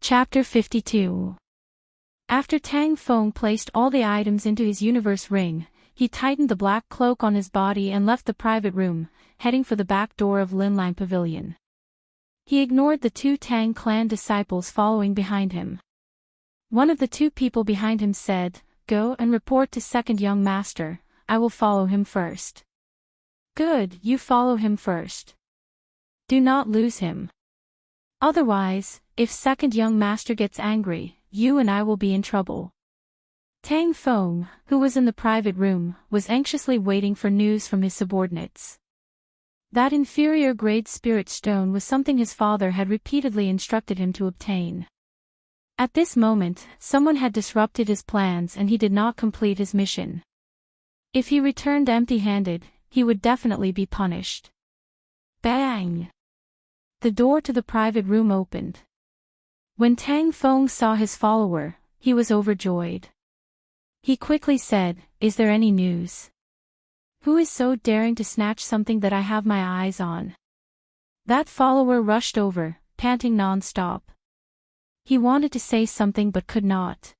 Chapter 52. After Tang Feng placed all the items into his universe ring, he tightened the black cloak on his body and left the private room, heading for the back door of Linlang Pavilion. He ignored the two Tang clan disciples following behind him. One of the two people behind him said, "Go and report to second young master, I will follow him first." "Good, you follow him first. Do not lose him. Otherwise, if second young master gets angry, you and I will be in trouble." Tang Feng, who was in the private room, was anxiously waiting for news from his subordinates. That inferior grade spirit stone was something his father had repeatedly instructed him to obtain. At this moment, someone had disrupted his plans and he did not complete his mission. If he returned empty-handed, he would definitely be punished. Bang! The door to the private room opened. When Tang Feng saw his follower, he was overjoyed. He quickly said, "Is there any news? Who is so daring to snatch something that I have my eyes on?" That follower rushed over, panting non-stop. He wanted to say something but could not.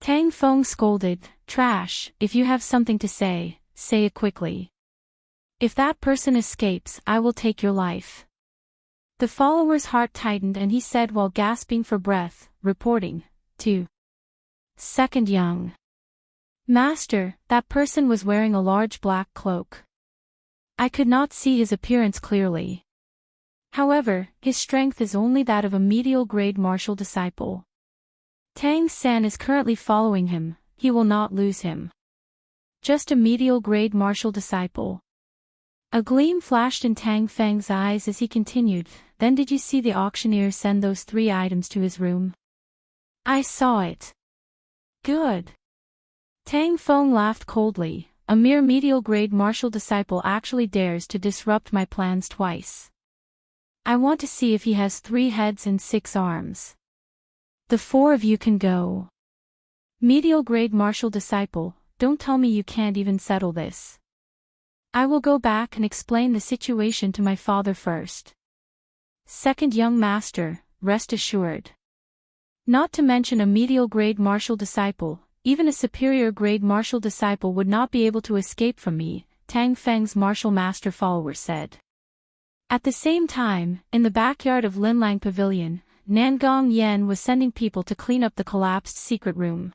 Tang Feng scolded, "Trash, if you have something to say it quickly. If that person escapes, I will take your life." The follower's heart tightened and he said while gasping for breath, reporting to second young master, that person was wearing a large black cloak. I could not see his appearance clearly. However, his strength is only that of a medial grade martial disciple. Tang San is currently following him, he will not lose him. Just a medial grade martial disciple. A gleam flashed in Tang Feng's eyes as he continued, "Then did you see the auctioneer send those 3 items to his room?" "I saw it." "Good." Tang Feng laughed coldly, "A mere medial grade martial disciple actually dares to disrupt my plans twice. I want to see if he has 3 heads and 6 arms. The 4 of you can go." "Medial grade martial disciple, don't tell me you can't even settle this." "I will go back and explain the situation to my father first. Second young master, rest assured. Not to mention a medial grade martial disciple, even a superior grade martial disciple would not be able to escape from me," Tang Feng's martial master follower said. At the same time, in the backyard of Linlang Pavilion, Nangong Yen was sending people to clean up the collapsed secret room.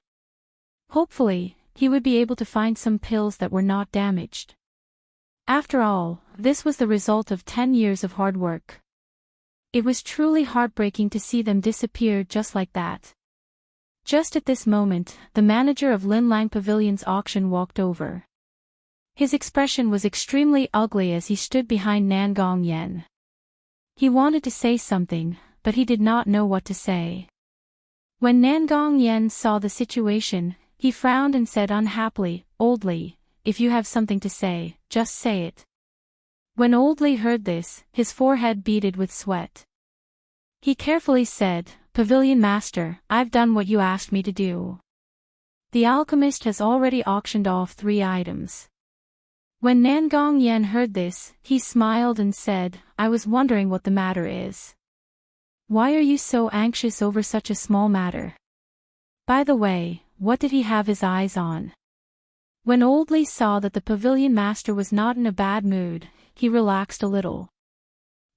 Hopefully, he would be able to find some pills that were not damaged. After all, this was the result of 10 years of hard work. It was truly heartbreaking to see them disappear just like that. Just at this moment, the manager of Linlang Pavilion's auction walked over. His expression was extremely ugly as he stood behind Nangong Yen. He wanted to say something, but he did not know what to say. When Nangong Yen saw the situation, he frowned and said unhappily, "Old Li, if you have something to say, just say it." When Old Li heard this, his forehead beaded with sweat. He carefully said, "Pavilion master, I've done what you asked me to do. The alchemist has already auctioned off 3 items." When Nangong Yen heard this, he smiled and said, "I was wondering what the matter is. Why are you so anxious over such a small matter? By the way, what did he have his eyes on?" When Old Li saw that the pavilion master was not in a bad mood, he relaxed a little.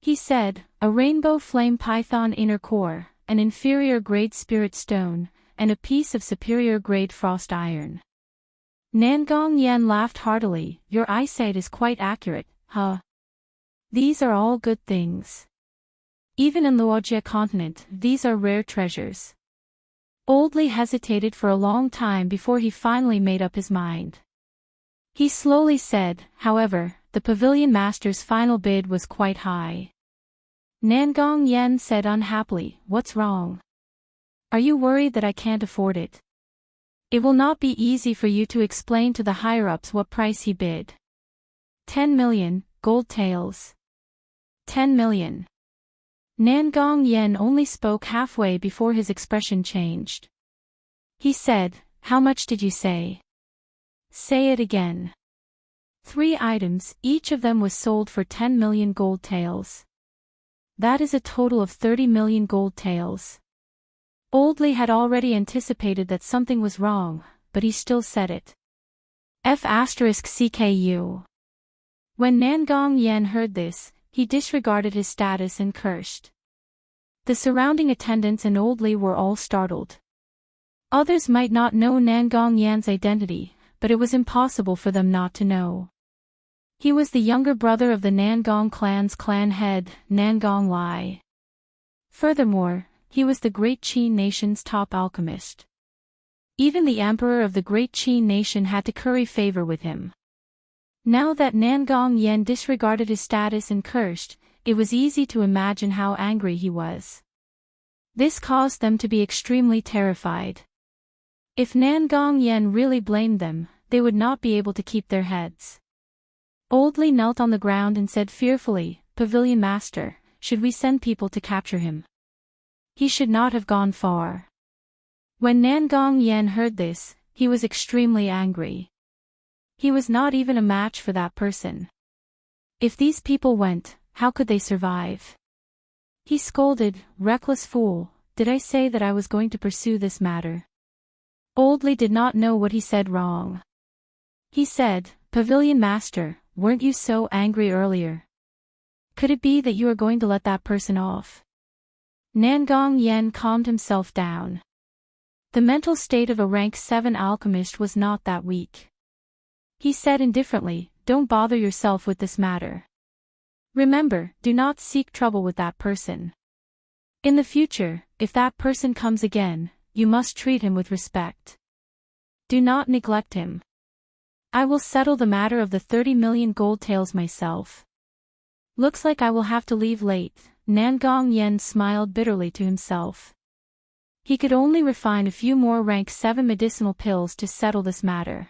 He said, "A rainbow flame python inner core, an inferior grade spirit stone, and a piece of superior grade frost iron." Nangong Yen laughed heartily, "Your eyesight is quite accurate, huh? These are all good things. Even in the Wuxia continent, these are rare treasures." Old Li hesitated for a long time before he finally made up his mind. He slowly said, "However, the pavilion master's final bid was quite high." Nangong Yen said unhappily, "What's wrong? Are you worried that I can't afford it? It will not be easy for you to explain to the higher-ups what price he bid." 10 million, gold taels. 10 million. Nangong Yen only spoke halfway before his expression changed. He said, "How much did you say? Say it again." 3 items, each of them was sold for 10 million gold taels. That is a total of 30 million gold taels. Old Li had already anticipated that something was wrong, but he still said it. F***CKU. When Nangong Yan heard this, he disregarded his status and cursed. The surrounding attendants and Old Li were all startled. Others might not know Nangong Yan's identity, but it was impossible for them not to know. He was the younger brother of the Nangong clan's clan head, Nangong Lai. Furthermore, he was the Great Qin nation's top alchemist. Even the emperor of the Great Qin nation had to curry favor with him. Now that Nangong Yan disregarded his status and cursed, it was easy to imagine how angry he was. This caused them to be extremely terrified. If Nangong Yan really blamed them, they would not be able to keep their heads. Old Li knelt on the ground and said fearfully, "Pavilion Master, should we send people to capture him? He should not have gone far." When Nangong Yan heard this, he was extremely angry. He was not even a match for that person. If these people went, how could they survive? He scolded, "Reckless fool, did I say that I was going to pursue this matter?" Old Li did not know what he said wrong. He said, "Pavilion Master, weren't you so angry earlier? Could it be that you are going to let that person off?" Nangong Yan calmed himself down. The mental state of a rank 7 alchemist was not that weak. He said indifferently, "Don't bother yourself with this matter. Remember, do not seek trouble with that person. In the future, if that person comes again, you must treat him with respect. Do not neglect him. I will settle the matter of the 30 million gold taels myself." "Looks like I will have to leave late," Nangong Yan smiled bitterly to himself. He could only refine a few more rank 7 medicinal pills to settle this matter.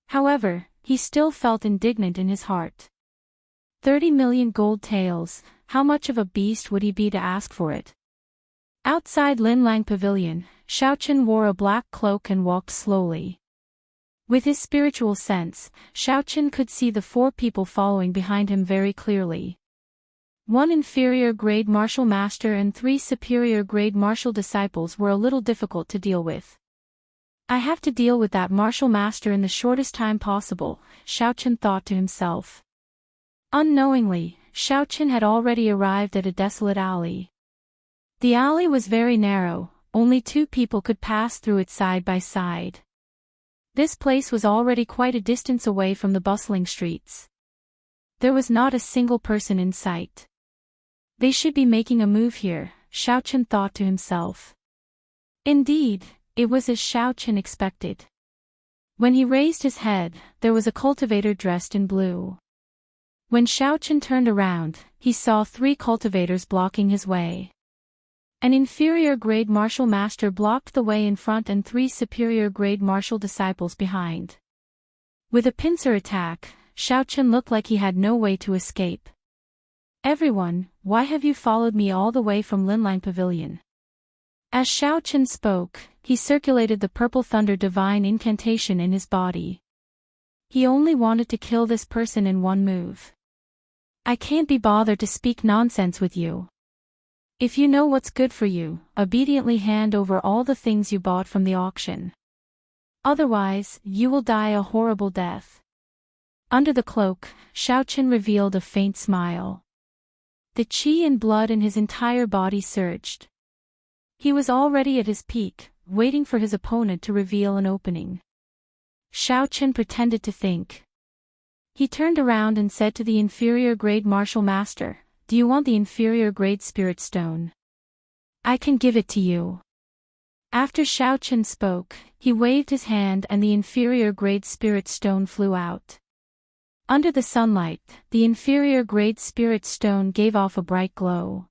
However, he still felt indignant in his heart. 30 million gold taels, how much of a beast would he be to ask for it? Outside Linlang Pavilion, Xiaochen wore a black cloak and walked slowly. With his spiritual sense, Xiaochen could see the 4 people following behind him very clearly. 1 inferior grade martial master and 3 superior grade martial disciples were a little difficult to deal with. "I have to deal with that martial master in the shortest time possible," Xiaochen thought to himself. Unknowingly, Xiaochen had already arrived at a desolate alley. The alley was very narrow, only 2 people could pass through it side by side. This place was already quite a distance away from the bustling streets. There was not a single person in sight. They should be making a move here, Xiaochen thought to himself. Indeed, it was as Xiaochen expected. When he raised his head, there was a cultivator dressed in blue. When Xiaochen turned around, he saw 3 cultivators blocking his way. An inferior grade martial master blocked the way in front and 3 superior grade martial disciples behind. With a pincer attack, Xiaochen looked like he had no way to escape. "Everyone, why have you followed me all the way from Linlang Pavilion?" As Xiaochen spoke, he circulated the purple thunder divine incantation in his body. He only wanted to kill this person in one move. "I can't be bothered to speak nonsense with you. If you know what's good for you, obediently hand over all the things you bought from the auction. Otherwise, you will die a horrible death." Under the cloak, Xiaochen revealed a faint smile. The qi and blood in his entire body surged. He was already at his peak, waiting for his opponent to reveal an opening. Xiaochen pretended to think. He turned around and said to the inferior grade martial master, "Do you want the inferior grade spirit stone? I can give it to you." After Xiaochen spoke, he waved his hand and the inferior grade spirit stone flew out. Under the sunlight, the inferior grade spirit stone gave off a bright glow.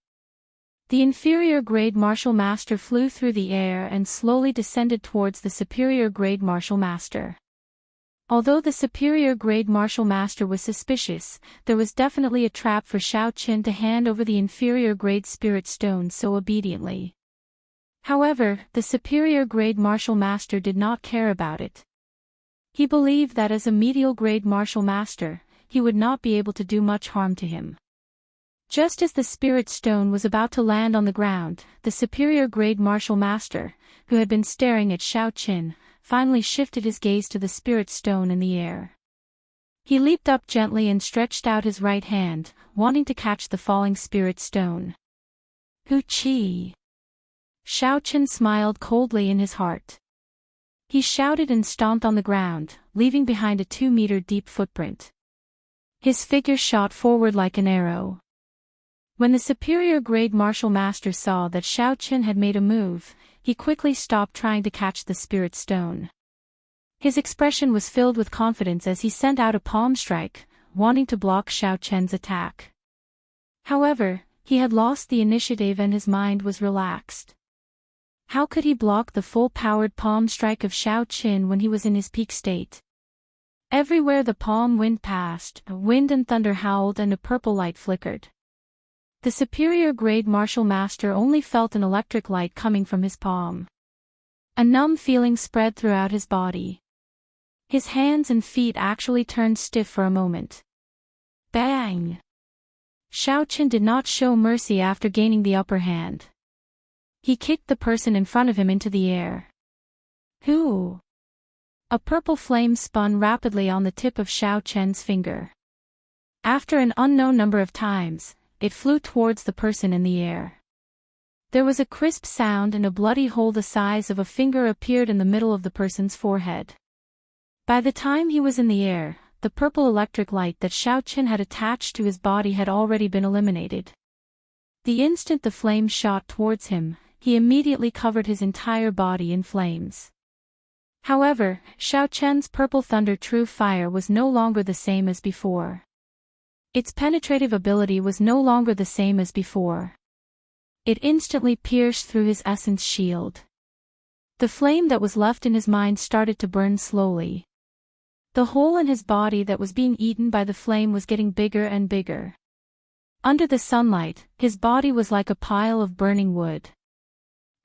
The inferior grade martial master flew through the air and slowly descended towards the superior grade martial master. Although the superior grade martial master was suspicious, there was definitely a trap for Xiaochen to hand over the inferior grade spirit stone so obediently. However, the superior grade martial master did not care about it. He believed that as a medial grade martial master, he would not be able to do much harm to him. Just as the spirit stone was about to land on the ground, the superior grade martial master, who had been staring at Xiao Qin, finally shifted his gaze to the spirit stone in the air. He leaped up gently and stretched out his right hand, wanting to catch the falling spirit stone. Hu Qi! Xiao Qin smiled coldly in his heart. He shouted and stomped on the ground, leaving behind a 2-meter deep footprint. His figure shot forward like an arrow. When the superior grade martial master saw that Xiao Qin had made a move, he quickly stopped trying to catch the spirit stone. His expression was filled with confidence as he sent out a palm strike, wanting to block Xiao Qin's attack. However, he had lost the initiative and his mind was relaxed. How could he block the full-powered palm strike of Xiao Qin when he was in his peak state? Everywhere the palm wind passed, wind and thunder howled and a purple light flickered. The superior grade martial master only felt an electric light coming from his palm. A numb feeling spread throughout his body. His hands and feet actually turned stiff for a moment. Bang! Xiao Qin did not show mercy after gaining the upper hand. He kicked the person in front of him into the air. Who? A purple flame spun rapidly on the tip of Xiao Qin's finger. After an unknown number of times, it flew towards the person in the air. There was a crisp sound and a bloody hole the size of a finger appeared in the middle of the person's forehead. By the time he was in the air, the purple electric light that Xiao Qin had attached to his body had already been eliminated. The instant the flame shot towards him, he immediately covered his entire body in flames. However, Xiao Qin's purple thunder true fire was no longer the same as before. Its penetrative ability was no longer the same as before. It instantly pierced through his essence shield. The flame that was left in his mind started to burn slowly. The hole in his body that was being eaten by the flame was getting bigger and bigger. Under the sunlight, his body was like a pile of burning wood.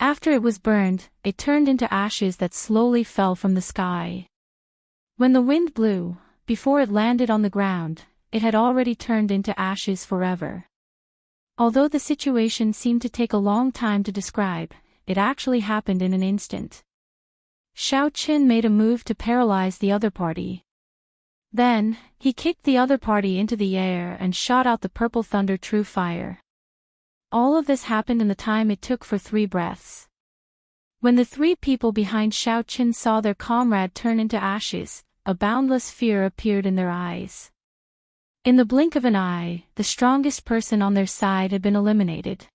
After it was burned, it turned into ashes that slowly fell from the sky. When the wind blew, before it landed on the ground, it had already turned into ashes forever. Although the situation seemed to take a long time to describe, it actually happened in an instant. Xiao Qin made a move to paralyze the other party. Then, he kicked the other party into the air and shot out the purple thunder true fire. All of this happened in the time it took for 3 breaths. When the 3 people behind Xiao Qin saw their comrade turn into ashes, a boundless fear appeared in their eyes. In the blink of an eye, the strongest person on their side had been eliminated.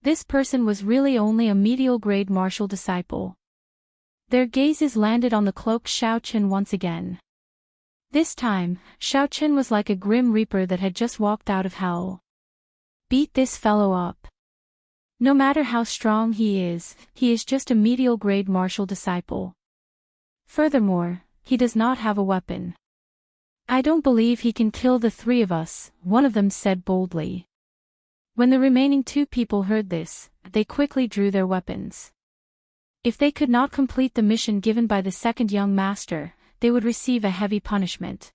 This person was really only a medial grade martial disciple. Their gazes landed on the cloaked Xiao Qin once again. This time, Xiao Qin was like a grim reaper that had just walked out of hell. Beat this fellow up. No matter how strong he is just a medial grade martial disciple. Furthermore, he does not have a weapon. I don't believe he can kill the 3 of us, one of them said boldly. When the remaining 2 people heard this, they quickly drew their weapons. If they could not complete the mission given by the second young master, they would receive a heavy punishment.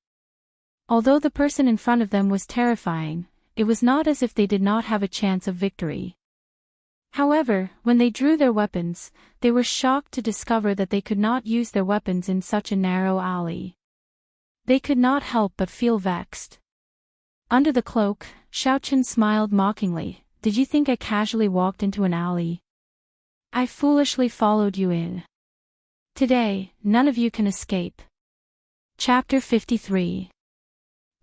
Although the person in front of them was terrifying, it was not as if they did not have a chance of victory. However, when they drew their weapons, they were shocked to discover that they could not use their weapons in such a narrow alley. They could not help but feel vexed. Under the cloak, Xiao Qin smiled mockingly. Did you think I casually walked into an alley? I foolishly followed you in. Today, none of you can escape. Chapter 53.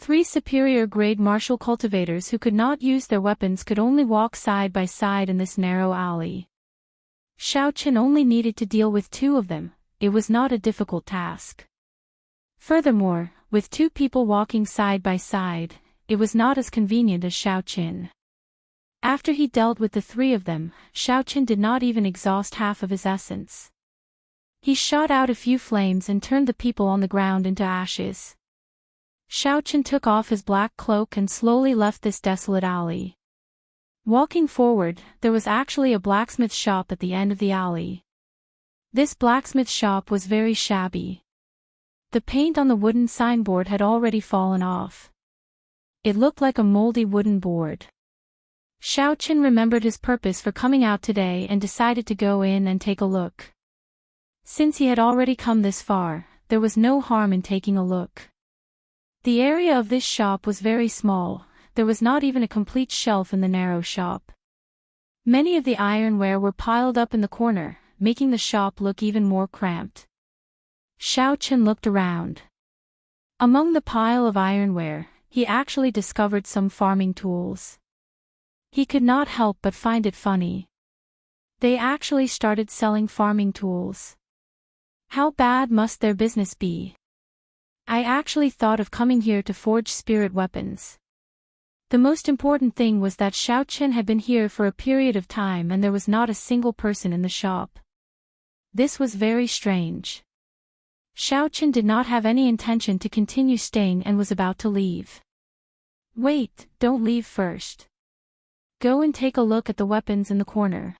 3 superior grade martial cultivators who could not use their weapons could only walk side by side in this narrow alley. Xiao Qin only needed to deal with 2 of them. It was not a difficult task. Furthermore, with 2 people walking side by side, it was not as convenient as Xiao Qin. After he dealt with the 3 of them, Xiao Qin did not even exhaust half of his essence. He shot out a few flames and turned the people on the ground into ashes. Xiao Qin took off his black cloak and slowly left this desolate alley. Walking forward, there was actually a blacksmith shop at the end of the alley. This blacksmith shop was very shabby. The paint on the wooden signboard had already fallen off. It looked like a moldy wooden board. Xiaoqin remembered his purpose for coming out today and decided to go in and take a look. Since he had already come this far, there was no harm in taking a look. The area of this shop was very small, there was not even a complete shelf in the narrow shop. Many of the ironware were piled up in the corner, making the shop look even more cramped. Xiaoqin looked around. Among the pile of ironware, he actually discovered some farming tools. He could not help but find it funny. They actually started selling farming tools. How bad must their business be? I actually thought of coming here to forge spirit weapons. The most important thing was that Xiaoqin had been here for a period of time and there was not a single person in the shop. This was very strange. Xiaoqin did not have any intention to continue staying and was about to leave. Wait, don't leave first. Go and take a look at the weapons in the corner.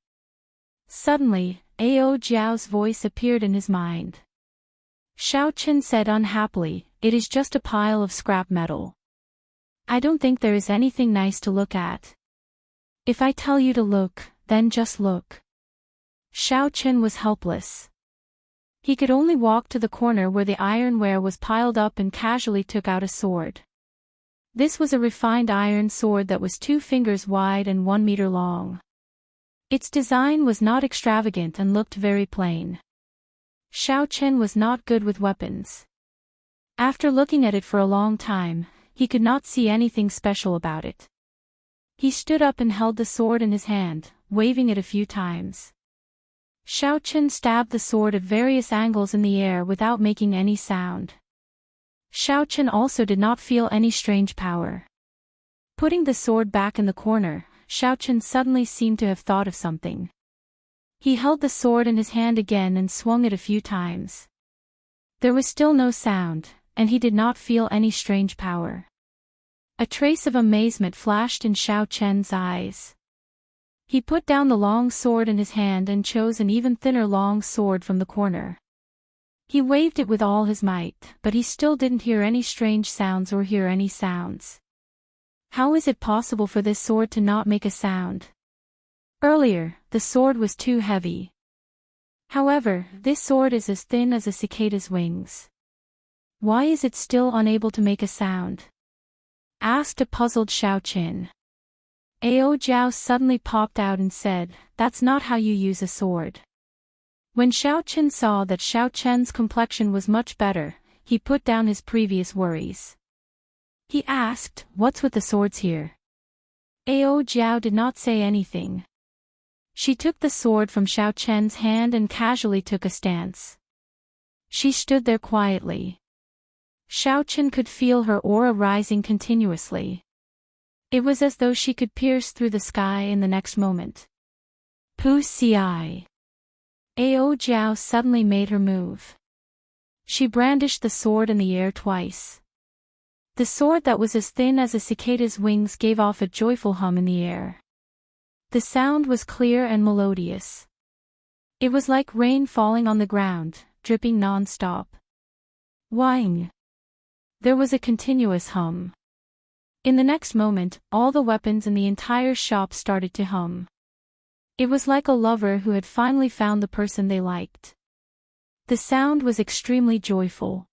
Suddenly, Ao Jiao's voice appeared in his mind. Xiaoqin said unhappily, "It is just a pile of scrap metal. I don't think there is anything nice to look at. If I tell you to look, then just look." Xiaoqin was helpless. He could only walk to the corner where the ironware was piled up and casually took out a sword. This was a refined iron sword that was 2 fingers wide and 1 meter long. Its design was not extravagant and looked very plain. Xiaoqin was not good with weapons. After looking at it for a long time, he could not see anything special about it. He stood up and held the sword in his hand, waving it a few times. Xiaoqin stabbed the sword at various angles in the air without making any sound. Xiaoqin also did not feel any strange power. Putting the sword back in the corner, Xiaoqin suddenly seemed to have thought of something. He held the sword in his hand again and swung it a few times. There was still no sound, and he did not feel any strange power. A trace of amazement flashed in Xiaoqin's eyes. He put down the long sword in his hand and chose an even thinner long sword from the corner. He waved it with all his might, but he still didn't hear any strange sounds or hear any sounds. How is it possible for this sword to not make a sound? Earlier, the sword was too heavy. However, this sword is as thin as a cicada's wings. Why is it still unable to make a sound? Asked a puzzled Xiaoqin. Ao Jiao suddenly popped out and said, "That's not how you use a sword." When Xiaoqin saw that Xiaoqin's complexion was much better, he put down his previous worries. He asked, "What's with the swords here?" Ao Jiao did not say anything. She took the sword from Xiaoqin's hand and casually took a stance. She stood there quietly. Xiaoqin could feel her aura rising continuously. It was as though she could pierce through the sky in the next moment. Pu Ci. Ao Jiao suddenly made her move. She brandished the sword in the air twice. The sword that was as thin as a cicada's wings gave off a joyful hum in the air. The sound was clear and melodious. It was like rain falling on the ground, dripping non-stop. Wang. There was a continuous hum. In the next moment, all the weapons in the entire shop started to hum. It was like a lover who had finally found the person they liked. The sound was extremely joyful.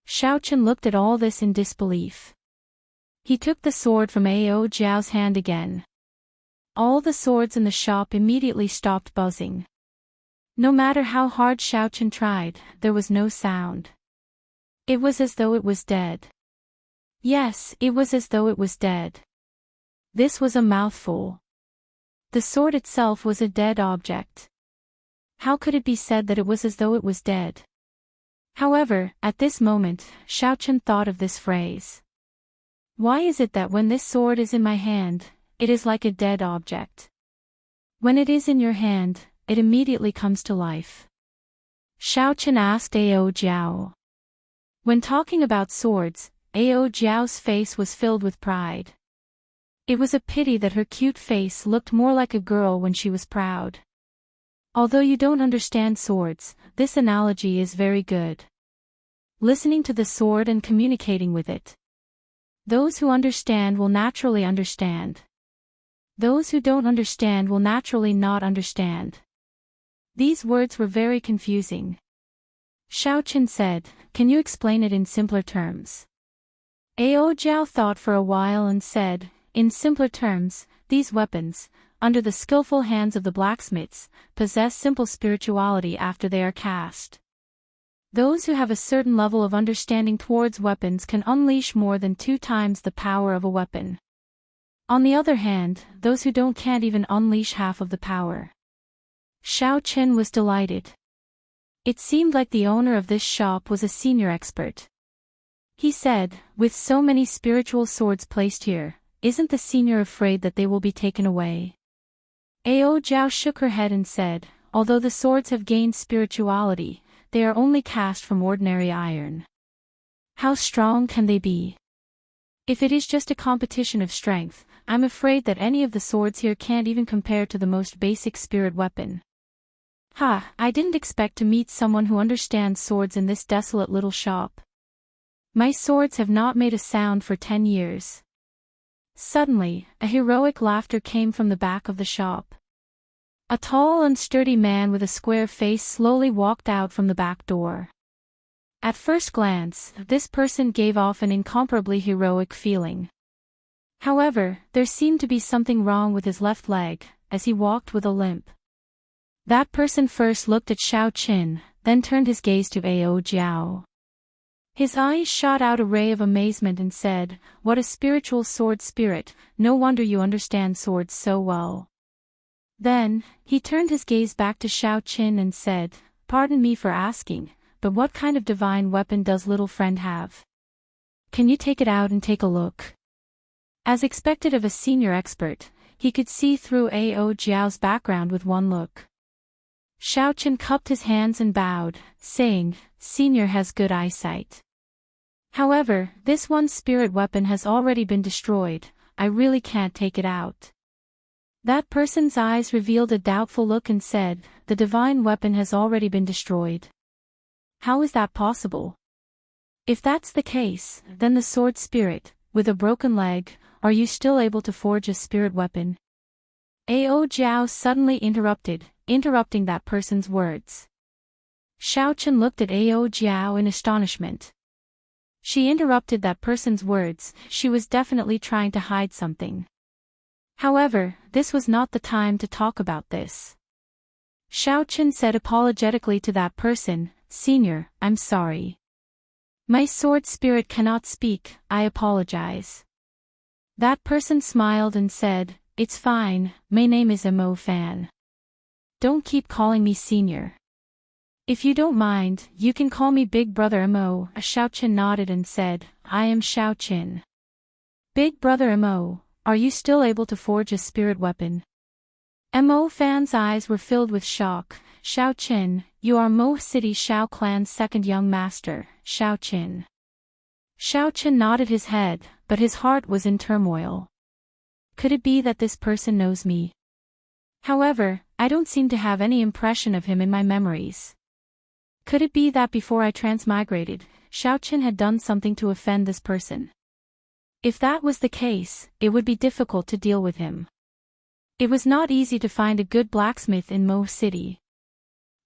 Xiaoqin looked at all this in disbelief. He took the sword from Ao Jiao's hand again. All the swords in the shop immediately stopped buzzing. No matter how hard Xiaoqin tried, there was no sound. It was as though it was dead. Yes, it was as though it was dead. This was a mouthful. The sword itself was a dead object. How could it be said that it was as though it was dead? However, at this moment, Xiaoqin thought of this phrase. Why is it that when this sword is in my hand, it is like a dead object? When it is in your hand, it immediately comes to life. Xiaoqin asked Ao Jiao. When talking about swords, Ao Jiao's face was filled with pride. It was a pity that her cute face looked more like a girl when she was proud. Although you don't understand swords, this analogy is very good. Listening to the sword and communicating with it. Those who understand will naturally understand. Those who don't understand will naturally not understand. These words were very confusing. Xiaoqin said, "Can you explain it in simpler terms?" Ao Jiao thought for a while and said, "In simpler terms, these weapons, under the skillful hands of the blacksmiths, possess simple spirituality after they are cast. Those who have a certain level of understanding towards weapons can unleash more than 2 times the power of a weapon. On the other hand, those who don't can't even unleash half of the power." Xiaoqin was delighted. It seemed like the owner of this shop was a senior expert. He said, "With so many spiritual swords placed here, isn't the senior afraid that they will be taken away?" Ao Jiao shook her head and said, "Although the swords have gained spirituality, they are only cast from ordinary iron. How strong can they be? If it is just a competition of strength, I'm afraid that any of the swords here can't even compare to the most basic spirit weapon." "Ha, I didn't expect to meet someone who understands swords in this desolate little shop. My swords have not made a sound for 10 years. Suddenly, a heroic laughter came from the back of the shop. A tall and sturdy man with a square face slowly walked out from the back door. At first glance, this person gave off an incomparably heroic feeling. However, there seemed to be something wrong with his left leg, as he walked with a limp. That person first looked at Xiaoqin, then turned his gaze to Ao Jiao. His eyes shot out a ray of amazement and said, "What a spiritual sword spirit, no wonder you understand swords so well." Then, he turned his gaze back to Xiaoqin and said, "Pardon me for asking, but what kind of divine weapon does little friend have? Can you take it out and take a look?" As expected of a senior expert, he could see through Ao Jiao's background with one look. Xiaoqin cupped his hands and bowed, saying, "Senior has good eyesight. However, this one spirit weapon has already been destroyed, I really can't take it out." That person's eyes revealed a doubtful look and said, "The divine weapon has already been destroyed. How is that possible? If that's the case, then the sword spirit, with a broken leg, are you still able to forge a spirit weapon?" Ao Jiao suddenly interrupting that person's words. Xiaoqin looked at Ao Jiao in astonishment. She interrupted that person's words, she was definitely trying to hide something. However, this was not the time to talk about this. Xiaoqin said apologetically to that person, "Senior, I'm sorry. My sword spirit cannot speak, I apologize." That person smiled and said, "It's fine, my name is Mo Fan. Don't keep calling me senior. If you don't mind, you can call me Big Brother Mo." Xiaoqin nodded and said, "I am Xiaoqin." "Big Brother Mo, are you still able to forge a spirit weapon?" Mo Fan's eyes were filled with shock. "Xiaoqin, you are Mo City Xiao Clan's second young master, Xiaoqin." Xiaoqin nodded his head, but his heart was in turmoil. Could it be that this person knows me? However, I don't seem to have any impression of him in my memories. Could it be that before I transmigrated, Xiaoqin had done something to offend this person? If that was the case, it would be difficult to deal with him. It was not easy to find a good blacksmith in Mo City.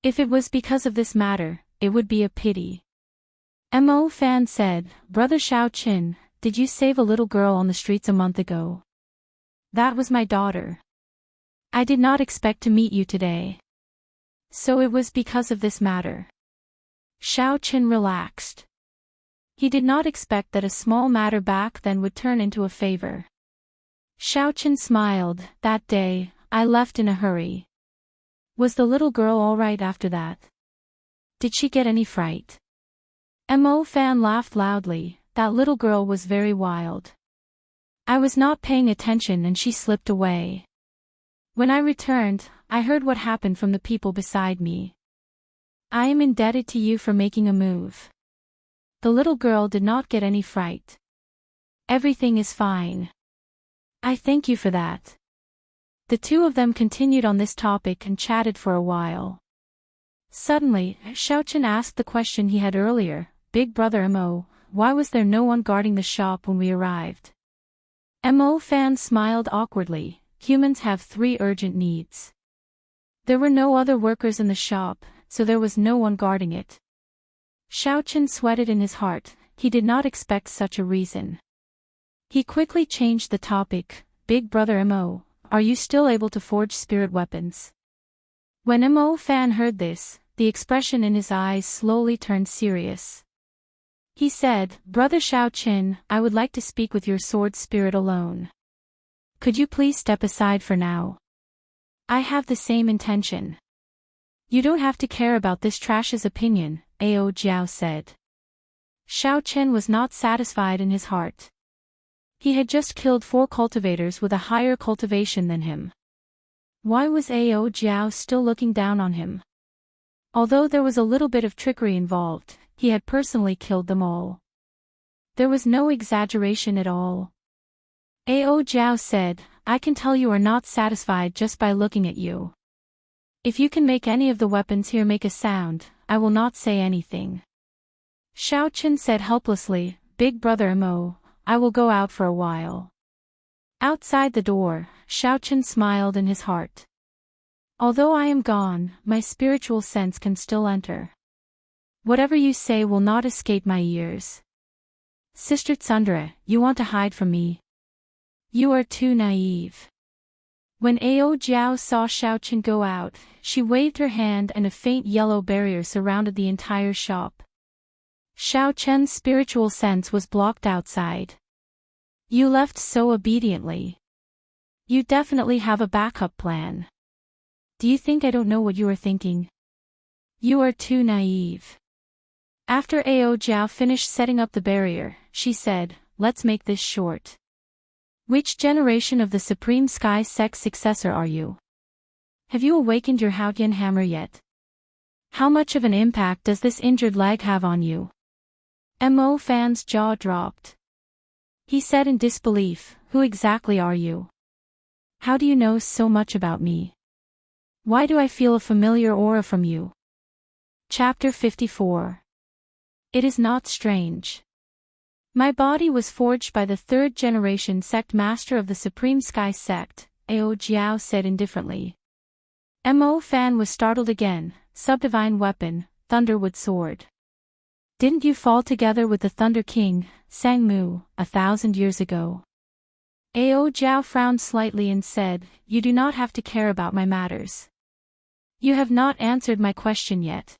If it was because of this matter, it would be a pity. Mo Fan said, "Brother Xiaoqin, did you save a little girl on the streets a month ago?" "That was my daughter. I did not expect to meet you today. So it was because of this matter." Xiaoqin relaxed. He did not expect that a small matter back then would turn into a favor. Xiaoqin smiled. "That day, I left in a hurry. Was the little girl all right after that? Did she get any fright?" Mo Fan laughed loudly. "That little girl was very wild. I was not paying attention and she slipped away. When I returned, I heard what happened from the people beside me. I am indebted to you for making a move. The little girl did not get any fright. Everything is fine. I thank you for that." The two of them continued on this topic and chatted for a while. Suddenly, Xiaoqin asked the question he had earlier, "Big Brother Mo, why was there no one guarding the shop when we arrived?" Mo Fan smiled awkwardly. humans have 3 urgent needs. There were no other workers in the shop, so there was no one guarding it. Xiaochen sweated in his heart. He did not expect such a reason. He quickly changed the topic. Big brother Mo, are you still able to forge spirit weapons? When Mo Fan heard this, the expression in his eyes slowly turned serious. He said, Brother Xiaochen, I would like to speak with your sword spirit alone. Could you please step aside for now? I have the same intention. You don't have to care about this trash's opinion, Ao Jiao said. Xiaochen was not satisfied in his heart. He had just killed 4 cultivators with a higher cultivation than him. Why was Ao Jiao still looking down on him? Although there was a little bit of trickery involved, he had personally killed them all. There was no exaggeration at all. Ao Jiao said, I can tell you are not satisfied just by looking at you. If you can make any of the weapons here make a sound, I will not say anything. Xiaochen said helplessly, Big brother Mo, I will go out for a while. Outside the door, Xiaochen smiled in his heart. Although I am gone, my spiritual sense can still enter. Whatever you say will not escape my ears. Sister Tsundere, you want to hide from me? You are too naive. When Ao Jiao saw Xiaochen go out, she waved her hand and a faint yellow barrier surrounded the entire shop. Xiaochen's spiritual sense was blocked outside. You left so obediently. You definitely have a backup plan. Do you think I don't know what you are thinking? You are too naive. After Ao Jiao finished setting up the barrier, she said, let's make this short. Which generation of the Supreme Sky Sect's successor are you? Have you awakened your Haotian hammer yet? How much of an impact does this injured leg have on you? Mo Fan's jaw dropped. He said in disbelief, who exactly are you? How do you know so much about me? Why do I feel a familiar aura from you? Chapter 54. It is not strange. My body was forged by the 3rd generation sect master of the Supreme Sky Sect, Ao Jiao said indifferently. Mo Fan was startled again, subdivine weapon, Thunderwood sword. Didn't you fall together with the Thunder King, Sang Mu, 1,000 years ago? Ao Jiao frowned slightly and said, you do not have to care about my matters. You have not answered my question yet.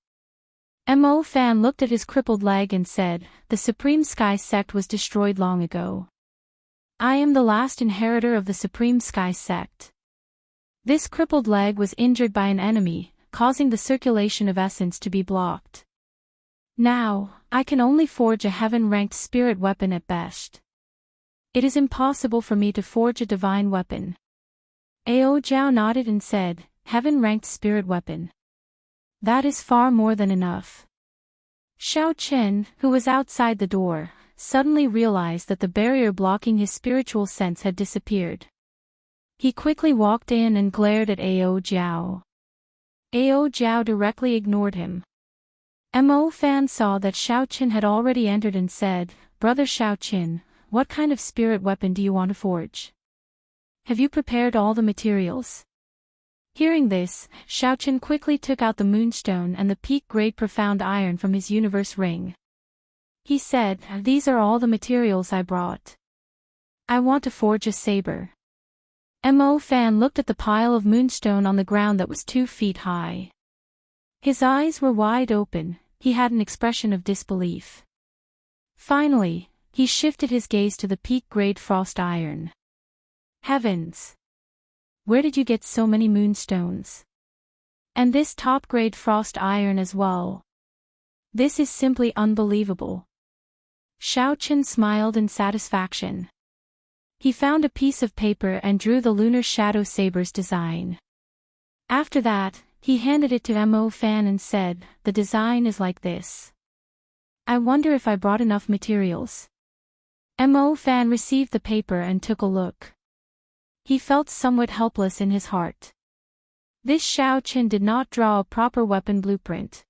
Mo Fan looked at his crippled leg and said, the Supreme Sky Sect was destroyed long ago. I am the last inheritor of the Supreme Sky Sect. This crippled leg was injured by an enemy, causing the circulation of essence to be blocked. Now, I can only forge a heaven-ranked spirit weapon at best. It is impossible for me to forge a divine weapon. Ao Jiao nodded and said, heaven-ranked spirit weapon. That is far more than enough. Xiaochen, who was outside the door, suddenly realized that the barrier blocking his spiritual sense had disappeared. He quickly walked in and glared at Ao Jiao. Ao Jiao directly ignored him. Mo Fan saw that Xiaochen had already entered and said, Brother Xiaochen, what kind of spirit weapon do you want to forge? Have you prepared all the materials? Hearing this, Xiaochen quickly took out the moonstone and the peak-grade profound iron from his universe ring. He said, these are all the materials I brought. I want to forge a saber. Mo Fan looked at the pile of moonstone on the ground that was 2 feet high. His eyes were wide open, he had an expression of disbelief. Finally, he shifted his gaze to the peak-grade frost iron. Heavens! Where did you get so many moonstones? And this top-grade frost iron as well. This is simply unbelievable. Xiaochen smiled in satisfaction. He found a piece of paper and drew the lunar shadow saber's design. After that, he handed it to Mo Fan and said, the design is like this. I wonder if I brought enough materials. Mo Fan received the paper and took a look. He felt somewhat helpless in his heart. This Xiaochen did not draw a proper weapon blueprint.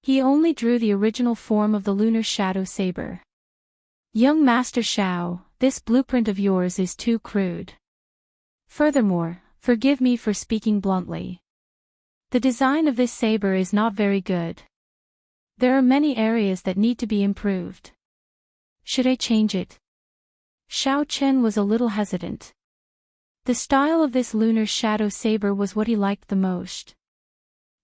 He only drew the original form of the lunar shadow saber. Young Master Xiao, this blueprint of yours is too crude. Furthermore, forgive me for speaking bluntly. The design of this saber is not very good. There are many areas that need to be improved. Should I change it? Xiao Chen was a little hesitant. The style of this lunar shadow saber was what he liked the most.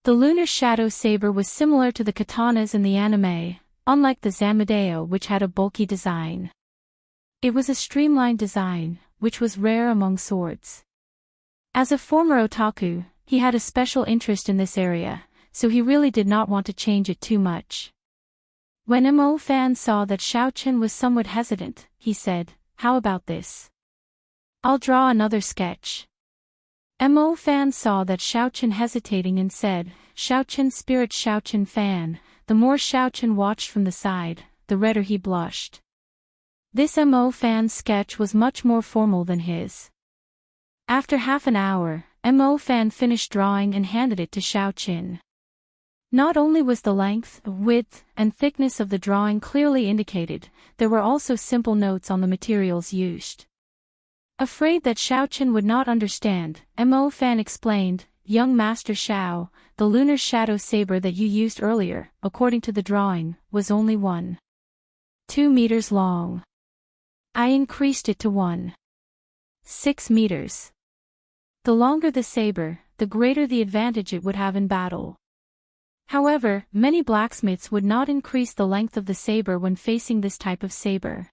The lunar shadow saber was similar to the katanas in the anime, unlike the Zamadeo, which had a bulky design. It was a streamlined design, which was rare among swords. As a former otaku, he had a special interest in this area, so he really did not want to change it too much. When Mo Fan saw that Xiao Chen was somewhat hesitant, he said, "How about this? I'll draw another sketch." Mo Fan saw that Xiao Chen hesitating and said, "Xiao Chen spirit Xiao Chen Fan." The more Xiao Chen watched from the side, the redder he blushed. This Mo Fan's sketch was much more formal than his. After half an hour, Mo Fan finished drawing and handed it to Xiao Chen. Not only was the length, width, and thickness of the drawing clearly indicated, there were also simple notes on the materials used. Afraid that Xiao Chen would not understand, Mo Fan explained, "Young Master Xiao, the lunar shadow saber that you used earlier, according to the drawing, was only 1.2 meters long. I increased it to 1.6 meters. The longer the saber, the greater the advantage it would have in battle. However, many blacksmiths would not increase the length of the saber when facing this type of saber.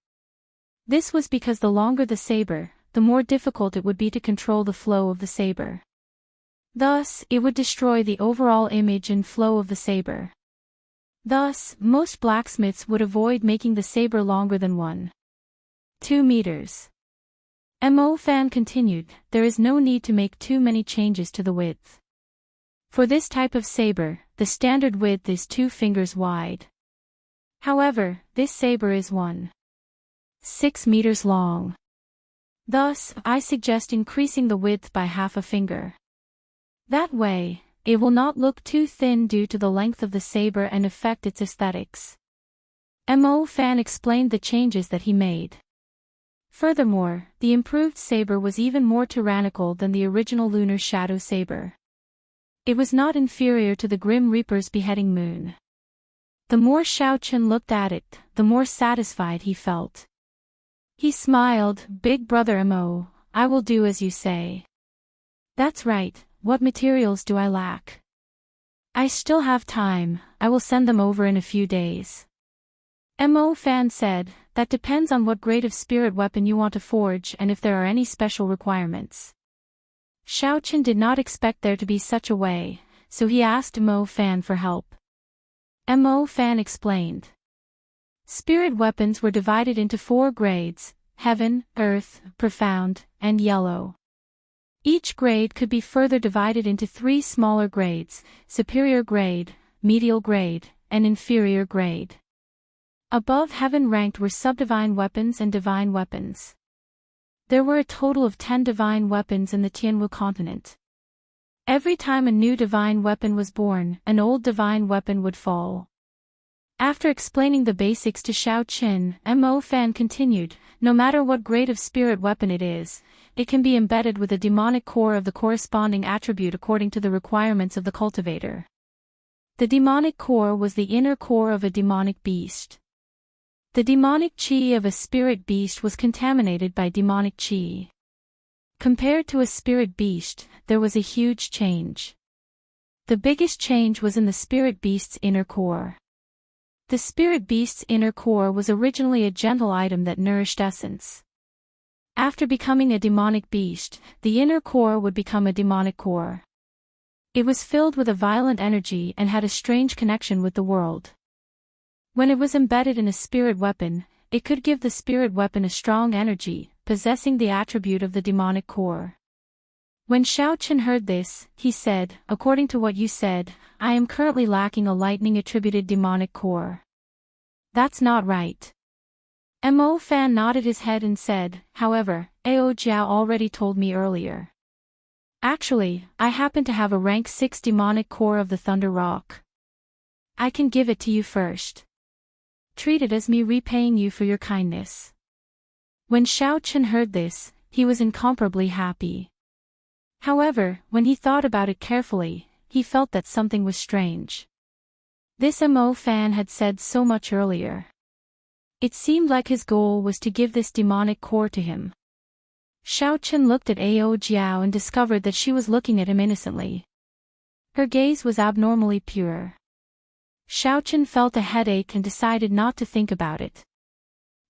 This was because the longer the saber, the more difficult it would be to control the flow of the saber. Thus, it would destroy the overall image and flow of the saber. Thus, most blacksmiths would avoid making the saber longer than 1.2 meters. Mo Fan continued, "There is no need to make too many changes to the width. For this type of saber, the standard width is 2 fingers wide. However, this saber is 1.6 meters long. Thus, I suggest increasing the width by half a finger. That way, it will not look too thin due to the length of the saber and affect its aesthetics." Mo Fan explained the changes that he made. Furthermore, the improved saber was even more tyrannical than the original lunar shadow saber. It was not inferior to the Grim Reaper's beheading moon. The more Xiao Chen looked at it, the more satisfied he felt. He smiled, "Big brother Mo, I will do as you say." "That's right, what materials do I lack?" "I still have time, I will send them over in a few days." Mo Fan said, "That depends on what grade of spirit weapon you want to forge and if there are any special requirements." Xiao Chen did not expect there to be such a way, so he asked Mo Fan for help. Mo Fan explained. Spirit weapons were divided into 4 grades: heaven, earth, profound, and yellow. Each grade could be further divided into 3 smaller grades: superior grade, medial grade, and inferior grade. Above heaven ranked were subdivine weapons and divine weapons. There were a total of 10 divine weapons in the Tianwu continent. Every time a new divine weapon was born, an old divine weapon would fall. After explaining the basics to Xiao Chen, Mo Fan continued, "No matter what grade of spirit weapon it is, it can be embedded with a demonic core of the corresponding attribute according to the requirements of the cultivator. The demonic core was the inner core of a demonic beast. The demonic chi of a spirit beast was contaminated by demonic chi. Compared to a spirit beast, there was a huge change. The biggest change was in the spirit beast's inner core. The spirit beast's inner core was originally a gentle item that nourished essence. After becoming a demonic beast, the inner core would become a demonic core. It was filled with a violent energy and had a strange connection with the world. When it was embedded in a spirit weapon, it could give the spirit weapon a strong energy, possessing the attribute of the demonic core. When Xiao Chen heard this, he said, "According to what you said, I am currently lacking a lightning-attributed demonic core." "That's not right." Mo Fan nodded his head and said, "However, Ao Jiao already told me earlier. Actually, I happen to have a rank 6 demonic core of the Thunder Rock. I can give it to you first. Treat it as me repaying you for your kindness." When Xiao Chen heard this, he was incomparably happy. However, when he thought about it carefully, he felt that something was strange. This Mo Fan had said so much earlier. It seemed like his goal was to give this demonic core to him. Xiaochen looked at Ao Jiao and discovered that she was looking at him innocently. Her gaze was abnormally pure. Xiaochen felt a headache and decided not to think about it.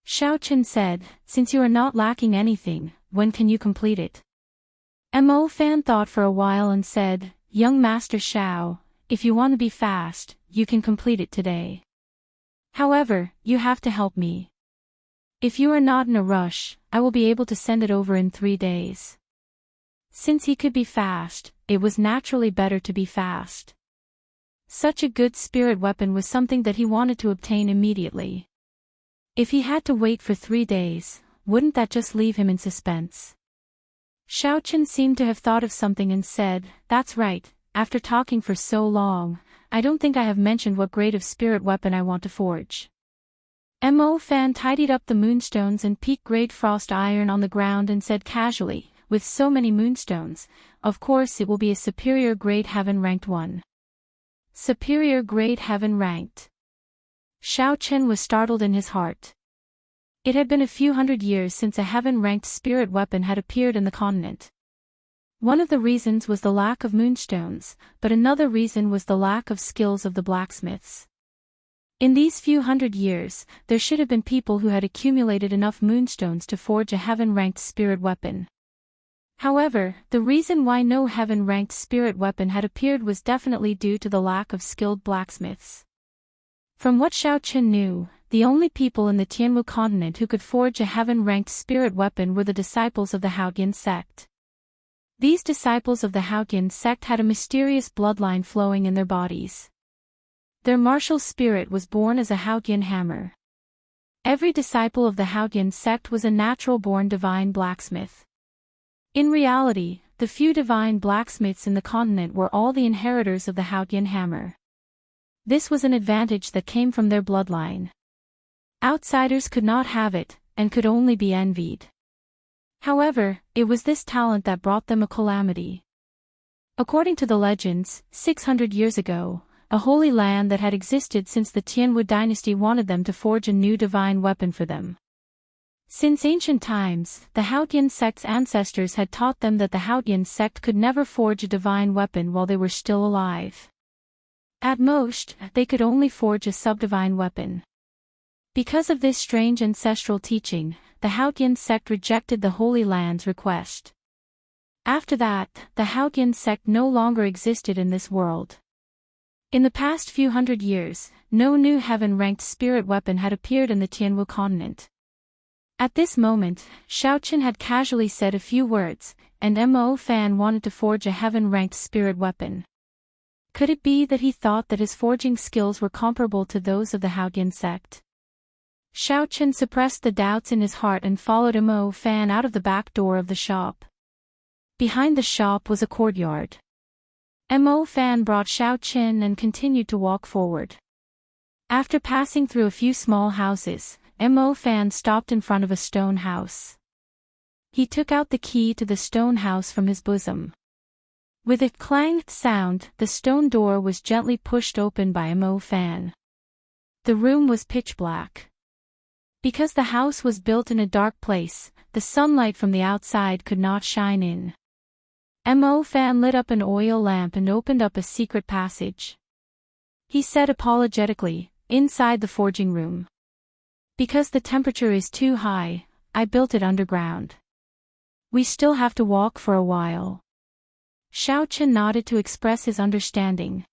Xiaochen said, "Since you are not lacking anything, when can you complete it?" Mo Fan thought for a while and said, "Young Master Xiao, if you want to be fast, you can complete it today. However, you have to help me. If you are not in a rush, I will be able to send it over in 3 days." Since he could be fast, it was naturally better to be fast. Such a good spirit weapon was something that he wanted to obtain immediately. If he had to wait for 3 days, wouldn't that just leave him in suspense? Xiaochen seemed to have thought of something and said, "That's right, after talking for so long, I don't think I have mentioned what grade of spirit weapon I want to forge." Mo Fan tidied up the moonstones and peak grade frost iron on the ground and said casually, "With so many moonstones, of course it will be a superior grade heaven ranked one." Superior grade heaven ranked. Xiaochen was startled in his heart. It had been a few hundred years since a heaven-ranked spirit weapon had appeared in the continent. One of the reasons was the lack of moonstones, but another reason was the lack of skills of the blacksmiths. In these few hundred years, there should have been people who had accumulated enough moonstones to forge a heaven-ranked spirit weapon. However, the reason why no heaven-ranked spirit weapon had appeared was definitely due to the lack of skilled blacksmiths. From what Xiaochen knew, the only people in the Tianwu continent who could forge a heaven-ranked spirit weapon were the disciples of the Haotian sect. These disciples of the Haotian sect had a mysterious bloodline flowing in their bodies. Their martial spirit was born as a Haotian hammer. Every disciple of the Haotian sect was a natural-born divine blacksmith. In reality, the few divine blacksmiths in the continent were all the inheritors of the Haotian hammer. This was an advantage that came from their bloodline. Outsiders could not have it, and could only be envied. However, it was this talent that brought them a calamity. According to the legends, 600 years ago, a holy land that had existed since the Tianwu dynasty wanted them to forge a new divine weapon for them. Since ancient times, the Haotian sect's ancestors had taught them that the Haotian sect could never forge a divine weapon while they were still alive. At most, they could only forge a subdivine weapon. Because of this strange ancestral teaching, the Haotian sect rejected the Holy Land's request. After that, the Haotian sect no longer existed in this world. In the past few hundred years, no new heaven-ranked spirit weapon had appeared in the Tianwu continent. At this moment, Xiaochen had casually said a few words, and Mo Fan wanted to forge a heaven-ranked spirit weapon. Could it be that he thought that his forging skills were comparable to those of the Haotian sect? Xiaochen suppressed the doubts in his heart and followed Mo Fan out of the back door of the shop. Behind the shop was a courtyard. Mo Fan brought Xiaochen and continued to walk forward. After passing through a few small houses, Mo Fan stopped in front of a stone house. He took out the key to the stone house from his bosom. With a clanged sound, the stone door was gently pushed open by Mo Fan. The room was pitch black. Because the house was built in a dark place, the sunlight from the outside could not shine in. Mo Fan lit up an oil lamp and opened up a secret passage. He said apologetically, "Inside the forging room. Because the temperature is too high, I built it underground. We still have to walk for a while." Xiaochen nodded to express his understanding.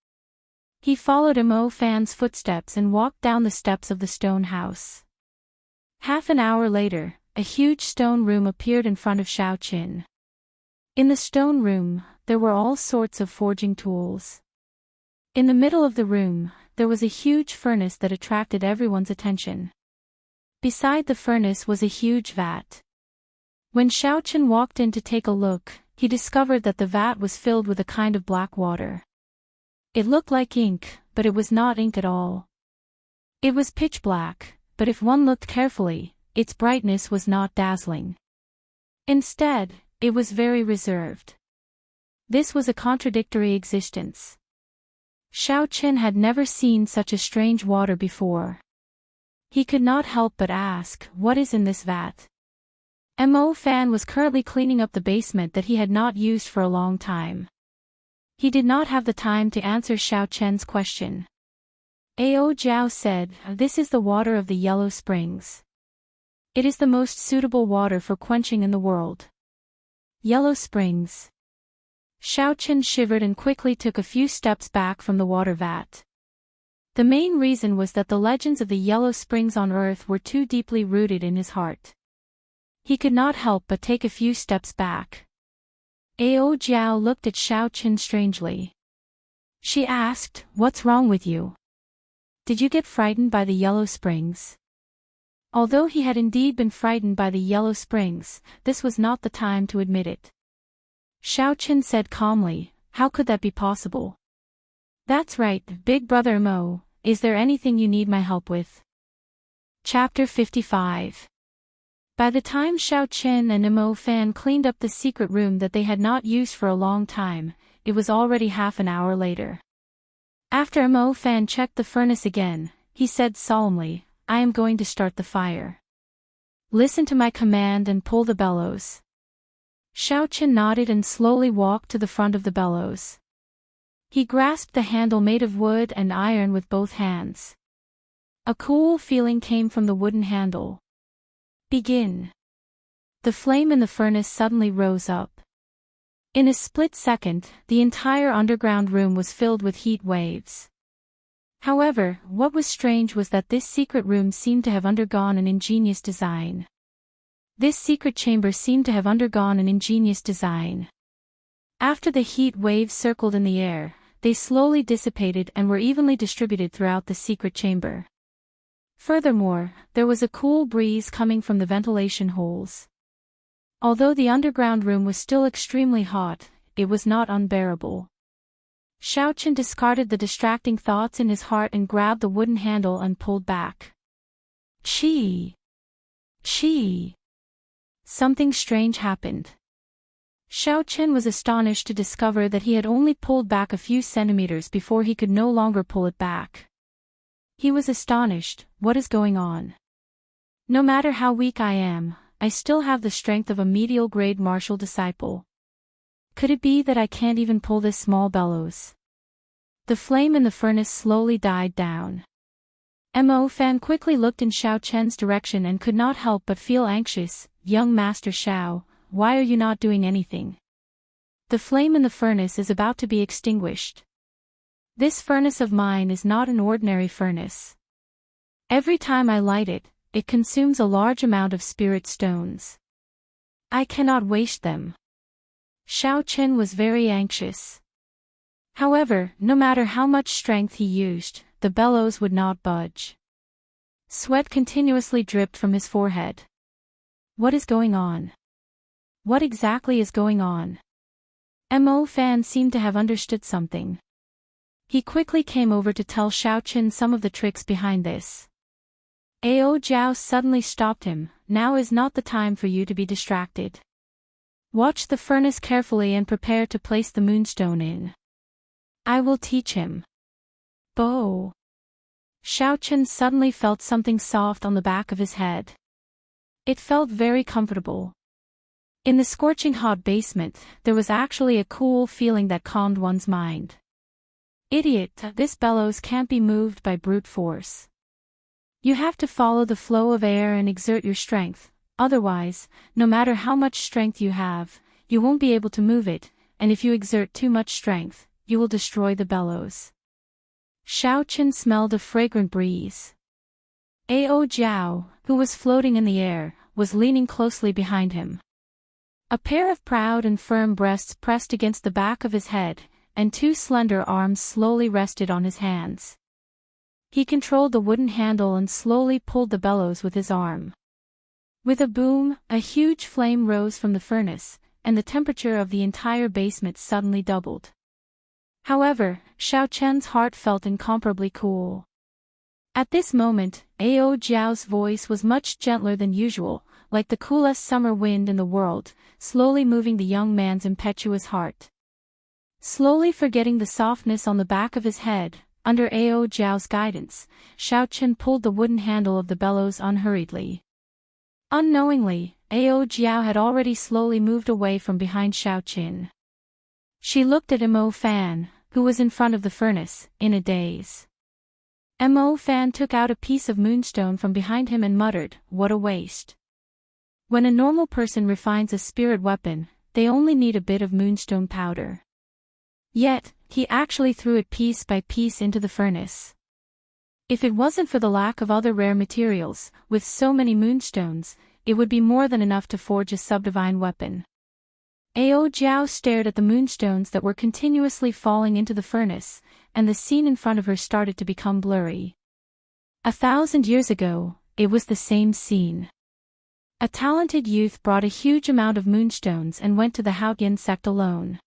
He followed Mo Fan's footsteps and walked down the steps of the stone house. Half an hour later, a huge stone room appeared in front of Xiaochen. In the stone room, there were all sorts of forging tools. In the middle of the room, there was a huge furnace that attracted everyone's attention. Beside the furnace was a huge vat. When Xiaochen walked in to take a look, he discovered that the vat was filled with a kind of black water. It looked like ink, but it was not ink at all. It was pitch black, but if one looked carefully, its brightness was not dazzling. Instead, it was very reserved. This was a contradictory existence. Xiao Chen had never seen such a strange water before. He could not help but ask, what is in this vat? Mo Fan was currently cleaning up the basement that he had not used for a long time. He did not have the time to answer Xiao Chen's question. Ao Jiao said, this is the water of the Yellow Springs. It is the most suitable water for quenching in the world. Yellow Springs. Xiao Chen shivered and quickly took a few steps back from the water vat. The main reason was that the legends of the Yellow Springs on Earth were too deeply rooted in his heart. He could not help but take a few steps back. Ao Jiao looked at Xiao Chen strangely. She asked, what's wrong with you? Did you get frightened by the Yellow Springs? Although he had indeed been frightened by the Yellow Springs, this was not the time to admit it. Xiao Chen said calmly, how could that be possible? That's right, Big Brother Mo, is there anything you need my help with? Chapter 55. By the time Xiao Chen and Mo Fan cleaned up the secret room that they had not used for a long time, it was already half an hour later. After Mo Fan checked the furnace again, he said solemnly, I am going to start the fire. Listen to my command and pull the bellows. Xiao Chen nodded and slowly walked to the front of the bellows. He grasped the handle made of wood and iron with both hands. A cool feeling came from the wooden handle. Begin. The flame in the furnace suddenly rose up. In a split second, the entire underground room was filled with heat waves. However, what was strange was that this secret room seemed to have undergone an ingenious design. This secret chamber seemed to have undergone an ingenious design. After the heat waves circled in the air, they slowly dissipated and were evenly distributed throughout the secret chamber. Furthermore, there was a cool breeze coming from the ventilation holes. Although the underground room was still extremely hot, it was not unbearable. Xiao Chen discarded the distracting thoughts in his heart and grabbed the wooden handle and pulled back. Chi! Chi! Something strange happened. Xiao Chen was astonished to discover that he had only pulled back a few centimeters before he could no longer pull it back. He was astonished, what is going on? No matter how weak I am, I still have the strength of a medial grade martial disciple. Could it be that I can't even pull this small bellows? The flame in the furnace slowly died down. Mo Fan quickly looked in Xiao Chen's direction and could not help but feel anxious. Young Master Xiao, why are you not doing anything? The flame in the furnace is about to be extinguished. This furnace of mine is not an ordinary furnace. Every time I light it, it consumes a large amount of spirit stones. I cannot waste them. Xiao Chen was very anxious. However, no matter how much strength he used, the bellows would not budge. Sweat continuously dripped from his forehead. What is going on? What exactly is going on? Mo Fan seemed to have understood something. He quickly came over to tell Xiao Chen some of the tricks behind this. Ao Jiao suddenly stopped him, now is not the time for you to be distracted. Watch the furnace carefully and prepare to place the moonstone in. I will teach him. Bo! Xiao Chen suddenly felt something soft on the back of his head. It felt very comfortable. In the scorching hot basement, there was actually a cool feeling that calmed one's mind. Idiot, this bellows can't be moved by brute force. You have to follow the flow of air and exert your strength, otherwise, no matter how much strength you have, you won't be able to move it, and if you exert too much strength, you will destroy the bellows. Xiao Chen smelled a fragrant breeze. Ao Jiao, who was floating in the air, was leaning closely behind him. A pair of proud and firm breasts pressed against the back of his head, and two slender arms slowly rested on his hands. He controlled the wooden handle and slowly pulled the bellows with his arm. With a boom, a huge flame rose from the furnace, and the temperature of the entire basement suddenly doubled. However, Xiao Chen's heart felt incomparably cool. At this moment, Ao Jiao's voice was much gentler than usual, like the coolest summer wind in the world, slowly moving the young man's impetuous heart. Slowly forgetting the softness on the back of his head, under Ao Jiao's guidance, Xiaochen pulled the wooden handle of the bellows unhurriedly. Unknowingly, Ao Jiao had already slowly moved away from behind Xiaochen. She looked at Mo Fan, who was in front of the furnace, in a daze. Mo Fan took out a piece of moonstone from behind him and muttered, "What a waste." When a normal person refines a spirit weapon, they only need a bit of moonstone powder. Yet, he actually threw it piece by piece into the furnace. If it wasn't for the lack of other rare materials, with so many moonstones, it would be more than enough to forge a subdivine weapon. Ao Jiao stared at the moonstones that were continuously falling into the furnace, and the scene in front of her started to become blurry. 1,000 years ago, it was the same scene. A talented youth brought a huge amount of moonstones and went to the Haoyan sect alone.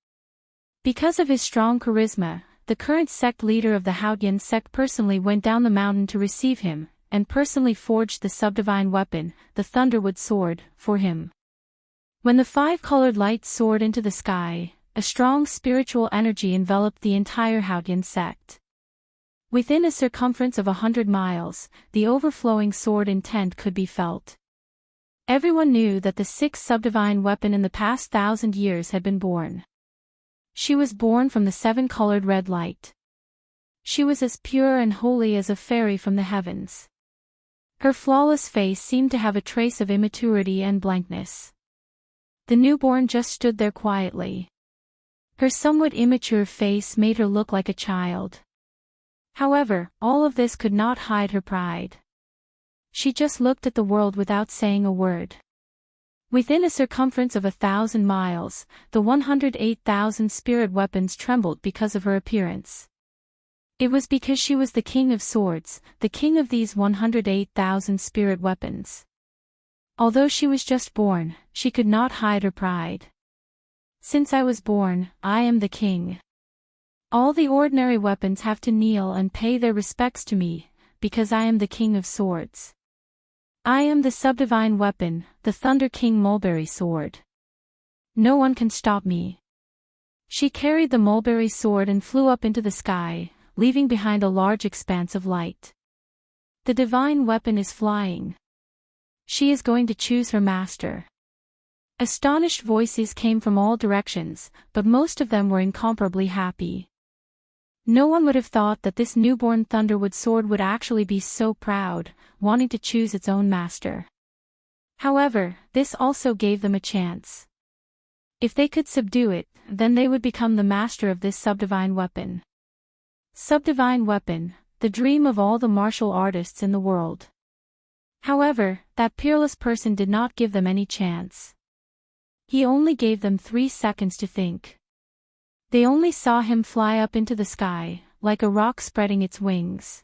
Because of his strong charisma, the current sect leader of the Haoyan sect personally went down the mountain to receive him, and personally forged the subdivine weapon, the Thunderwood Sword, for him. When the 5-colored light soared into the sky, a strong spiritual energy enveloped the entire Haoyan sect. Within a circumference of 100 miles, the overflowing sword intent could be felt. Everyone knew that the 6th subdivine weapon in the past 1,000 years had been born. She was born from the 7-colored red light. She was as pure and holy as a fairy from the heavens. Her flawless face seemed to have a trace of immaturity and blankness. The newborn just stood there quietly. Her somewhat immature face made her look like a child. However, all of this could not hide her pride. She just looked at the world without saying a word. Within a circumference of 1,000 miles, the 108,000 spirit weapons trembled because of her appearance. It was because she was the king of swords, the king of these 108,000 spirit weapons. Although she was just born, she could not hide her pride. Since I was born, I am the king. All the ordinary weapons have to kneel and pay their respects to me, because I am the king of swords. I am the subdivine weapon, the Thunder King Mulberry Sword. No one can stop me. She carried the mulberry sword and flew up into the sky, leaving behind a large expanse of light. The divine weapon is flying. She is going to choose her master. Astonished voices came from all directions, but most of them were incomparably happy. No one would have thought that this newborn Thunderwood Sword would actually be so proud, wanting to choose its own master. However, this also gave them a chance. If they could subdue it, then they would become the master of this subdivine weapon. Subdivine weapon, the dream of all the martial artists in the world. However, that peerless person did not give them any chance. He only gave them 3 seconds to think. They only saw him fly up into the sky, like a rock spreading its wings.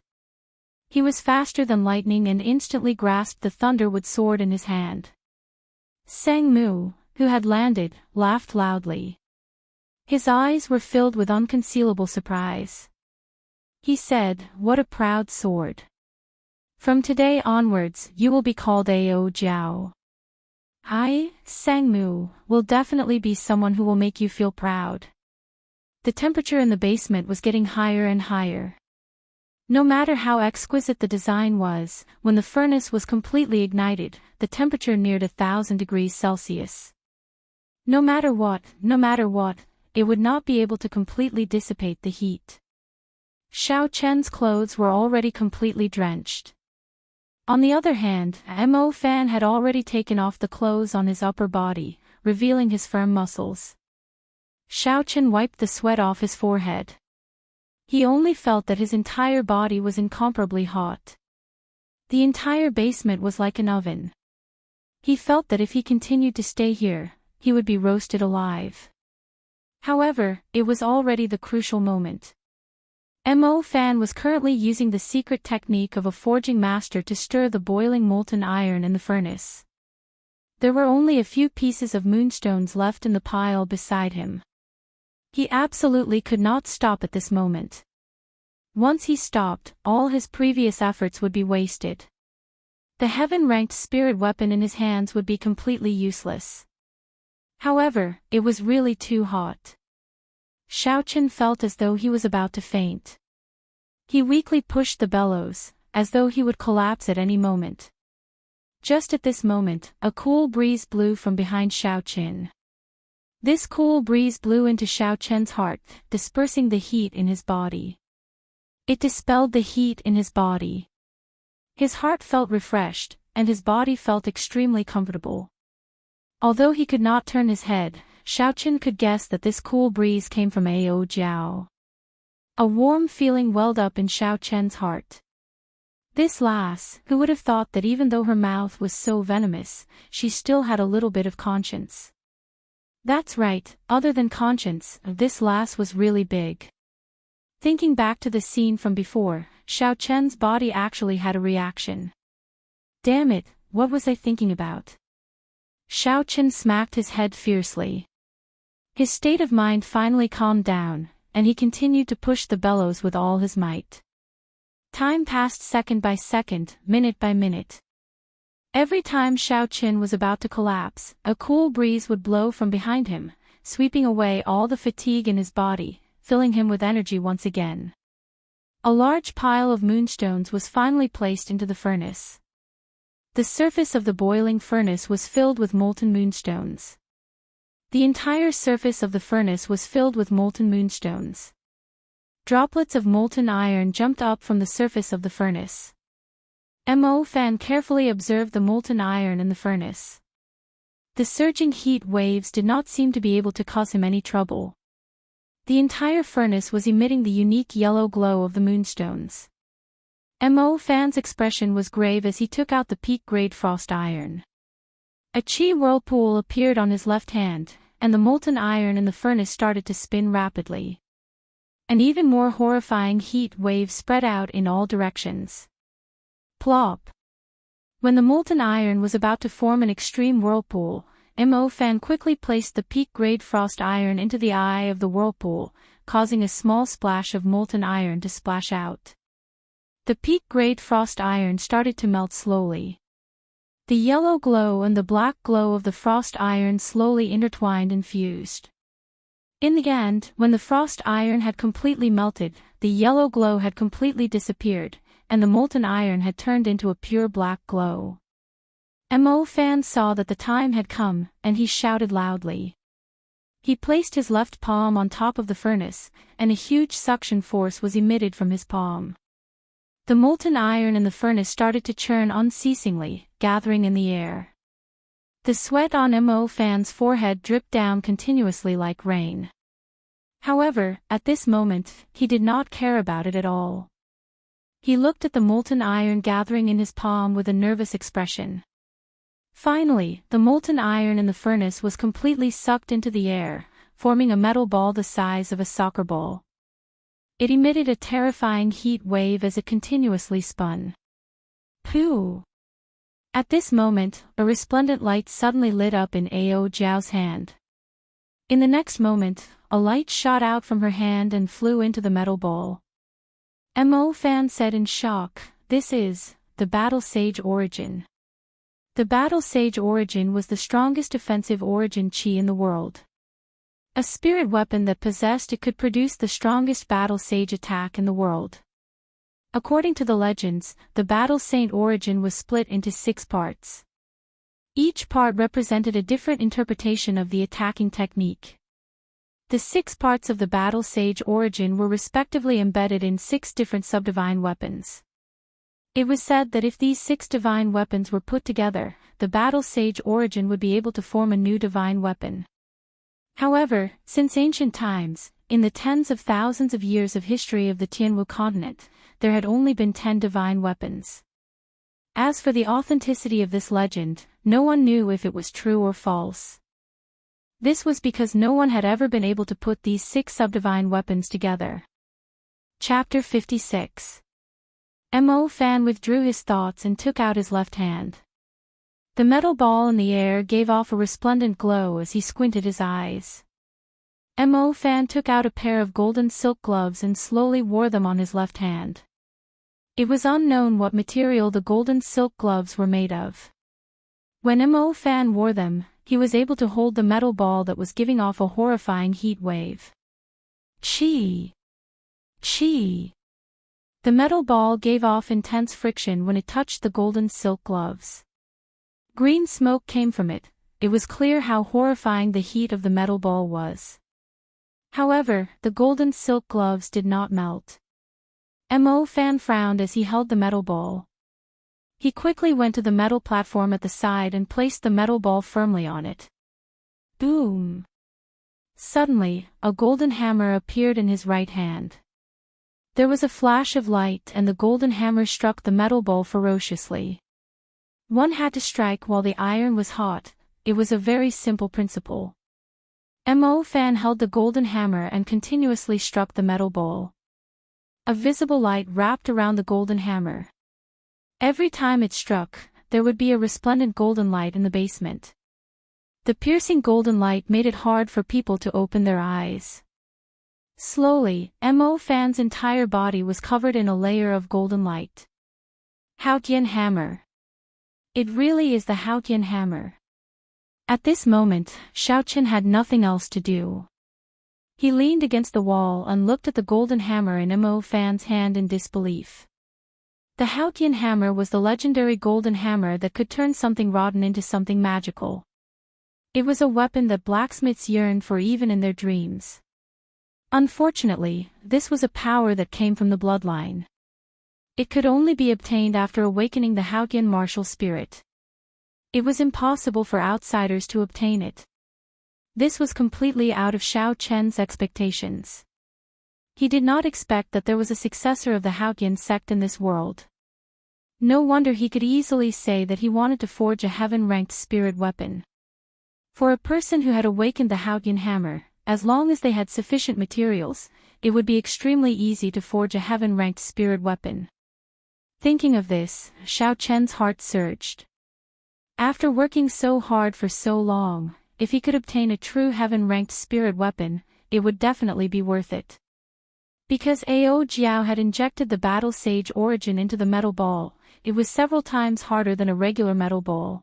He was faster than lightning and instantly grasped the Thunderwood Sword in his hand. Sang Mu, who had landed, laughed loudly. His eyes were filled with unconcealable surprise. He said, "What a proud sword. From today onwards, you will be called Ao Jiao. I, Sang Mu, will definitely be someone who will make you feel proud." The temperature in the basement was getting higher and higher. No matter how exquisite the design was, when the furnace was completely ignited, the temperature neared 1,000 degrees Celsius. No matter what, it would not be able to completely dissipate the heat. Xiao Chen's clothes were already completely drenched. On the other hand, Mo Fan had already taken off the clothes on his upper body, revealing his firm muscles. Xiao Chen wiped the sweat off his forehead. He only felt that his entire body was incomparably hot. The entire basement was like an oven. He felt that if he continued to stay here, he would be roasted alive. However, it was already the crucial moment. Mo Fan was currently using the secret technique of a forging master to stir the boiling molten iron in the furnace. There were only a few pieces of moonstones left in the pile beside him. He absolutely could not stop at this moment. Once he stopped, all his previous efforts would be wasted. The heaven-ranked spirit weapon in his hands would be completely useless. However, it was really too hot. Xiaochen felt as though he was about to faint. He weakly pushed the bellows, as though he would collapse at any moment. Just at this moment, a cool breeze blew from behind Xiaochen. This cool breeze blew into Xiaochen's heart, dispersing the heat in his body. It dispelled the heat in his body. His heart felt refreshed, and his body felt extremely comfortable. Although he could not turn his head, Xiaochen could guess that this cool breeze came from Ao Jiao. A warm feeling welled up in Xiaochen's heart. This lass, who would have thought that even though her mouth was so venomous, she still had a little bit of conscience. That's right, other than conscience, this lass was really big. Thinking back to the scene from before, Xiaochen's body actually had a reaction. Damn it, what was I thinking about? Xiaochen smacked his head fiercely. His state of mind finally calmed down, and he continued to push the bellows with all his might. Time passed second by second, minute by minute. Every time Xiaochen was about to collapse, a cool breeze would blow from behind him, sweeping away all the fatigue in his body, filling him with energy once again. A large pile of moonstones was finally placed into the furnace. The surface of the boiling furnace was filled with molten moonstones. The entire surface of the furnace was filled with molten moonstones. Droplets of molten iron jumped up from the surface of the furnace. Mo Fan carefully observed the molten iron in the furnace. The surging heat waves did not seem to be able to cause him any trouble. The entire furnace was emitting the unique yellow glow of the moonstones. Mo Fan's expression was grave as he took out the peak-grade frost iron. A chi whirlpool appeared on his left hand, and the molten iron in the furnace started to spin rapidly. An even more horrifying heat wave spread out in all directions. Plop! When the molten iron was about to form an extreme whirlpool, Mo Fan quickly placed the peak-grade frost iron into the eye of the whirlpool, causing a small splash of molten iron to splash out. The peak-grade frost iron started to melt slowly. The yellow glow and the black glow of the frost iron slowly intertwined and fused. In the end, when the frost iron had completely melted, the yellow glow had completely disappeared, and the molten iron had turned into a pure black glow. Mo Fan saw that the time had come, and he shouted loudly. He placed his left palm on top of the furnace, and a huge suction force was emitted from his palm. The molten iron in the furnace started to churn unceasingly, gathering in the air. The sweat on Mo Fan's forehead dripped down continuously like rain. However, at this moment, he did not care about it at all. He looked at the molten iron gathering in his palm with a nervous expression. Finally, the molten iron in the furnace was completely sucked into the air, forming a metal ball the size of a soccer ball. It emitted a terrifying heat wave as it continuously spun. Pooh! At this moment, a resplendent light suddenly lit up in Ao Jiao's hand. In the next moment, a light shot out from her hand and flew into the metal ball. Mo Fan said in shock, "This is the Battle Sage Origin." The Battle Sage Origin was the strongest offensive origin chi in the world. A spirit weapon that possessed it could produce the strongest Battle Sage attack in the world. According to the legends, the Battle Saint origin was split into 6 parts. Each part represented a different interpretation of the attacking technique. The 6 parts of the Battle Sage origin were respectively embedded in 6 different subdivine weapons. It was said that if these 6 divine weapons were put together, the Battle Sage origin would be able to form a new divine weapon. However, since ancient times, in the tens of thousands of years of history of the Tianwu continent, there had only been 10 divine weapons. As for the authenticity of this legend, no one knew if it was true or false. This was because no one had ever been able to put these 6 subdivine weapons together. Chapter 56. Mo Fan withdrew his thoughts and took out his left hand. The metal ball in the air gave off a resplendent glow as he squinted his eyes. Mo Fan took out a pair of golden silk gloves and slowly wore them on his left hand. It was unknown what material the golden silk gloves were made of. When Mo Fan wore them, he was able to hold the metal ball that was giving off a horrifying heat wave. Chi! Chi! The metal ball gave off intense friction when it touched the golden silk gloves. Green smoke came from it. It was clear how horrifying the heat of the metal ball was. However, the golden silk gloves did not melt. Mo Fan frowned as he held the metal ball. He quickly went to the metal platform at the side and placed the metal ball firmly on it. Boom! Suddenly, a golden hammer appeared in his right hand. There was a flash of light and the golden hammer struck the metal ball ferociously. One had to strike while the iron was hot. It was a very simple principle. Mo Fan held the golden hammer and continuously struck the metal ball. A visible light wrapped around the golden hammer. Every time it struck, there would be a resplendent golden light in the basement. The piercing golden light made it hard for people to open their eyes. Slowly, Mo Fan's entire body was covered in a layer of golden light. Haotian hammer. It really is the Haotian hammer. At this moment, Xiaoqin had nothing else to do. He leaned against the wall and looked at the golden hammer in Mo Fan's hand in disbelief. The Haotian hammer was the legendary golden hammer that could turn something rotten into something magical. It was a weapon that blacksmiths yearned for even in their dreams. Unfortunately, this was a power that came from the bloodline. It could only be obtained after awakening the Haotian martial spirit. It was impossible for outsiders to obtain it. This was completely out of Xiaoqian's expectations. He did not expect that there was a successor of the Haotian sect in this world. No wonder he could easily say that he wanted to forge a heaven-ranked spirit weapon. For a person who had awakened the Haotian hammer, as long as they had sufficient materials, it would be extremely easy to forge a heaven-ranked spirit weapon. Thinking of this, Xiaoqian's heart surged. After working so hard for so long, if he could obtain a true heaven-ranked spirit weapon, it would definitely be worth it. Because Ao Jiao had injected the battle sage origin into the metal ball, it was several times harder than a regular metal ball.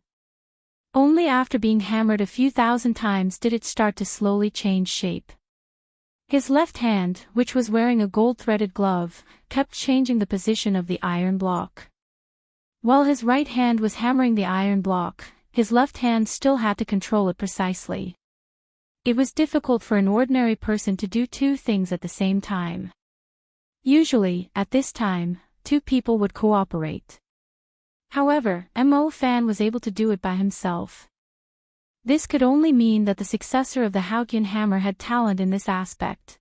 Only after being hammered a few thousand times did it start to slowly change shape. His left hand, which was wearing a gold-threaded glove, kept changing the position of the iron block. While his right hand was hammering the iron block, his left hand still had to control it precisely. It was difficult for an ordinary person to do two things at the same time. Usually, at this time, two people would cooperate. However, Mo Fan was able to do it by himself. This could only mean that the successor of the Haotian hammer had talent in this aspect.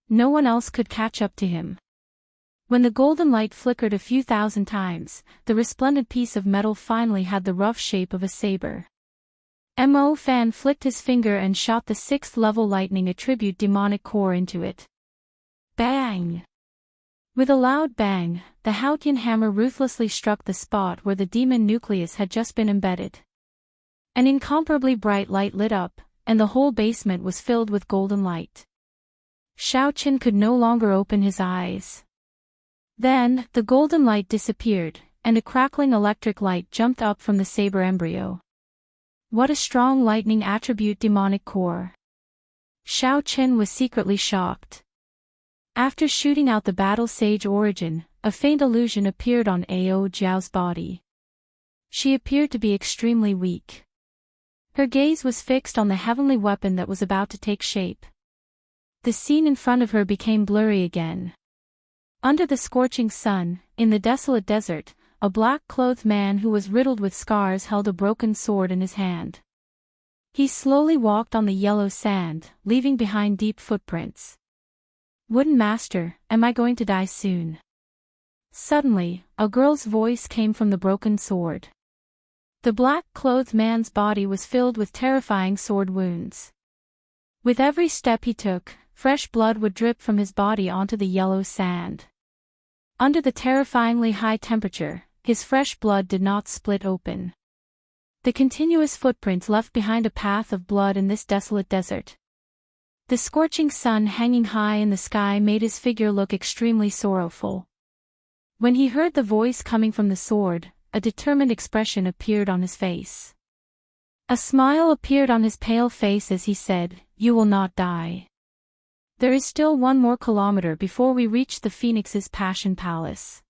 No one else could catch up to him. When the golden light flickered a few thousand times, the resplendent piece of metal finally had the rough shape of a saber. Mo Fan flicked his finger and shot the 6th level lightning attribute demonic core into it. Bang! With a loud bang, the Haotian hammer ruthlessly struck the spot where the demon nucleus had just been embedded. An incomparably bright light lit up, and the whole basement was filled with golden light. Xiaoqin could no longer open his eyes. Then, the golden light disappeared, and a crackling electric light jumped up from the saber embryo. What a strong lightning attribute demonic core! Xiaoqin was secretly shocked. After shooting out the battle sage origin, a faint illusion appeared on Ao Jiao's body. She appeared to be extremely weak. Her gaze was fixed on the heavenly weapon that was about to take shape. The scene in front of her became blurry again. Under the scorching sun, in the desolate desert, a black-clothed man who was riddled with scars held a broken sword in his hand. He slowly walked on the yellow sand, leaving behind deep footprints. Wooden Master, am I going to die soon? Suddenly, a girl's voice came from the broken sword. The black-clothed man's body was filled with terrifying sword wounds. With every step he took, fresh blood would drip from his body onto the yellow sand. Under the terrifyingly high temperature, his fresh blood did not split open. The continuous footprints left behind a path of blood in this desolate desert. The scorching sun hanging high in the sky made his figure look extremely sorrowful. When he heard the voice coming from the sword, a determined expression appeared on his face. A smile appeared on his pale face as he said, "You will not die." There is still 1 more kilometer before we reach the Phoenix's Passion Palace.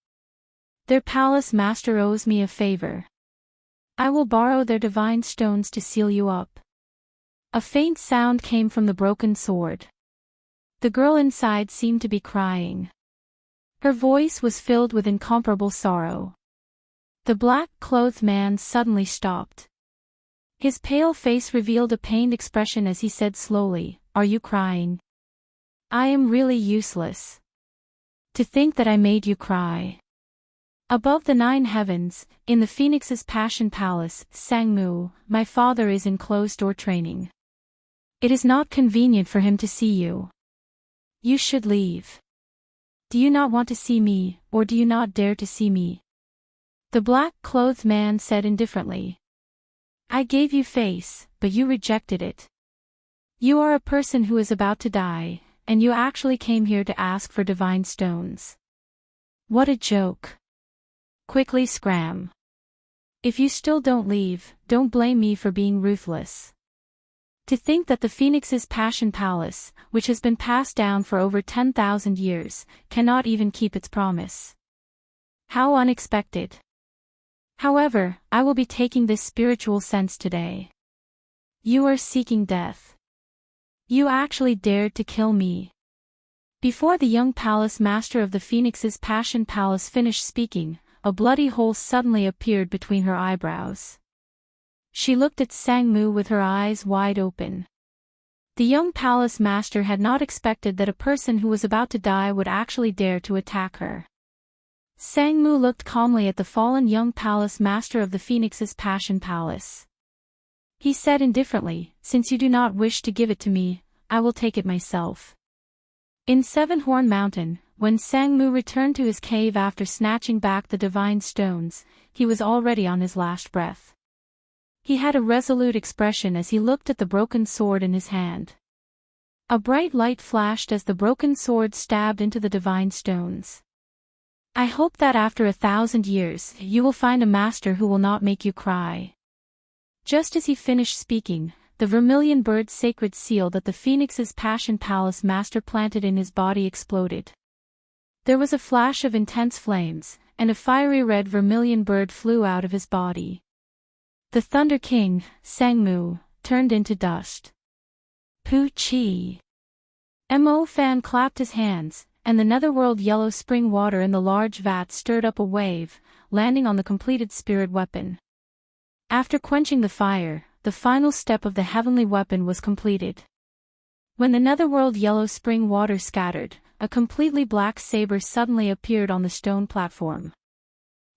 Their palace master owes me a favor. I will borrow their divine stones to seal you up. A faint sound came from the broken sword. The girl inside seemed to be crying. Her voice was filled with incomparable sorrow. The black-clothed man suddenly stopped. His pale face revealed a pained expression as he said slowly, "Are you crying? I am really useless. To think that I made you cry." Above the 9 heavens, in the Phoenix's Passion Palace, Sangmu, my father is in closed-door training. It is not convenient for him to see you. You should leave. Do you not want to see me, or do you not dare to see me? The black-clothed man said indifferently. I gave you face, but you rejected it. You are a person who is about to die, and you actually came here to ask for divine stones. What a joke. Quickly scram. If you still don't leave, don't blame me for being ruthless. To think that the Phoenix's Passion Palace, which has been passed down for over 10,000 years, cannot even keep its promise. How unexpected. However, I will be taking this spiritual sense today. You are seeking death. You actually dared to kill me. Before the young palace master of the Phoenix's Passion Palace finished speaking, a bloody hole suddenly appeared between her eyebrows. She looked at Sangmu with her eyes wide open. The young palace master had not expected that a person who was about to die would actually dare to attack her. Sangmu looked calmly at the fallen young palace master of the Phoenix's Passion Palace. He said indifferently, "Since you do not wish to give it to me, I will take it myself." In Seven-Horn Mountain, when Sangmu returned to his cave after snatching back the divine stones, he was already on his last breath. He had a resolute expression as he looked at the broken sword in his hand. A bright light flashed as the broken sword stabbed into the divine stones. I hope that after 1,000 years, you will find a master who will not make you cry. Just as he finished speaking, the vermilion bird's sacred seal that the Phoenix's Passion Palace master planted in his body exploded. There was a flash of intense flames, and a fiery red vermilion bird flew out of his body. The Thunder King, Sangmu, turned into dust. Poochie! Mo Fan clapped his hands, and the netherworld yellow spring water in the large vat stirred up a wave, landing on the completed spirit weapon. After quenching the fire, the final step of the heavenly weapon was completed. When the netherworld yellow spring water scattered, a completely black saber suddenly appeared on the stone platform.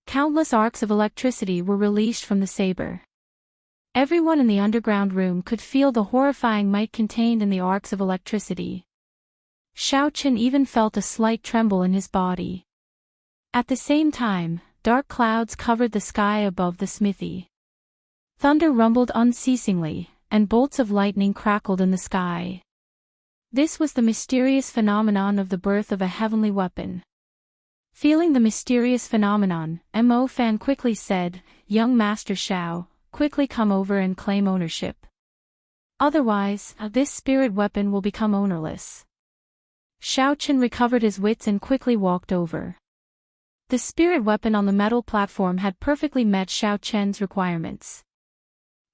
Countless arcs of electricity were released from the saber. Everyone in the underground room could feel the horrifying might contained in the arcs of electricity. Xiaochen even felt a slight tremble in his body. At the same time, dark clouds covered the sky above the smithy. Thunder rumbled unceasingly, and bolts of lightning crackled in the sky. This was the mysterious phenomenon of the birth of a heavenly weapon. Feeling the mysterious phenomenon, Mo Fan quickly said, "Young Master Xiao, quickly come over and claim ownership. Otherwise, this spirit weapon will become ownerless." Xiaochen recovered his wits and quickly walked over. The spirit weapon on the metal platform had perfectly met Xiaochen's requirements.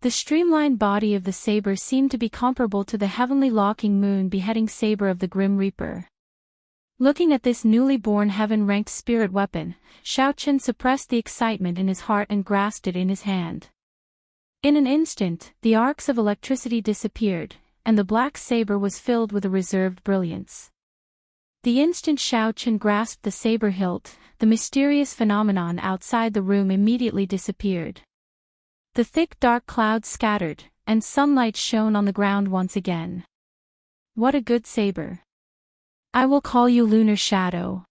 The streamlined body of the saber seemed to be comparable to the heavenly locking moon beheading saber of the Grim Reaper. Looking at this newly born heaven-ranked spirit weapon, Xiaochen suppressed the excitement in his heart and grasped it in his hand. In an instant, the arcs of electricity disappeared, and the black saber was filled with a reserved brilliance. The instant Xiaochen grasped the saber hilt, the mysterious phenomenon outside the room immediately disappeared. The thick dark clouds scattered, and sunlight shone on the ground once again. What a good saber. I will call you Lunar Shadow.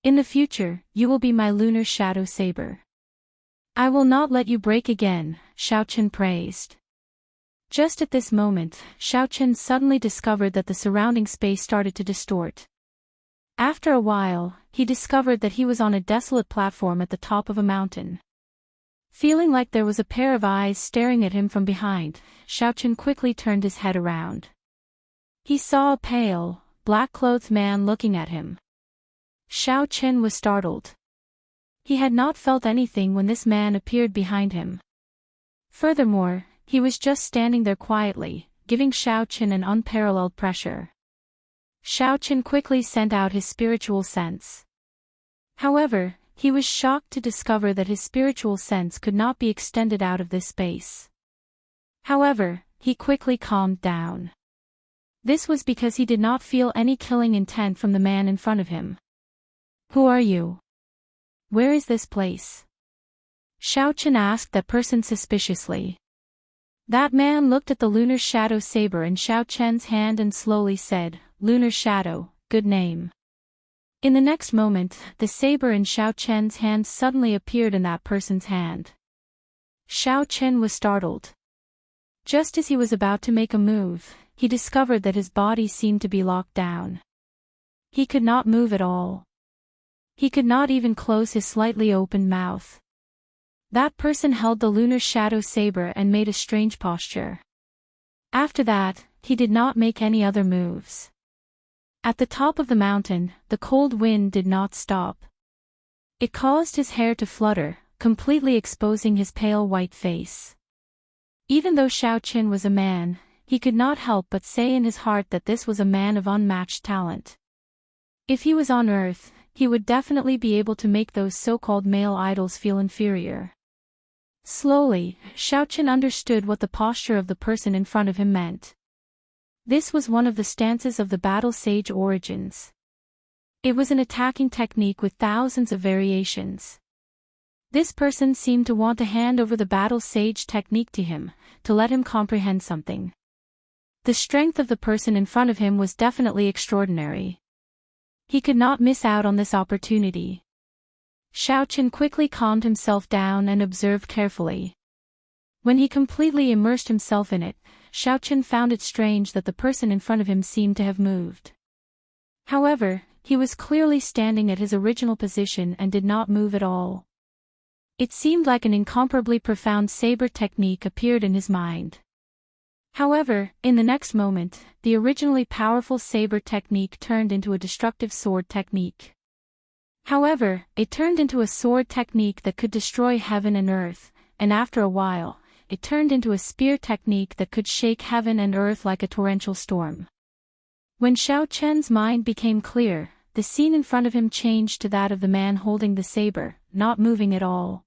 In the future, you will be my Lunar Shadow saber. I will not let you break again, Xiaochen praised. Just at this moment, Xiaochen suddenly discovered that the surrounding space started to distort. After a while, he discovered that he was on a desolate platform at the top of a mountain. Feeling like there was a pair of eyes staring at him from behind, Xiaochen quickly turned his head around. He saw a pale, black-clothed man looking at him. Xiaochen was startled. He had not felt anything when this man appeared behind him. Furthermore, he was just standing there quietly, giving Xiaochen an unparalleled pressure. Xiaochen quickly sent out his spiritual sense. However, he was shocked to discover that his spiritual sense could not be extended out of this space. However, he quickly calmed down. This was because he did not feel any killing intent from the man in front of him. "Who are you? Where is this place?" Xiaochen asked that person suspiciously. That man looked at the lunar shadow saber in Xiaochen's hand and slowly said, "Lunar shadow, good name." In the next moment, the saber in Xiaochen's hand suddenly appeared in that person's hand. Xiaochen was startled. Just as he was about to make a move, he discovered that his body seemed to be locked down. He could not move at all. He could not even close his slightly open mouth. That person held the lunar shadow saber and made a strange posture. After that, he did not make any other moves. At the top of the mountain, the cold wind did not stop. It caused his hair to flutter, completely exposing his pale white face. Even though Xiaochen was a man, he could not help but say in his heart that this was a man of unmatched talent. If he was on Earth, he would definitely be able to make those so-called male idols feel inferior. Slowly, Xiaochen understood what the posture of the person in front of him meant. This was one of the stances of the battle sage origins. It was an attacking technique with thousands of variations. This person seemed to want to hand over the battle sage technique to him, to let him comprehend something. The strength of the person in front of him was definitely extraordinary. He could not miss out on this opportunity. Xiaochen quickly calmed himself down and observed carefully. When he completely immersed himself in it, Xiaochen found it strange that the person in front of him seemed to have moved. However, he was clearly standing at his original position and did not move at all. It seemed like an incomparably profound saber technique appeared in his mind. However, in the next moment, the originally powerful saber technique turned into a destructive sword technique. However, it turned into a sword technique that could destroy heaven and earth, and after a while, it turned into a spear technique that could shake heaven and earth like a torrential storm. When Xiaochen's mind became clear, the scene in front of him changed to that of the man holding the saber, not moving at all.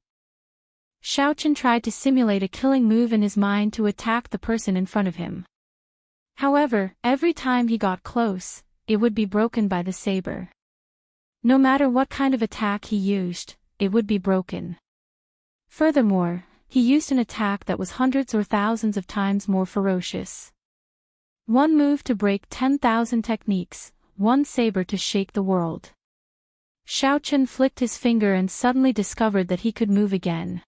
Xiaochen tried to simulate a killing move in his mind to attack the person in front of him. However, every time he got close, it would be broken by the saber. No matter what kind of attack he used, it would be broken. Furthermore, he used an attack that was hundreds or thousands of times more ferocious. One move to break 10,000 techniques, one saber to shake the world. Xiaochen flicked his finger and suddenly discovered that he could move again.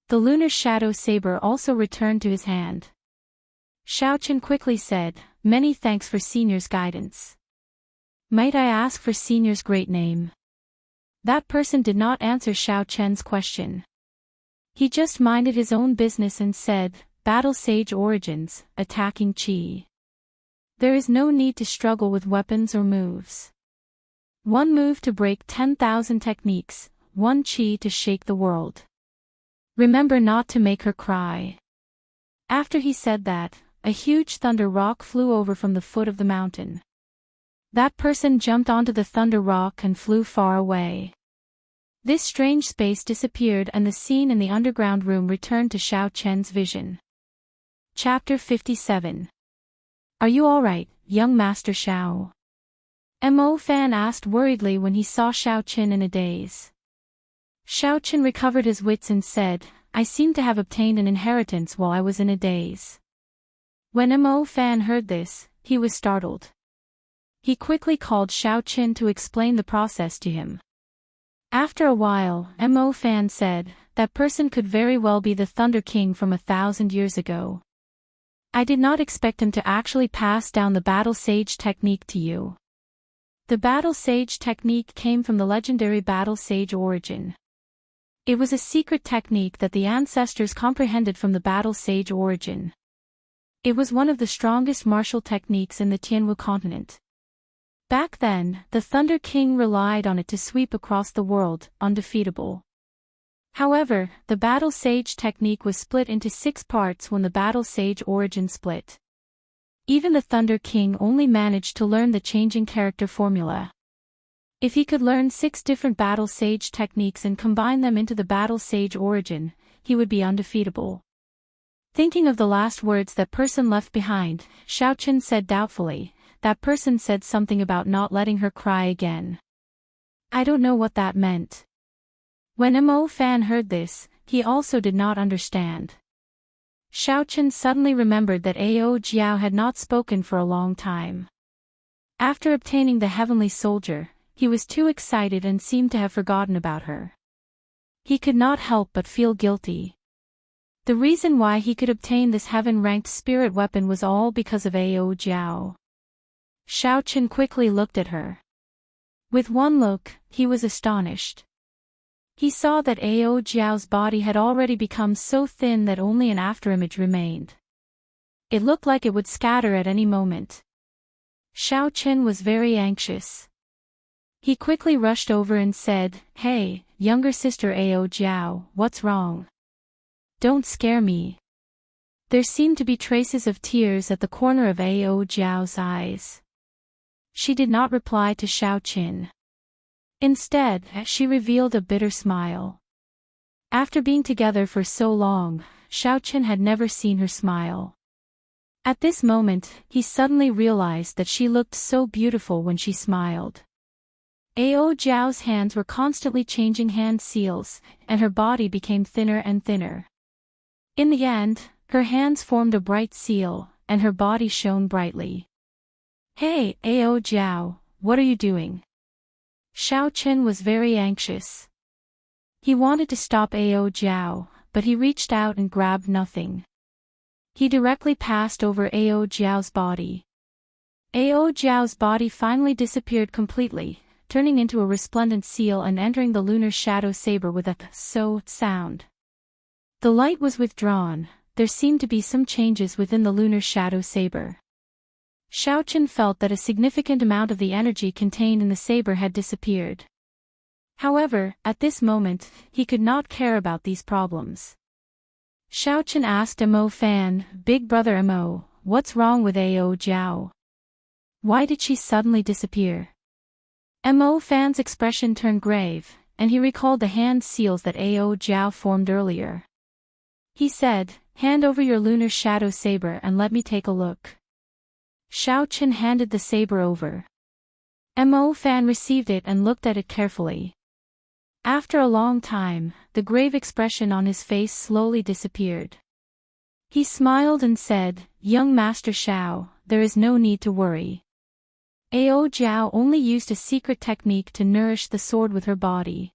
The lunar shadow saber also returned to his hand. Xiaochen quickly said, "Many thanks for Senior's guidance. Might I ask for Senior's great name?" That person did not answer Xiaochen's question. He just minded his own business and said, "Battle Sage Origins, attacking Qi. There is no need to struggle with weapons or moves. One move to break 10,000 techniques, one Qi to shake the world. Remember not to make her cry." After he said that, a huge thunder rock flew over from the foot of the mountain. That person jumped onto the thunder rock and flew far away. This strange space disappeared and the scene in the underground room returned to Xiaochen's vision. Chapter 57. "Are you alright, young Master Xiao?" Mo Fan asked worriedly when he saw Xiaochen in a daze. Xiaochen recovered his wits and said, "I seem to have obtained an inheritance while I was in a daze." When Mo Fan heard this, he was startled. He quickly called Xiaochen to explain the process to him. After a while, Mo Fan said, "That person could very well be the Thunder King from 1,000 years ago. I did not expect him to actually pass down the Battle Sage technique to you." The Battle Sage technique came from the legendary Battle Sage origin. It was a secret technique that the ancestors comprehended from the Battle Sage origin. It was one of the strongest martial techniques in the Tianwu continent. Back then, the Thunder King relied on it to sweep across the world, undefeatable. However, the Battle Sage technique was split into 6 parts when the Battle Sage origin split. Even the Thunder King only managed to learn the changing character formula. If he could learn 6 different Battle Sage techniques and combine them into the Battle Sage origin, he would be undefeatable. Thinking of the last words that person left behind, Xiaochen said doubtfully, that person said something about not letting her cry again. I don't know what that meant. When Mo Fan heard this, he also did not understand. Xiaochen suddenly remembered that Ao Jiao had not spoken for a long time. After obtaining the Heavenly Soldier, he was too excited and seemed to have forgotten about her. He could not help but feel guilty. The reason why he could obtain this heaven-ranked spirit weapon was all because of Ao Jiao. Xiaochen quickly looked at her. With one look, he was astonished. He saw that Ao Jiao's body had already become so thin that only an afterimage remained. It looked like it would scatter at any moment. Xiaochen was very anxious. He quickly rushed over and said, "Hey, younger sister Ao Jiao, what's wrong? Don't scare me." There seemed to be traces of tears at the corner of Ao Jiao's eyes. She did not reply to Xiaochen. Instead, she revealed a bitter smile. After being together for so long, Xiaochen had never seen her smile. At this moment, he suddenly realized that she looked so beautiful when she smiled. Ao Jiao's hands were constantly changing hand seals, and her body became thinner and thinner. In the end, her hands formed a bright seal, and her body shone brightly. "Hey, Ao Jiao, what are you doing?" Xiaochen was very anxious. He wanted to stop Ao Jiao, but he reached out and grabbed nothing. He directly passed over Ao Jiao's body. Ao Jiao's body finally disappeared completely, turning into a resplendent seal and entering the lunar shadow saber with a "so" sound. The light was withdrawn. There seemed to be some changes within the lunar shadow saber. Xiaochen felt that a significant amount of the energy contained in the saber had disappeared. However, at this moment, he could not care about these problems. Xiaochen asked Mo Fan, "Big brother Mo, what's wrong with Ao Jiao? Why did she suddenly disappear?" Mo Fan's expression turned grave, and he recalled the hand seals that Ao Jiao formed earlier. He said, "Hand over your lunar shadow saber and let me take a look." Xiaochen handed the saber over. Mo Fan received it and looked at it carefully. After a long time, the grave expression on his face slowly disappeared. He smiled and said, "Young Master Xiao, there is no need to worry. Ao Jiao only used a secret technique to nourish the sword with her body.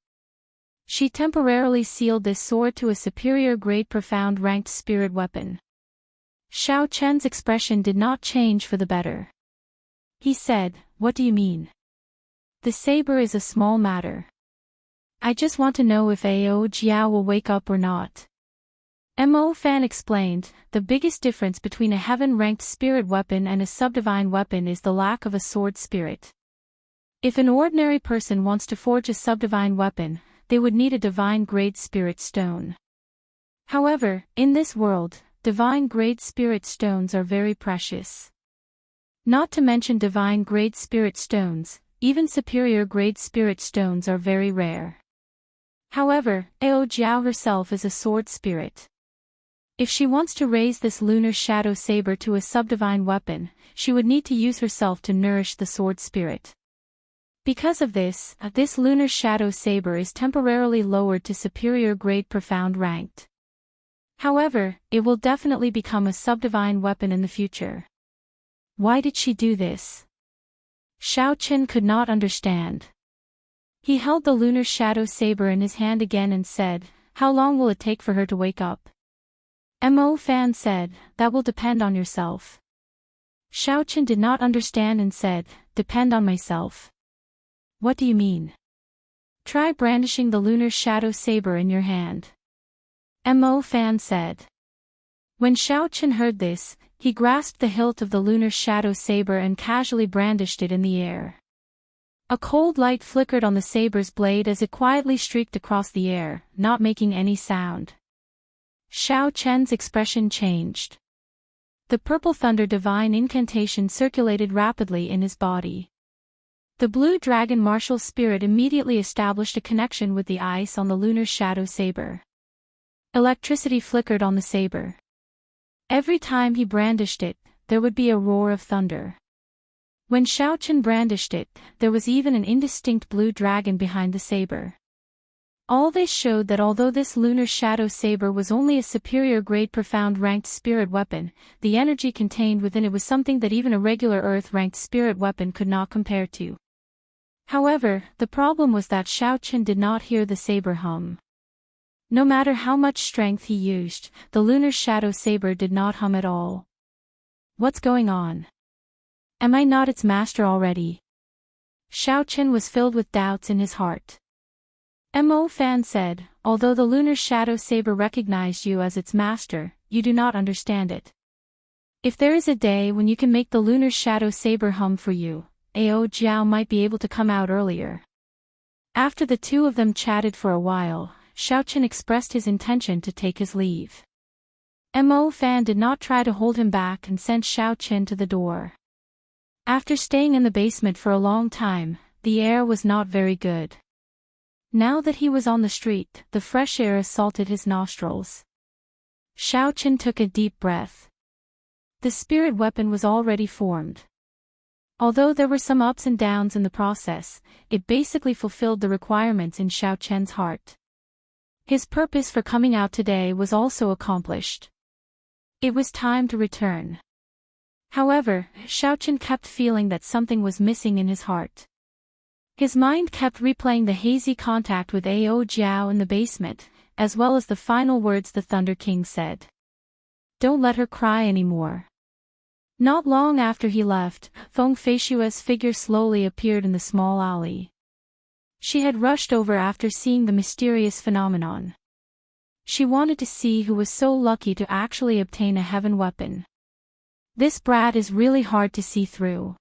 She temporarily sealed this sword to a superior grade profound ranked spirit weapon." Xiaochen's expression did not change for the better. He said, "What do you mean? The saber is a small matter. I just want to know if Ao Jiao will wake up or not." Mo Fan explained, "The biggest difference between a heaven-ranked spirit weapon and a subdivine weapon is the lack of a sword spirit. If an ordinary person wants to forge a subdivine weapon, they would need a divine-grade spirit stone. However, in this world, divine-grade spirit stones are very precious. Not to mention divine-grade spirit stones, even superior-grade spirit stones are very rare. However, Ao Jiao herself is a sword spirit. If she wants to raise this lunar shadow saber to a subdivine weapon, she would need to use herself to nourish the sword spirit. Because of this, this lunar shadow saber is temporarily lowered to superior-grade profound ranked. However, it will definitely become a subdivine weapon in the future." Why did she do this? Xiaochen could not understand. He held the lunar shadow saber in his hand again and said, "How long will it take for her to wake up?" Mo Fan said, "That will depend on yourself." Xiaochen did not understand and said, "Depend on myself? What do you mean? Try brandishing the lunar shadow saber in your hand." Mo Fan said. When Xiaochen heard this, he grasped the hilt of the lunar shadow saber and casually brandished it in the air. A cold light flickered on the saber's blade as it quietly streaked across the air, not making any sound. Xiao Chen's expression changed. The purple thunder divine incantation circulated rapidly in his body. The blue dragon martial spirit immediately established a connection with the ice on the lunar shadow saber. Electricity flickered on the saber. Every time he brandished it, there would be a roar of thunder. When Xiao Chen brandished it, there was even an indistinct blue dragon behind the saber. All this showed that although this lunar shadow saber was only a superior grade profound ranked spirit weapon, the energy contained within it was something that even a regular earth-ranked spirit weapon could not compare to. However, the problem was that Xiao Chen did not hear the saber hum. No matter how much strength he used, the lunar shadow saber did not hum at all. What's going on? Am I not its master already? Xiao Chen was filled with doubts in his heart. Mo Fan said, although the lunar shadow saber recognized you as its master, you do not understand it. If there is a day when you can make the lunar shadow saber hum for you, Ao Jiao might be able to come out earlier. After the two of them chatted for a while, Xiao Chen expressed his intention to take his leave. Mo Fan did not try to hold him back and sent Xiao Chen to the door. After staying in the basement for a long time, the air was not very good. Now that he was on the street, the fresh air assaulted his nostrils. Xiao Chen took a deep breath. The spirit weapon was already formed. Although there were some ups and downs in the process, it basically fulfilled the requirements in Xiao Chen's heart. His purpose for coming out today was also accomplished. It was time to return. However, Xiao Chen kept feeling that something was missing in his heart. His mind kept replaying the hazy contact with Ao Jiao in the basement, as well as the final words the Thunder King said. Don't let her cry anymore. Not long after he left, Feng Feishua's figure slowly appeared in the small alley. She had rushed over after seeing the mysterious phenomenon. She wanted to see who was so lucky to actually obtain a heaven weapon. This brat is really hard to see through.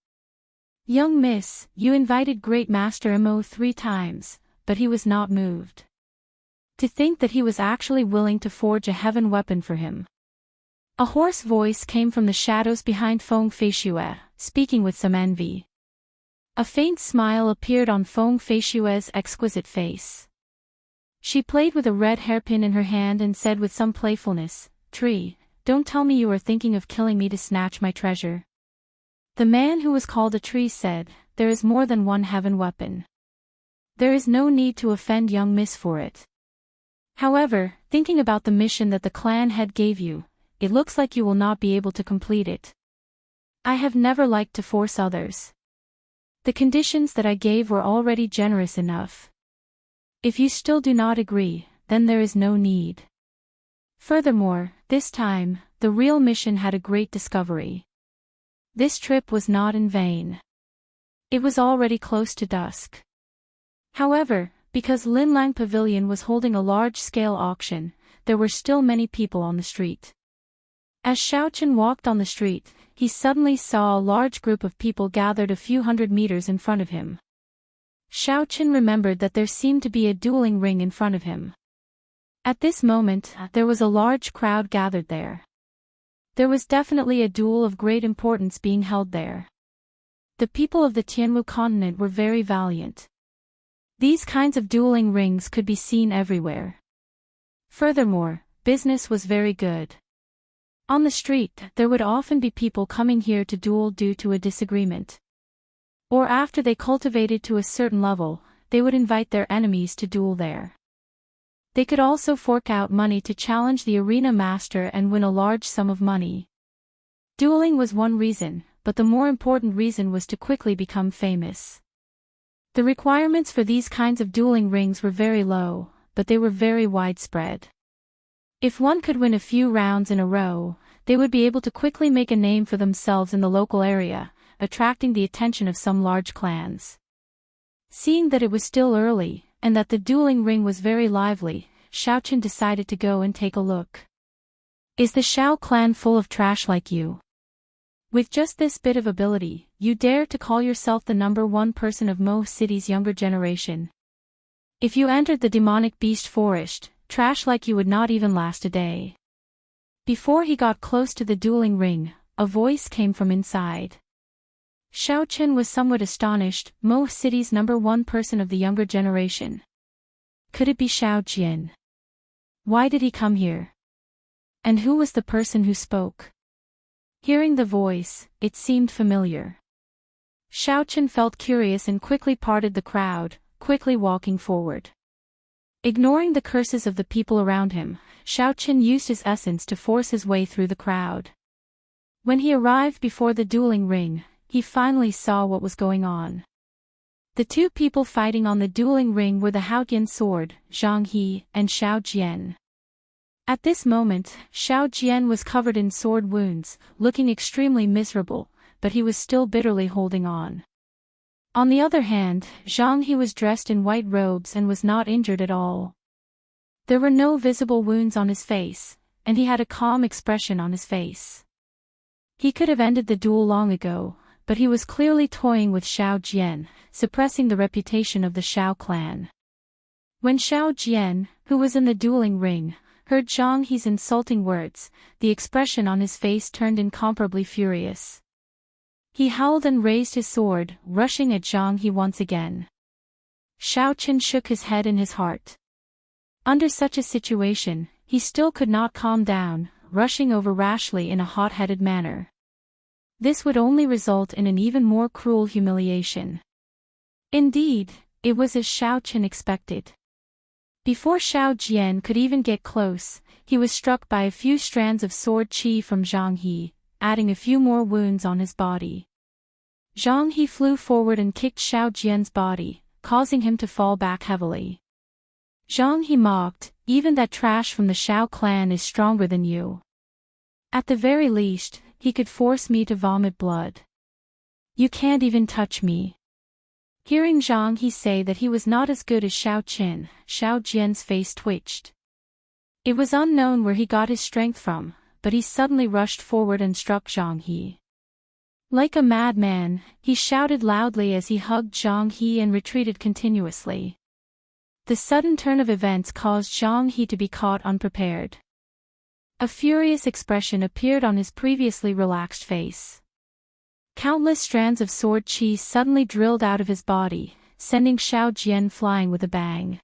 Young miss, you invited Great Master Mo 3 times, but he was not moved. To think that he was actually willing to forge a heaven weapon for him. A hoarse voice came from the shadows behind Feng Feishue, speaking with some envy. A faint smile appeared on Feng Feishue's exquisite face. She played with a red hairpin in her hand and said with some playfulness, Tree, don't tell me you are thinking of killing me to snatch my treasure. The man who was called a tree said, there is more than one heaven weapon. There is no need to offend young miss for it. However, thinking about the mission that the clan head gave you, it looks like you will not be able to complete it. I have never liked to force others. The conditions that I gave were already generous enough. If you still do not agree, then there is no need. Furthermore, this time, the real mission had a great discovery. This trip was not in vain. It was already close to dusk. However, because Linlang Pavilion was holding a large-scale auction, there were still many people on the street. As Xiao Chen walked on the street, he suddenly saw a large group of people gathered a few hundred meters in front of him. Xiao Chen remembered that there seemed to be a dueling ring in front of him. At this moment, there was a large crowd gathered there. There was definitely a duel of great importance being held there. The people of the Tianwu continent were very valiant. These kinds of dueling rings could be seen everywhere. Furthermore, business was very good. On the street, there would often be people coming here to duel due to a disagreement. Or after they cultivated to a certain level, they would invite their enemies to duel there. They could also fork out money to challenge the arena master and win a large sum of money. Dueling was one reason, but the more important reason was to quickly become famous. The requirements for these kinds of dueling rings were very low, but they were very widespread. If one could win a few rounds in a row, they would be able to quickly make a name for themselves in the local area, attracting the attention of some large clans. Seeing that it was still early, and that the dueling ring was very lively, Xiao Chen decided to go and take a look. Is the Xiao clan full of trash like you? With just this bit of ability, you dare to call yourself the #1 person of Mo City's younger generation. If you entered the demonic beast forest, trash like you would not even last a day. Before he got close to the dueling ring, a voice came from inside. Xiao Chen was somewhat astonished. Mo City's #1 person of the younger generation. Could it be Xiao Jian? Why did he come here? And who was the person who spoke? Hearing the voice, it seemed familiar. Xiao Chen felt curious and quickly parted the crowd, quickly walking forward. Ignoring the curses of the people around him, Xiao Chen used his essence to force his way through the crowd. When he arrived before the dueling ring, he finally saw what was going on. The two people fighting on the dueling ring were the Haotian sword, Zhang He, and Xiao Jian. At this moment, Xiao Jian was covered in sword wounds, looking extremely miserable, but he was still bitterly holding on. On the other hand, Zhang He was dressed in white robes and was not injured at all. There were no visible wounds on his face, and he had a calm expression on his face. He could have ended the duel long ago, but he was clearly toying with Xiao Jian, suppressing the reputation of the Xiao clan. When Xiao Jian, who was in the dueling ring, heard Zhang He's insulting words, the expression on his face turned incomparably furious. He howled and raised his sword, rushing at Zhang He once again. Xiao Chen shook his head in his heart. Under such a situation, he still could not calm down, rushing over rashly in a hot-headed manner. This would only result in an even more cruel humiliation. Indeed, it was as Xiao Chen expected. Before Xiao Jian could even get close, he was struck by a few strands of sword qi from Zhang He, adding a few more wounds on his body. Zhang He flew forward and kicked Xiao Jian's body, causing him to fall back heavily. Zhang He mocked, "Even that trash from the Xiao clan is stronger than you. At the very least, he could force me to vomit blood. You can't even touch me." Hearing Zhang He say that he was not as good as Xiao Chen, Xiao Jian's face twitched. It was unknown where he got his strength from, but he suddenly rushed forward and struck Zhang He. Like a madman, he shouted loudly as he hugged Zhang He and retreated continuously. The sudden turn of events caused Zhang He to be caught unprepared. A furious expression appeared on his previously relaxed face. Countless strands of sword qi suddenly drilled out of his body, sending Xiao Jian flying with a bang.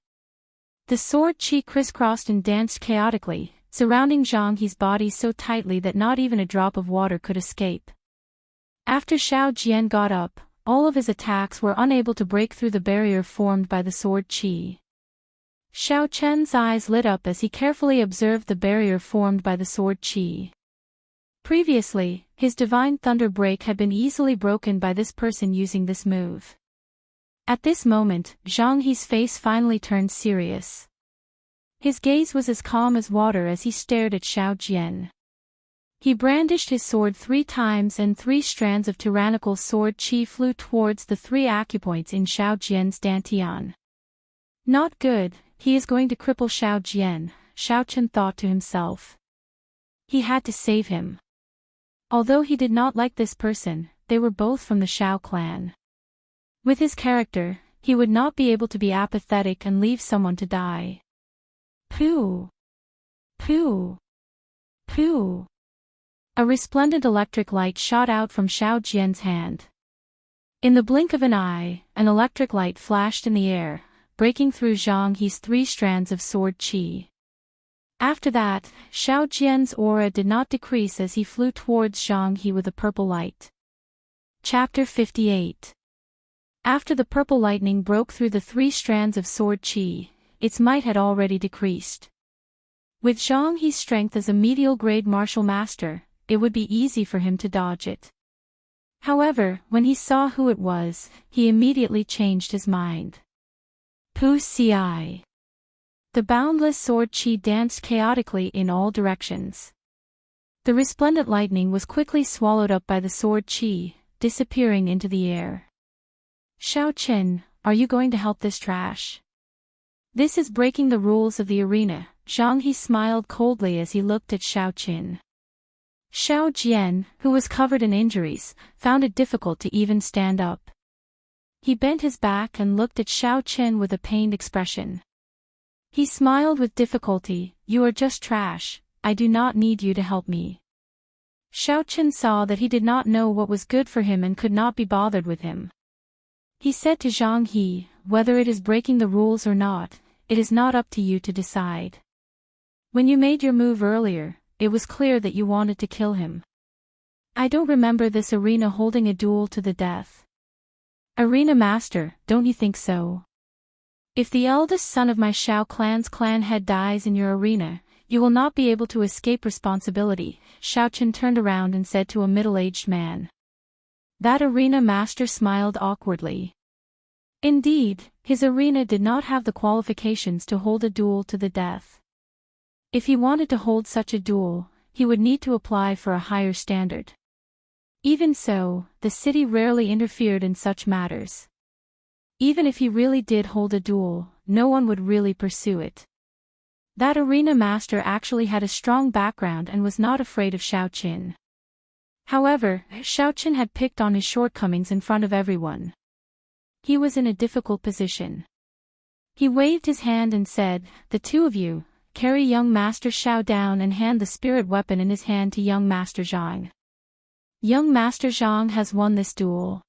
The sword qi crisscrossed and danced chaotically, surrounding Zhang He's body so tightly that not even a drop of water could escape. After Xiao Jian got up, all of his attacks were unable to break through the barrier formed by the sword qi. Xiao Chen's eyes lit up as he carefully observed the barrier formed by the sword qi. Previously, his divine thunder break had been easily broken by this person using this move. At this moment, Zhang He's face finally turned serious. His gaze was as calm as water as he stared at Xiao Jian. He brandished his sword 3 times and 3 strands of tyrannical sword qi flew towards the 3 acupoints in Xiao Jian's dantian. Not good, he is going to cripple Xiao Jian, Xiao Chen thought to himself. He had to save him. Although he did not like this person, they were both from the Xiao clan. With his character, he would not be able to be apathetic and leave someone to die. Pooh! Pooh! Pooh! A resplendent electric light shot out from Xiao Jian's hand. In the blink of an eye, an electric light flashed in the air, breaking through Zhang He's 3 strands of sword qi. After that, Xiao Jian's aura did not decrease as he flew towards Zhang He with a purple light. Chapter 58. After the purple lightning broke through the 3 strands of sword qi, its might had already decreased. With Zhang He's strength as a medial-grade martial master, it would be easy for him to dodge it. However, when he saw who it was, he immediately changed his mind. Pu Ci. The boundless sword qi danced chaotically in all directions. The resplendent lightning was quickly swallowed up by the sword qi, disappearing into the air. Xiao Chen, are you going to help this trash? This is breaking the rules of the arena. Zhang He smiled coldly as he looked at Xiao Chen. Xiao Jian, who was covered in injuries, found it difficult to even stand up. He bent his back and looked at Xiao Qin with a pained expression. He smiled with difficulty. You are just trash, I do not need you to help me. Xiao Qin saw that he did not know what was good for him and could not be bothered with him. He said to Zhang He, whether it is breaking the rules or not, it is not up to you to decide. When you made your move earlier, it was clear that you wanted to kill him. I don't remember this arena holding a duel to the death. Arena Master, don't you think so? If the eldest son of my Shao clan's clan head dies in your arena, you will not be able to escape responsibility. Xiao Qin turned around and said to a middle-aged man. That arena master smiled awkwardly. Indeed, his arena did not have the qualifications to hold a duel to the death. If he wanted to hold such a duel, he would need to apply for a higher standard. Even so, the city rarely interfered in such matters. Even if he really did hold a duel, no one would really pursue it. That arena master actually had a strong background and was not afraid of Xiao Qin. However, Xiao Qin had picked on his shortcomings in front of everyone. He was in a difficult position. He waved his hand and said, the two of you, carry young Master Xiao down and hand the spirit weapon in his hand to young Master Zhang. Young Master Zhang has won this duel.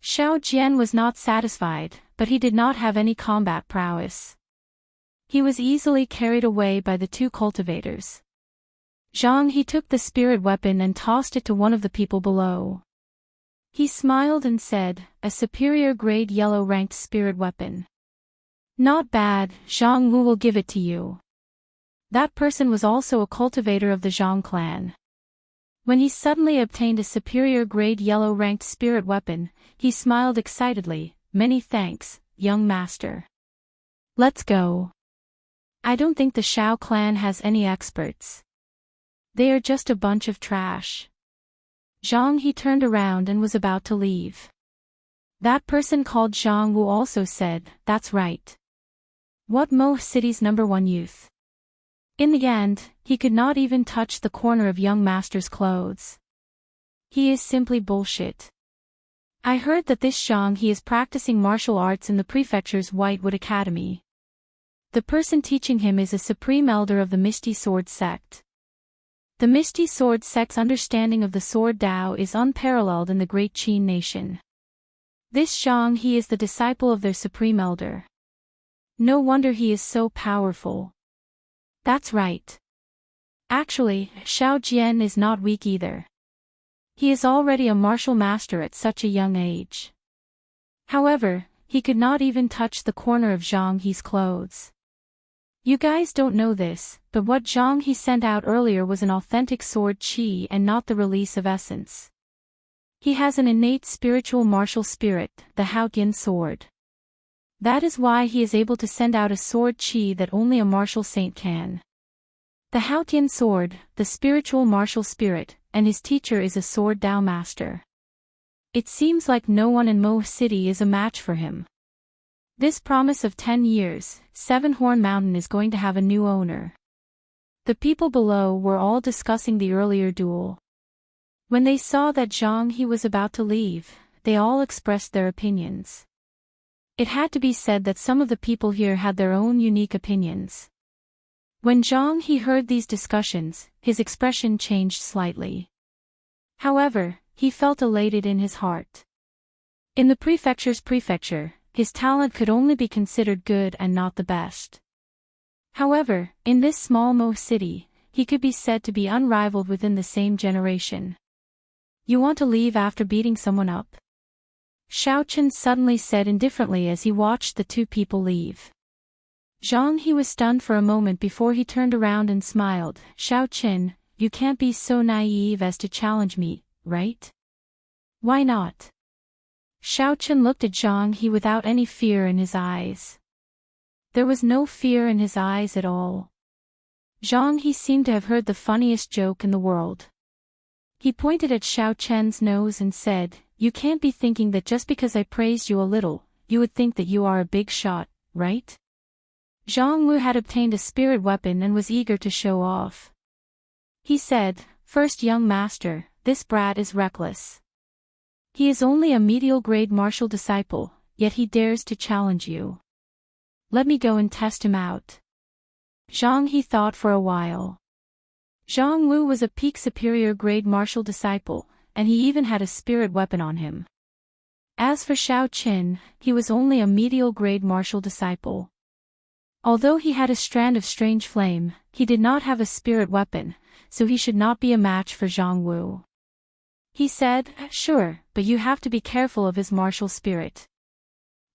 Xiao Jian was not satisfied, but he did not have any combat prowess. He was easily carried away by the two cultivators. Zhang He took the spirit weapon and tossed it to one of the people below. He smiled and said, a superior grade yellow-ranked spirit weapon. Not bad, Zhang Wu will give it to you. That person was also a cultivator of the Zhang clan. When he suddenly obtained a superior grade yellow-ranked spirit weapon, he smiled excitedly. Many thanks, young master. Let's go. I don't think the Shao clan has any experts. They are just a bunch of trash. Zhang He turned around and was about to leave. That person called Zhang Wu also said, that's right. What Mo City's #1 youth? In the end, he could not even touch the corner of young master's clothes. He is simply bullshit. I heard that this Zhang He is practicing martial arts in the prefecture's Whitewood Academy. The person teaching him is a supreme elder of the Misty Sword sect. The Misty Sword sect's understanding of the Sword Dao is unparalleled in the Great Qin nation. This Zhang He is the disciple of their supreme elder. No wonder he is so powerful. That's right. Actually, Xiao Jian is not weak either. He is already a martial master at such a young age. However, he could not even touch the corner of Zhang He's clothes. You guys don't know this, but what Zhang He sent out earlier was an authentic sword qi and not the release of essence. He has an innate spiritual martial spirit, the Haotian sword. That is why he is able to send out a sword qi that only a martial saint can. The Haotian sword, the spiritual martial spirit, and his teacher is a sword Dao master. It seems like no one in Mo City is a match for him. This promise of 10 years, Seven Horn Mountain is going to have a new owner. The people below were all discussing the earlier duel. When they saw that Zhang He was about to leave, they all expressed their opinions. It had to be said that some of the people here had their own unique opinions. When Zhang He heard these discussions, his expression changed slightly. However, he felt elated in his heart. In the prefecture's prefecture, his talent could only be considered good and not the best. However, in this small Mo city, he could be said to be unrivaled within the same generation. You want to leave after beating someone up? Xiao Qin suddenly said indifferently as he watched the two people leave. Zhang He was stunned for a moment before he turned around and smiled. Xiao Qin, you can't be so naive as to challenge me, right? Why not? Xiao Qin looked at Zhang He without any fear in his eyes. There was no fear in his eyes at all. Zhang He seemed to have heard the funniest joke in the world. He pointed at Xiao Chen's nose and said, you can't be thinking that just because I praised you a little, you would think that you are a big shot, right? Zhang Wu had obtained a spirit weapon and was eager to show off. He said, "First young master, this brat is reckless. He is only a medial grade martial disciple, yet he dares to challenge you. Let me go and test him out." Zhang He thought for a while. Zhang Wu was a peak superior grade martial disciple, and he even had a spirit weapon on him. As for Xiao Qin, he was only a medial grade martial disciple. Although he had a strand of strange flame, he did not have a spirit weapon, so he should not be a match for Zhang Wu. He said, "Sure, but you have to be careful of his martial spirit.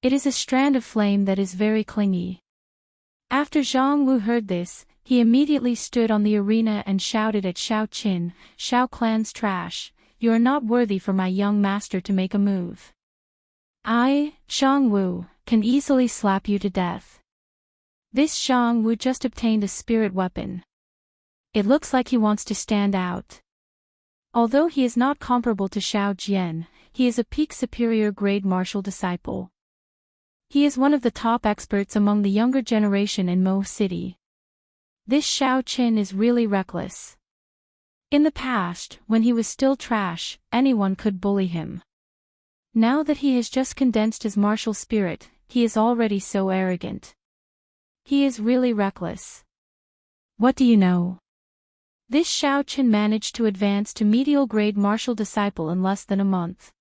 It is a strand of flame that is very clingy." After Zhang Wu heard this, he immediately stood on the arena and shouted at Xiao Qin, "Xiao clan's trash, you are not worthy for my young master to make a move. I, Zhang Wu, can easily slap you to death." This Zhang Wu just obtained a spirit weapon. It looks like he wants to stand out. Although he is not comparable to Xiao Jian, he is a peak superior grade martial disciple. He is one of the top experts among the younger generation in Mo City. This Xiao Qin is really reckless. In the past, when he was still trash, anyone could bully him. Now that he has just condensed his martial spirit, he is already so arrogant. He is really reckless. What do you know? This Xiao Qin managed to advance to medial grade martial disciple in less than a month.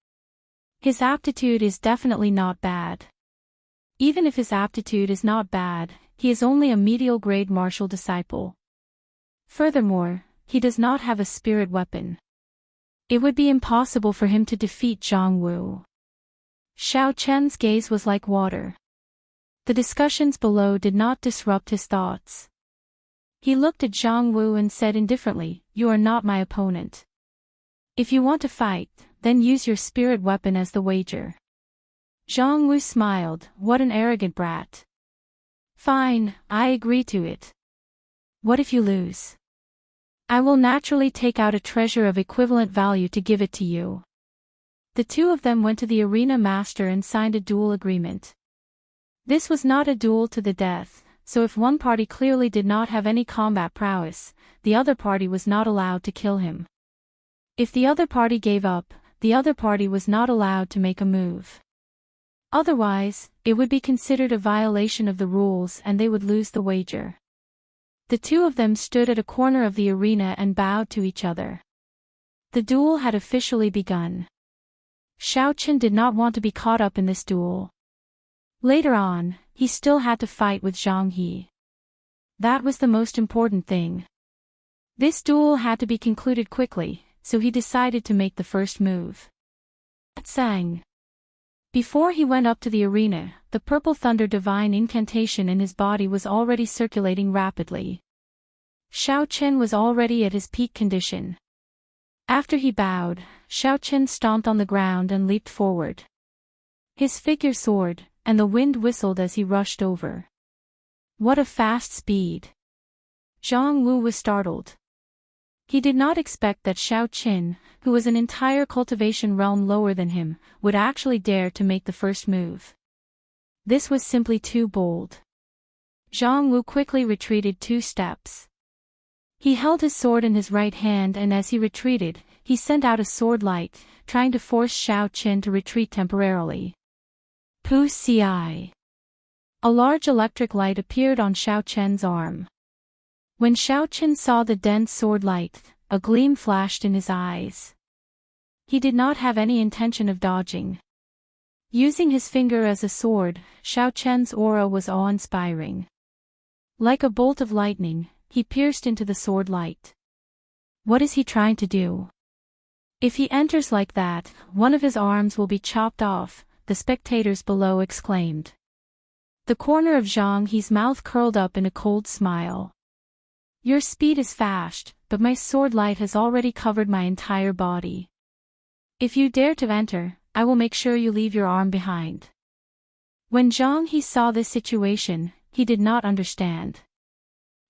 His aptitude is definitely not bad. Even if his aptitude is not bad, he is only a medial grade martial disciple. Furthermore, he does not have a spirit weapon. It would be impossible for him to defeat Zhang Wu. Xiao Chen's gaze was like water. The discussions below did not disrupt his thoughts. He looked at Zhang Wu and said indifferently, "You are not my opponent. If you want to fight, then use your spirit weapon as the wager." Zhang Wu smiled, "What an arrogant brat. Fine, I agree to it. What if you lose? I will naturally take out a treasure of equivalent value to give it to you." The two of them went to the arena master and signed a duel agreement. This was not a duel to the death, so if one party clearly did not have any combat prowess, the other party was not allowed to kill him. If the other party gave up, the other party was not allowed to make a move. Otherwise, it would be considered a violation of the rules and they would lose the wager. The two of them stood at a corner of the arena and bowed to each other. The duel had officially begun. Xiao Qin did not want to be caught up in this duel. Later on, he still had to fight with Zhang He. That was the most important thing. This duel had to be concluded quickly, so he decided to make the first move. Sang. Before he went up to the arena, the purple thunder divine incantation in his body was already circulating rapidly. Xiao Qin was already at his peak condition. After he bowed, Xiao Qin stomped on the ground and leaped forward. His figure soared, and the wind whistled as he rushed over. What a fast speed! Zhang Wu was startled. He did not expect that Xiao Qin, who was an entire cultivation realm lower than him, would actually dare to make the first move. This was simply too bold. Zhang Wu quickly retreated 2 steps. He held his sword in his right hand and as he retreated, he sent out a sword light, trying to force Xiao Qin to retreat temporarily. Pu Ci. A large electric light appeared on Xiao Qin's arm. When Xiao Qin saw the dense sword light, a gleam flashed in his eyes. He did not have any intention of dodging. Using his finger as a sword, Xiao Qin's aura was awe-inspiring. Like a bolt of lightning, he pierced into the sword light. What is he trying to do? If he enters like that, one of his arms will be chopped off, the spectators below exclaimed. The corner of Zhang He's mouth curled up in a cold smile. Your speed is fast, but my sword light has already covered my entire body. If you dare to enter, I will make sure you leave your arm behind. When Zhang He saw this situation, he did not understand.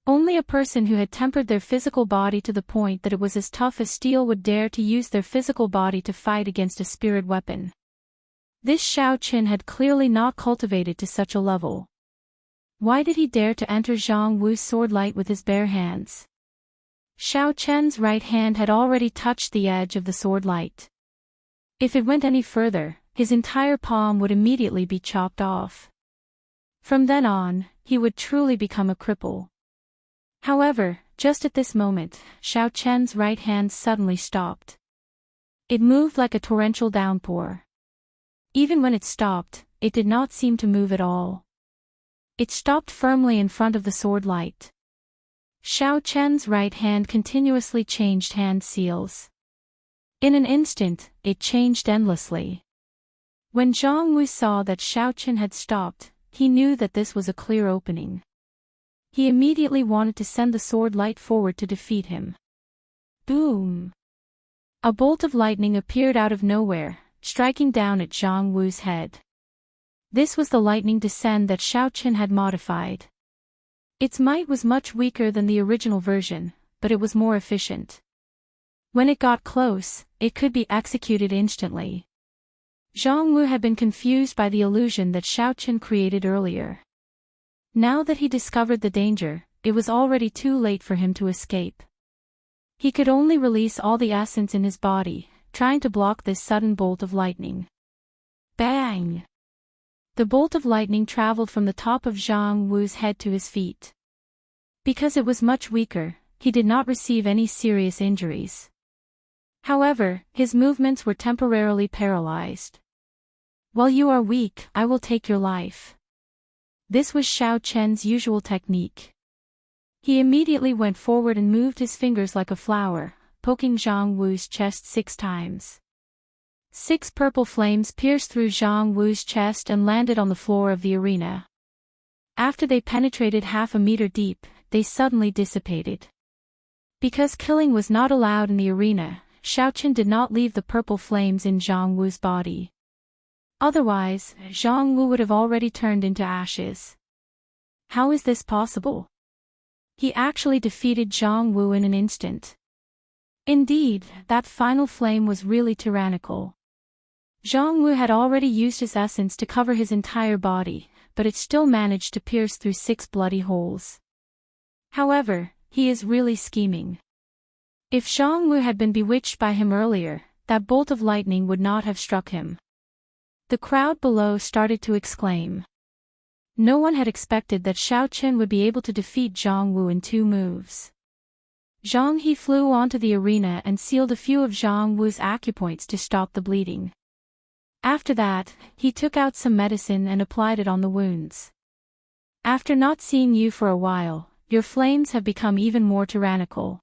Only a person who had tempered their physical body to the point that it was as tough as steel would dare to use their physical body to fight against a spirit weapon. This Xiao Qin had clearly not cultivated to such a level. Why did he dare to enter Zhang Wu's sword light with his bare hands? Xiao Chen's right hand had already touched the edge of the sword light. If it went any further, his entire palm would immediately be chopped off. From then on, he would truly become a cripple. However, just at this moment, Xiao Chen's right hand suddenly stopped. It moved like a torrential downpour. Even when it stopped, it did not seem to move at all. It stopped firmly in front of the sword light. Xiao Chen's right hand continuously changed hand seals. In an instant, it changed endlessly. When Zhang Wu saw that Xiao Chen had stopped, he knew that this was a clear opening. He immediately wanted to send the sword light forward to defeat him. Boom! A bolt of lightning appeared out of nowhere, striking down at Zhang Wu's head. This was the lightning descent that Xiao Chen had modified. Its might was much weaker than the original version, but it was more efficient. When it got close, it could be executed instantly. Zhang Wu had been confused by the illusion that Xiao Chen created earlier. Now that he discovered the danger, it was already too late for him to escape. He could only release all the essence in his body, trying to block this sudden bolt of lightning. Bang! The bolt of lightning traveled from the top of Zhang Wu's head to his feet. Because it was much weaker, he did not receive any serious injuries. However, his movements were temporarily paralyzed. While you are weak, I will take your life. This was Xiao Chen's usual technique. He immediately went forward and moved his fingers like a flower, poking Zhang Wu's chest 6 times. 6 purple flames pierced through Zhang Wu's chest and landed on the floor of the arena. After they penetrated half a meter deep, they suddenly dissipated. Because killing was not allowed in the arena, Xiao Chen did not leave the purple flames in Zhang Wu's body. Otherwise, Zhang Wu would have already turned into ashes. How is this possible? He actually defeated Zhang Wu in an instant. Indeed, that final flame was really tyrannical. Zhang Wu had already used his essence to cover his entire body, but it still managed to pierce through 6 bloody holes. However, he is really scheming. If Zhang Wu had been bewitched by him earlier, that bolt of lightning would not have struck him. The crowd below started to exclaim. No one had expected that Xiao Chen would be able to defeat Zhang Wu in 2 moves. Zhang He flew onto the arena and sealed a few of Zhang Wu's acupoints to stop the bleeding. After that, he took out some medicine and applied it on the wounds. After not seeing you for a while, your flames have become even more tyrannical.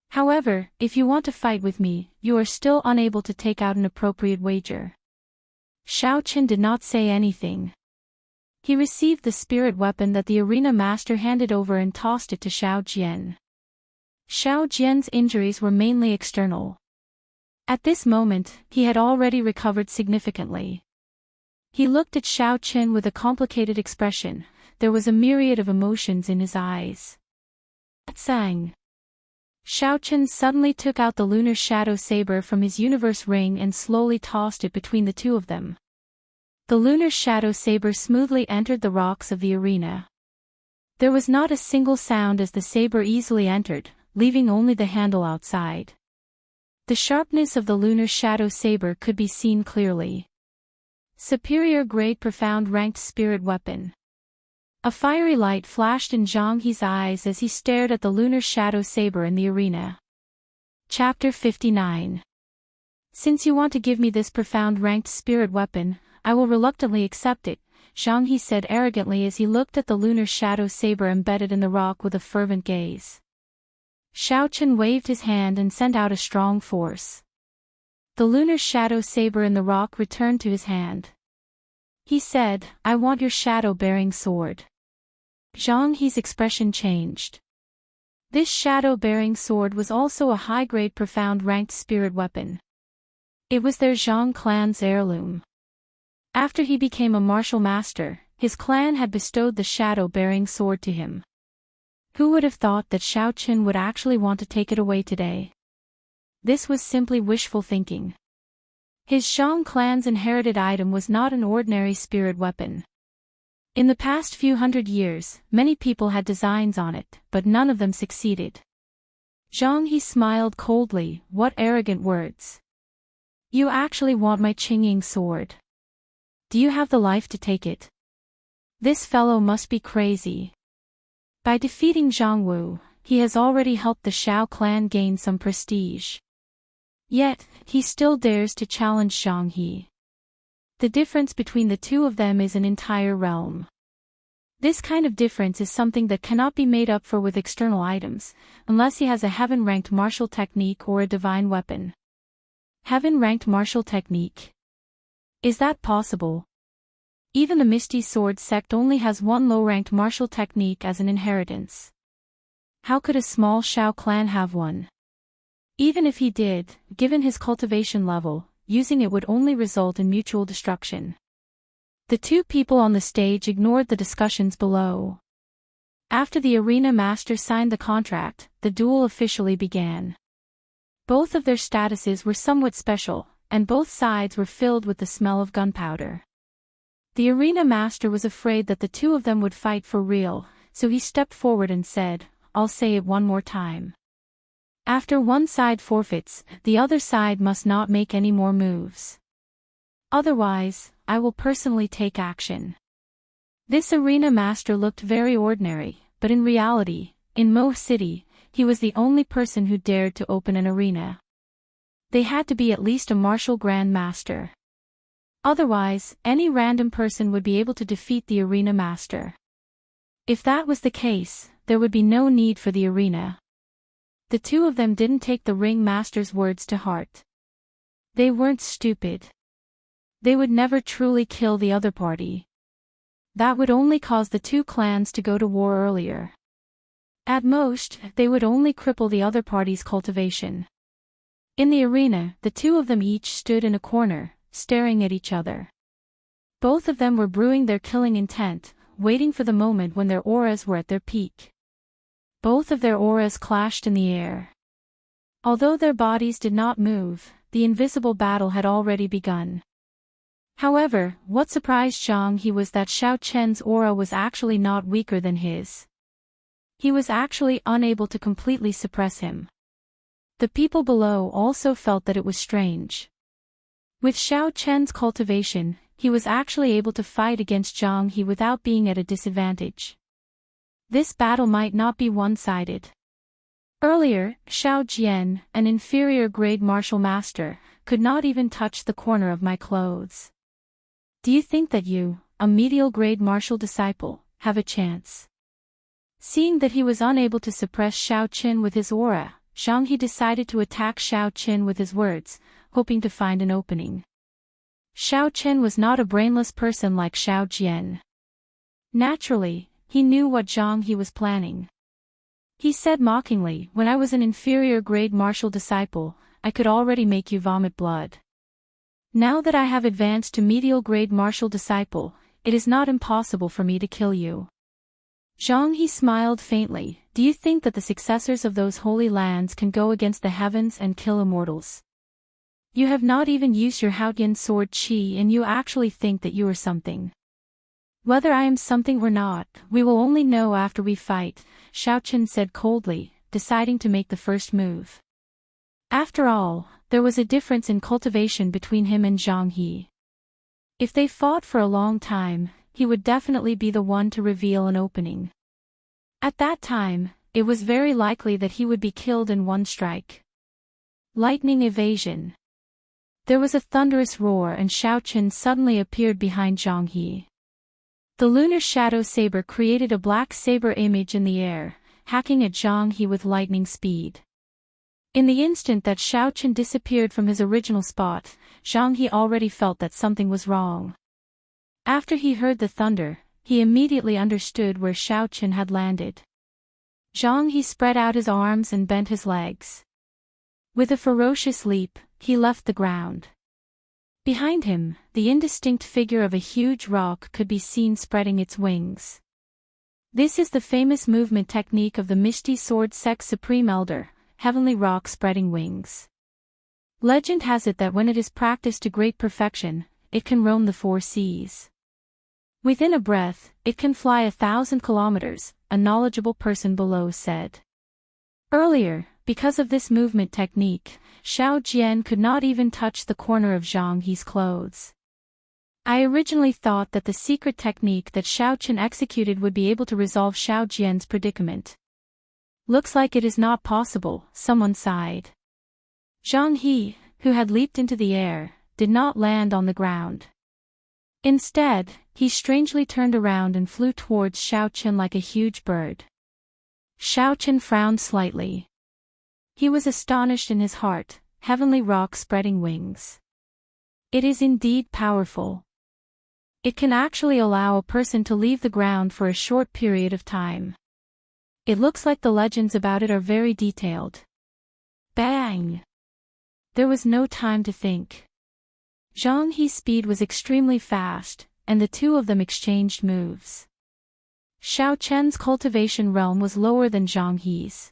However, if you want to fight with me, you are still unable to take out an appropriate wager. Xiao Chen did not say anything. He received the spirit weapon that the arena master handed over and tossed it to Xiao Jian. Xiao Jian's injuries were mainly external. At this moment, he had already recovered significantly. He looked at Xiao Chen with a complicated expression. There was a myriad of emotions in his eyes. Sang. Xiao Chen suddenly took out the lunar shadow saber from his universe ring and slowly tossed it between the 2 of them. The lunar shadow saber smoothly entered the rocks of the arena. There was not a single sound as the saber easily entered, leaving only the handle outside. The sharpness of the lunar shadow saber could be seen clearly. Superior grade profound ranked spirit weapon. A fiery light flashed in Zhang He's eyes as he stared at the lunar shadow saber in the arena. Chapter 59. Since you want to give me this profound ranked spirit weapon, I will reluctantly accept it, Zhang He said arrogantly as he looked at the lunar shadow saber embedded in the rock with a fervent gaze. Xiao Chen waved his hand and sent out a strong force. The lunar shadow saber in the rock returned to his hand. He said, I want your shadow-bearing sword. Zhang He's expression changed. This shadow-bearing sword was also a high-grade profound ranked spirit weapon. It was their Zhang clan's heirloom. After he became a martial master, his clan had bestowed the shadow-bearing sword to him. Who would have thought that Xiao Chen would actually want to take it away today? This was simply wishful thinking. His Zhang clan's inherited item was not an ordinary spirit weapon. In the past few hundred years, many people had designs on it, but none of them succeeded. Zhang He smiled coldly. What arrogant words. You actually want my Qingying sword? Do you have the life to take it? This fellow must be crazy. By defeating Zhang Wu, he has already helped the Shao clan gain some prestige. Yet, he still dares to challenge Zhang He. The difference between the two of them is an entire realm. This kind of difference is something that cannot be made up for with external items, unless he has a heaven-ranked martial technique or a divine weapon. Heaven-ranked martial technique. Is that possible? Even the Misty Sword sect only has one low-ranked martial technique as an inheritance. How could a small Shao clan have one? Even if he did, given his cultivation level, using it would only result in mutual destruction. The two people on the stage ignored the discussions below. After the arena master signed the contract, the duel officially began. Both of their statuses were somewhat special, and both sides were filled with the smell of gunpowder. The arena master was afraid that the two of them would fight for real, so he stepped forward and said, "I'll say it one more time. After one side forfeits, the other side must not make any more moves. Otherwise, I will personally take action." This arena master looked very ordinary, but in reality, in Mo City, he was the only person who dared to open an arena. They had to be at least a martial grand master. Otherwise, any random person would be able to defeat the arena master. If that was the case, there would be no need for the arena. The two of them didn't take the ring master's words to heart. They weren't stupid. They would never truly kill the other party. That would only cause the two clans to go to war earlier. At most, they would only cripple the other party's cultivation. In the arena, the two of them each stood in a corner, staring at each other. Both of them were brewing their killing intent, waiting for the moment when their auras were at their peak. Both of their auras clashed in the air. Although their bodies did not move, the invisible battle had already begun. However, what surprised Zhang He was that Xiao Chen's aura was actually not weaker than his. He was actually unable to completely suppress him. The people below also felt that it was strange. With Xiao Chen's cultivation, he was actually able to fight against Zhang He without being at a disadvantage. This battle might not be one-sided. Earlier, Xiao Jian, an inferior-grade martial master, could not even touch the corner of my clothes. Do you think that you, a medial-grade martial disciple, have a chance? Seeing that he was unable to suppress Xiao Qin with his aura, Zhang He decided to attack Xiao Qin with his words, hoping to find an opening. Xiao Qin was not a brainless person like Xiao Jian. Naturally, he knew what Zhang He was planning. He said mockingly, "When I was an inferior-grade martial disciple, I could already make you vomit blood. Now that I have advanced to medial-grade martial disciple, it is not impossible for me to kill you." Zhang He smiled faintly. "Do you think that the successors of those holy lands can go against the heavens and kill immortals? You have not even used your Haotian sword Qi and you actually think that you are something. Whether I am something or not, we will only know after we fight," Xiao Qin said coldly, deciding to make the first move. After all, there was a difference in cultivation between him and Zhang He. If they fought for a long time, he would definitely be the one to reveal an opening. At that time, it was very likely that he would be killed in one strike. Lightning evasion. There was a thunderous roar and Xiao Qin suddenly appeared behind Zhang He. The lunar shadow saber created a black saber image in the air, hacking at Zhang He with lightning speed. In the instant that Xiao Qin disappeared from his original spot, Zhang He already felt that something was wrong. After he heard the thunder, he immediately understood where Xiao Qin had landed. Zhang He spread out his arms and bent his legs. With a ferocious leap, he left the ground. Behind him, the indistinct figure of a huge rock could be seen spreading its wings. This is the famous movement technique of the Misty Sword Sect Supreme Elder, Heavenly Rock Spreading Wings. Legend has it that when it is practiced to great perfection, it can roam the 4 seas. Within a breath, it can fly 1,000 kilometers, a knowledgeable person below said. Earlier, Because of this movement technique, Xiao Jian could not even touch the corner of Zhang He's clothes. I originally thought that the secret technique that Xiao Chen executed would be able to resolve Xiao Jian's predicament. Looks like it is not possible, someone sighed. Zhang He, who had leaped into the air, did not land on the ground. Instead, he strangely turned around and flew towards Xiao Chen like a huge bird. Xiao Chen frowned slightly. He was astonished in his heart, heavenly rock spreading wings. It is indeed powerful. It can actually allow a person to leave the ground for a short period of time. It looks like the legends about it are very detailed. Bang! There was no time to think. Zhang He's speed was extremely fast, and the two of them exchanged moves. Xiao Chen's cultivation realm was lower than Zhang He's.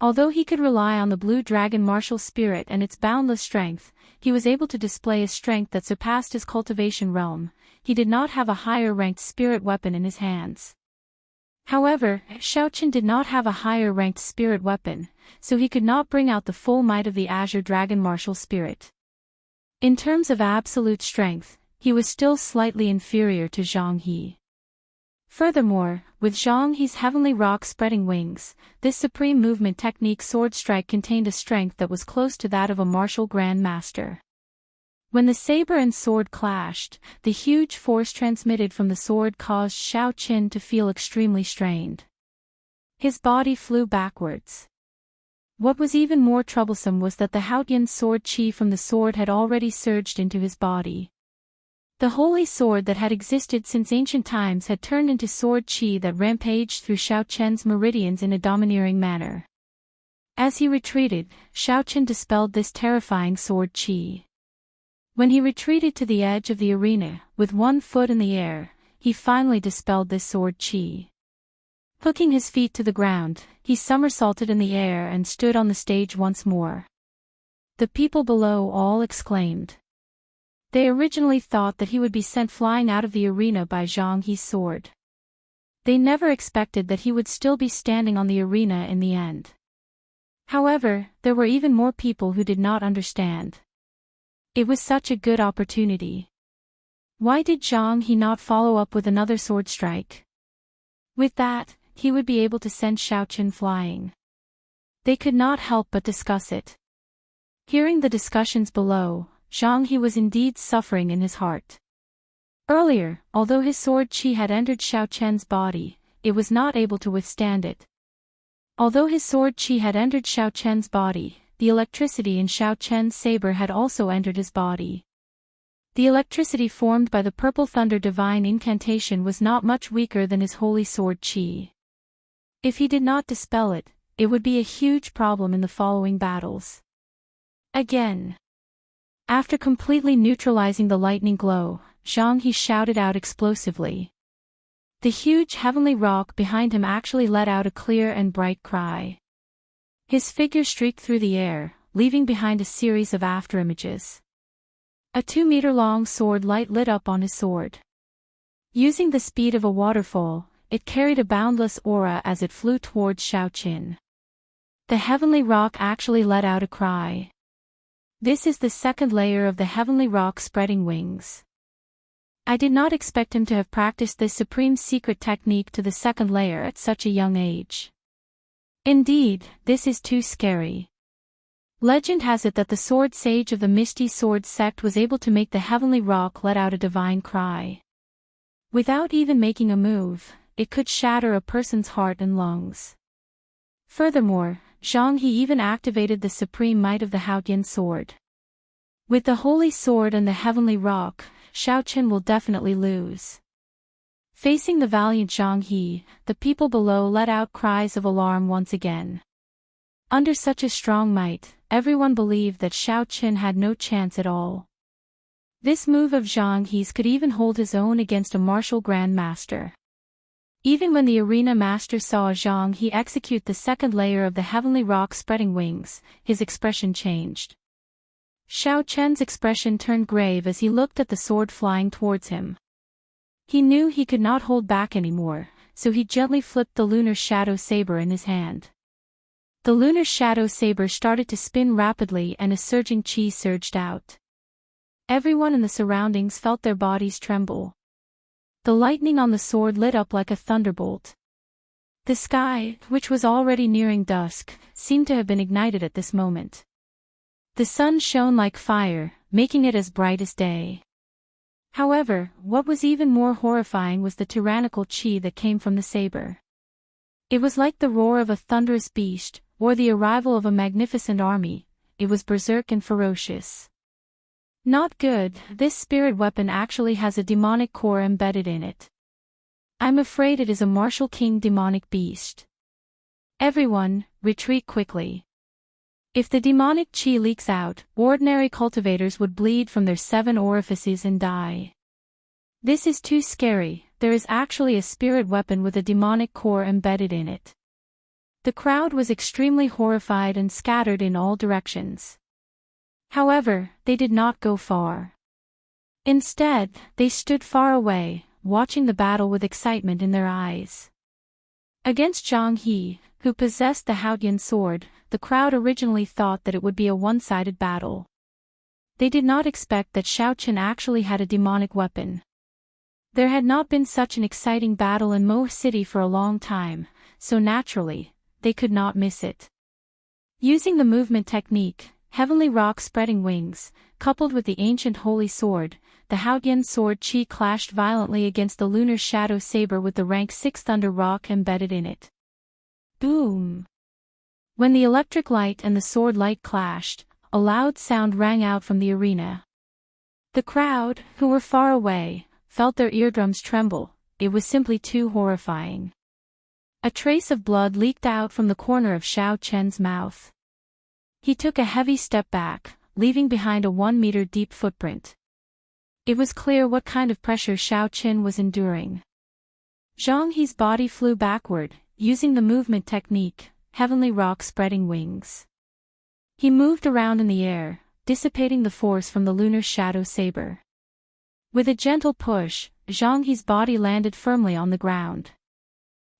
Although he could rely on the blue dragon martial spirit and its boundless strength, he was able to display a strength that surpassed his cultivation realm. He did not have a higher-ranked spirit weapon in his hands. However, Xiao Chen did not have a higher-ranked spirit weapon, so he could not bring out the full might of the Azure Dragon martial spirit. In terms of absolute strength, he was still slightly inferior to Zhang He. Furthermore, with Zhang He's heavenly rock spreading wings, this supreme movement technique sword strike contained a strength that was close to that of a martial grand master. When the saber and sword clashed, the huge force transmitted from the sword caused Xiao Chen to feel extremely strained. His body flew backwards. What was even more troublesome was that the Haotian sword chi from the sword had already surged into his body. The holy sword that had existed since ancient times had turned into sword chi that rampaged through Xiao Chen's meridians in a domineering manner. As he retreated, Xiao Chen dispelled this terrifying sword chi. When he retreated to the edge of the arena, with one foot in the air, he finally dispelled this sword chi. Hooking his feet to the ground, he somersaulted in the air and stood on the stage once more. The people below all exclaimed. They originally thought that he would be sent flying out of the arena by Zhang He's sword. They never expected that he would still be standing on the arena in the end. However, there were even more people who did not understand. It was such a good opportunity. Why did Zhang He not follow up with another sword strike? With that, he would be able to send Xiao Chen flying. They could not help but discuss it. Hearing the discussions below, Zhang He was indeed suffering in his heart. Earlier, although his sword chi had entered Xiao Chen's body, it was not able to withstand it. Although his sword chi had entered Xiao Chen's body, the electricity in Xiao Chen's saber had also entered his body. The electricity formed by the purple thunder divine incantation was not much weaker than his holy sword chi. If he did not dispel it, it would be a huge problem in the following battles. Again. After completely neutralizing the lightning glow, Zhang He shouted out explosively. The huge heavenly rock behind him actually let out a clear and bright cry. His figure streaked through the air, leaving behind a series of afterimages. A 2-meter-long sword light lit up on his sword. Using the speed of a waterfall, it carried a boundless aura as it flew towards Xiao Chen. The heavenly rock actually let out a cry. This is the second layer of the heavenly rock spreading wings. I did not expect him to have practiced this supreme secret technique to the second layer at such a young age. Indeed, this is too scary. Legend has it that the sword sage of the Misty Sword sect was able to make the heavenly rock let out a divine cry. Without even making a move, it could shatter a person's heart and lungs. Furthermore, Zhang He even activated the supreme might of the Haotian sword. With the holy sword and the heavenly rock, Xiao Chen will definitely lose. Facing the valiant Zhang He, the people below let out cries of alarm once again. Under such a strong might, everyone believed that Xiao Chen had no chance at all. This move of Zhang He's could even hold his own against a martial grand master. Even when the arena master saw Zhang He execute the second layer of the heavenly rock spreading wings, his expression changed. Xiao Chen's expression turned grave as he looked at the sword flying towards him. He knew he could not hold back anymore, so he gently flipped the lunar shadow saber in his hand. The lunar shadow saber started to spin rapidly and a surging chi surged out. Everyone in the surroundings felt their bodies tremble. The lightning on the sword lit up like a thunderbolt. The sky, which was already nearing dusk, seemed to have been ignited at this moment. The sun shone like fire, making it as bright as day. However, what was even more horrifying was the tyrannical chi that came from the saber. It was like the roar of a thunderous beast, or the arrival of a magnificent army. It was berserk and ferocious. Not good, this spirit weapon actually has a demonic core embedded in it. I'm afraid it is a martial king demonic beast. Everyone, retreat quickly. If the demonic chi leaks out, ordinary cultivators would bleed from their 7 orifices and die. This is too scary, there is actually a spirit weapon with a demonic core embedded in it. The crowd was extremely horrified and scattered in all directions. However, they did not go far. Instead, they stood far away, watching the battle with excitement in their eyes. Against Zhang He, who possessed the Haotian sword, the crowd originally thought that it would be a one-sided battle. They did not expect that Xiao Chen actually had a demonic weapon. There had not been such an exciting battle in Mo City for a long time, so naturally, they could not miss it. Using the movement technique, heavenly rock spreading wings, coupled with the ancient holy sword, the Haotian sword chi clashed violently against the lunar shadow saber with the rank 6 thunder rock embedded in it. Boom! When the electric light and the sword light clashed, a loud sound rang out from the arena. The crowd, who were far away, felt their eardrums tremble. It was simply too horrifying. A trace of blood leaked out from the corner of Xiao Chen's mouth. He took a heavy step back, leaving behind a 1-meter deep footprint. It was clear what kind of pressure Xiao Chen was enduring. Zhang He's body flew backward, using the movement technique, heavenly rock spreading wings. He moved around in the air, dissipating the force from the lunar shadow saber. With a gentle push, Zhang He's body landed firmly on the ground.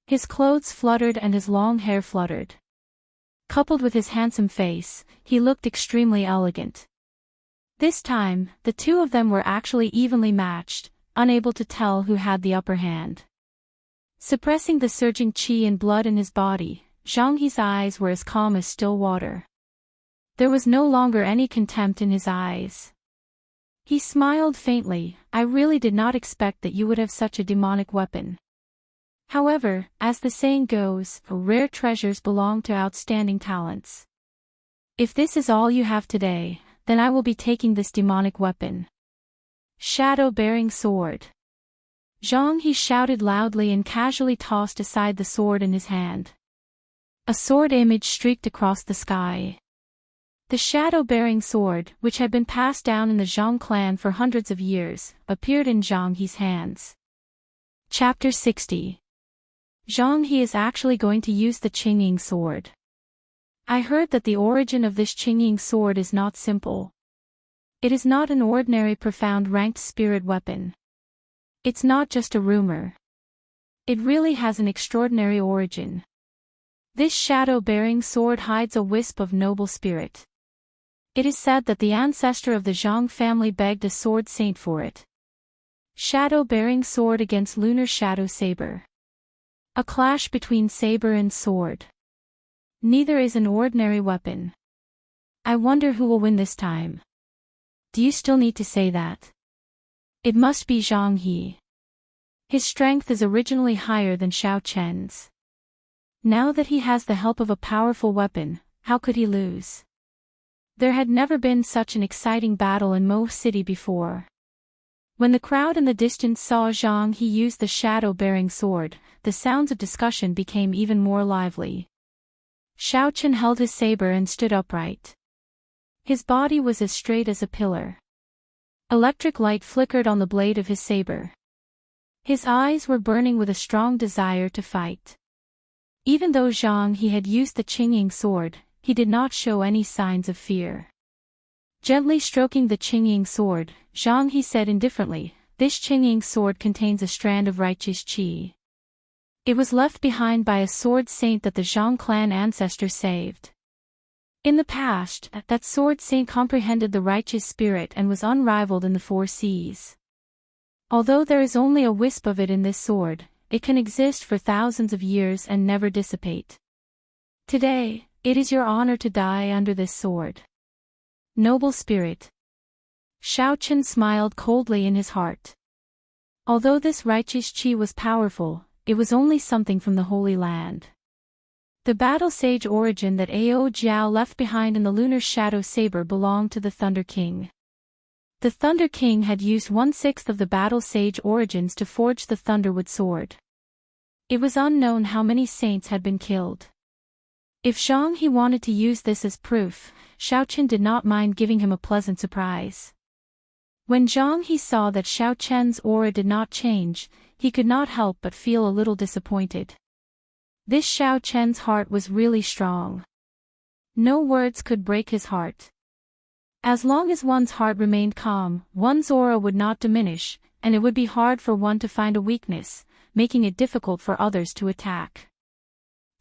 His clothes fluttered and his long hair fluttered. Coupled with his handsome face, he looked extremely elegant. This time, the two of them were actually evenly matched, unable to tell who had the upper hand. Suppressing the surging chi and blood in his body, Zhang He's eyes were as calm as still water. There was no longer any contempt in his eyes. He smiled faintly. I really did not expect that you would have such a demonic weapon. However, as the saying goes, rare treasures belong to outstanding talents. If this is all you have today, then I will be taking this demonic weapon. Shadow-bearing sword. Zhang He shouted loudly and casually tossed aside the sword in his hand. A sword image streaked across the sky. The shadow-bearing sword, which had been passed down in the Zhang clan for hundreds of years, appeared in Zhang He's hands. Chapter 60. Zhang He is actually going to use the Qingying sword. I heard that the origin of this Qingying sword is not simple. It is not an ordinary profound ranked spirit weapon. It's not just a rumor. It really has an extraordinary origin. This shadow-bearing sword hides a wisp of noble spirit. It is said that the ancestor of the Zhang family begged a sword saint for it. Shadow-bearing sword against lunar shadow saber. A clash between saber and sword. Neither is an ordinary weapon. I wonder who will win this time. Do you still need to say that? It must be Zhang He. His strength is originally higher than Xiao Chen's. Now that he has the help of a powerful weapon, how could he lose? There had never been such an exciting battle in Mo City before. When the crowd in the distance saw Zhang He use the shadow-bearing sword, the sounds of discussion became even more lively. Xiao Chen held his saber and stood upright. His body was as straight as a pillar. Electric light flickered on the blade of his saber. His eyes were burning with a strong desire to fight. Even though Zhang He had used the Qingying sword, he did not show any signs of fear. Gently stroking the Qingying sword, Zhang He said indifferently, "This Qingying sword contains a strand of righteous qi. It was left behind by a sword saint that the Zhang clan ancestors saved. In the past, that sword saint comprehended the righteous spirit and was unrivaled in the four seas. Although there is only a wisp of it in this sword, it can exist for thousands of years and never dissipate. Today, it is your honor to die under this sword. Noble spirit. Xiaochen smiled coldly in his heart. Although this righteous qi was powerful, it was only something from the Holy Land. The battle sage origin that Ao Jiao left behind in the lunar shadow saber belonged to the Thunder King. The Thunder King had used 1/6 of the battle sage origins to forge the Thunderwood sword. It was unknown how many saints had been killed. If Zhang He wanted to use this as proof, Xiaochen did not mind giving him a pleasant surprise. When Zhang He saw that Xiaochen's aura did not change, he could not help but feel a little disappointed. This Xiaochen's heart was really strong. No words could break his heart. As long as one's heart remained calm, one's aura would not diminish, and it would be hard for one to find a weakness, making it difficult for others to attack.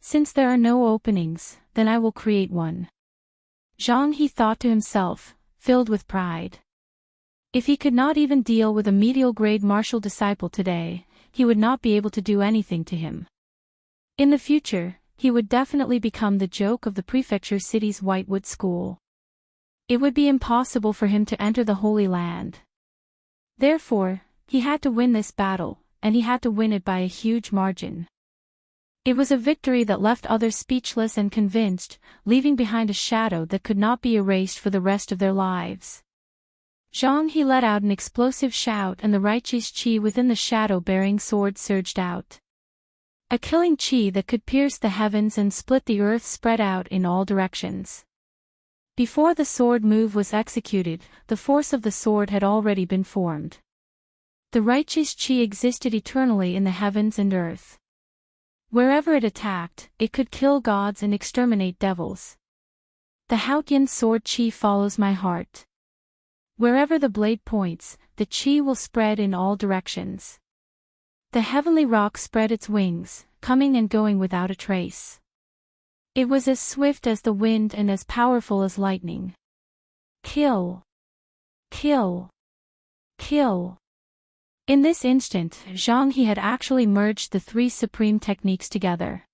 Since there are no openings, then I will create one. Zhang He thought to himself, filled with pride. If he could not even deal with a medial-grade martial disciple today, he would not be able to do anything to him. In the future, he would definitely become the joke of the prefecture city's Whitewood School. It would be impossible for him to enter the Holy Land. Therefore, he had to win this battle, and he had to win it by a huge margin. It was a victory that left others speechless and convinced, leaving behind a shadow that could not be erased for the rest of their lives. Zhang He let out an explosive shout and the righteous qi within the shadow-bearing sword surged out. A killing qi that could pierce the heavens and split the earth spread out in all directions. Before the sword move was executed, the force of the sword had already been formed. The righteous qi existed eternally in the heavens and earth. Wherever it attacked, it could kill gods and exterminate devils. The Haotian sword qi follows my heart. Wherever the blade points, the qi will spread in all directions. The heavenly rock spread its wings, coming and going without a trace. It was as swift as the wind and as powerful as lightning. Kill! Kill! Kill! In this instant, Zhang He had actually merged the three supreme techniques together.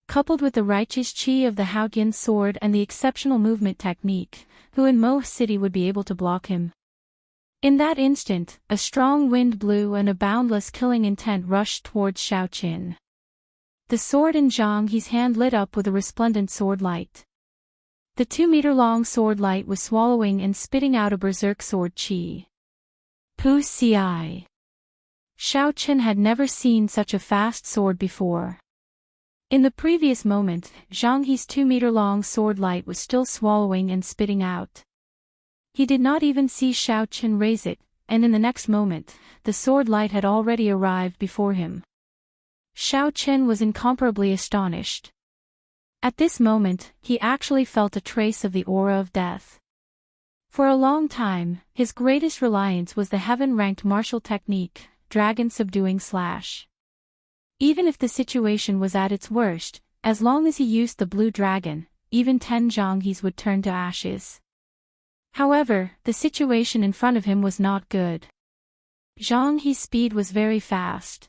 Coupled with the righteous qi of the Haotian sword and the exceptional movement technique, who in Mo City would be able to block him? In that instant, a strong wind blew and a boundless killing intent rushed towards Xiaochen. The sword in Zhang He's hand lit up with a resplendent sword light. The 2-meter-long sword light was swallowing and spitting out a berserk sword qi. Pu Ci. Xiaochen had never seen such a fast sword before. In the previous moment, Zhang He's 2-meter-long sword light was still swallowing and spitting out. He did not even see Xiaochen raise it, and in the next moment, the sword light had already arrived before him. Xiaochen was incomparably astonished. At this moment, he actually felt a trace of the aura of death. For a long time, his greatest reliance was the heaven-ranked martial technique, dragon subduing slash. Even if the situation was at its worst, as long as he used the blue dragon, even 10 Zhang He's would turn to ashes. However, the situation in front of him was not good. Zhang He's speed was very fast.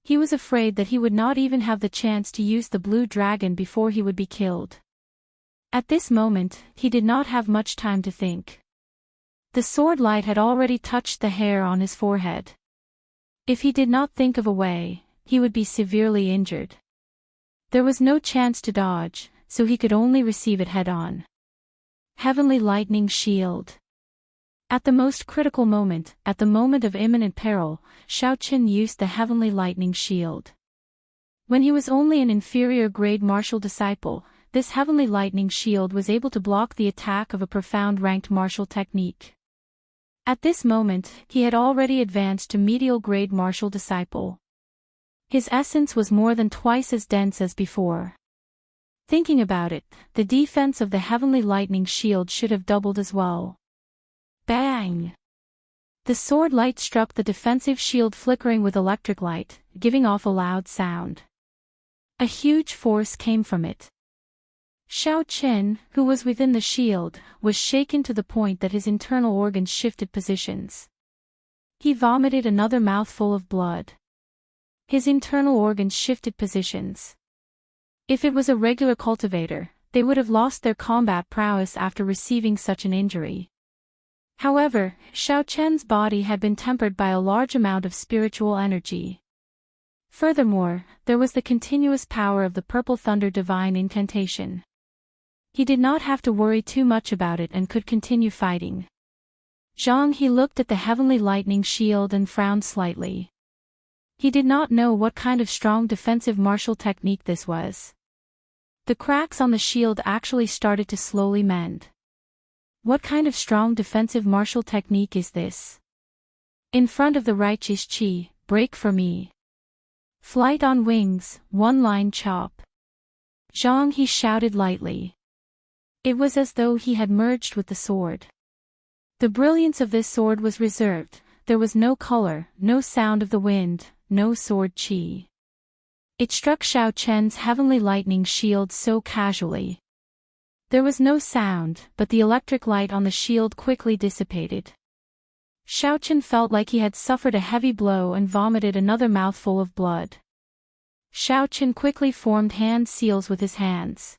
He was afraid that he would not even have the chance to use the blue dragon before he would be killed. At this moment, he did not have much time to think. The sword light had already touched the hair on his forehead. If he did not think of a way, he would be severely injured. There was no chance to dodge, so he could only receive it head-on. Heavenly Lightning Shield. At the most critical moment, at the moment of imminent peril, Xiaochen used the Heavenly Lightning Shield. When he was only an inferior-grade martial disciple, this Heavenly Lightning Shield was able to block the attack of a profound-ranked martial technique. At this moment, he had already advanced to medial-grade martial disciple. His essence was more than twice as dense as before. Thinking about it, the defense of the Heavenly Lightning Shield should have doubled as well. Bang! The sword light struck the defensive shield, flickering with electric light, giving off a loud sound. A huge force came from it. Xiaochen, who was within the shield, was shaken to the point that his internal organs shifted positions. He vomited another mouthful of blood. His internal organs shifted positions. If it was a regular cultivator, they would have lost their combat prowess after receiving such an injury. However, Xiaochen's body had been tempered by a large amount of spiritual energy. Furthermore, there was the continuous power of the Purple Thunder divine incantation. He did not have to worry too much about it and could continue fighting. Zhang He looked at the heavenly lightning shield and frowned slightly. He did not know what kind of strong defensive martial technique this was. The cracks on the shield actually started to slowly mend. What kind of strong defensive martial technique is this? In front of the righteous chi, break for me. Flight on wings, one-line chop. Zhang He shouted lightly. It was as though he had merged with the sword. The brilliance of this sword was reserved, there was no color, no sound of the wind, no sword chi. It struck Xiaochen's heavenly lightning shield so casually. There was no sound, but the electric light on the shield quickly dissipated. Xiaochen felt like he had suffered a heavy blow and vomited another mouthful of blood. Xiaochen quickly formed hand seals with his hands.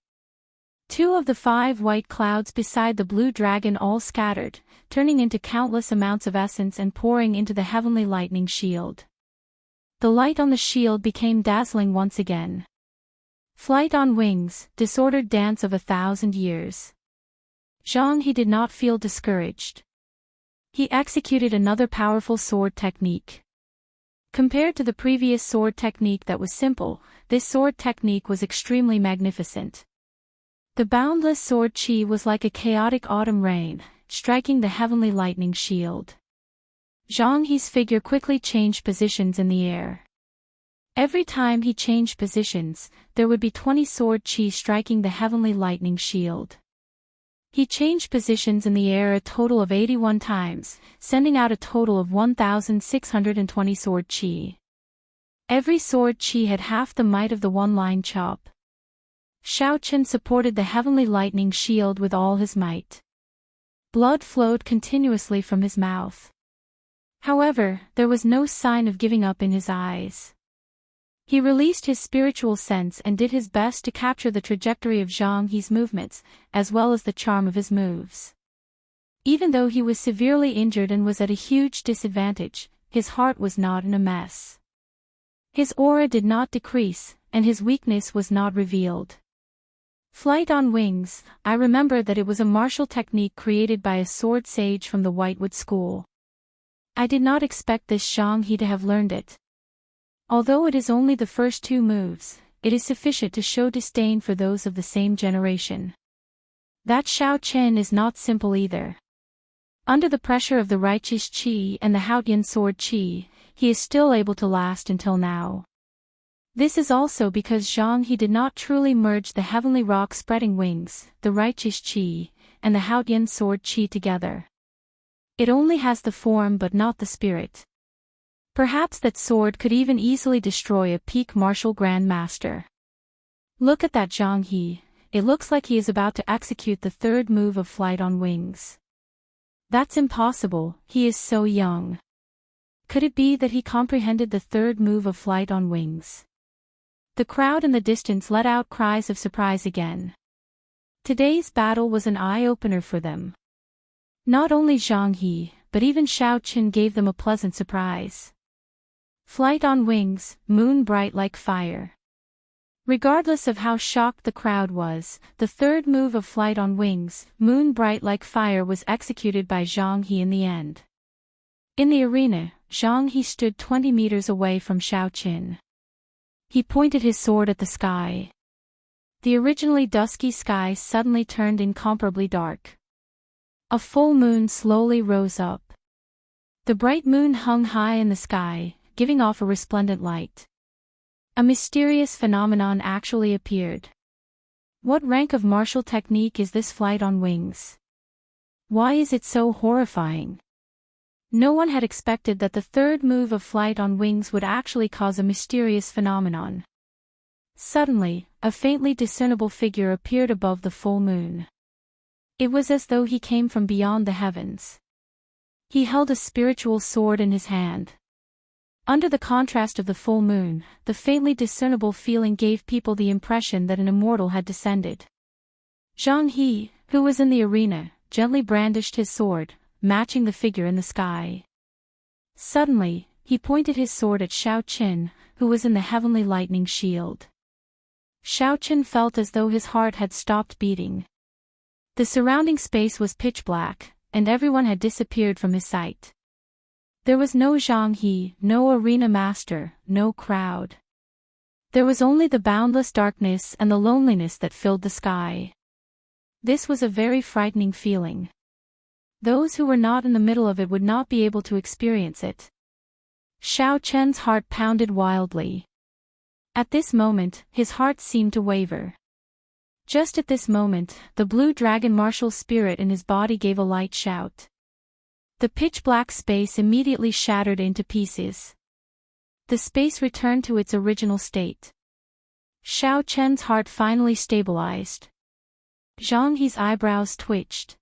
2 of the 5 white clouds beside the blue dragon all scattered, turning into countless amounts of essence and pouring into the heavenly lightning shield. The light on the shield became dazzling once again. Flight on wings, disordered dance of 1,000 years. Zhang He did not feel discouraged. He executed another powerful sword technique. Compared to the previous sword technique that was simple, this sword technique was extremely magnificent. The boundless sword chi was like a chaotic autumn rain, striking the heavenly lightning shield. Zhang He's figure quickly changed positions in the air. Every time he changed positions, there would be 20 sword chi striking the heavenly lightning shield. He changed positions in the air a total of 81 times, sending out a total of 1,620 sword chi. Every sword chi had half the might of the one-line chop. Xiaochen supported the heavenly lightning shield with all his might. Blood flowed continuously from his mouth. However, there was no sign of giving up in his eyes. He released his spiritual sense and did his best to capture the trajectory of Zhang He's movements, as well as the charm of his moves. Even though he was severely injured and was at a huge disadvantage, his heart was not in a mess. His aura did not decrease, and his weakness was not revealed. Flight on wings, I remember that it was a martial technique created by a sword sage from the Whitewood School. I did not expect this Zhang He to have learned it. Although it is only the first 2 moves, it is sufficient to show disdain for those of the same generation. That Xiaochen is not simple either. Under the pressure of the righteous chi and the Haotian sword chi, he is still able to last until now. This is also because Zhang He did not truly merge the heavenly rock spreading wings, the righteous chi, and the Haotian sword chi together. It only has the form but not the spirit. Perhaps that sword could even easily destroy a peak martial grandmaster. Look at that Zhang He, it looks like he is about to execute the 3rd move of flight on wings. That's impossible, he is so young. Could it be that he comprehended the 3rd move of flight on wings? The crowd in the distance let out cries of surprise again. Today's battle was an eye-opener for them. Not only Zhang He, but even Xiaochen gave them a pleasant surprise. Flight on wings, moon bright like fire. Regardless of how shocked the crowd was, the 3rd move of flight on wings, moon bright like fire, was executed by Zhang He in the end. In the arena, Zhang He stood 20 meters away from Xiaochen. He pointed his sword at the sky. The originally dusky sky suddenly turned incomparably dark. A full moon slowly rose up. The bright moon hung high in the sky, giving off a resplendent light. A mysterious phenomenon actually appeared. What rank of martial technique is this flight on wings? Why is it so horrifying? No one had expected that the third move of flight on wings would actually cause a mysterious phenomenon. Suddenly, a faintly discernible figure appeared above the full moon. It was as though he came from beyond the heavens. He held a spiritual sword in his hand. Under the contrast of the full moon, the faintly discernible feeling gave people the impression that an immortal had descended. Zhang He, who was in the arena, gently brandished his sword, matching the figure in the sky. Suddenly, he pointed his sword at Xiao Qin, who was in the heavenly lightning shield. Xiao Qin felt as though his heart had stopped beating. The surrounding space was pitch black, and everyone had disappeared from his sight. There was no Zhang He, no arena master, no crowd. There was only the boundless darkness and the loneliness that filled the sky. This was a very frightening feeling. Those who were not in the middle of it would not be able to experience it. Xiao Chen's heart pounded wildly. At this moment, his heart seemed to waver. Just at this moment, the blue dragon martial spirit in his body gave a light shout. The pitch-black space immediately shattered into pieces. The space returned to its original state. Xiao Chen's heart finally stabilized. Zhang He's eyebrows twitched.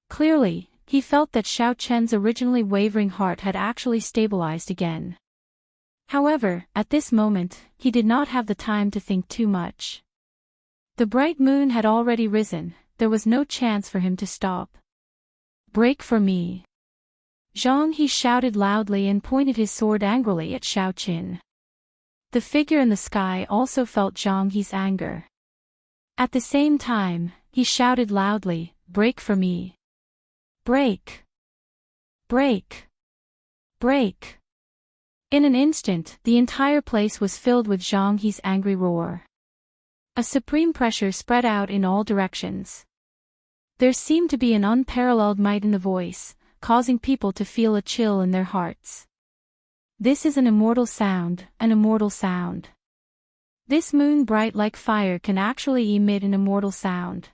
Clearly, he felt that Xiao Chen's originally wavering heart had actually stabilized again. However, at this moment, he did not have the time to think too much. The bright moon had already risen, there was no chance for him to stop. "Break for me!" Zhang He shouted loudly and pointed his sword angrily at Xiao Qin. The figure in the sky also felt Zhang He's anger. At the same time, he shouted loudly, "Break for me! Break! Break! Break!" In an instant, the entire place was filled with Zhang He's angry roar. A supreme pressure spread out in all directions. There seemed to be an unparalleled might in the voice, causing people to feel a chill in their hearts. This is an immortal sound, an immortal sound. This moon bright like fire can actually emit an immortal sound.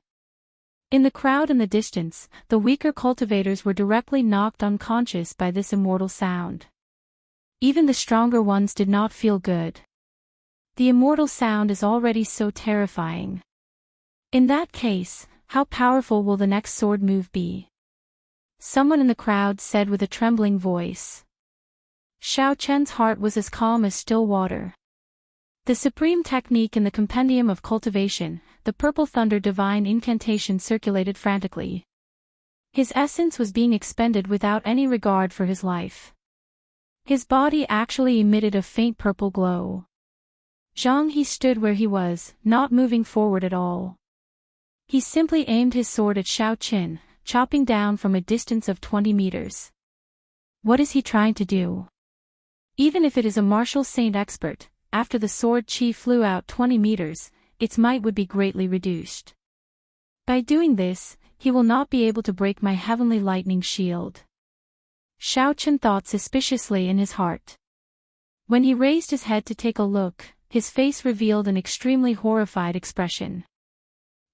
In the crowd in the distance, the weaker cultivators were directly knocked unconscious by this immortal sound. Even the stronger ones did not feel good. The immortal sound is already so terrifying. In that case, how powerful will the next sword move be? Someone in the crowd said with a trembling voice. Xiao Chen's heart was as calm as still water. The supreme technique in the compendium of cultivation, the purple thunder divine incantation circulated frantically. His essence was being expended without any regard for his life. His body actually emitted a faint purple glow. Zhang He stood where he was, not moving forward at all. He simply aimed his sword at Xiao Qin, chopping down from a distance of 20 meters. What is he trying to do? Even if it is a martial saint expert, after the sword chi flew out 20 meters, its might would be greatly reduced. By doing this, he will not be able to break my heavenly lightning shield. Xiao Qin thought suspiciously in his heart. When he raised his head to take a look, his face revealed an extremely horrified expression.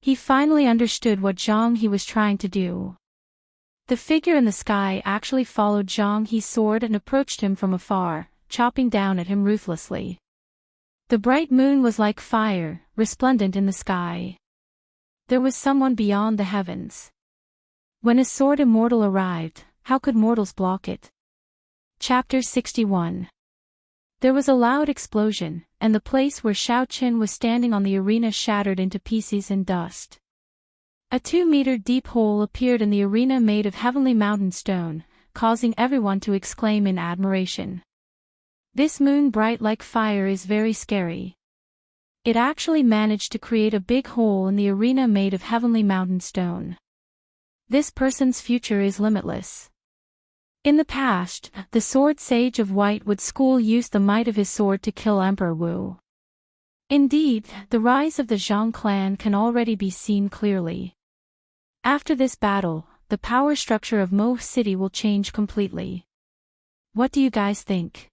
He finally understood what Zhang He was trying to do. The figure in the sky actually followed Zhang He's sword and approached him from afar, chopping down at him ruthlessly. The bright moon was like fire, resplendent in the sky. There was someone beyond the heavens. When a sword immortal arrived, how could mortals block it? Chapter 61. There was a loud explosion, and the place where Xiao Qin was standing on the arena shattered into pieces and dust. A 2-meter deep hole appeared in the arena made of heavenly mountain stone, causing everyone to exclaim in admiration. This moon bright like fire is very scary. It actually managed to create a big hole in the arena made of heavenly mountain stone. This person's future is limitless. In the past, the sword sage of White Wood School used the might of his sword to kill Emperor Wu. Indeed, the rise of the Zhang clan can already be seen clearly. After this battle, the power structure of Mo City will change completely. What do you guys think?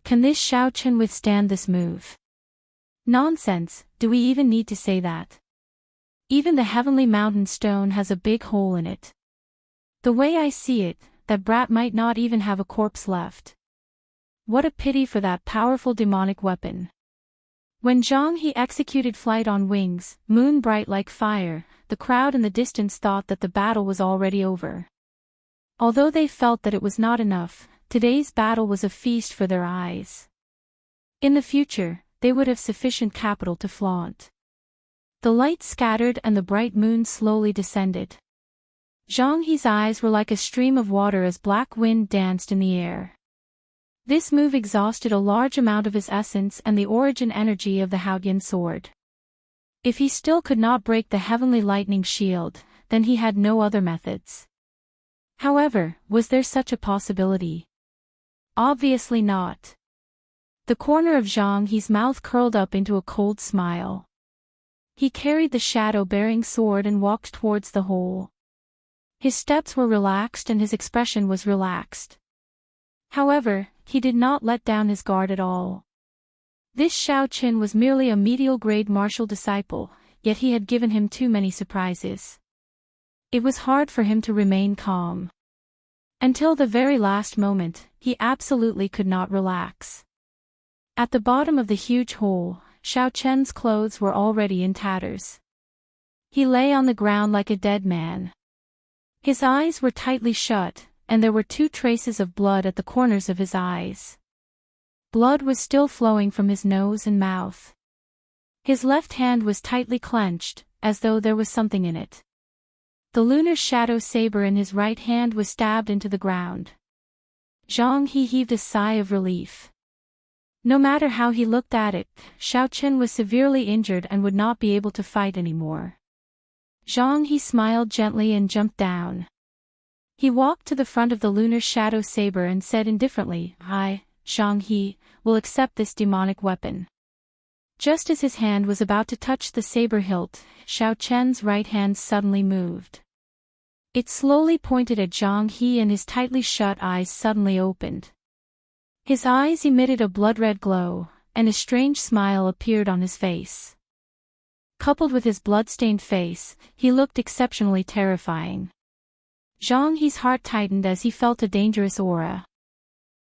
Can this Xiao Qin withstand this move? Nonsense, do we even need to say that? Even the heavenly mountain stone has a big hole in it. The way I see it, that brat might not even have a corpse left. What a pity for that powerful demonic weapon. When Zhang He executed flight on wings, moon bright like fire, the crowd in the distance thought that the battle was already over. Although they felt that it was not enough, today's battle was a feast for their eyes. In the future, they would have sufficient capital to flaunt. The light scattered and the bright moon slowly descended. Zhang He's eyes were like a stream of water as black wind danced in the air. This move exhausted a large amount of his essence and the origin energy of the Haotian sword. If he still could not break the heavenly lightning shield, then he had no other methods. However, was there such a possibility? Obviously not. The corner of Zhang He's mouth curled up into a cold smile. He carried the shadow-bearing sword and walked towards the hole. His steps were relaxed and his expression was relaxed. However, he did not let down his guard at all. This Xiao Qin was merely a medial-grade martial disciple, yet he had given him too many surprises. It was hard for him to remain calm. Until the very last moment, he absolutely could not relax. At the bottom of the huge hole, Xiao Qian's clothes were already in tatters. He lay on the ground like a dead man. His eyes were tightly shut, and there were 2 traces of blood at the corners of his eyes. Blood was still flowing from his nose and mouth. His left hand was tightly clenched, as though there was something in it. The lunar shadow saber in his right hand was stabbed into the ground. Zhang He heaved a sigh of relief. No matter how he looked at it, Xiao Qin was severely injured and would not be able to fight anymore. Zhang He smiled gently and jumped down. He walked to the front of the lunar shadow saber and said indifferently, "I, Zhang He, will accept this demonic weapon." Just as his hand was about to touch the saber hilt, Xiao Qian's right hand suddenly moved. It slowly pointed at Zhang He and his tightly shut eyes suddenly opened. His eyes emitted a blood-red glow, and a strange smile appeared on his face. Coupled with his blood-stained face, he looked exceptionally terrifying. Zhang He's heart tightened as he felt a dangerous aura.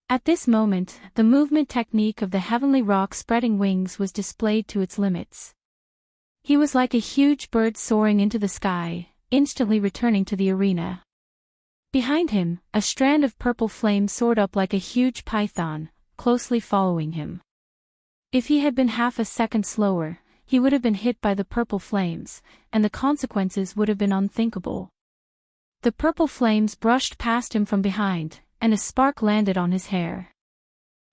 At this moment, the movement technique of the heavenly rock spreading wings was displayed to its limits. He was like a huge bird soaring into the sky, instantly returning to the arena. Behind him, a strand of purple flame soared up like a huge python, closely following him. If he had been half a second slower, he would have been hit by the purple flames, and the consequences would have been unthinkable. The purple flames brushed past him from behind, and a spark landed on his hair.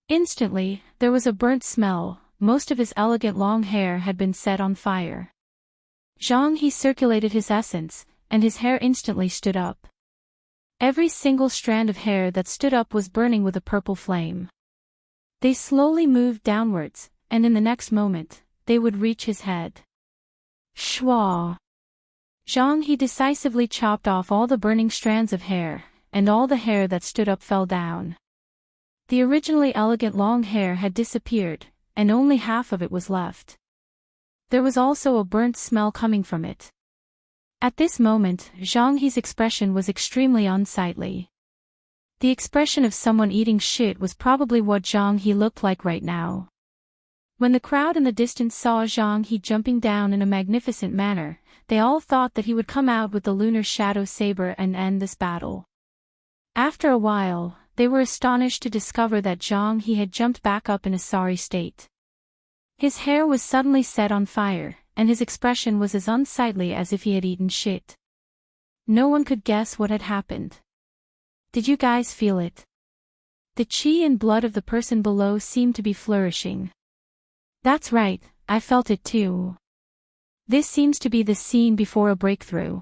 Instantly, there was a burnt smell. Most of his elegant long hair had been set on fire. Zhang He circulated his essence, and his hair instantly stood up. Every single strand of hair that stood up was burning with a purple flame. They slowly moved downwards, and in the next moment, they would reach his head. Shwa! Zhang He decisively chopped off all the burning strands of hair, and all the hair that stood up fell down. The originally elegant long hair had disappeared, and only half of it was left. There was also a burnt smell coming from it. At this moment, Zhang He's expression was extremely unsightly. The expression of someone eating shit was probably what Zhang He looked like right now. When the crowd in the distance saw Zhang He jumping down in a magnificent manner, they all thought that he would come out with the lunar shadow saber and end this battle. After a while, they were astonished to discover that Zhang He had jumped back up in a sorry state. His hair was suddenly set on fire, and his expression was as unsightly as if he had eaten shit. No one could guess what had happened. Did you guys feel it? The chi and blood of the person below seemed to be flourishing. That's right, I felt it too. This seems to be the scene before a breakthrough.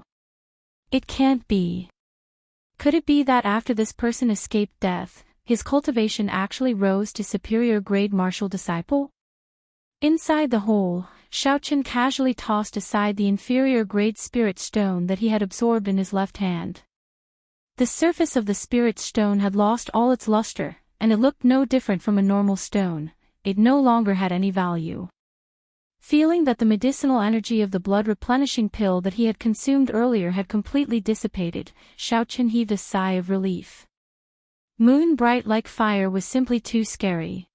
It can't be. Could it be that after this person escaped death, his cultivation actually rose to superior grade martial disciple? Inside the hole, Xiao Qin casually tossed aside the inferior grade spirit stone that he had absorbed in his left hand. The surface of the spirit stone had lost all its luster, and it looked no different from a normal stone. It no longer had any value. Feeling that the medicinal energy of the blood-replenishing pill that he had consumed earlier had completely dissipated, Xiao Qin heaved a sigh of relief. Moon bright like fire was simply too scary.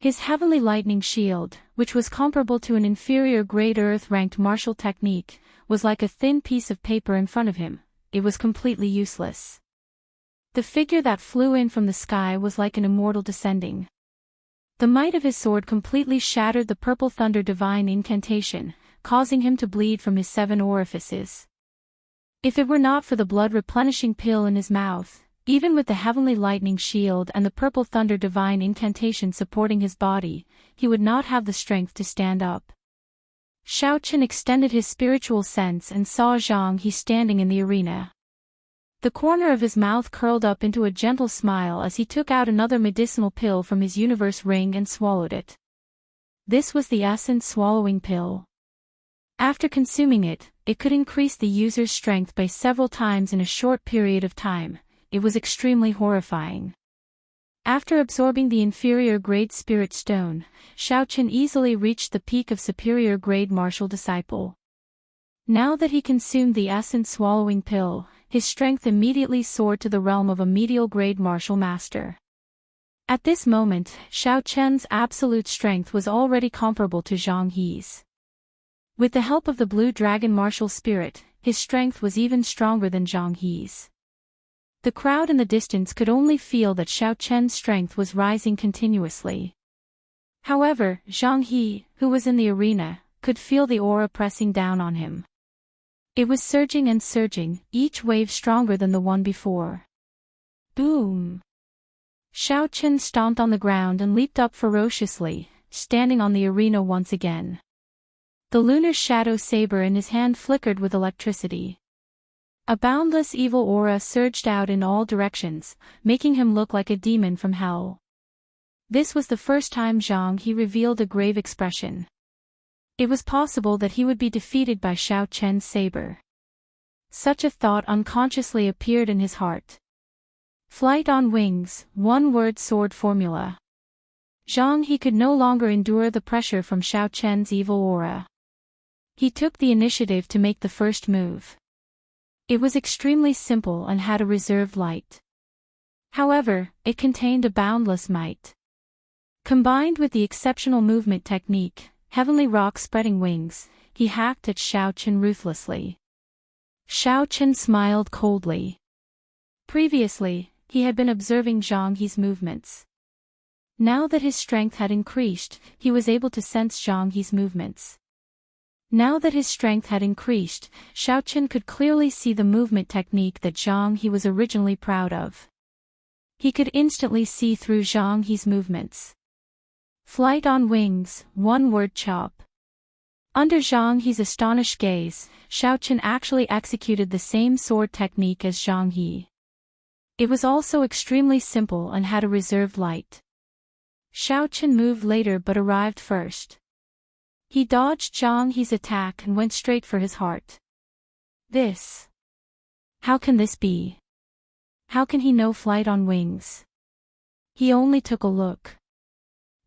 His heavenly lightning shield, which was comparable to an inferior grade earth-ranked martial technique, was like a thin piece of paper in front of him. It was completely useless. The figure that flew in from the sky was like an immortal descending. The might of his sword completely shattered the purple thunder divine incantation, causing him to bleed from his 7 orifices. If it were not for the blood-replenishing pill in his mouth, even with the heavenly lightning shield and the purple thunder divine incantation supporting his body, he would not have the strength to stand up. Xiaochen extended his spiritual sense and saw Zhang He standing in the arena. The corner of his mouth curled up into a gentle smile as he took out another medicinal pill from his universe ring and swallowed it. This was the essence swallowing pill. After consuming it, it could increase the user's strength by several times in a short period of time. It was extremely horrifying. After absorbing the inferior grade spirit stone, Xiaochen easily reached the peak of superior grade martial disciple. Now that he consumed the essence swallowing pill, his strength immediately soared to the realm of a medial grade martial master. At this moment, Xiaochen's absolute strength was already comparable to Zhang He's. With the help of the blue dragon martial spirit, his strength was even stronger than Zhang He's. The crowd in the distance could only feel that Xiaochen's strength was rising continuously. However, Zhang He, who was in the arena, could feel the aura pressing down on him. It was surging and surging, each wave stronger than the one before. Boom! Xiaochen stomped on the ground and leaped up ferociously, standing on the arena once again. The lunar shadow saber in his hand flickered with electricity. A boundless evil aura surged out in all directions, making him look like a demon from hell. This was the first time Zhang He revealed a grave expression. It was possible that he would be defeated by Xiaochen's saber. Such a thought unconsciously appeared in his heart. Flight on wings, one-word sword formula. Zhang He could no longer endure the pressure from Xiaochen's evil aura. He took the initiative to make the first move. It was extremely simple and had a reserved light. However, it contained a boundless might. Combined with the exceptional movement technique, heavenly rock spreading wings, he hacked at Xiaochen ruthlessly. Xiaochen smiled coldly. Previously, he had been observing Zhang He's movements. Now that his strength had increased, he was able to sense Zhang He's movements. Now that his strength had increased, Xiaochen could clearly see the movement technique that Zhang He was originally proud of. He could instantly see through Zhang He's movements. Flight on wings, one-word chop. Under Zhang He's astonished gaze, Xiaochen actually executed the same sword technique as Zhang He. It was also extremely simple and had a reserved light. Xiaochen moved later but arrived first. He dodged Zhang He's attack and went straight for his heart. This. How can this be? How can he know flight on wings? He only took a look.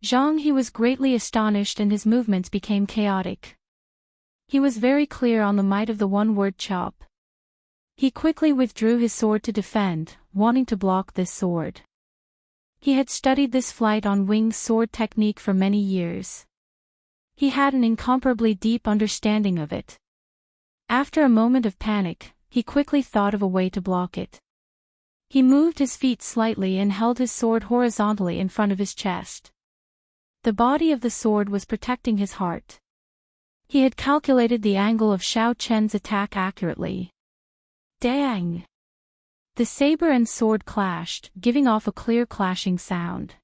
Zhang He was greatly astonished and his movements became chaotic. He was very clear on the might of the one-word chop. He quickly withdrew his sword to defend, wanting to block this sword. He had studied this flight on wings sword technique for many years. He had an incomparably deep understanding of it. After a moment of panic, he quickly thought of a way to block it. He moved his feet slightly and held his sword horizontally in front of his chest. The body of the sword was protecting his heart. He had calculated the angle of Xiaochen's attack accurately. Dang! The saber and sword clashed, giving off a clear clashing sound.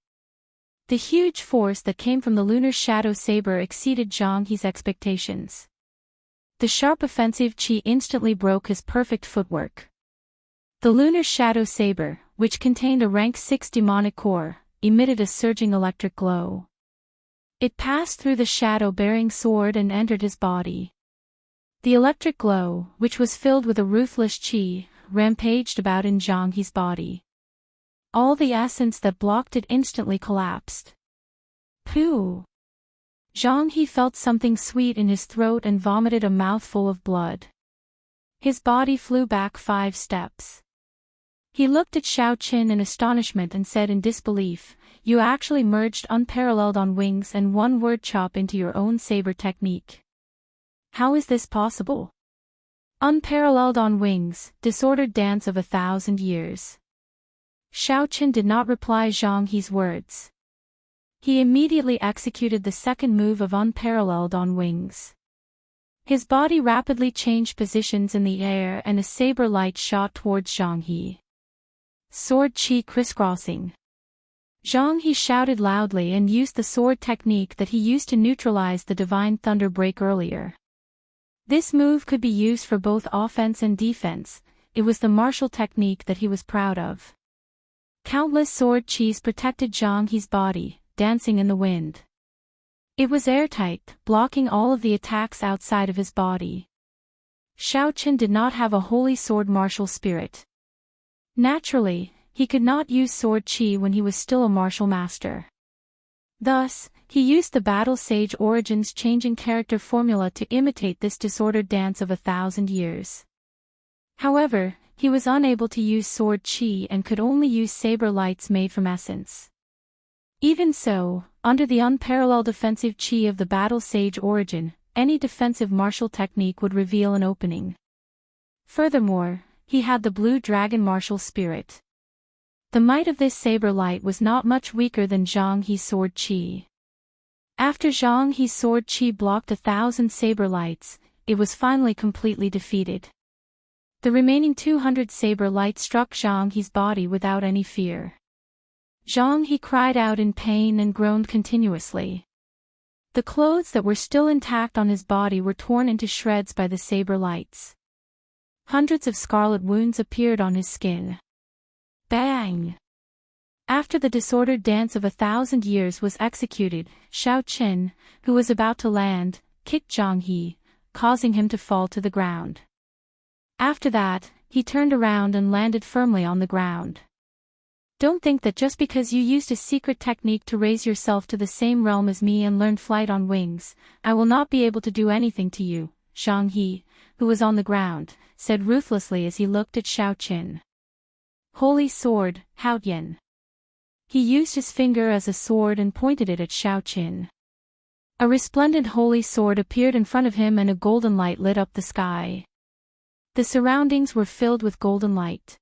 The huge force that came from the lunar shadow saber exceeded Zhang He's expectations. The sharp offensive chi instantly broke his perfect footwork. The lunar shadow saber, which contained a rank 6 demonic core, emitted a surging electric glow. It passed through the shadow-bearing sword and entered his body. The electric glow, which was filled with a ruthless chi, rampaged about in Zhang He's body. All the essence that blocked it instantly collapsed. Pooh! Zhang He felt something sweet in his throat and vomited a mouthful of blood. His body flew back 5 steps. He looked at Xiao Qin in astonishment and said in disbelief, "You actually merged unparalleled on wings and one-word chop into your own saber technique. How is this possible?" Unparalleled on wings, disordered dance of 1,000 years. Xiao Qin did not reply Zhang He's words. He immediately executed the second move of unparalleled on wings. His body rapidly changed positions in the air and a saber light shot towards Zhang He. Sword chi crisscrossing. Zhang He shouted loudly and used the sword technique that he used to neutralize the divine thunder break earlier. This move could be used for both offense and defense. It was the martial technique that he was proud of. Countless sword chis protected Zhang He's body, dancing in the wind. It was airtight, blocking all of the attacks outside of his body. Xiao Qin did not have a holy sword martial spirit. Naturally, he could not use sword chi when he was still a martial master. Thus, he used the battle sage origins changing character formula to imitate this disordered dance of 1,000 years. However, he was unable to use sword chi and could only use saber lights made from essence. Even so, under the unparalleled offensive chi of the battle sage origin, any defensive martial technique would reveal an opening. Furthermore, he had the blue dragon martial spirit. The might of this saber light was not much weaker than Zhang He's sword chi. After Zhang He's sword chi blocked 1,000 saber lights, it was finally completely defeated. The remaining 200 saber lights struck Zhang He's body without any fear. Zhang He cried out in pain and groaned continuously. The clothes that were still intact on his body were torn into shreds by the saber lights. Hundreds of scarlet wounds appeared on his skin. Bang! After the disordered dance of 1,000 years was executed, Xiao Qin, who was about to land, kicked Zhang He, causing him to fall to the ground. After that, he turned around and landed firmly on the ground. Don't think that just because you used a secret technique to raise yourself to the same realm as me and learned flight on wings, I will not be able to do anything to you, Zhang He, who was on the ground, said ruthlessly as he looked at Xiao Qin. Holy sword, Haotian. He used his finger as a sword and pointed it at Xiao Qin. A resplendent holy sword appeared in front of him and a golden light lit up the sky. The surroundings were filled with golden light.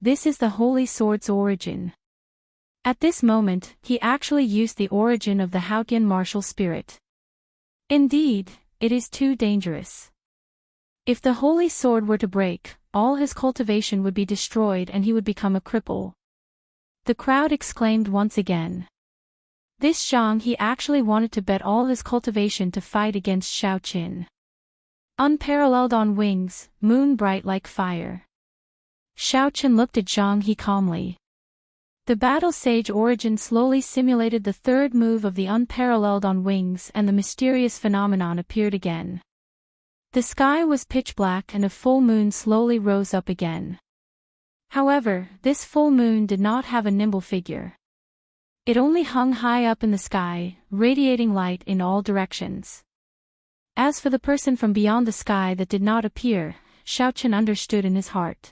This is the holy sword's origin. At this moment, he actually used the origin of the Haotian martial spirit. Indeed, it is too dangerous. If the holy sword were to break, all his cultivation would be destroyed and he would become a cripple. The crowd exclaimed once again. This Zhang He actually wanted to bet all his cultivation to fight against Xiao Qin. Unparalleled on wings, moon bright like fire. Xiao Qin looked at Zhang He calmly. The battle sage origin slowly simulated the third move of the unparalleled on wings and the mysterious phenomenon appeared again. The sky was pitch black and a full moon slowly rose up again. However, this full moon did not have a nimble figure. It only hung high up in the sky, radiating light in all directions. As for the person from beyond the sky that did not appear, Xiao Qin understood in his heart.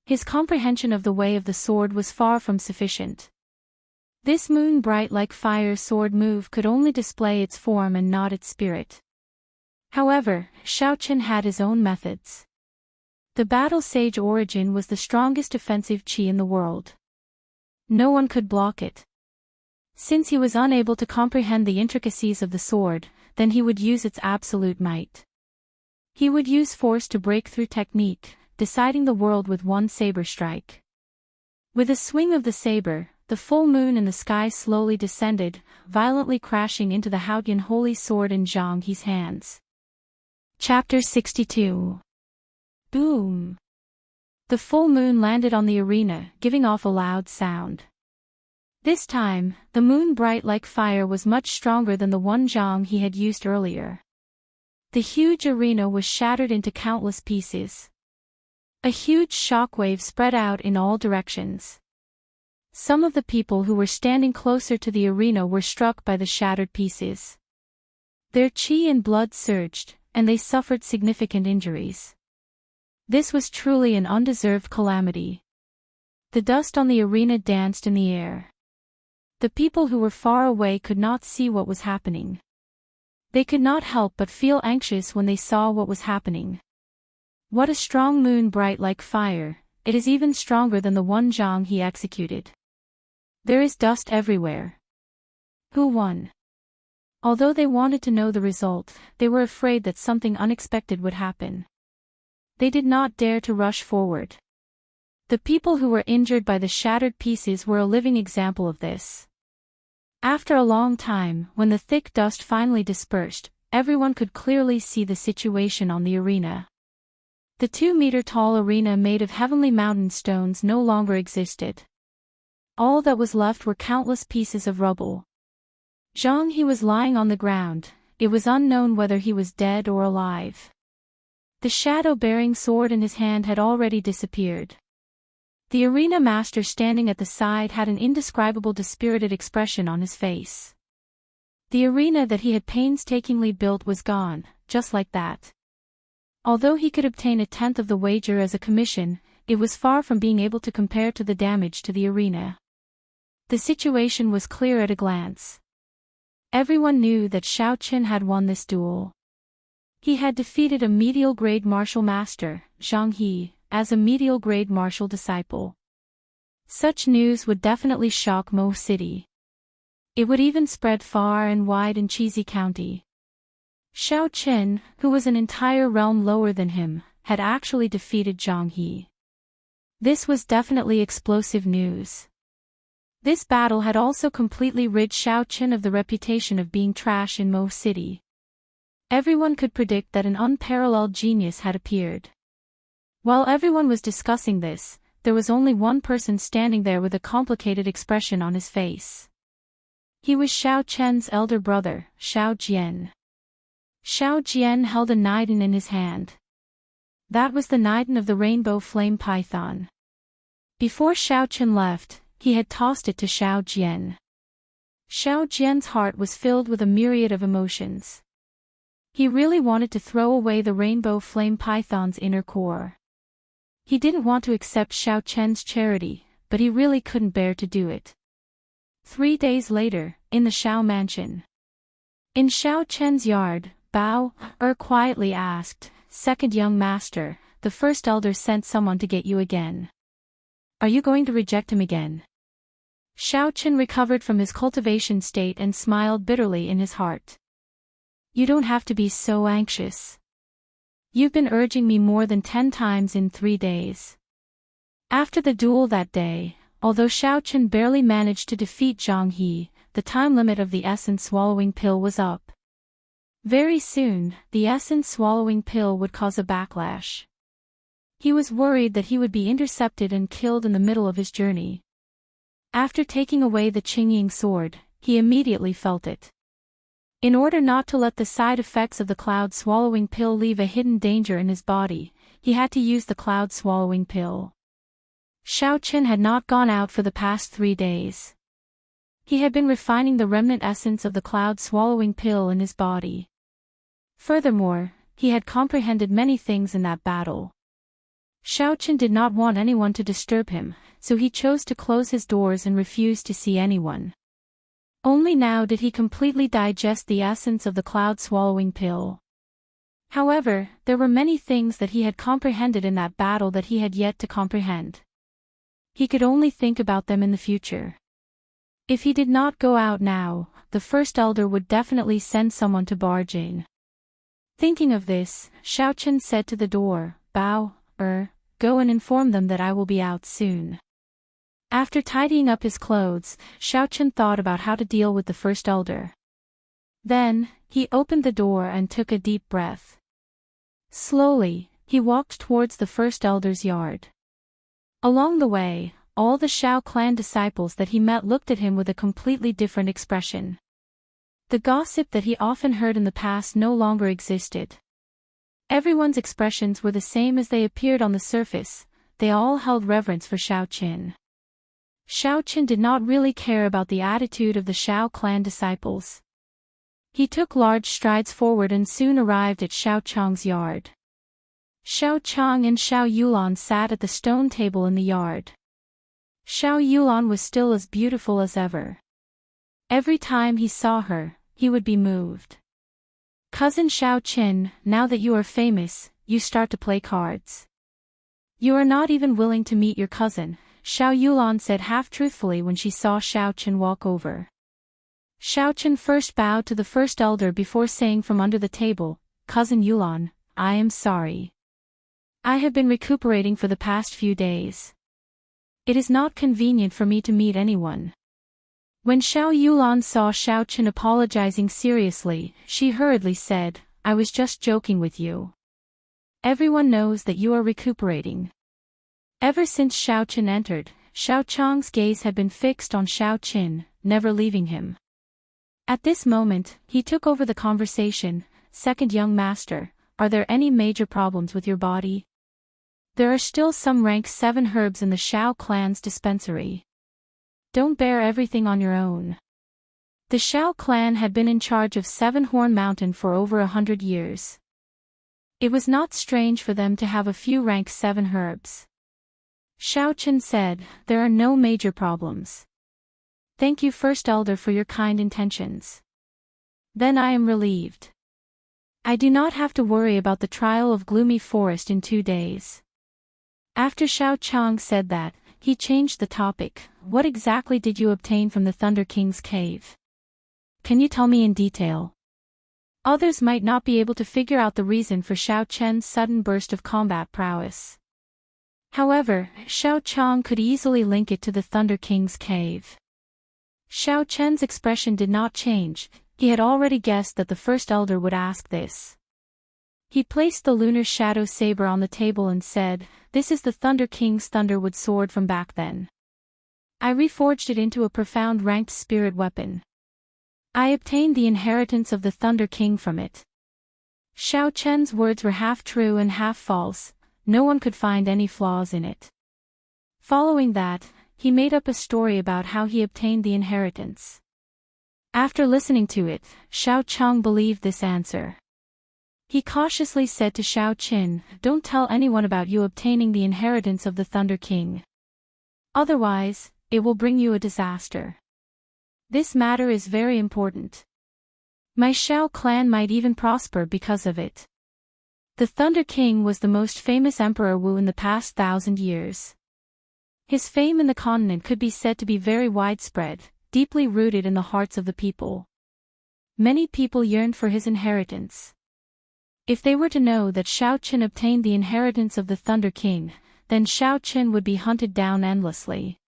His comprehension of the way of the sword was far from sufficient. This moon bright like fire sword move could only display its form and not its spirit. However, Xiao Qin had his own methods. The battle sage origin was the strongest offensive chi in the world. No one could block it. Since he was unable to comprehend the intricacies of the sword, then he would use its absolute might. He would use force to break through technique, deciding the world with one saber strike. With a swing of the saber, the full moon in the sky slowly descended, violently crashing into the Haotian holy sword in Zhang He's hands. Chapter 62. Boom! The full moon landed on the arena, giving off a loud sound. This time, the moon bright like fire was much stronger than the one Zhang He had used earlier. The huge arena was shattered into countless pieces. A huge shockwave spread out in all directions. Some of the people who were standing closer to the arena were struck by the shattered pieces. Their chi and blood surged, and they suffered significant injuries. This was truly an undeserved calamity. The dust on the arena danced in the air. The people who were far away could not see what was happening. They could not help but feel anxious when they saw what was happening. What a strong moon, bright like fire, it is even stronger than the one Zhang He executed. There is dust everywhere. Who won? Although they wanted to know the result, they were afraid that something unexpected would happen. They did not dare to rush forward. The people who were injured by the shattered pieces were a living example of this. After a long time, when the thick dust finally dispersed, everyone could clearly see the situation on the arena. The 2-meter-tall arena made of heavenly mountain stones no longer existed. All that was left were countless pieces of rubble. Zhang He was lying on the ground. It was unknown whether he was dead or alive. The shadow-bearing sword in his hand had already disappeared. The arena master standing at the side had an indescribable dispirited expression on his face. The arena that he had painstakingly built was gone, just like that. Although he could obtain 1/10 of the wager as a commission, it was far from being able to compare to the damage to the arena. The situation was clear at a glance. Everyone knew that Xiaoqin had won this duel. He had defeated a medial-grade martial master, Zhang He, as a medial-grade martial disciple. Such news would definitely shock Mo City. It would even spread far and wide in Cheesy County. Xiaoqin, who was an entire realm lower than him, had actually defeated Zhang He. This was definitely explosive news. This battle had also completely rid Xiaoqin of the reputation of being trash in Mo City. Everyone could predict that an unparalleled genius had appeared. While everyone was discussing this, there was only one person standing there with a complicated expression on his face. He was Xiaoqian's elder brother, Xiao Jian. Xiao Jian held a nidin in his hand. That was the nidin of the rainbow flame python. Before Xiaoqin left, he had tossed it to Xiao Jian. Xiao Jian's heart was filled with a myriad of emotions. He really wanted to throw away the rainbow flame python's inner core. He didn't want to accept Xiaoqian's charity, but he really couldn't bear to do it. 3 days later, in the Xiao mansion. In Xiaoqian's yard, Bao quietly asked, "Second young master, the first elder sent someone to get you again. Are you going to reject him again?" Xiaoqian recovered from his cultivation state and smiled bitterly in his heart. "You don't have to be so anxious. You've been urging me more than 10 times in 3 days." After the duel that day, although Xiaoqian barely managed to defeat Zhang He, the time limit of the essence swallowing pill was up. Very soon, the essence swallowing pill would cause a backlash. He was worried that he would be intercepted and killed in the middle of his journey. After taking away the Qingying sword, he immediately felt it. In order not to let the side effects of the cloud-swallowing pill leave a hidden danger in his body, he had to use the cloud-swallowing pill. Xiaoqin had not gone out for the past 3 days. He had been refining the remnant essence of the cloud-swallowing pill in his body. Furthermore, he had comprehended many things in that battle. Xiaoqin did not want anyone to disturb him, so he chose to close his doors and refuse to see anyone. Only now did he completely digest the essence of the cloud-swallowing pill. However, there were many things that he had comprehended in that battle that he had yet to comprehend. He could only think about them in the future. If he did not go out now, the first elder would definitely send someone to barge in. Thinking of this, Xiaoqin said to the door, "Bao, go and inform them that I will be out soon." After tidying up his clothes, Xiaoqin thought about how to deal with the first elder. Then, he opened the door and took a deep breath. Slowly, he walked towards the first elder's yard. Along the way, all the Xiao clan disciples that he met looked at him with a completely different expression. The gossip that he often heard in the past no longer existed. Everyone's expressions were the same as they appeared on the surface. They all held reverence for Xiaoqin. Xiaoqin did not really care about the attitude of the Xiao clan disciples. He took large strides forward and soon arrived at Xiao Chang's yard. Xiao Chang and Xiao Yulan sat at the stone table in the yard. Xiao Yulan was still as beautiful as ever. Every time he saw her, he would be moved. Cousin Xiao Qin, now that you are famous, you start to play cards. You are not even willing to meet your cousin, Xiao Yulan said half-truthfully when she saw Xiao Qin walk over. Xiao Qin first bowed to the first elder before saying from under the table, Cousin Yulan, I am sorry. I have been recuperating for the past few days. It is not convenient for me to meet anyone. When Xiao Yulan saw Xiao Qin apologizing seriously, she hurriedly said, I was just joking with you. Everyone knows that you are recuperating. Ever since Xiao Qin entered, Xiao Chang's gaze had been fixed on Xiao Qin, never leaving him. At this moment, he took over the conversation. Second young master, are there any major problems with your body? There are still some rank 7 herbs in the Xiao clan's dispensary. Don't bear everything on your own. The Xiao clan had been in charge of Seven-Horn Mountain for over 100 years. It was not strange for them to have a few rank 7 herbs. Xiao Qin said, there are no major problems. Thank you First Elder for your kind intentions. Then I am relieved. I do not have to worry about the trial of Gloomy Forest in 2 days. After Xiao Chang said that, he changed the topic. What exactly did you obtain from the Thunder King's cave? Can you tell me in detail? Others might not be able to figure out the reason for Xiao Chen's sudden burst of combat prowess. However, Xiao Chang could easily link it to the Thunder King's cave. Xiao Chen's expression did not change. He had already guessed that the First Elder would ask this. He placed the lunar shadow saber on the table and said, this is the Thunder King's Thunderwood sword from back then. I reforged it into a profound ranked spirit weapon. I obtained the inheritance of the Thunder King from it. Xiao Chen's words were half true and half false. No one could find any flaws in it. Following that, he made up a story about how he obtained the inheritance. After listening to it, Xiao Chang believed this answer. He cautiously said to Xiao Qin, don't tell anyone about you obtaining the inheritance of the Thunder King. Otherwise, it will bring you a disaster. This matter is very important. My Xiao clan might even prosper because of it. The Thunder King was the most famous Emperor Wu in the past 1,000 years. His fame in the continent could be said to be very widespread, deeply rooted in the hearts of the people. Many people yearned for his inheritance. If they were to know that Xiao Qin obtained the inheritance of the Thunder King, then Xiao Qin would be hunted down endlessly.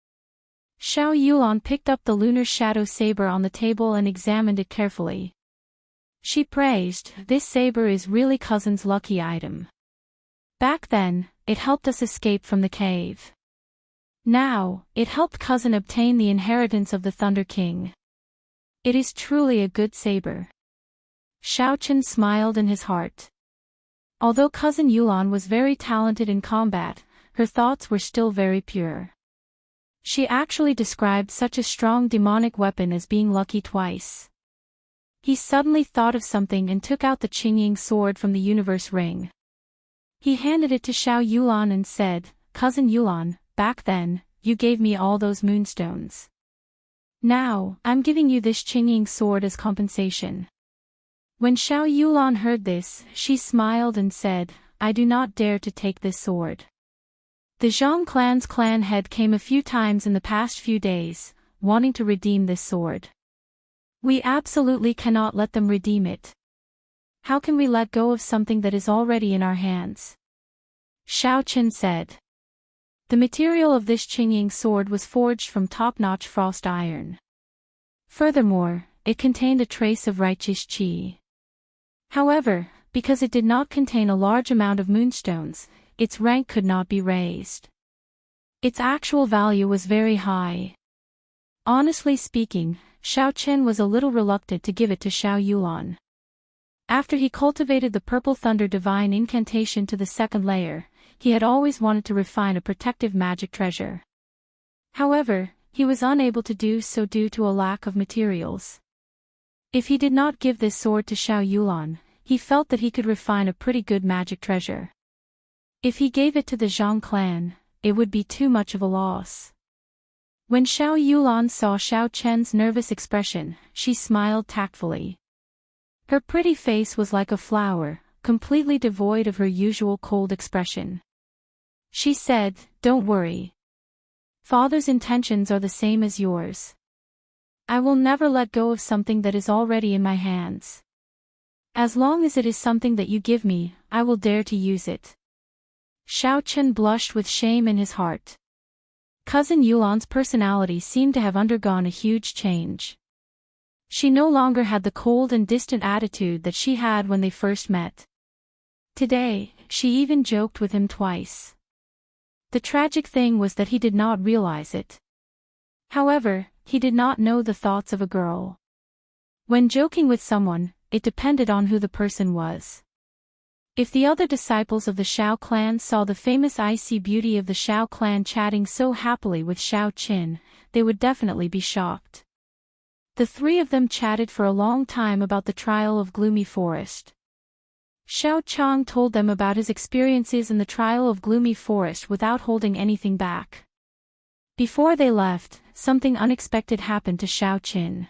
Xiao Yulan picked up the lunar shadow saber on the table and examined it carefully. She praised, this saber is really cousin's lucky item. Back then, it helped us escape from the cave. Now, it helped cousin obtain the inheritance of the Thunder King. It is truly a good saber. Xiao Qin smiled in his heart. Although cousin Yulan was very talented in combat, her thoughts were still very pure. She actually described such a strong demonic weapon as being lucky twice. He suddenly thought of something and took out the Qingying sword from the universe ring. He handed it to Xiao Yulan and said, Cousin Yulan, back then, you gave me all those moonstones. Now, I'm giving you this Qingying sword as compensation. When Xiao Yulan heard this, she smiled and said, I do not dare to take this sword. The Zhang clan's clan head came a few times in the past few days, wanting to redeem this sword. We absolutely cannot let them redeem it. How can we let go of something that is already in our hands? Xiao Qin said. The material of this Qingying sword was forged from top-notch frost iron. Furthermore, it contained a trace of righteous qi. However, because it did not contain a large amount of moonstones, its rank could not be raised. Its actual value was very high. Honestly speaking, Xiao Qin was a little reluctant to give it to Xiao Yulan. After he cultivated the Purple Thunder Divine Incantation to the 2nd layer, he had always wanted to refine a protective magic treasure. However, he was unable to do so due to a lack of materials. If he did not give this sword to Xiao Yulan, he felt that he could refine a pretty good magic treasure. If he gave it to the Zhang clan, it would be too much of a loss. When Xiao Yulan saw Xiao Chen's nervous expression, she smiled tactfully. Her pretty face was like a flower, completely devoid of her usual cold expression. She said, "Don't worry. Father's intentions are the same as yours. I will never let go of something that is already in my hands. As long as it is something that you give me, I will dare to use it." Xiao Chen blushed with shame in his heart. Cousin Yulan's personality seemed to have undergone a huge change. She no longer had the cold and distant attitude that she had when they first met. Today, she even joked with him twice. The tragic thing was that he did not realize it. However, he did not know the thoughts of a girl. When joking with someone, it depended on who the person was. If the other disciples of the Xiao clan saw the famous icy beauty of the Xiao clan chatting so happily with Xiao Qin, they would definitely be shocked. The three of them chatted for a long time about the trial of Gloomy Forest. Xiao Chang told them about his experiences in the trial of Gloomy Forest without holding anything back. Before they left, something unexpected happened to Xiao Qin.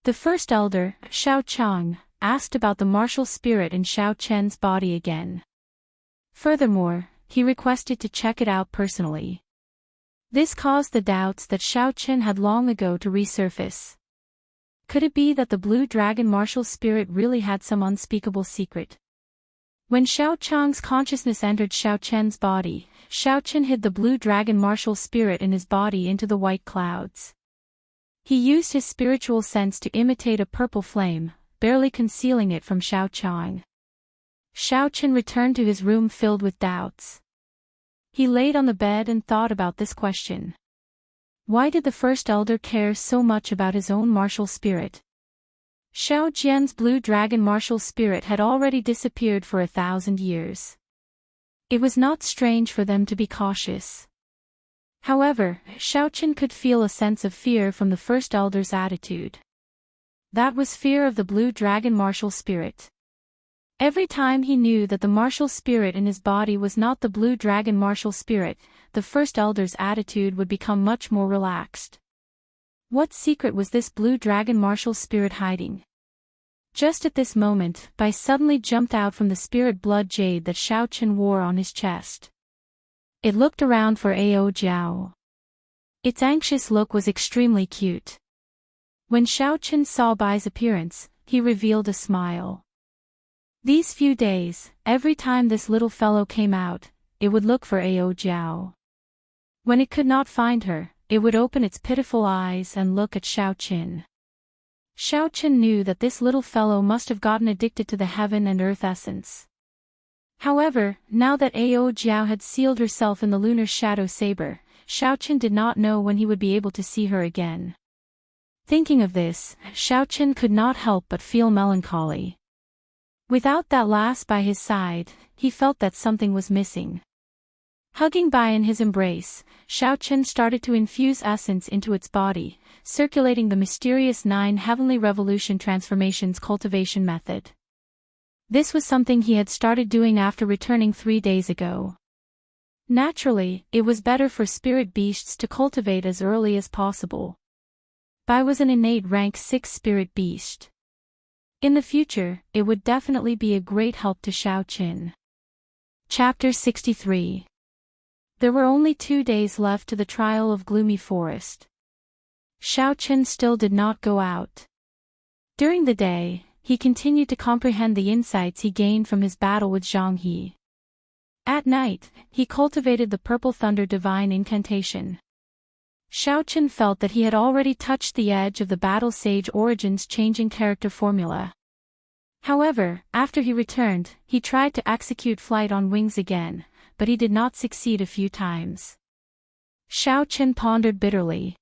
The first elder, Xiao Chang, asked about the martial spirit in Xiao Chen's body again. Furthermore, he requested to check it out personally. This caused the doubts that Xiao Chen had long ago to resurface. Could it be that the blue dragon martial spirit really had some unspeakable secret? When Xiao Chang's consciousness entered Xiao Chen's body, Xiao Chen hid the blue dragon martial spirit in his body into the white clouds. He used his spiritual sense to imitate a purple flame, barely concealing it from Xiao Chang. Xiao Chen returned to his room filled with doubts. He laid on the bed and thought about this question. Why did the first elder care so much about his own martial spirit? Xiao Jian's blue dragon martial spirit had already disappeared for 1,000 years. It was not strange for them to be cautious. However, Xiao Chen could feel a sense of fear from the first elder's attitude. That was fear of the blue dragon martial spirit. Every time he knew that the martial spirit in his body was not the blue dragon martial spirit, the first elder's attitude would become much more relaxed. What secret was this blue dragon martial spirit hiding? Just at this moment, Bai suddenly jumped out from the spirit blood jade that Xiao Chen wore on his chest. It looked around for Ao Jiao. Its anxious look was extremely cute. When Xiao Chen saw Bai's appearance, he revealed a smile. These few days, every time this little fellow came out, it would look for Ao Jiao. When it could not find her, it would open its pitiful eyes and look at Xiao Chen. Xiao Chen knew that this little fellow must have gotten addicted to the heaven and earth essence. However, now that Ao Jiao had sealed herself in the lunar shadow saber, Xiao Chen did not know when he would be able to see her again. Thinking of this, Xiao Chen could not help but feel melancholy. Without that lass by his side, he felt that something was missing. Hugging Bai in his embrace, Xiao Chen started to infuse essence into its body, circulating the mysterious 9 heavenly revolution transformations cultivation method. This was something he had started doing after returning 3 days ago. Naturally, it was better for spirit beasts to cultivate as early as possible. Bai was an innate rank 6 spirit beast. In the future, it would definitely be a great help to Xiao Chen. Chapter 63. There were only 2 days left to the trial of Gloomy Forest. Xiao Chen still did not go out. During the day, he continued to comprehend the insights he gained from his battle with Zhang He. At night, he cultivated the Purple Thunder Divine Incantation. Xiao Chen felt that he had already touched the edge of the Battle Sage Origins changing character formula. However, after he returned, he tried to execute Flight on Wings again, but he did not succeed a few times. Xiao Chen pondered bitterly.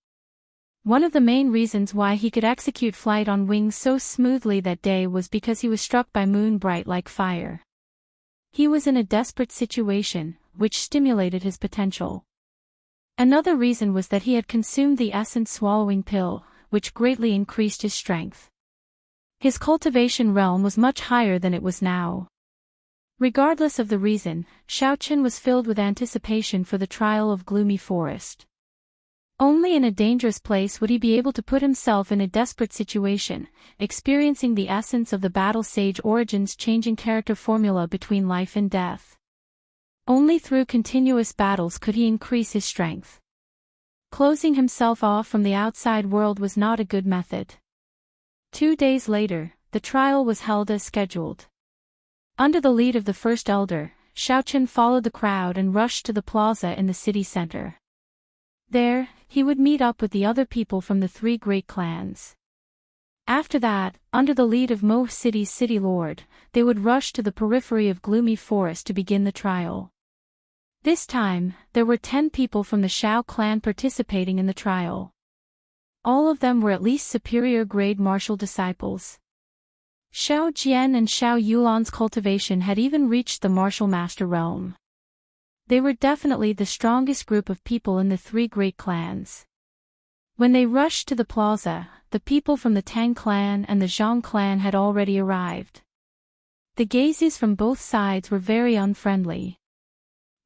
One of the main reasons why he could execute Flight on Wings so smoothly that day was because he was struck by moon bright like fire. He was in a desperate situation, which stimulated his potential. Another reason was that he had consumed the essence swallowing pill, which greatly increased his strength. His cultivation realm was much higher than it was now. Regardless of the reason, Xiao Chen was filled with anticipation for the trial of Gloomy Forest. Only in a dangerous place would he be able to put himself in a desperate situation, experiencing the essence of the battle sage origins changing character formula between life and death. Only through continuous battles could he increase his strength. Closing himself off from the outside world was not a good method. 2 days later, the trial was held as scheduled. Under the lead of the first elder, Xiaoqin followed the crowd and rushed to the plaza in the city center. There, he would meet up with the other people from the 3 great clans. After that, under the lead of Mo City's city lord, they would rush to the periphery of Gloomy Forest to begin the trial. This time, there were 10 people from the Xiao clan participating in the trial. All of them were at least superior grade martial disciples. Xiao Jian and Xiao Yulan's cultivation had even reached the martial master realm. They were definitely the strongest group of people in the 3 great clans. When they rushed to the plaza, the people from the Tang clan and the Zhang clan had already arrived. The gazes from both sides were very unfriendly.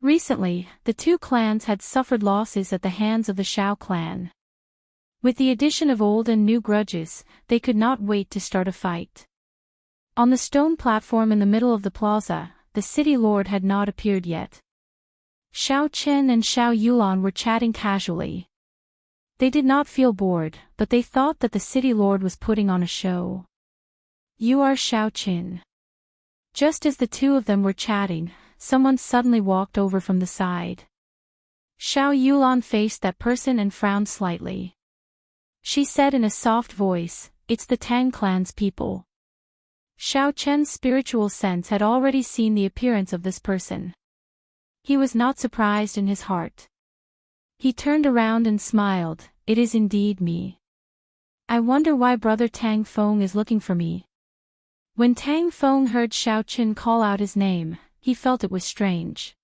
Recently, the 2 clans had suffered losses at the hands of the Xiao clan. With the addition of old and new grudges, they could not wait to start a fight. On the stone platform in the middle of the plaza, the city lord had not appeared yet. Xiao Chen and Xiao Yulan were chatting casually. They did not feel bored, but they thought that the city lord was putting on a show. "You are Xiao Qin." Just as the 2 of them were chatting, someone suddenly walked over from the side. Xiao Yulan faced that person and frowned slightly. She said in a soft voice, "It's the Tang clan's people." Xiao Chen's spiritual sense had already seen the appearance of this person. He was not surprised in his heart. He turned around and smiled, "It is indeed me. I wonder why Brother Tang Feng is looking for me." When Tang Feng heard Xiao Qin call out his name, he felt it was strange.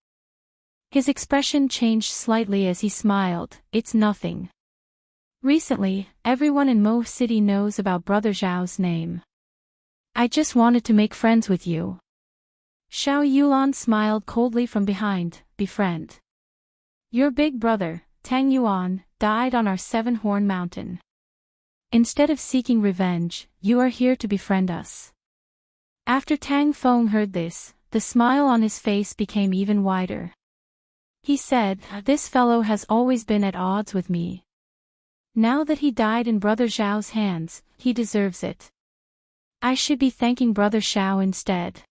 His expression changed slightly as he smiled, "It's nothing. Recently, everyone in Mo City knows about Brother Zhao's name. I just wanted to make friends with you." Xiao Yulan smiled coldly from behind, "Befriend. Your big brother, Tang Yuan, died on our 7-horn mountain. Instead of seeking revenge, you are here to befriend us." After Tang Feng heard this, the smile on his face became even wider. He said, "This fellow has always been at odds with me. Now that he died in Brother Zhao's hands, he deserves it. I should be thanking Brother Xiao instead.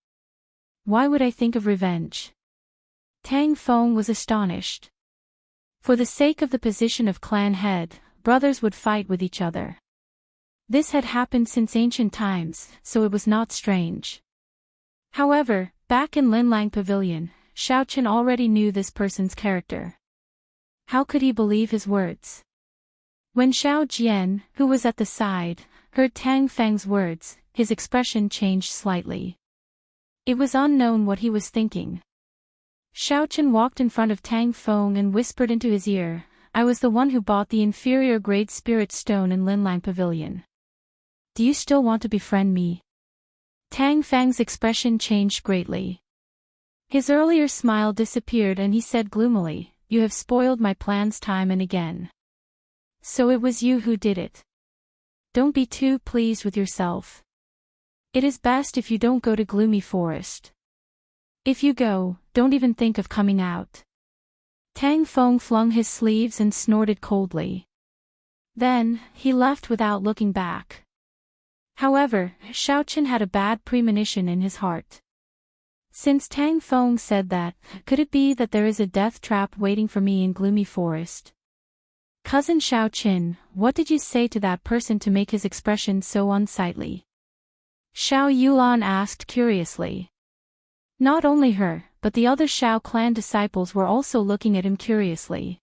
Why would I think of revenge?" Tang Feng was astonished. For the sake of the position of clan head, brothers would fight with each other. This had happened since ancient times, so it was not strange. However, back in Linlang Pavilion, Xiaoqin already knew this person's character. How could he believe his words? When Xiao Jian, who was at the side, heard Tang Feng's words, his expression changed slightly. It was unknown what he was thinking. Xiaoqin walked in front of Tang Feng and whispered into his ear, "I was the one who bought the inferior grade spirit stone in Linlang Pavilion. Do you still want to befriend me?" Tang Feng's expression changed greatly. His earlier smile disappeared and he said gloomily, "You have spoiled my plans time and again. So it was you who did it. Don't be too pleased with yourself. It is best if you don't go to Gloomy Forest. If you go, don't even think of coming out." Tang Feng flung his sleeves and snorted coldly. Then, he left without looking back. However, Xiaoqin had a bad premonition in his heart. Since Tang Feng said that, could it be that there is a death trap waiting for me in Gloomy Forest? "Cousin Xiaoqin, what did you say to that person to make his expression so unsightly?" Xiao Yulan asked curiously. Not only her, but the other Xiao clan disciples were also looking at him curiously.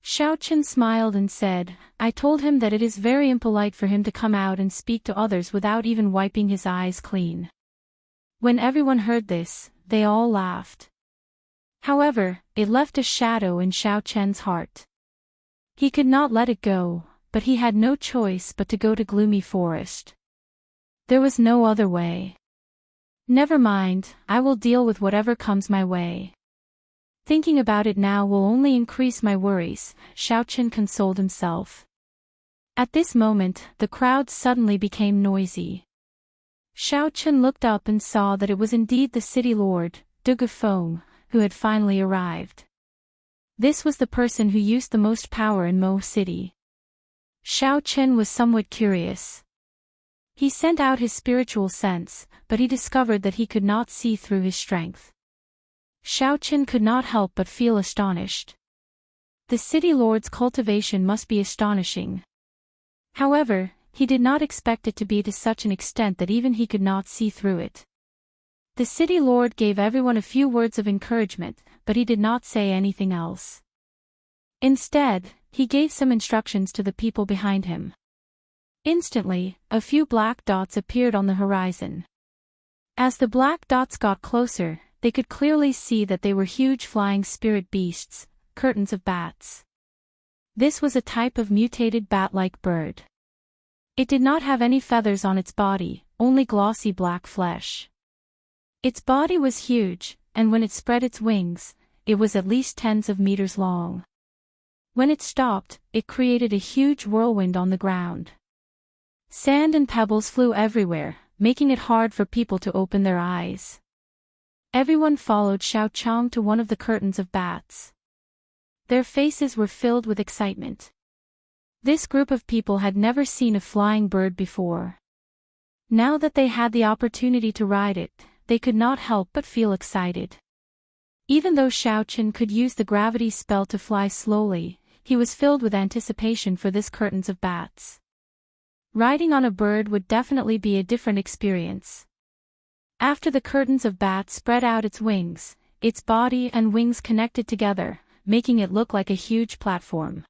Xiaoqin smiled and said, "I told him that it is very impolite for him to come out and speak to others without even wiping his eyes clean." When everyone heard this, they all laughed. However, it left a shadow in Xiaoqian's heart. He could not let it go, but he had no choice but to go to Gloomy Forest. There was no other way. "Never mind, I will deal with whatever comes my way." Thinking about it now will only increase my worries, Xiaochen consoled himself. At this moment, the crowd suddenly became noisy. Xiaochen looked up and saw that it was indeed the city lord, De Gufeng, who had finally arrived. This was the person who used the most power in Mo City. Xiaochen was somewhat curious. He sent out his spiritual sense, but he discovered that he could not see through his strength. Xiaochen could not help but feel astonished. The city lord's cultivation must be astonishing. However, he did not expect it to be to such an extent that even he could not see through it. The city lord gave everyone a few words of encouragement, but he did not say anything else. Instead, he gave some instructions to the people behind him. Instantly, a few black dots appeared on the horizon. As the black dots got closer, they could clearly see that they were huge flying spirit beasts, curtains of bats. This was a type of mutated bat-like bird. It did not have any feathers on its body, only glossy black flesh. Its body was huge, and when it spread its wings, it was at least tens of meters long. When it stopped, it created a huge whirlwind on the ground. Sand and pebbles flew everywhere, making it hard for people to open their eyes. Everyone followed Xiaochang to one of the curtains of bats. Their faces were filled with excitement. This group of people had never seen a flying bird before. Now that they had the opportunity to ride it, they could not help but feel excited. Even though Xiaochen could use the gravity spell to fly slowly, he was filled with anticipation for this curtains of bats. Riding on a bird would definitely be a different experience. After the curtains of bats spread out its wings, its body and wings connected together, making it look like a huge platform.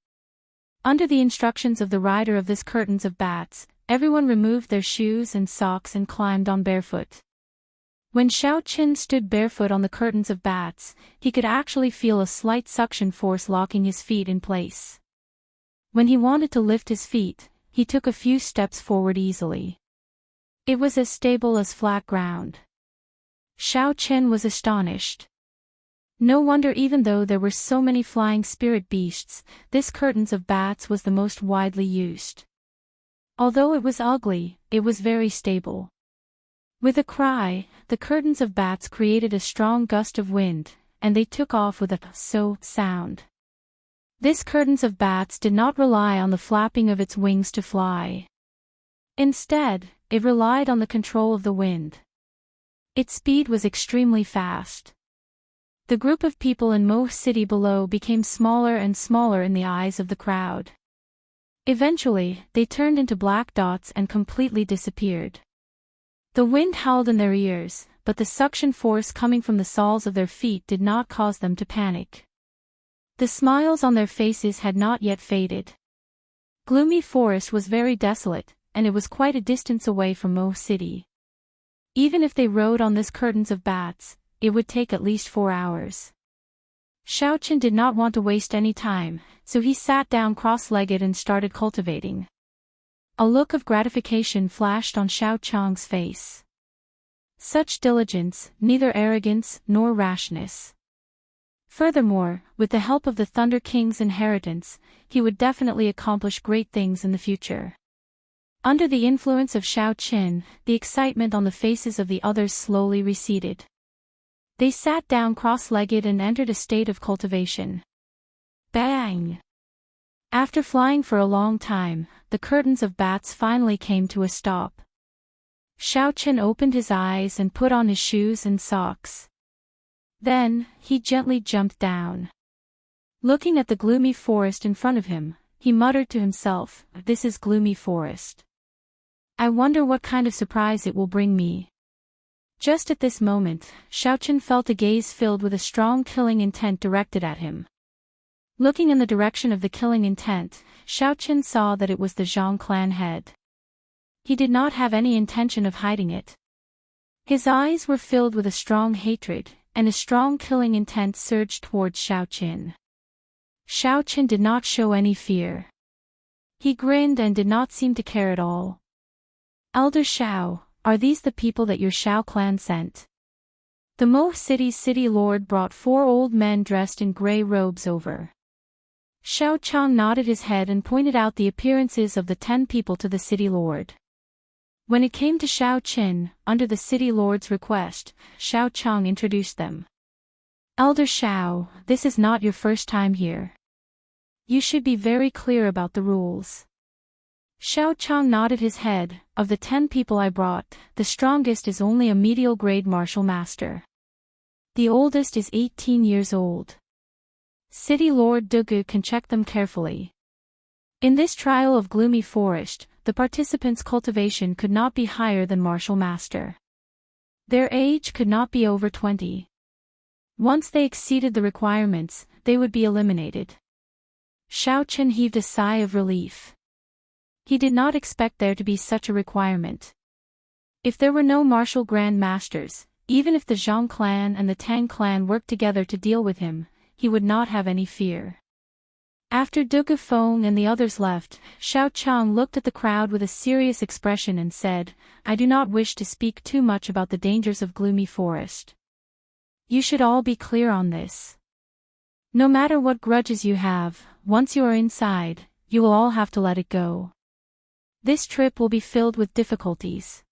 Under the instructions of the rider of this curtains of bats, everyone removed their shoes and socks and climbed on barefoot. When Xiaochen stood barefoot on the curtains of bats, he could actually feel a slight suction force locking his feet in place. When he wanted to lift his feet, he took a few steps forward easily. It was as stable as flat ground. Xiaochen was astonished. No wonder, even though there were so many flying spirit beasts, this curtains of bats was the most widely used. Although it was ugly, it was very stable. With a cry, the curtains of bats created a strong gust of wind, and they took off with a so sound. This curtains of bats did not rely on the flapping of its wings to fly. Instead, it relied on the control of the wind. Its speed was extremely fast. The group of people in Mo City below became smaller and smaller in the eyes of the crowd. Eventually, they turned into black dots and completely disappeared. The wind howled in their ears, but the suction force coming from the soles of their feet did not cause them to panic. The smiles on their faces had not yet faded. Gloomy Forest was very desolate, and it was quite a distance away from Mo City. Even if they rode on this curtains of bats, it would take at least 4 hours. Xiaochen did not want to waste any time, so he sat down cross-legged and started cultivating. A look of gratification flashed on Xiaochang's face. Such diligence, neither arrogance nor rashness. Furthermore, with the help of the Thunder King's inheritance, he would definitely accomplish great things in the future. Under the influence of Xiaochen, the excitement on the faces of the others slowly receded. They sat down cross-legged and entered a state of cultivation. Bang! After flying for a long time, the curtains of bats finally came to a stop. Xiaochen opened his eyes and put on his shoes and socks. Then, he gently jumped down. Looking at the gloomy forest in front of him, he muttered to himself, "This is gloomy forest. I wonder what kind of surprise it will bring me." Just at this moment, Xiaochen felt a gaze filled with a strong killing intent directed at him. Looking in the direction of the killing intent, Xiaochen saw that it was the Zhang clan head. He did not have any intention of hiding it. His eyes were filled with a strong hatred, and a strong killing intent surged towards Xiaochen. Xiaochen did not show any fear. He grinned and did not seem to care at all. "Elder Xiao, are these the people that your Xiao clan sent?" The Mo City's city lord brought 4 old men dressed in gray robes over. Xiao Chang nodded his head and pointed out the appearances of the 10 people to the city lord. When it came to Xiao Qin, under the city lord's request, Xiao Chang introduced them. Elder Xiao, this is not your first time here. You should be very clear about the rules. Xiao Chang nodded his head. Of the 10 people I brought, the strongest is only a medial grade martial master. The oldest is 18 years old. City Lord Dugu can check them carefully. In this trial of Gloomy Forest, the participants' cultivation could not be higher than martial master. Their age could not be over 20. Once they exceeded the requirements, they would be eliminated. Xiao Chen heaved a sigh of relief. He did not expect there to be such a requirement. If there were no martial grand masters, even if the Zhang clan and the Tang clan worked together to deal with him, he would not have any fear. After Dugu Feng and the others left, Xiao Chang looked at the crowd with a serious expression and said, I do not wish to speak too much about the dangers of Gloomy Forest. You should all be clear on this. No matter what grudges you have, once you are inside, you will all have to let it go. This trip will be filled with difficulties.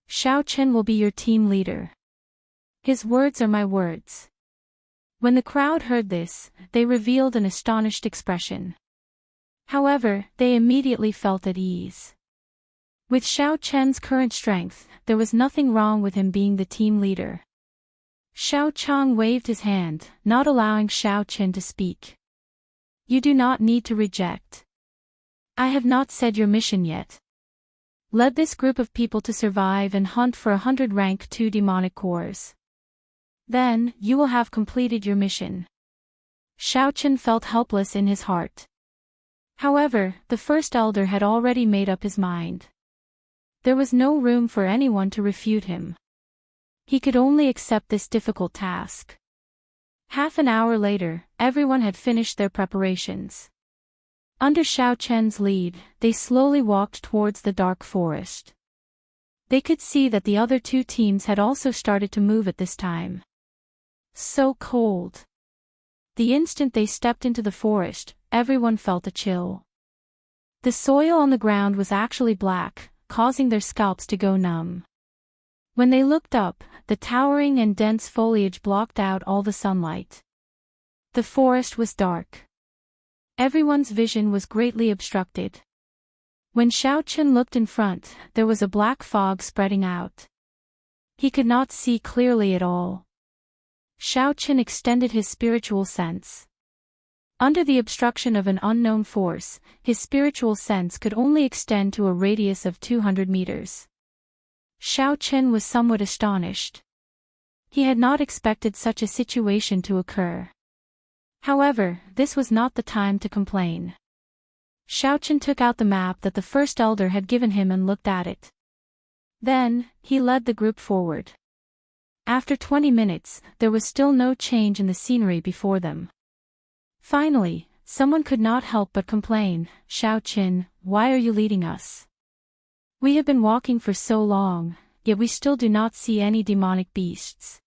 Xiao Chen will be your team leader. His words are my words. When the crowd heard this, they revealed an astonished expression. However, they immediately felt at ease. With Xiao Chen's current strength, there was nothing wrong with him being the team leader. Xiao Chang waved his hand, not allowing Xiao Chen to speak. You do not need to reject. I have not said your mission yet. Lead this group of people to survive and hunt for 100 rank 2 demonic cores. Then, you will have completed your mission. Xiao Chen felt helpless in his heart. However, the first elder had already made up his mind. There was no room for anyone to refute him. He could only accept this difficult task. Half an hour later, everyone had finished their preparations. Under Xiao Chen's lead, they slowly walked towards the dark forest. They could see that the other 2 teams had also started to move at this time. So cold. The instant they stepped into the forest, everyone felt a chill. The soil on the ground was actually black, causing their scalps to go numb. When they looked up, the towering and dense foliage blocked out all the sunlight. The forest was dark. Everyone's vision was greatly obstructed. When Xiao Chen looked in front, there was a black fog spreading out. He could not see clearly at all. Xiao Chen extended his spiritual sense. Under the obstruction of an unknown force, his spiritual sense could only extend to a radius of 200 meters. Xiao Chen was somewhat astonished. He had not expected such a situation to occur. However, this was not the time to complain. Xiao Chen took out the map that the first elder had given him and looked at it. Then, he led the group forward. After 20 minutes, there was still no change in the scenery before them. Finally, someone could not help but complain, Xiao Chen, why are you leading us? We have been walking for so long, yet we still do not see any demonic beasts.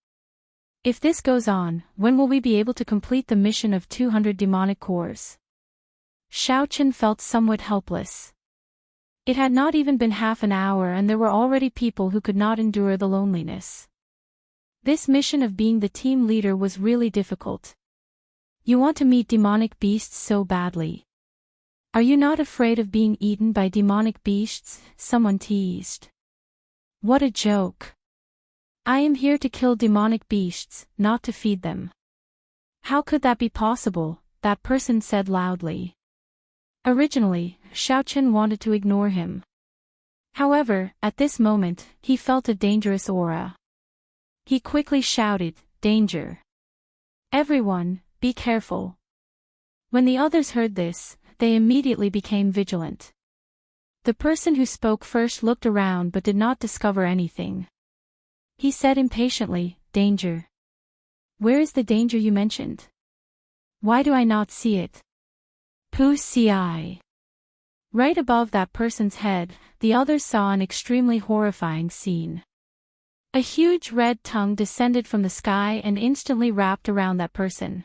If this goes on, when will we be able to complete the mission of 200 demonic cores? Xiao Chen felt somewhat helpless. It had not even been half an hour and there were already people who could not endure the loneliness. This mission of being the team leader was really difficult. You want to meet demonic beasts so badly. Are you not afraid of being eaten by demonic beasts? Someone teased. What a joke. I am here to kill demonic beasts, not to feed them. How could that be possible? That person said loudly. Originally, Xiao Chen wanted to ignore him. However, at this moment, he felt a dangerous aura. He quickly shouted, "Danger! Everyone, be careful." When the others heard this, they immediately became vigilant. The person who spoke first looked around but did not discover anything. He said impatiently, "Danger. Where is the danger you mentioned? Why do I not see it?" Pu ci. Right above that person's head, the others saw an extremely horrifying scene. A huge red tongue descended from the sky and instantly wrapped around that person.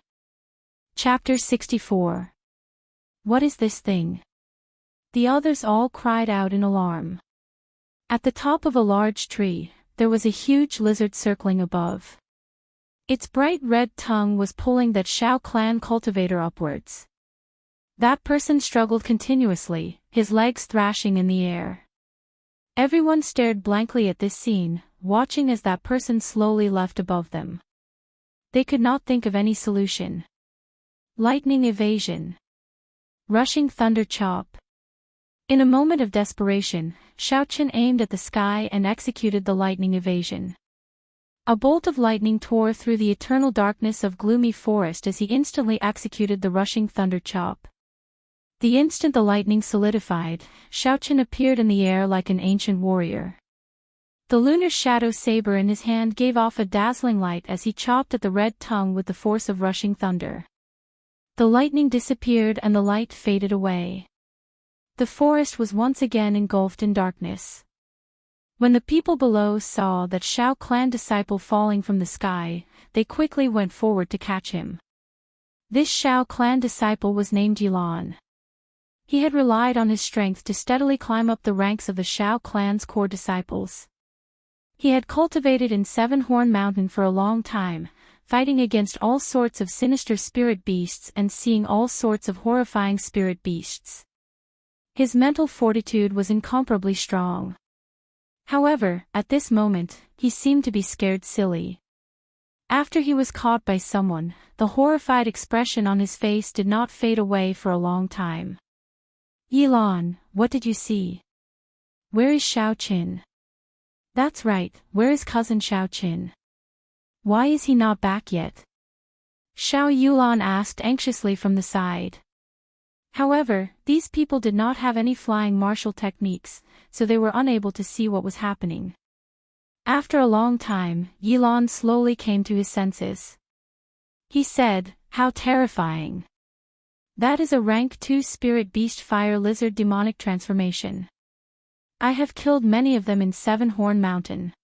Chapter 64. What is this thing? The others all cried out in alarm. At the top of a large tree, there was a huge lizard circling above. Its bright red tongue was pulling that Shao clan cultivator upwards. That person struggled continuously, his legs thrashing in the air. Everyone stared blankly at this scene, watching as that person slowly left above them. They could not think of any solution. Lightning evasion. Rushing thunder chop. In a moment of desperation, Xiaoqin aimed at the sky and executed the lightning evasion. A bolt of lightning tore through the eternal darkness of gloomy forest as he instantly executed the rushing thunder chop. The instant the lightning solidified, Xiaoqin appeared in the air like an ancient warrior. The lunar shadow saber in his hand gave off a dazzling light as he chopped at the red tongue with the force of rushing thunder. The lightning disappeared and the light faded away. The forest was once again engulfed in darkness. When the people below saw that Shao clan disciple falling from the sky, they quickly went forward to catch him. This Shao clan disciple was named Yilan. He had relied on his strength to steadily climb up the ranks of the Shao clan's core disciples. He had cultivated in Seven Horn Mountain for a long time, fighting against all sorts of sinister spirit beasts and seeing all sorts of horrifying spirit beasts. His mental fortitude was incomparably strong. However, at this moment, he seemed to be scared silly. After he was caught by someone, the horrified expression on his face did not fade away for a long time. Yilan, what did you see? Where is Xiaoqin? That's right, where is cousin Xiaoqin? Why is he not back yet? Xiao Yulan asked anxiously from the side. However, these people did not have any flying martial techniques, so they were unable to see what was happening. After a long time, Yilan slowly came to his senses. He said, "How terrifying. That is a rank 2 spirit beast fire lizard demonic transformation. I have killed many of them in Seven Horn Mountain.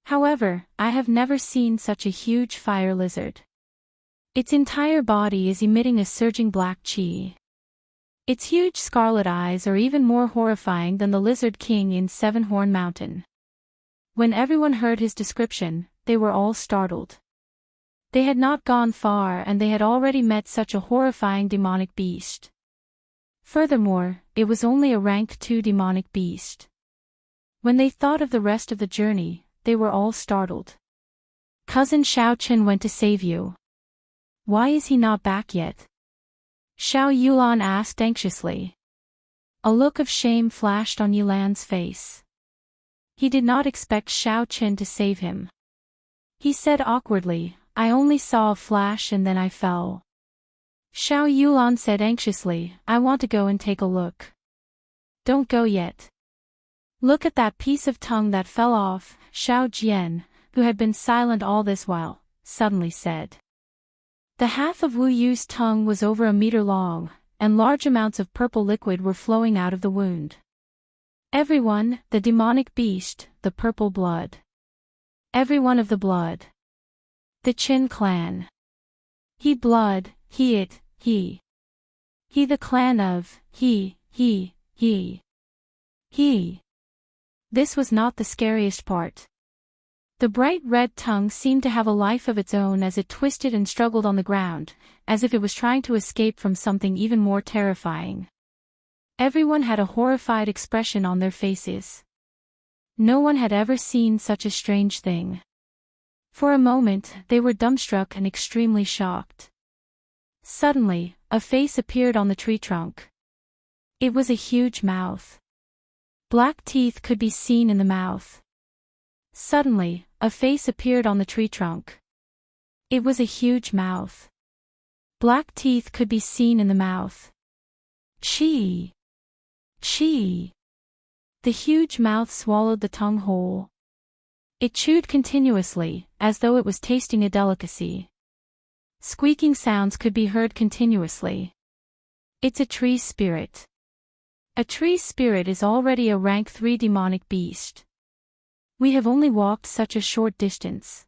However, I have never seen such a huge fire lizard. Its entire body is emitting a surging black qi. Its huge scarlet eyes are even more horrifying than the Lizard King in Seven Horn Mountain." When everyone heard his description, they were all startled. They had not gone far and they had already met such a horrifying demonic beast. Furthermore, it was only a rank 2 demonic beast. When they thought of the rest of the journey, they were all startled. Cousin Xiaoqin went to save you. Why is he not back yet? Xiao Yulan asked anxiously. A look of shame flashed on Yilan's face. He did not expect Xiaoqin to save him. He said awkwardly, "I only saw a flash and then I fell." Xiao Yulan said anxiously, "I want to go and take a look." "Don't go yet. Look at that piece of tongue that fell off," Xiao Jian, who had been silent all this while, suddenly said. The half of Wu Yu's tongue was over a meter long, and large amounts of purple liquid were flowing out of the wound. Everyone, the demonic beast, the purple blood. Everyone of the blood. The Qin clan. He blood, he it, he. He the clan of, he. This was not the scariest part. The bright red tongue seemed to have a life of its own as it twisted and struggled on the ground, as if it was trying to escape from something even more terrifying. Everyone had a horrified expression on their faces. No one had ever seen such a strange thing. For a moment, they were dumbstruck and extremely shocked. Suddenly, a face appeared on the tree trunk. It was a huge mouth. Black teeth could be seen in the mouth. Suddenly, a face appeared on the tree trunk. It was a huge mouth. Black teeth could be seen in the mouth. Chi! Chi! The huge mouth swallowed the tongue whole. It chewed continuously, as though it was tasting a delicacy. Squeaking sounds could be heard continuously. It's a tree spirit. A tree spirit is already a rank 3 demonic beast. We have only walked such a short distance.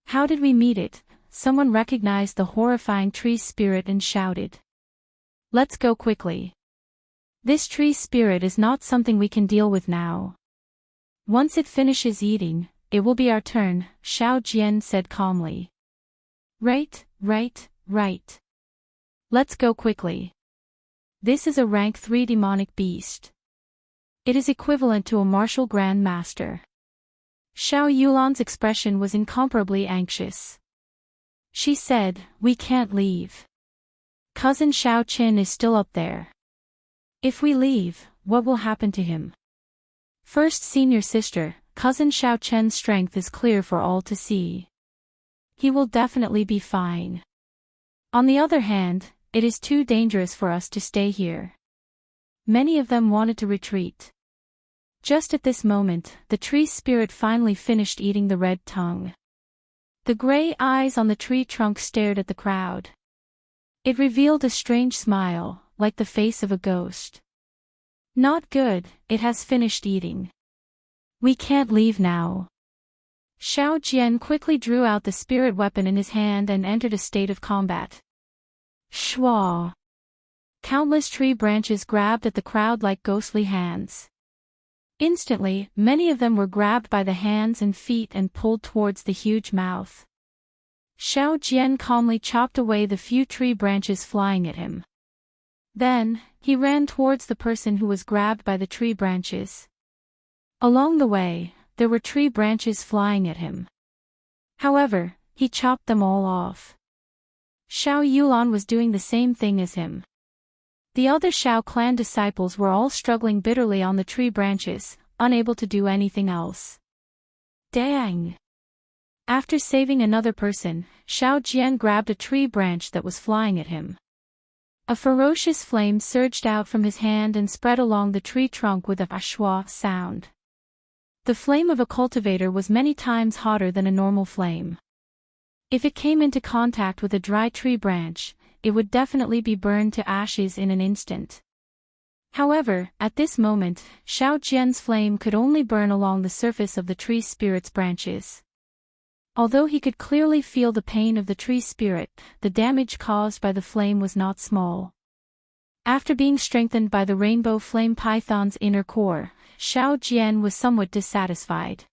How did we meet it? Someone recognized the horrifying tree spirit and shouted. Let's go quickly. This tree spirit is not something we can deal with now. Once it finishes eating, it will be our turn, Xiao Jian said calmly. Right. Let's go quickly. This is a rank 3 demonic beast. It is equivalent to a martial grand master. Xiao Yulan's expression was incomparably anxious. She said, we can't leave. Cousin Xiao Qin is still up there. If we leave, what will happen to him? First senior sister, cousin Xiao Chen's strength is clear for all to see. He will definitely be fine. On the other hand, it is too dangerous for us to stay here. Many of them wanted to retreat. Just at this moment, the tree spirit finally finished eating the red tongue. The gray eyes on the tree trunk stared at the crowd. It revealed a strange smile, like the face of a ghost. Not good, it has finished eating. We can't leave now. Xiao Jian quickly drew out the spirit weapon in his hand and entered a state of combat. Shwa! Countless tree branches grabbed at the crowd like ghostly hands. Instantly, many of them were grabbed by the hands and feet and pulled towards the huge mouth. Xiao Jian calmly chopped away the few tree branches flying at him. Then, he ran towards the person who was grabbed by the tree branches. Along the way, there were tree branches flying at him. However, he chopped them all off. Xiao Yulan was doing the same thing as him. The other Xiao clan disciples were all struggling bitterly on the tree branches, unable to do anything else. Dang! After saving another person, Xiao Jian grabbed a tree branch that was flying at him. A ferocious flame surged out from his hand and spread along the tree trunk with a shwa sound. The flame of a cultivator was many times hotter than a normal flame. If it came into contact with a dry tree branch, it would definitely be burned to ashes in an instant. However, at this moment, Xiao Jian's flame could only burn along the surface of the tree spirit's branches. Although he could clearly feel the pain of the tree spirit, the damage caused by the flame was not small. After being strengthened by the rainbow flame python's inner core, Xiao Jian was somewhat dissatisfied.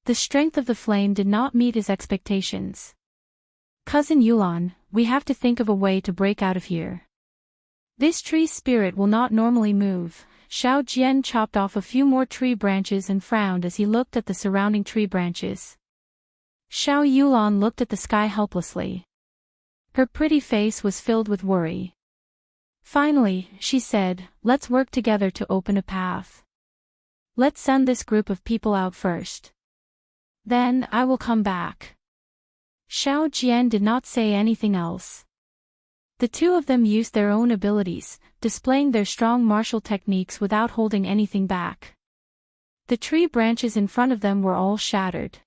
The strength of the flame did not meet his expectations. Cousin Yulan, we have to think of a way to break out of here. This tree spirit will not normally move. Xiao Jian chopped off a few more tree branches and frowned as he looked at the surrounding tree branches. Xiao Yulan looked at the sky helplessly. Her pretty face was filled with worry. Finally, she said, let's work together to open a path. Let's send this group of people out first. Then, I will come back. Xiao Jian did not say anything else. The two of them used their own abilities, displaying their strong martial techniques without holding anything back. The tree branches in front of them were all shattered.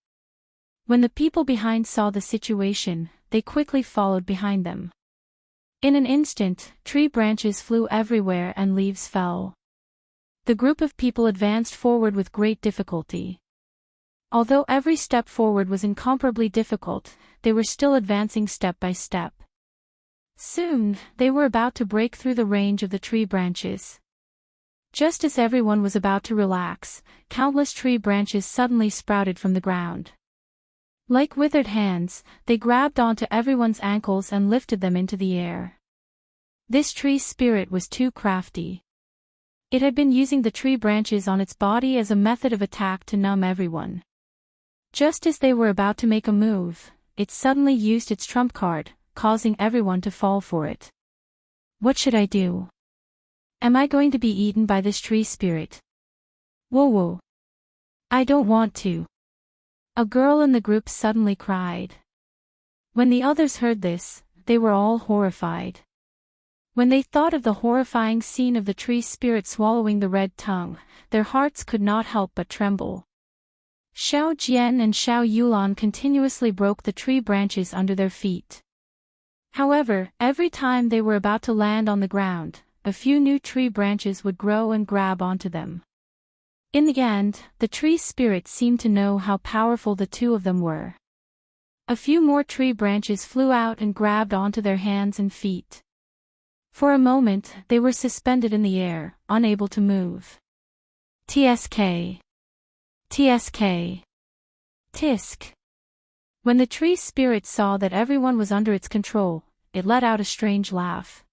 When the people behind saw the situation, they quickly followed behind them. In an instant, tree branches flew everywhere and leaves fell. The group of people advanced forward with great difficulty. Although every step forward was incomparably difficult, they were still advancing step by step. Soon, they were about to break through the range of the tree branches. Just as everyone was about to relax, countless tree branches suddenly sprouted from the ground. Like withered hands, they grabbed onto everyone's ankles and lifted them into the air. This tree spirit was too crafty. It had been using the tree branches on its body as a method of attack to numb everyone. Just as they were about to make a move, it suddenly used its trump card, causing everyone to fall for it. What should I do? Am I going to be eaten by this tree spirit? Whoa. I don't want to. A girl in the group suddenly cried. When the others heard this, they were all horrified. When they thought of the horrifying scene of the tree spirit swallowing the red tongue, their hearts could not help but tremble. Xiao Jian and Xiao Yulan continuously broke the tree branches under their feet. However, every time they were about to land on the ground, a few new tree branches would grow and grab onto them. In the end, the tree spirit seemed to know how powerful the two of them were. A few more tree branches flew out and grabbed onto their hands and feet. For a moment, they were suspended in the air, unable to move. TSK. TSK. Tisk. When the tree spirit saw that everyone was under its control, it let out a strange laugh.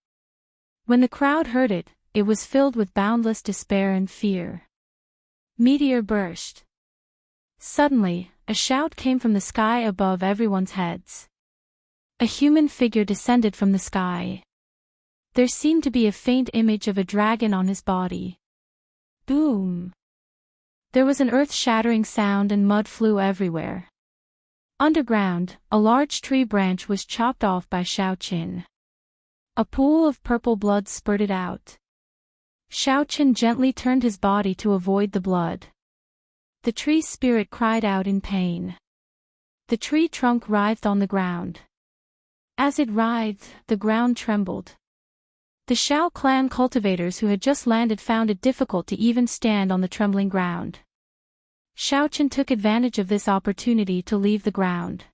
When the crowd heard it, it was filled with boundless despair and fear. Meteor burst. Suddenly, a shout came from the sky above everyone's heads. A human figure descended from the sky. There seemed to be a faint image of a dragon on his body. Boom! There was an earth-shattering sound and mud flew everywhere. Underground, a large tree branch was chopped off by Xiaoqin. A pool of purple blood spurted out. Xiaoqin gently turned his body to avoid the blood. The tree spirit cried out in pain. The tree trunk writhed on the ground. As it writhed, the ground trembled. The Xiao clan cultivators who had just landed found it difficult to even stand on the trembling ground. Xiaoqin took advantage of this opportunity to leave the ground.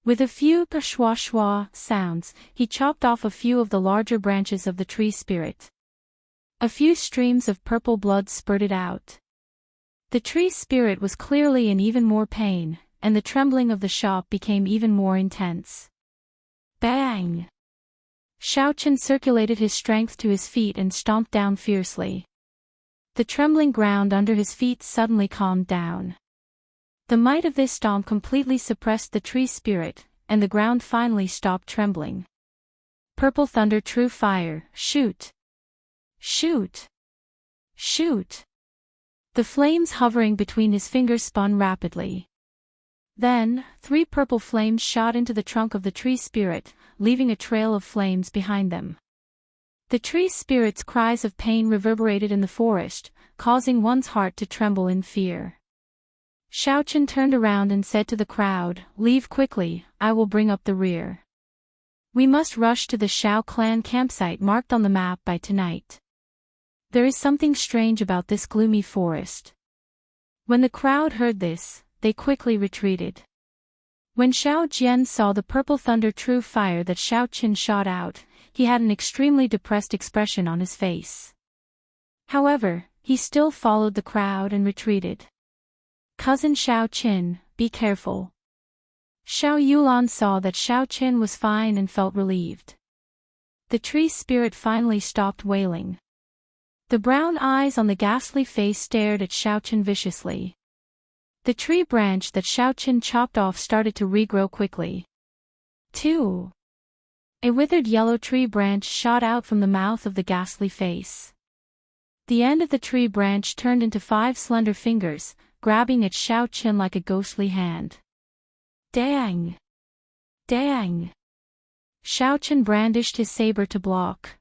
With a few shwa-shwa sounds, he chopped off a few of the larger branches of the tree spirit. A few streams of purple blood spurted out. The tree spirit was clearly in even more pain, and the trembling of the shop became even more intense. Bang! Xiaoqin circulated his strength to his feet and stomped down fiercely. The trembling ground under his feet suddenly calmed down. The might of this stomp completely suppressed the tree spirit, and the ground finally stopped trembling. Purple thunder, true fire, shoot! Shoot! Shoot! The flames hovering between his fingers spun rapidly. Then, 3 purple flames shot into the trunk of the tree spirit, leaving a trail of flames behind them. The tree spirit's cries of pain reverberated in the forest, causing one's heart to tremble in fear. Xiaoqin turned around and said to the crowd, "Leave quickly, I will bring up the rear. We must rush to the Xiao clan campsite marked on the map by tonight. There is something strange about this gloomy forest." When the crowd heard this, they quickly retreated. When Xiao Jian saw the purple thunder true fire that Xiaoqin shot out, he had an extremely depressed expression on his face. However, he still followed the crowd and retreated. "Cousin Xiaoqin, be careful." Xiao Yulan saw that Xiaoqin was fine and felt relieved. The tree spirit finally stopped wailing. The brown eyes on the ghastly face stared at Xiaoqin viciously. The tree branch that Xiaoqin chopped off started to regrow quickly. 2. A withered yellow tree branch shot out from the mouth of the ghastly face. The end of the tree branch turned into 5 slender fingers, grabbing at Xiaoqin like a ghostly hand. Dang! Dang! Xiaoqin brandished his saber to block.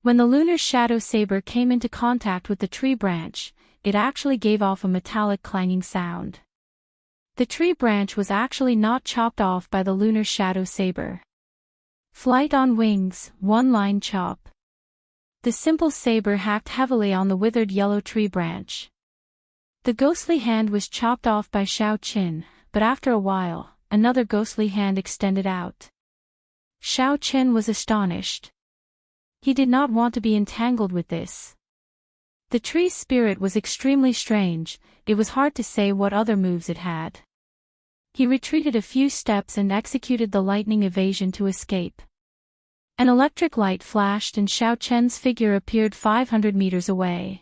When the lunar shadow saber came into contact with the tree branch, it actually gave off a metallic clanging sound. The tree branch was actually not chopped off by the lunar shadow saber. Flight on wings, one-line chop. The simple saber hacked heavily on the withered yellow tree branch. The ghostly hand was chopped off by Xiaoqin, but after a while, another ghostly hand extended out. Xiaoqin was astonished. He did not want to be entangled with this. The tree spirit was extremely strange, it was hard to say what other moves it had. He retreated a few steps and executed the lightning evasion to escape. An electric light flashed and Xiaoqin's figure appeared 500 meters away.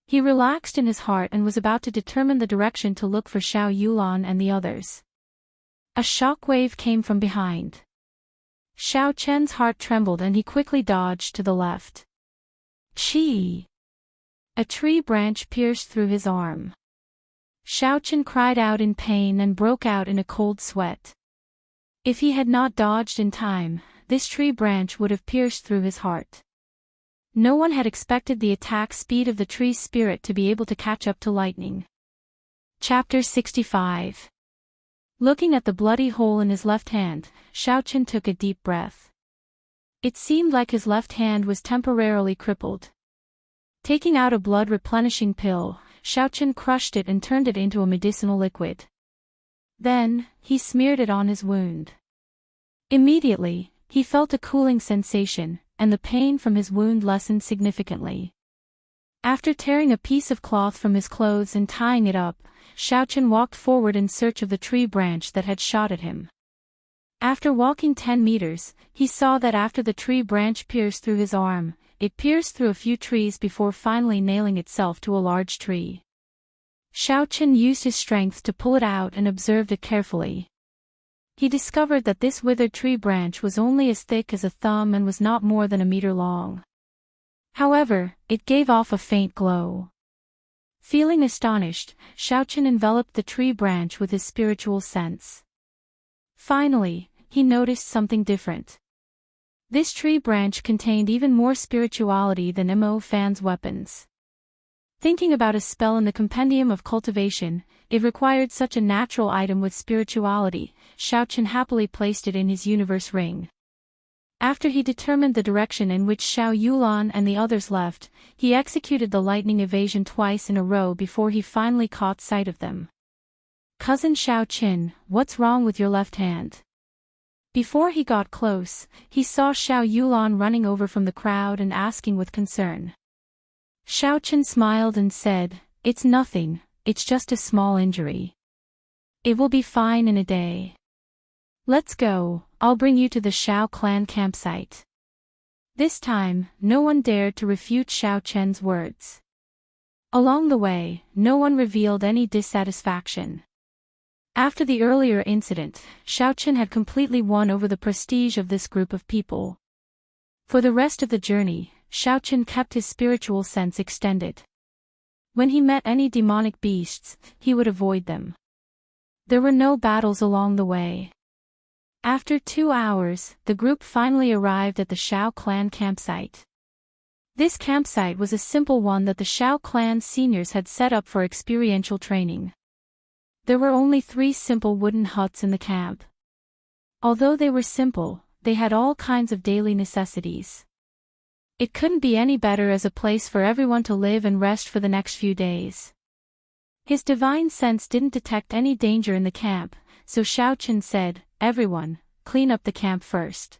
He relaxed in his heart and was about to determine the direction to look for Xiao Yulan and the others. A shockwave came from behind. Xiaoqin's heart trembled and he quickly dodged to the left. Chi! A tree branch pierced through his arm. Xiaoqin cried out in pain and broke out in a cold sweat. If he had not dodged in time, this tree branch would have pierced through his heart. No one had expected the attack speed of the tree spirit to be able to catch up to lightning. Chapter 65. Looking at the bloody hole in his left hand, Xiaoqin took a deep breath. It seemed like his left hand was temporarily crippled. Taking out a blood-replenishing pill, Xiaochen crushed it and turned it into a medicinal liquid. Then, he smeared it on his wound. Immediately, he felt a cooling sensation, and the pain from his wound lessened significantly. After tearing a piece of cloth from his clothes and tying it up, Xiaochen walked forward in search of the tree branch that had shot at him. After walking 10 meters, he saw that after the tree branch pierced through his arm, it pierced through a few trees before finally nailing itself to a large tree. Xiaochen used his strength to pull it out and observed it carefully. He discovered that this withered tree branch was only as thick as a thumb and was not more than a meter long. However, it gave off a faint glow. Feeling astonished, Xiaochen enveloped the tree branch with his spiritual sense. Finally, he noticed something different. This tree branch contained even more spirituality than Mo Fan's weapons. Thinking about a spell in the compendium of cultivation, it required such a natural item with spirituality. Xiaochen happily placed it in his universe ring. After he determined the direction in which Xiao Yulan and the others left, he executed the lightning evasion twice in a row before he finally caught sight of them. "Cousin Xiaochen, what's wrong with your left hand?" Before he got close, he saw Xiao Yulan running over from the crowd and asking with concern. Xiaochen smiled and said, "It's nothing, it's just a small injury. It will be fine in a day. Let's go, I'll bring you to the Xiao clan campsite." This time, no one dared to refute Xiaochen's words. Along the way, no one revealed any dissatisfaction. After the earlier incident, Xiaochen had completely won over the prestige of this group of people. For the rest of the journey, Xiaochen kept his spiritual sense extended. When he met any demonic beasts, he would avoid them. There were no battles along the way. After 2 hours, the group finally arrived at the Xiao clan campsite. This campsite was a simple one that the Xiao clan seniors had set up for experiential training. There were only 3 simple wooden huts in the camp. Although they were simple, they had all kinds of daily necessities. It couldn't be any better as a place for everyone to live and rest for the next few days. His divine sense didn't detect any danger in the camp, so Xiaochen said, "Everyone, clean up the camp first.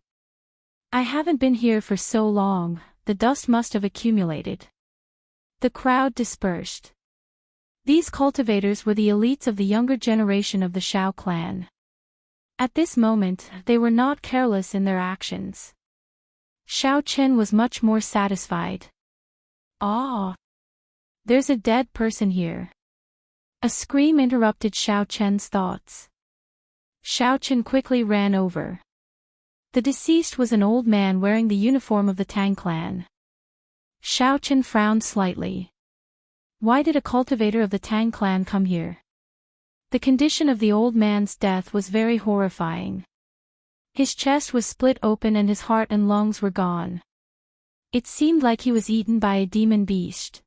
I haven't been here for so long, the dust must have accumulated." The crowd dispersed. These cultivators were the elites of the younger generation of the Xiao clan. At this moment, they were not careless in their actions. Xiaochen was much more satisfied. "Ah! There's a dead person here." A scream interrupted Xiaochen's thoughts. Xiaochen quickly ran over. The deceased was an old man wearing the uniform of the Tang clan. Xiaochen frowned slightly. Why did a cultivator of the Tang clan come here? The condition of the old man's death was very horrifying. His chest was split open and his heart and lungs were gone. It seemed like he was eaten by a demon beast.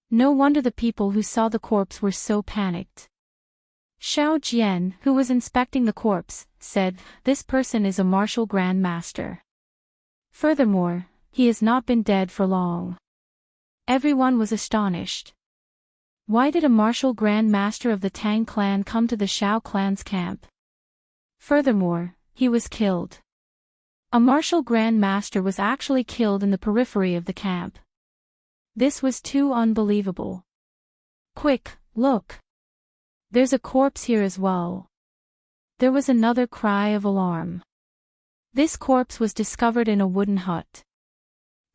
No wonder the people who saw the corpse were so panicked. Xiao Jian, who was inspecting the corpse, said, "This person is a martial grand master. Furthermore, he has not been dead for long." Everyone was astonished. Why did a martial grand master of the Tang clan come to the Xiao clan's camp? Furthermore, he was killed. A martial grand master was actually killed in the periphery of the camp. This was too unbelievable. "Quick, look! There's a corpse here as well." There was another cry of alarm. This corpse was discovered in a wooden hut.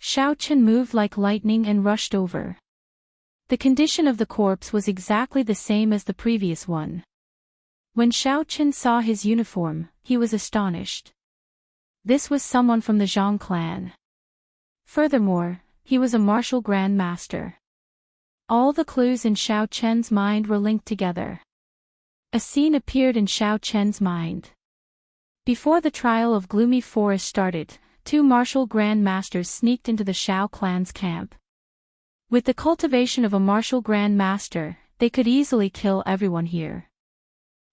Xiaochen moved like lightning and rushed over. The condition of the corpse was exactly the same as the previous one. When Xiaochen saw his uniform, he was astonished. This was someone from the Zhang clan. Furthermore, he was a martial grand master. All the clues in Xiaochen's mind were linked together. A scene appeared in Xiaochen's mind. Before the trial of Gloomy Forest started, 2 martial grand masters sneaked into the Xiao clan's camp. With the cultivation of a martial grand master, they could easily kill everyone here.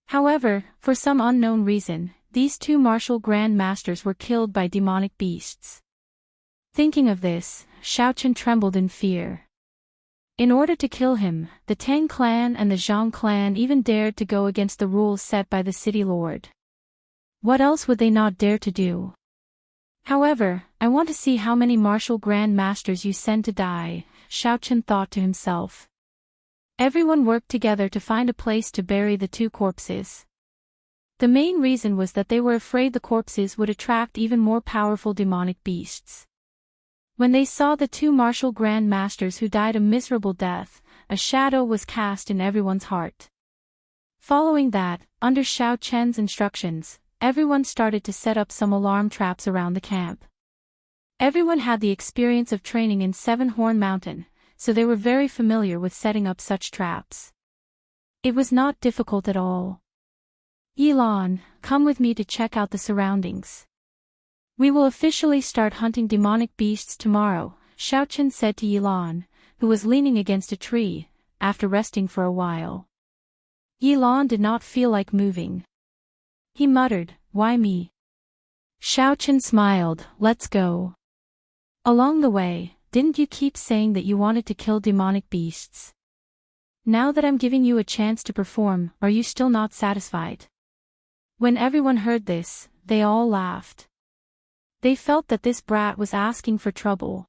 However, for some unknown reason, these 2 martial grand masters were killed by demonic beasts. Thinking of this, Xiaochen trembled in fear. In order to kill him, the Tang clan and the Zhang clan even dared to go against the rules set by the city lord. What else would they not dare to do? However, I want to see how many martial grand masters you send to die, Xiaochen thought to himself. Everyone worked together to find a place to bury the two corpses. The main reason was that they were afraid the corpses would attract even more powerful demonic beasts. When they saw the two martial grand masters who died a miserable death, a shadow was cast in everyone's heart. Following that, under Xiao Chen's instructions, everyone started to set up some alarm traps around the camp. Everyone had the experience of training in Seven Horn Mountain, so they were very familiar with setting up such traps. It was not difficult at all. Yilan, come with me to check out the surroundings. We will officially start hunting demonic beasts tomorrow, Xiaochen said to Yilan, who was leaning against a tree, after resting for a while. Yilan did not feel like moving. He muttered, "Why me?" Xiaochen smiled, "Let's go." Along the way, didn't you keep saying that you wanted to kill demonic beasts? Now that I'm giving you a chance to perform, are you still not satisfied? When everyone heard this, they all laughed. They felt that this brat was asking for trouble.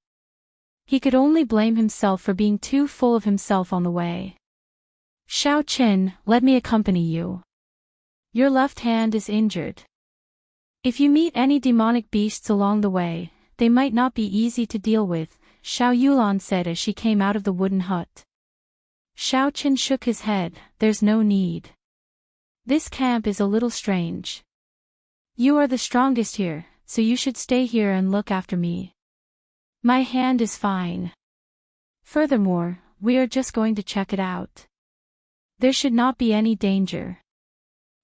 He could only blame himself for being too full of himself on the way. Xiaochen, let me accompany you. Your left hand is injured. If you meet any demonic beasts along the way, they might not be easy to deal with, Xiao Yulan said as she came out of the wooden hut. Xiaochen shook his head, there's no need. This camp is a little strange. You are the strongest here, so you should stay here and look after me. My hand is fine. Furthermore, we are just going to check it out. There should not be any danger.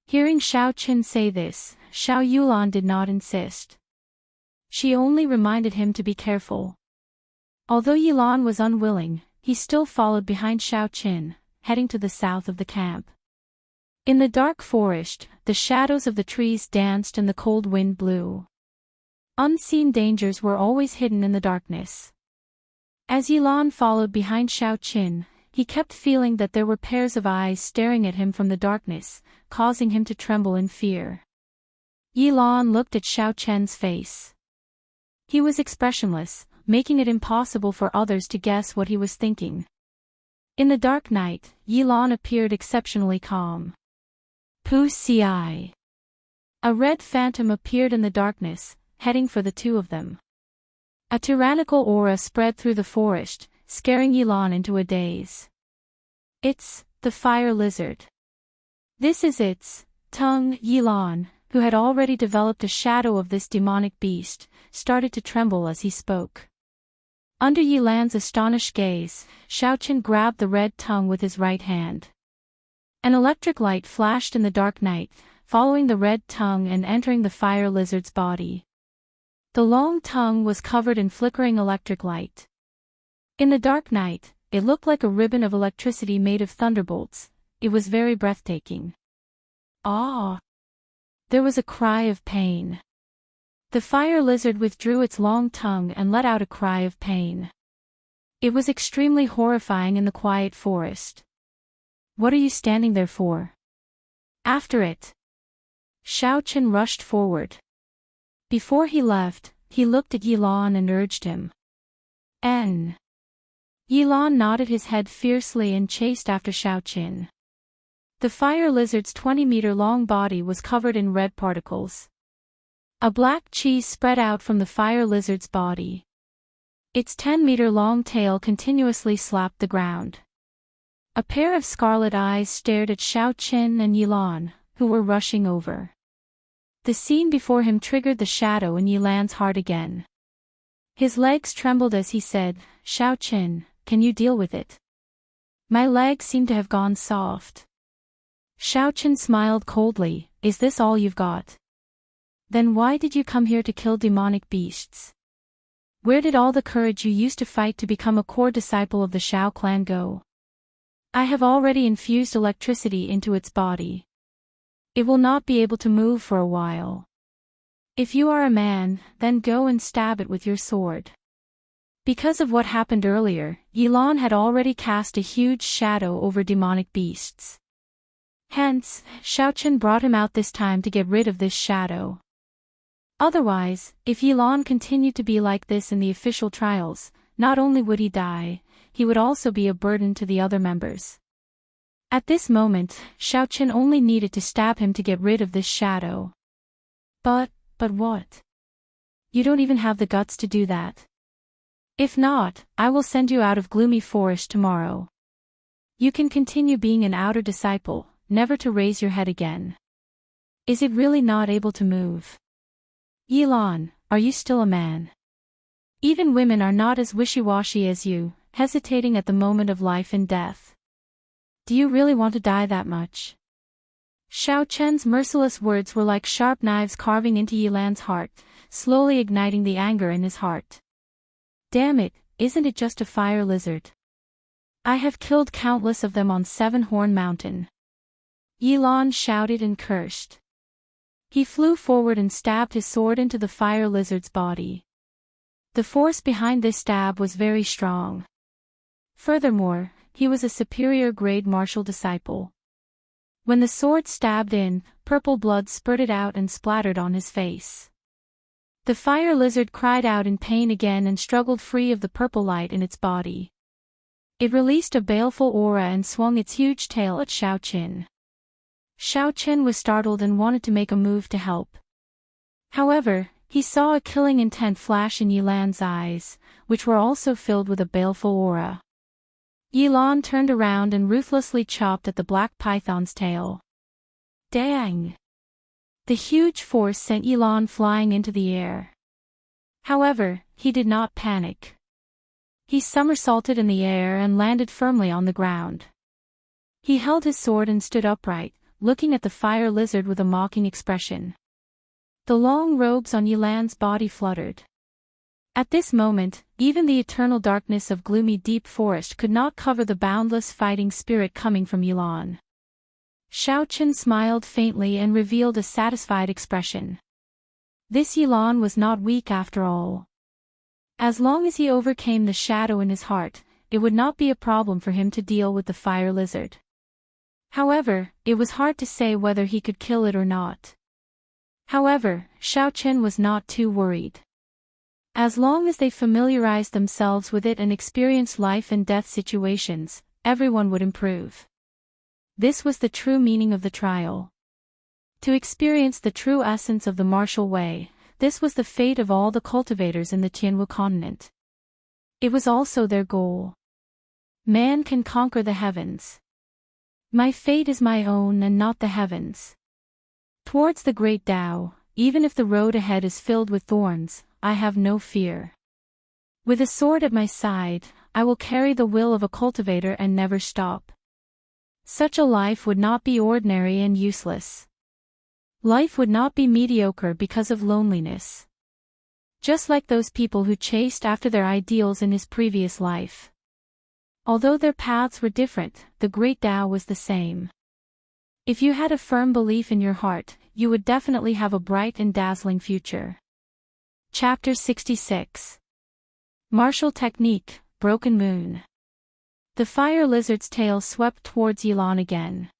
Hearing Xiaochen say this, Xiao Yulan did not insist. She only reminded him to be careful. Although Yilan was unwilling, he still followed behind Xiaochen, heading to the south of the camp. In the dark forest, the shadows of the trees danced and the cold wind blew. Unseen dangers were always hidden in the darkness. As Yilan followed behind Xiaochen, he kept feeling that there were pairs of eyes staring at him from the darkness, causing him to tremble in fear. Yilan looked at Xiaochen's face. He was expressionless, making it impossible for others to guess what he was thinking. In the dark night, Yilan appeared exceptionally calm. Pu Ci. A red phantom appeared in the darkness, heading for the two of them. A tyrannical aura spread through the forest, scaring Yilan into a daze. It's the fire lizard. This is its tongue. Yilan, who had already developed a shadow of this demonic beast, started to tremble as he spoke. Under Yilan's astonished gaze, Xiaochen grabbed the red tongue with his right hand. An electric light flashed in the dark night, following the red tongue and entering the fire lizard's body. The long tongue was covered in flickering electric light. In the dark night, it looked like a ribbon of electricity made of thunderbolts. It was very breathtaking. Ah! There was a cry of pain. The fire lizard withdrew its long tongue and let out a cry of pain. It was extremely horrifying in the quiet forest. What are you standing there for? After it. Xiaochen rushed forward. Before he left, he looked at Yilan and urged him. N. Yilan nodded his head fiercely and chased after Xiaochen. The fire lizard's 20-meter-long body was covered in red particles. A black cheese spread out from the fire lizard's body. Its 10-meter-long tail continuously slapped the ground. A pair of scarlet eyes stared at Xiaochen and Yilan, who were rushing over. The scene before him triggered the shadow in Yilan's heart again. His legs trembled as he said, Xiaochen, can you deal with it? My legs seem to have gone soft. Xiaochen smiled coldly, is this all you've got? Then why did you come here to kill demonic beasts? Where did all the courage you used to fight to become a core disciple of the Xiao clan go? I have already infused electricity into its body. It will not be able to move for a while. If you are a man, then go and stab it with your sword. Because of what happened earlier, Yilan had already cast a huge shadow over demonic beasts. Hence, Xiaochen brought him out this time to get rid of this shadow. Otherwise, if Yilan continued to be like this in the official trials, not only would he die, he would also be a burden to the other members. At this moment, Xiaochen only needed to stab him to get rid of this shadow. But what? You don't even have the guts to do that. If not, I will send you out of Gloomy Forest tomorrow. You can continue being an outer disciple, never to raise your head again. Is it really not able to move? Yilan, are you still a man? Even women are not as wishy-washy as you, hesitating at the moment of life and death. Do you really want to die that much? Xiaochen's merciless words were like sharp knives carving into Yilan's heart, slowly igniting the anger in his heart. Damn it, isn't it just a fire lizard? I have killed countless of them on Seven Horn Mountain. Yilan shouted and cursed. He flew forward and stabbed his sword into the fire lizard's body. The force behind this stab was very strong. Furthermore, he was a superior grade martial disciple. When the sword stabbed in, purple blood spurted out and splattered on his face. The fire lizard cried out in pain again and struggled free of the purple light in its body. It released a baleful aura and swung its huge tail at Xiaochen. Xiaochen was startled and wanted to make a move to help. However, he saw a killing intent flash in Yilan's eyes, which were also filled with a baleful aura. Yilan turned around and ruthlessly chopped at the black python's tail. Dang! The huge force sent Yilan flying into the air. However, he did not panic. He somersaulted in the air and landed firmly on the ground. He held his sword and stood upright, looking at the fire lizard with a mocking expression. The long robes on Yilan's body fluttered. At this moment, even the eternal darkness of gloomy deep forest could not cover the boundless fighting spirit coming from Yilan. Xiaochen smiled faintly and revealed a satisfied expression. This Yilan was not weak after all. As long as he overcame the shadow in his heart, it would not be a problem for him to deal with the fire lizard. However, it was hard to say whether he could kill it or not. However, Xiaochen was not too worried. As long as they familiarized themselves with it and experienced life and death situations, everyone would improve. This was the true meaning of the trial. To experience the true essence of the martial way, this was the fate of all the cultivators in the Tianwu continent. It was also their goal. Man can conquer the heavens. My fate is my own and not the heavens. Towards the great Tao, even if the road ahead is filled with thorns, I have no fear. With a sword at my side, I will carry the will of a cultivator and never stop. Such a life would not be ordinary and useless. Life would not be mediocre because of loneliness. Just like those people who chased after their ideals in his previous life. Although their paths were different, the great Tao was the same. If you had a firm belief in your heart, you would definitely have a bright and dazzling future. Chapter 66. Martial Technique, Broken Moon. The fire lizard's tail swept towards Yilan again.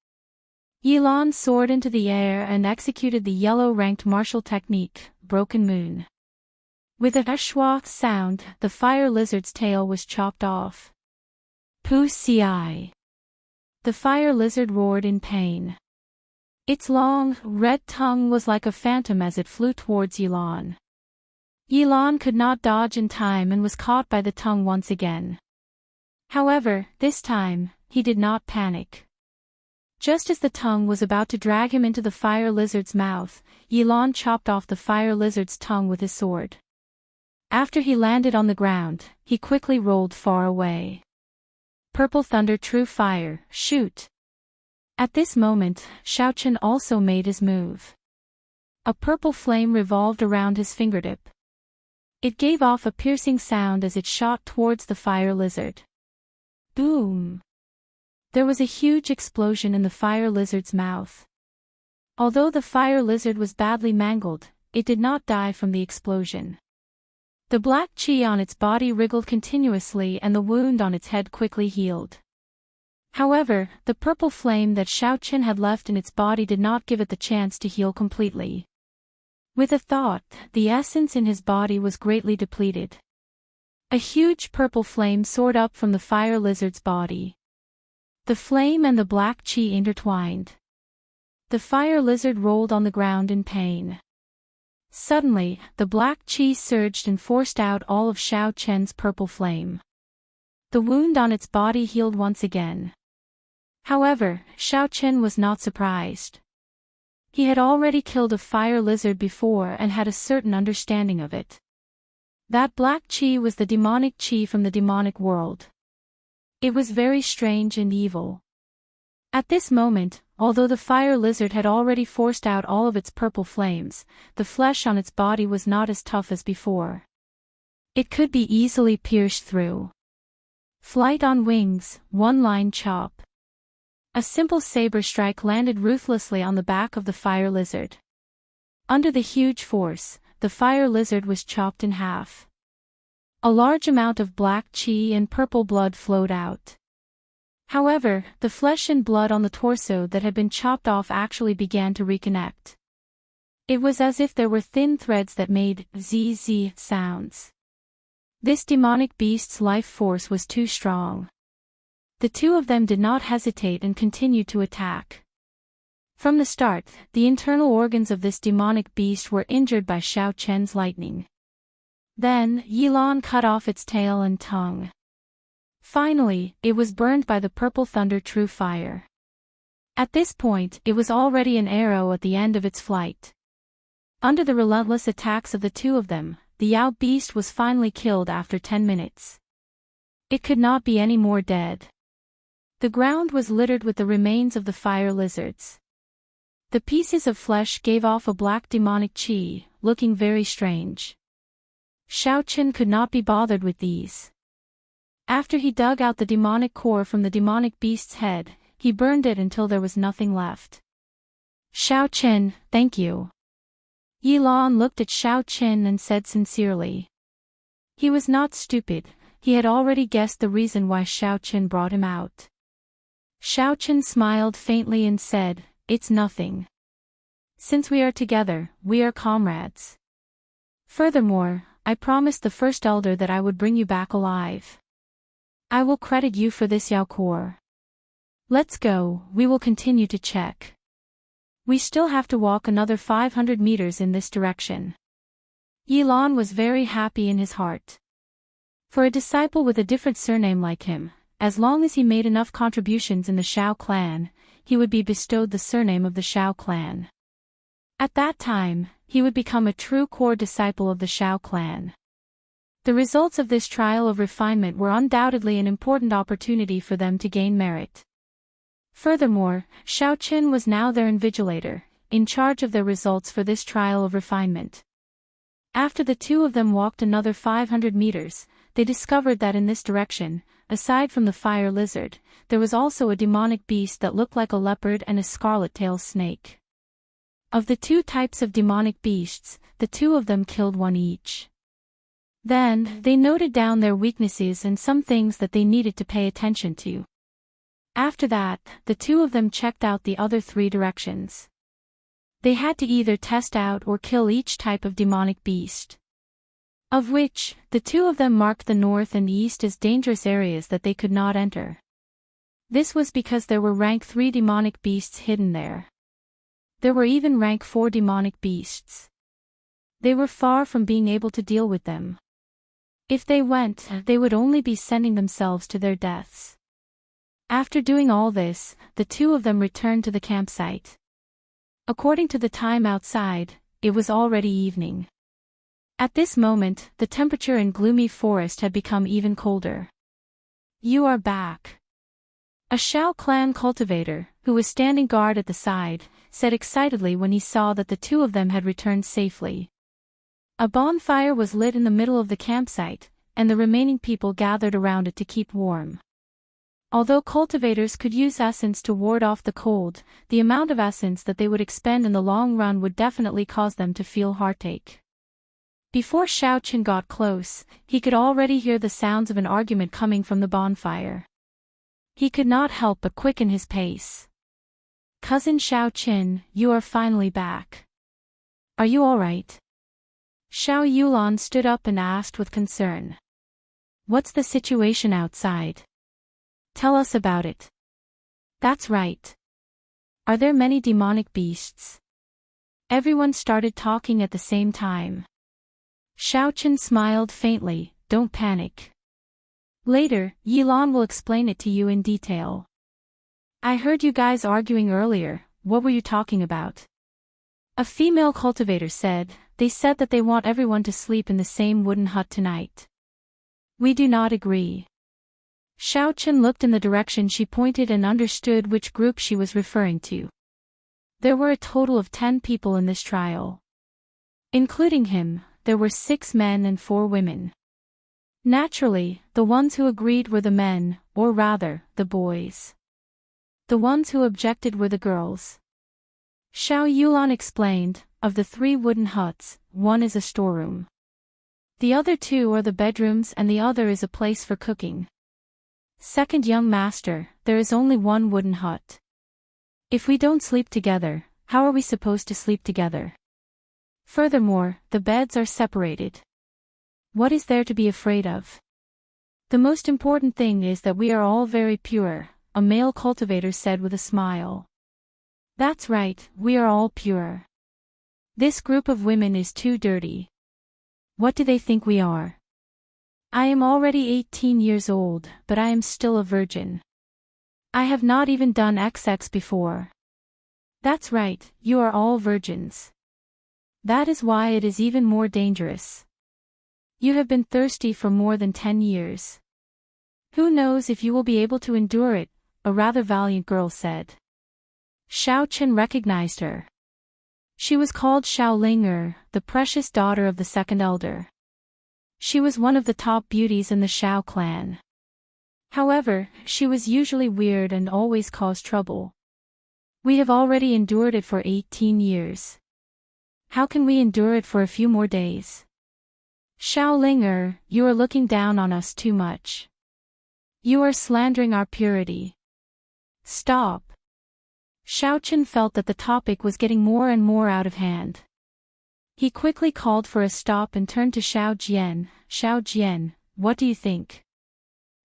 Yilan soared into the air and executed the yellow-ranked martial technique, Broken Moon. With a schwa sound, the fire lizard's tail was chopped off. Pu ci. The fire lizard roared in pain. Its long, red tongue was like a phantom as it flew towards Yilan. Yilan could not dodge in time and was caught by the tongue once again. However, this time, he did not panic. Just as the tongue was about to drag him into the fire lizard's mouth, Yilan chopped off the fire lizard's tongue with his sword. After he landed on the ground, he quickly rolled far away. Purple thunder, true fire, shoot! At this moment, Xiaochen also made his move. A purple flame revolved around his fingertip. It gave off a piercing sound as it shot towards the fire lizard. Boom! There was a huge explosion in the fire lizard's mouth. Although the fire lizard was badly mangled, it did not die from the explosion. The black qi on its body wriggled continuously and the wound on its head quickly healed. However, the purple flame that Xiaoqin had left in its body did not give it the chance to heal completely. With a thought, the essence in his body was greatly depleted. A huge purple flame soared up from the fire lizard's body. The flame and the black qi intertwined. The fire lizard rolled on the ground in pain. Suddenly, the black qi surged and forced out all of Xiaoqian's purple flame. The wound on its body healed once again. However, Xiaoqian was not surprised. He had already killed a fire lizard before and had a certain understanding of it. That black qi was the demonic qi from the demonic world. It was very strange and evil. At this moment, although the fire lizard had already forced out all of its purple flames, the flesh on its body was not as tough as before. It could be easily pierced through. Flight on wings, one-line chop. A simple saber strike landed ruthlessly on the back of the fire lizard. Under the huge force, the fire lizard was chopped in half. A large amount of black qi and purple blood flowed out. However, the flesh and blood on the torso that had been chopped off actually began to reconnect. It was as if there were thin threads that made zzz sounds. This demonic beast's life force was too strong. The two of them did not hesitate and continued to attack. From the start, the internal organs of this demonic beast were injured by Xiaoqian's lightning. Then, Yilan cut off its tail and tongue. Finally, it was burned by the purple thunder true fire. At this point, it was already an arrow at the end of its flight. Under the relentless attacks of the two of them, the Yao beast was finally killed after 10 minutes. It could not be any more dead. The ground was littered with the remains of the fire lizards. The pieces of flesh gave off a black demonic qi, looking very strange. Xiaoqin could not be bothered with these. After he dug out the demonic core from the demonic beast's head, he burned it until there was nothing left. Xiaoqin, thank you. Yilan looked at Xiaoqin and said sincerely. He was not stupid, he had already guessed the reason why Xiaoqin brought him out. Xiaoqin smiled faintly and said, "It's nothing. Since we are together, we are comrades. Furthermore, I promised the first elder that I would bring you back alive. I will credit you for this, Yao Core. Let's go, we will continue to check. We still have to walk another 500 meters in this direction." Yilan was very happy in his heart. For a disciple with a different surname like him, as long as he made enough contributions in the Shao clan, he would be bestowed the surname of the Shao clan. At that time, he would become a true core disciple of the Shao clan. The results of this trial of refinement were undoubtedly an important opportunity for them to gain merit. Furthermore, Xiaoqin was now their invigilator, in charge of their results for this trial of refinement. After the two of them walked another 500 meters, they discovered that in this direction, aside from the fire lizard, there was also a demonic beast that looked like a leopard and a scarlet-tailed snake. Of the two types of demonic beasts, the two of them killed one each. Then, they noted down their weaknesses and some things that they needed to pay attention to. After that, the two of them checked out the other 3 directions. They had to either test out or kill each type of demonic beast. Of which, the two of them marked the north and east as dangerous areas that they could not enter. This was because there were rank 3 demonic beasts hidden there. There were even rank 4 demonic beasts. They were far from being able to deal with them. If they went, they would only be sending themselves to their deaths. After doing all this, the two of them returned to the campsite. According to the time outside, it was already evening. At this moment, the temperature in gloomy forest had become even colder. "You are back." A Shao clan cultivator, who was standing guard at the side, said excitedly when he saw that the two of them had returned safely. A bonfire was lit in the middle of the campsite, and the remaining people gathered around it to keep warm. Although cultivators could use essence to ward off the cold, the amount of essence that they would expend in the long run would definitely cause them to feel heartache. Before Xiaochen got close, he could already hear the sounds of an argument coming from the bonfire. He could not help but quicken his pace. "Cousin Xiaochen, you are finally back. Are you all right?" Xiao Yulan stood up and asked with concern. "What's the situation outside? Tell us about it." "That's right. Are there many demonic beasts?" Everyone started talking at the same time. Xiaochen smiled faintly. "Don't panic. Later, Yilan will explain it to you in detail." "I heard you guys arguing earlier. What were you talking about?" A female cultivator said. "They said that they want everyone to sleep in the same wooden hut tonight." "We do not agree." Xiaochen looked in the direction she pointed and understood which group she was referring to. There were a total of 10 people in this trial. Including him, there were 6 men and 4 women. Naturally, the ones who agreed were the men, or rather, the boys. The ones who objected were the girls. Xiao Yulan explained, "Of the 3 wooden huts, one is a storeroom. The other 2 are the bedrooms and the other is a place for cooking. Second young master, there is only 1 wooden hut. If we don't sleep together, how are we supposed to sleep together? Furthermore, the beds are separated. What is there to be afraid of? The most important thing is that we are all very pure," a male cultivator said with a smile. "That's right, we are all pure. This group of women is too dirty. What do they think we are? I am already 18 years old, but I am still a virgin. I have not even done XX before." "That's right, you are all virgins. That is why it is even more dangerous. You have been thirsty for more than 10 years. Who knows if you will be able to endure it," a rather valiant girl said. Xiaochen recognized her. She was called Xiao Ling'er, the precious daughter of the second elder. She was one of the top beauties in the Xiao clan. However, she was usually weird and always caused trouble. "We have already endured it for 18 years. How can we endure it for a few more days? Xiao Ling'er, you are looking down on us too much. You are slandering our purity. Stop." Xiaochen felt that the topic was getting more and more out of hand. He quickly called for a stop and turned to Xiao Jian. "Xiao Jian, what do you think?"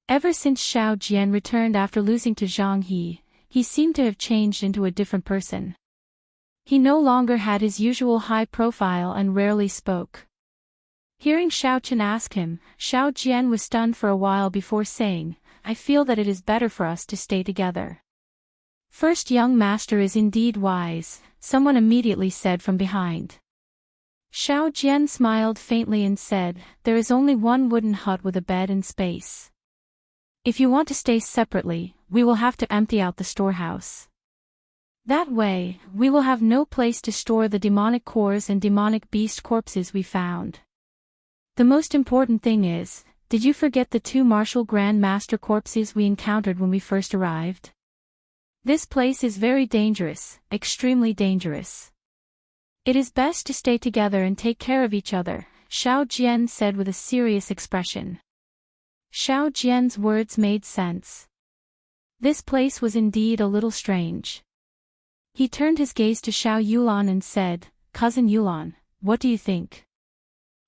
Ever since Xiao Jian returned after losing to Zhang he seemed to have changed into a different person. He no longer had his usual high profile and rarely spoke. Hearing Xiaochen ask him, Xiao Jian was stunned for a while before saying, "I feel that it is better for us to stay together." "First young master is indeed wise," someone immediately said from behind. Xiao Jian smiled faintly and said, "There is only 1 wooden hut with a bed and space. If you want to stay separately, we will have to empty out the storehouse. That way, we will have no place to store the demonic cores and demonic beast corpses we found. The most important thing is, did you forget the 2 martial Grand Master corpses we encountered when we first arrived? This place is very dangerous, extremely dangerous. It is best to stay together and take care of each other," Xiao Jian said with a serious expression. Xiao Jian's words made sense. This place was indeed a little strange. He turned his gaze to Xiao Yulan and said, "Cousin Yulan, what do you think?"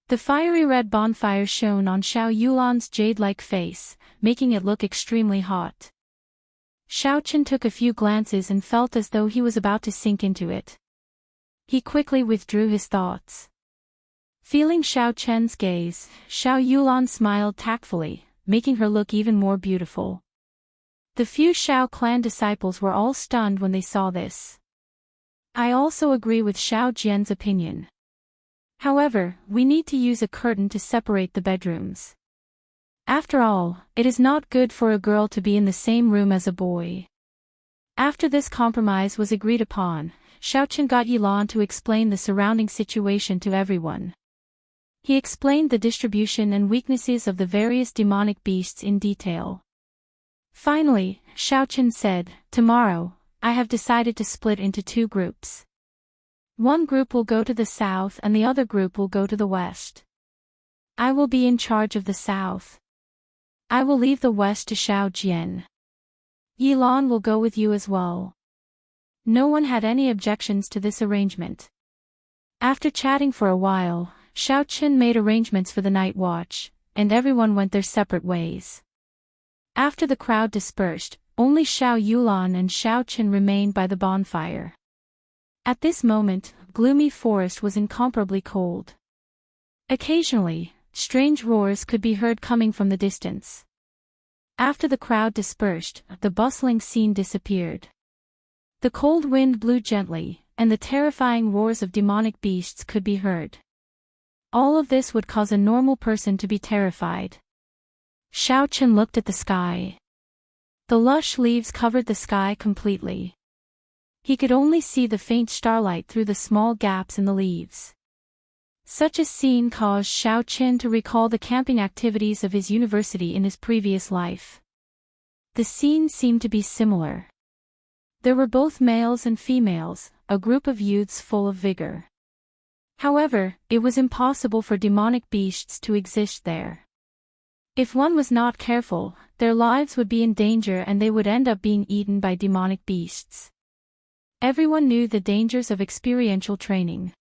The fiery red bonfire shone on Xiao Yulan's jade-like face, making it look extremely hot. Xiaochen took a few glances and felt as though he was about to sink into it. He quickly withdrew his thoughts. Feeling Xiao Chen's gaze, Xiao Yulan smiled tactfully, making her look even more beautiful. The few Xiao clan disciples were all stunned when they saw this. I also agree with Xiao Jian's opinion. However, we need to use a curtain to separate the bedrooms. After all, it is not good for a girl to be in the same room as a boy. After this compromise was agreed upon, Xiaochen got Yilan to explain the surrounding situation to everyone. He explained the distribution and weaknesses of the various demonic beasts in detail. Finally, Xiaochen said, "Tomorrow, I have decided to split into 2 groups. One group will go to the south and the other group will go to the west. I will be in charge of the south. I will leave the west to Xiao Jian. Yilan will go with you as well. No one had any objections to this arrangement. After chatting for a while, Xiao Qin made arrangements for the night watch, and everyone went their separate ways. After the crowd dispersed, only Xiao Yulan and Xiao Qin remained by the bonfire. At this moment, gloomy forest was incomparably cold. Occasionally, strange roars could be heard coming from the distance. After the crowd dispersed, the bustling scene disappeared. The cold wind blew gently, and the terrifying roars of demonic beasts could be heard. All of this would cause a normal person to be terrified. Xiao Qin looked at the sky. The lush leaves covered the sky completely. He could only see the faint starlight through the small gaps in the leaves. Such a scene caused Xiao Qin to recall the camping activities of his university in his previous life. The scene seemed to be similar. There were both males and females, a group of youths full of vigor. However, it was impossible for demonic beasts to exist there. If one was not careful, their lives would be in danger and they would end up being eaten by demonic beasts. Everyone knew the dangers of experiential training.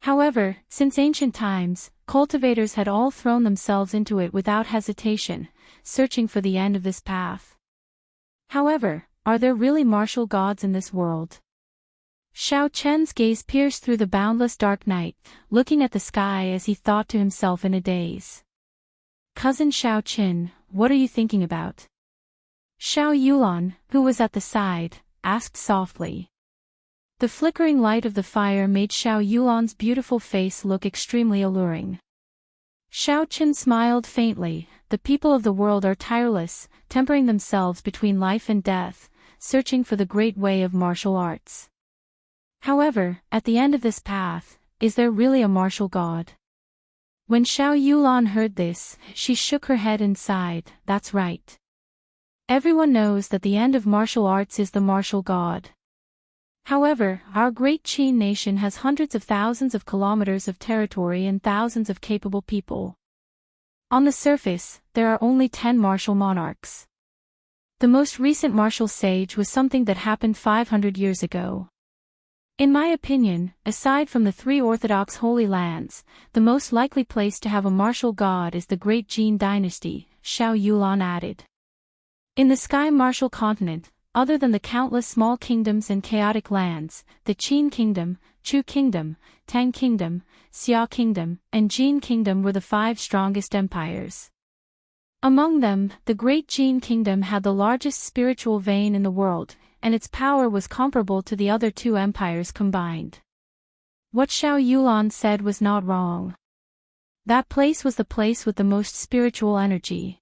However, since ancient times, cultivators had all thrown themselves into it without hesitation, searching for the end of this path. However, are there really martial gods in this world? Xiao Chen's gaze pierced through the boundless dark night, looking at the sky as he thought to himself in a daze. Cousin Xiao Qin, what are you thinking about? Xiao Yulan, who was at the side, asked softly. The flickering light of the fire made Xiao Yulan's beautiful face look extremely alluring. Xiao Qin smiled faintly. The people of the world are tireless, tempering themselves between life and death, searching for the great way of martial arts. However, at the end of this path, is there really a martial god? When Xiao Yulan heard this, she shook her head and sighed. That's right. Everyone knows that the end of martial arts is the martial god. However, our great Qin nation has hundreds of thousands of kilometers of territory and thousands of capable people. On the surface, there are only 10 martial monarchs. The most recent martial sage was something that happened 500 years ago. In my opinion, aside from the 3 Orthodox Holy Lands, the most likely place to have a martial god is the Great Jin Dynasty, Xiao Yulan added. In the Sky Martial Continent, other than the countless small kingdoms and chaotic lands, the Qin Kingdom, Chu Kingdom, Tang Kingdom, Xia Kingdom, and Jin Kingdom were the 5 strongest empires. Among them, the Great Jin Kingdom had the largest spiritual vein in the world, and its power was comparable to the other 2 empires combined. What Xiao Yulan said was not wrong. That place was the place with the most spiritual energy.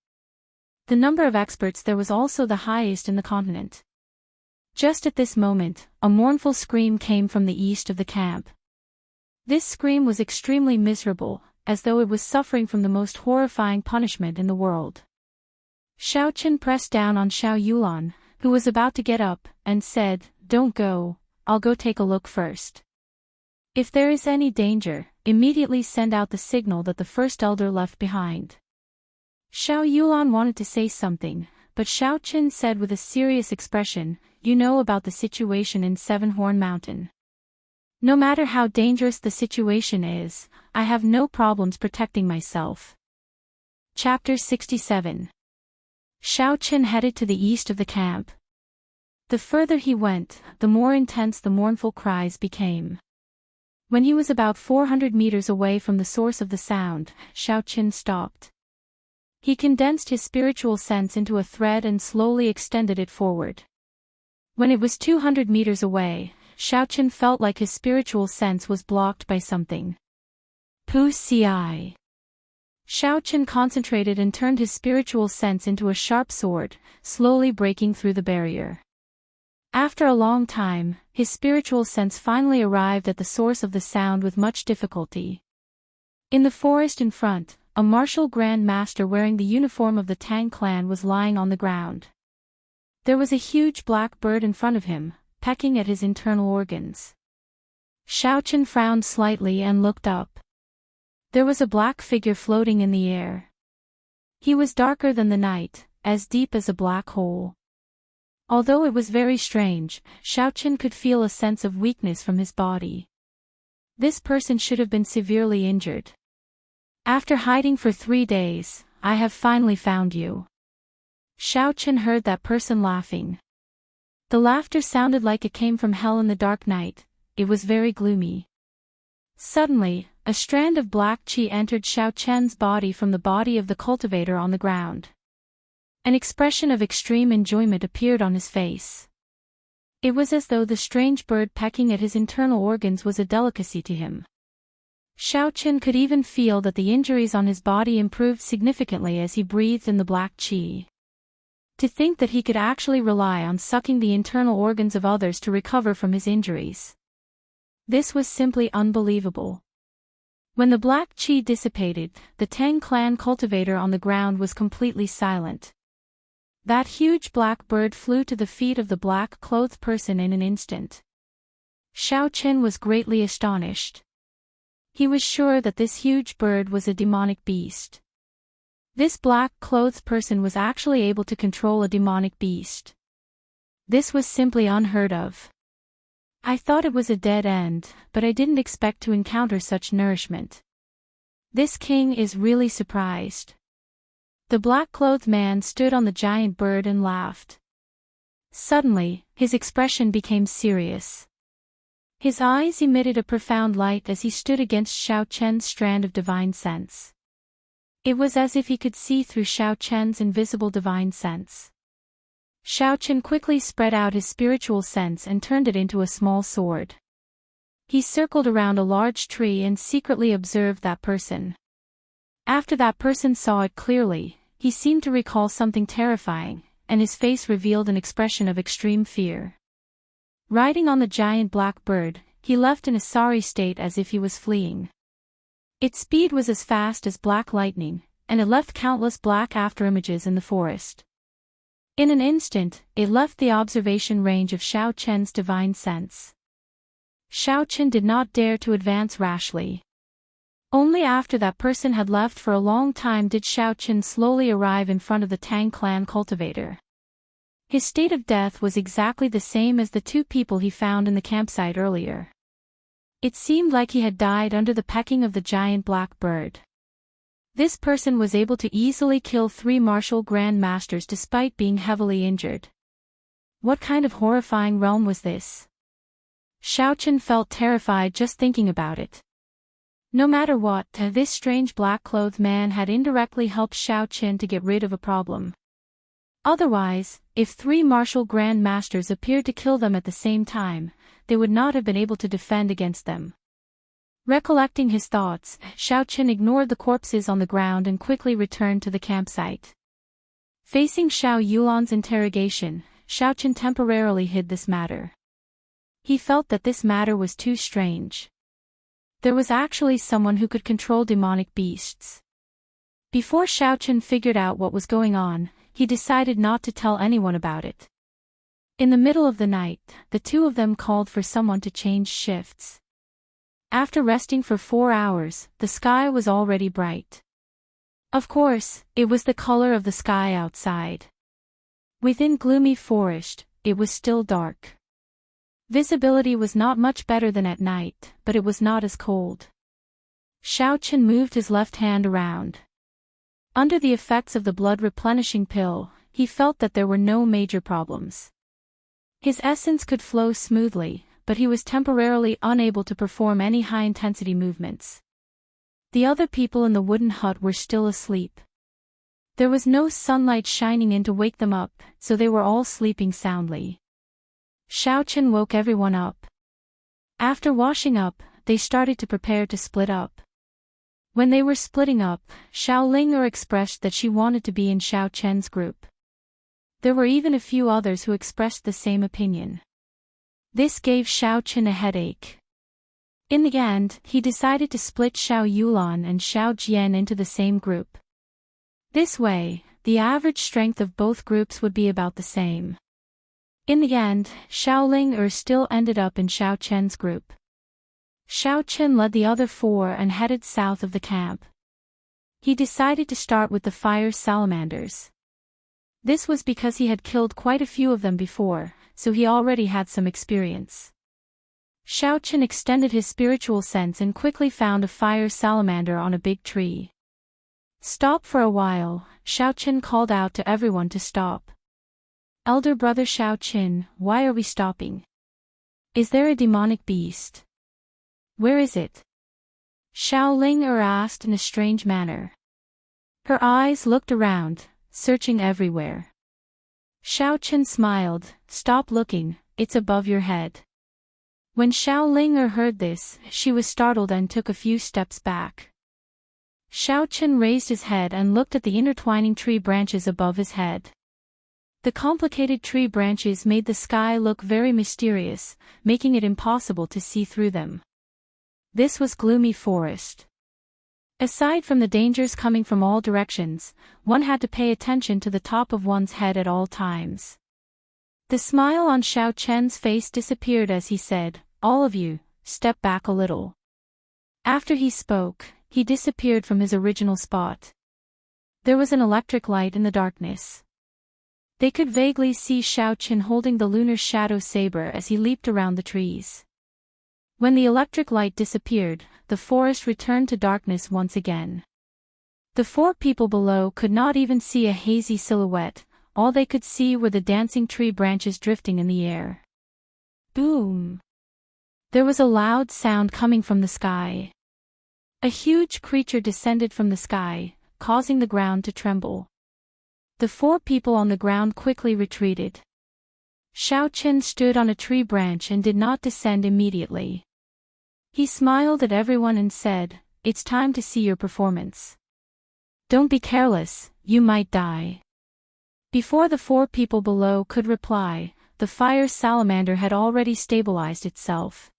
The number of experts there was also the highest in the continent. Just at this moment, a mournful scream came from the east of the camp. This scream was extremely miserable, as though it was suffering from the most horrifying punishment in the world. Xiao Qin pressed down on Xiao Yulan, who was about to get up, and said, "Don't go, I'll go take a look first. If there is any danger, immediately send out the signal that the first elder left behind." Xiao Yulan wanted to say something, but Xiao Qin said with a serious expression, "You know about the situation in Seven Horn Mountain. No matter how dangerous the situation is, I have no problems protecting myself." Chapter 67. Xiao Qin headed to the east of the camp. The further he went, the more intense the mournful cries became. When he was about 400 meters away from the source of the sound, Xiao Qin stopped. He condensed his spiritual sense into a thread and slowly extended it forward. When it was 200 meters away, Xiao Qin felt like his spiritual sense was blocked by something. Pu Ci. Xiao Qin concentrated and turned his spiritual sense into a sharp sword, slowly breaking through the barrier. After a long time, his spiritual sense finally arrived at the source of the sound with much difficulty. In the forest in front, a martial Grand Master wearing the uniform of the Tang clan was lying on the ground. There was a huge black bird in front of him, pecking at his internal organs. Xiao Qin frowned slightly and looked up. There was a black figure floating in the air. He was darker than the night, as deep as a black hole. Although it was very strange, Xiaochen could feel a sense of weakness from his body. This person should have been severely injured. After hiding for 3 days, I have finally found you. Xiaochen heard that person laughing. The laughter sounded like it came from hell in the dark night. It was very gloomy. Suddenly, a strand of black qi entered Xiaochen's body from the body of the cultivator on the ground. An expression of extreme enjoyment appeared on his face. It was as though the strange bird pecking at his internal organs was a delicacy to him. Xiaochen could even feel that the injuries on his body improved significantly as he breathed in the black qi. To think that he could actually rely on sucking the internal organs of others to recover from his injuries. This was simply unbelievable. When the black qi dissipated, the Tang clan cultivator on the ground was completely silent. That huge black bird flew to the feet of the black-clothed person in an instant. Xiaochen was greatly astonished. He was sure that this huge bird was a demonic beast. This black-clothed person was actually able to control a demonic beast. This was simply unheard of. I thought it was a dead end, but I didn't expect to encounter such nourishment. This king is really surprised. The black-clothed man stood on the giant bird and laughed. Suddenly, his expression became serious. His eyes emitted a profound light as he stood against Xiaochen's strand of divine sense. It was as if he could see through Xiaochen's invisible divine sense. Xiaochen quickly spread out his spiritual sense and turned it into a small sword. He circled around a large tree and secretly observed that person. After that person saw it clearly, he seemed to recall something terrifying, and his face revealed an expression of extreme fear. Riding on the giant black bird, he left in a sorry state as if he was fleeing. Its speed was as fast as black lightning, and it left countless black afterimages in the forest. In an instant, it left the observation range of Xiaochen's divine sense. Xiaochen did not dare to advance rashly. Only after that person had left for a long time did Xiaochen slowly arrive in front of the Tang clan cultivator. His state of death was exactly the same as the 2 people he found in the campsite earlier. It seemed like he had died under the pecking of the giant black bird. This person was able to easily kill 3 martial grand masters despite being heavily injured. What kind of horrifying realm was this? Xiaochen felt terrified just thinking about it. No matter what, this strange black-clothed man had indirectly helped Xiaochen to get rid of a problem. Otherwise, if 3 martial grand masters appeared to kill them at the same time, they would not have been able to defend against them. Recollecting his thoughts, Xiaochen ignored the corpses on the ground and quickly returned to the campsite. Facing Xiao Yulan's interrogation, Xiaochen temporarily hid this matter. He felt that this matter was too strange. There was actually someone who could control demonic beasts. Before Xiaochen figured out what was going on, he decided not to tell anyone about it. In the middle of the night, the 2 of them called for someone to change shifts. After resting for 4 hours, the sky was already bright. Of course, it was the color of the sky outside. Within gloomy forest, it was still dark. Visibility was not much better than at night, but it was not as cold. Xiaochen moved his left hand around. Under the effects of the blood-replenishing pill, he felt that there were no major problems. His essence could flow smoothly, but he was temporarily unable to perform any high-intensity movements. The other people in the wooden hut were still asleep. There was no sunlight shining in to wake them up, so they were all sleeping soundly. Xiaochen woke everyone up. After washing up, they started to prepare to split up. When they were splitting up, Xiao Ling expressed that she wanted to be in Xiaochen's group. There were even a few others who expressed the same opinion. This gave Xiaochen a headache. In the end, he decided to split Xiao Yulan and Xiao Jian into the same group. This way, the average strength of both groups would be about the same. In the end, Xiao Ling still ended up in Xiaochen's group. Xiaoqin led the other four and headed south of the camp. He decided to start with the fire salamanders. This was because he had killed quite a few of them before, so he already had some experience. Xiaoqin extended his spiritual sense and quickly found a fire salamander on a big tree. "Stop for a while," Xiaoqin called out to everyone to stop. "Elder brother Xiaoqin, why are we stopping? Is there a demonic beast? Where is it?" Xiao Ling asked in a strange manner. Her eyes looked around, searching everywhere. Xiaoqin smiled. "Stop looking, it's above your head." When Xiao Ling heard this, she was startled and took a few steps back. Xiaoqin raised his head and looked at the intertwining tree branches above his head. The complicated tree branches made the sky look very mysterious, making it impossible to see through them. This was gloomy forest. Aside from the dangers coming from all directions, one had to pay attention to the top of one's head at all times. The smile on Xiaoqin's face disappeared as he said, "All of you, step back a little." After he spoke, he disappeared from his original spot. There was an electric light in the darkness. They could vaguely see Xiaoqin holding the lunar shadow saber as he leaped around the trees. When the electric light disappeared, the forest returned to darkness once again. The four people below could not even see a hazy silhouette, all they could see were the dancing tree branches drifting in the air. Boom! There was a loud sound coming from the sky. A huge creature descended from the sky, causing the ground to tremble. The four people on the ground quickly retreated. Xiaoqin stood on a tree branch and did not descend immediately. He smiled at everyone and said, "It's time to see your performance. Don't be careless, you might die." Before the four people below could reply, the fire salamander had already stabilized itself.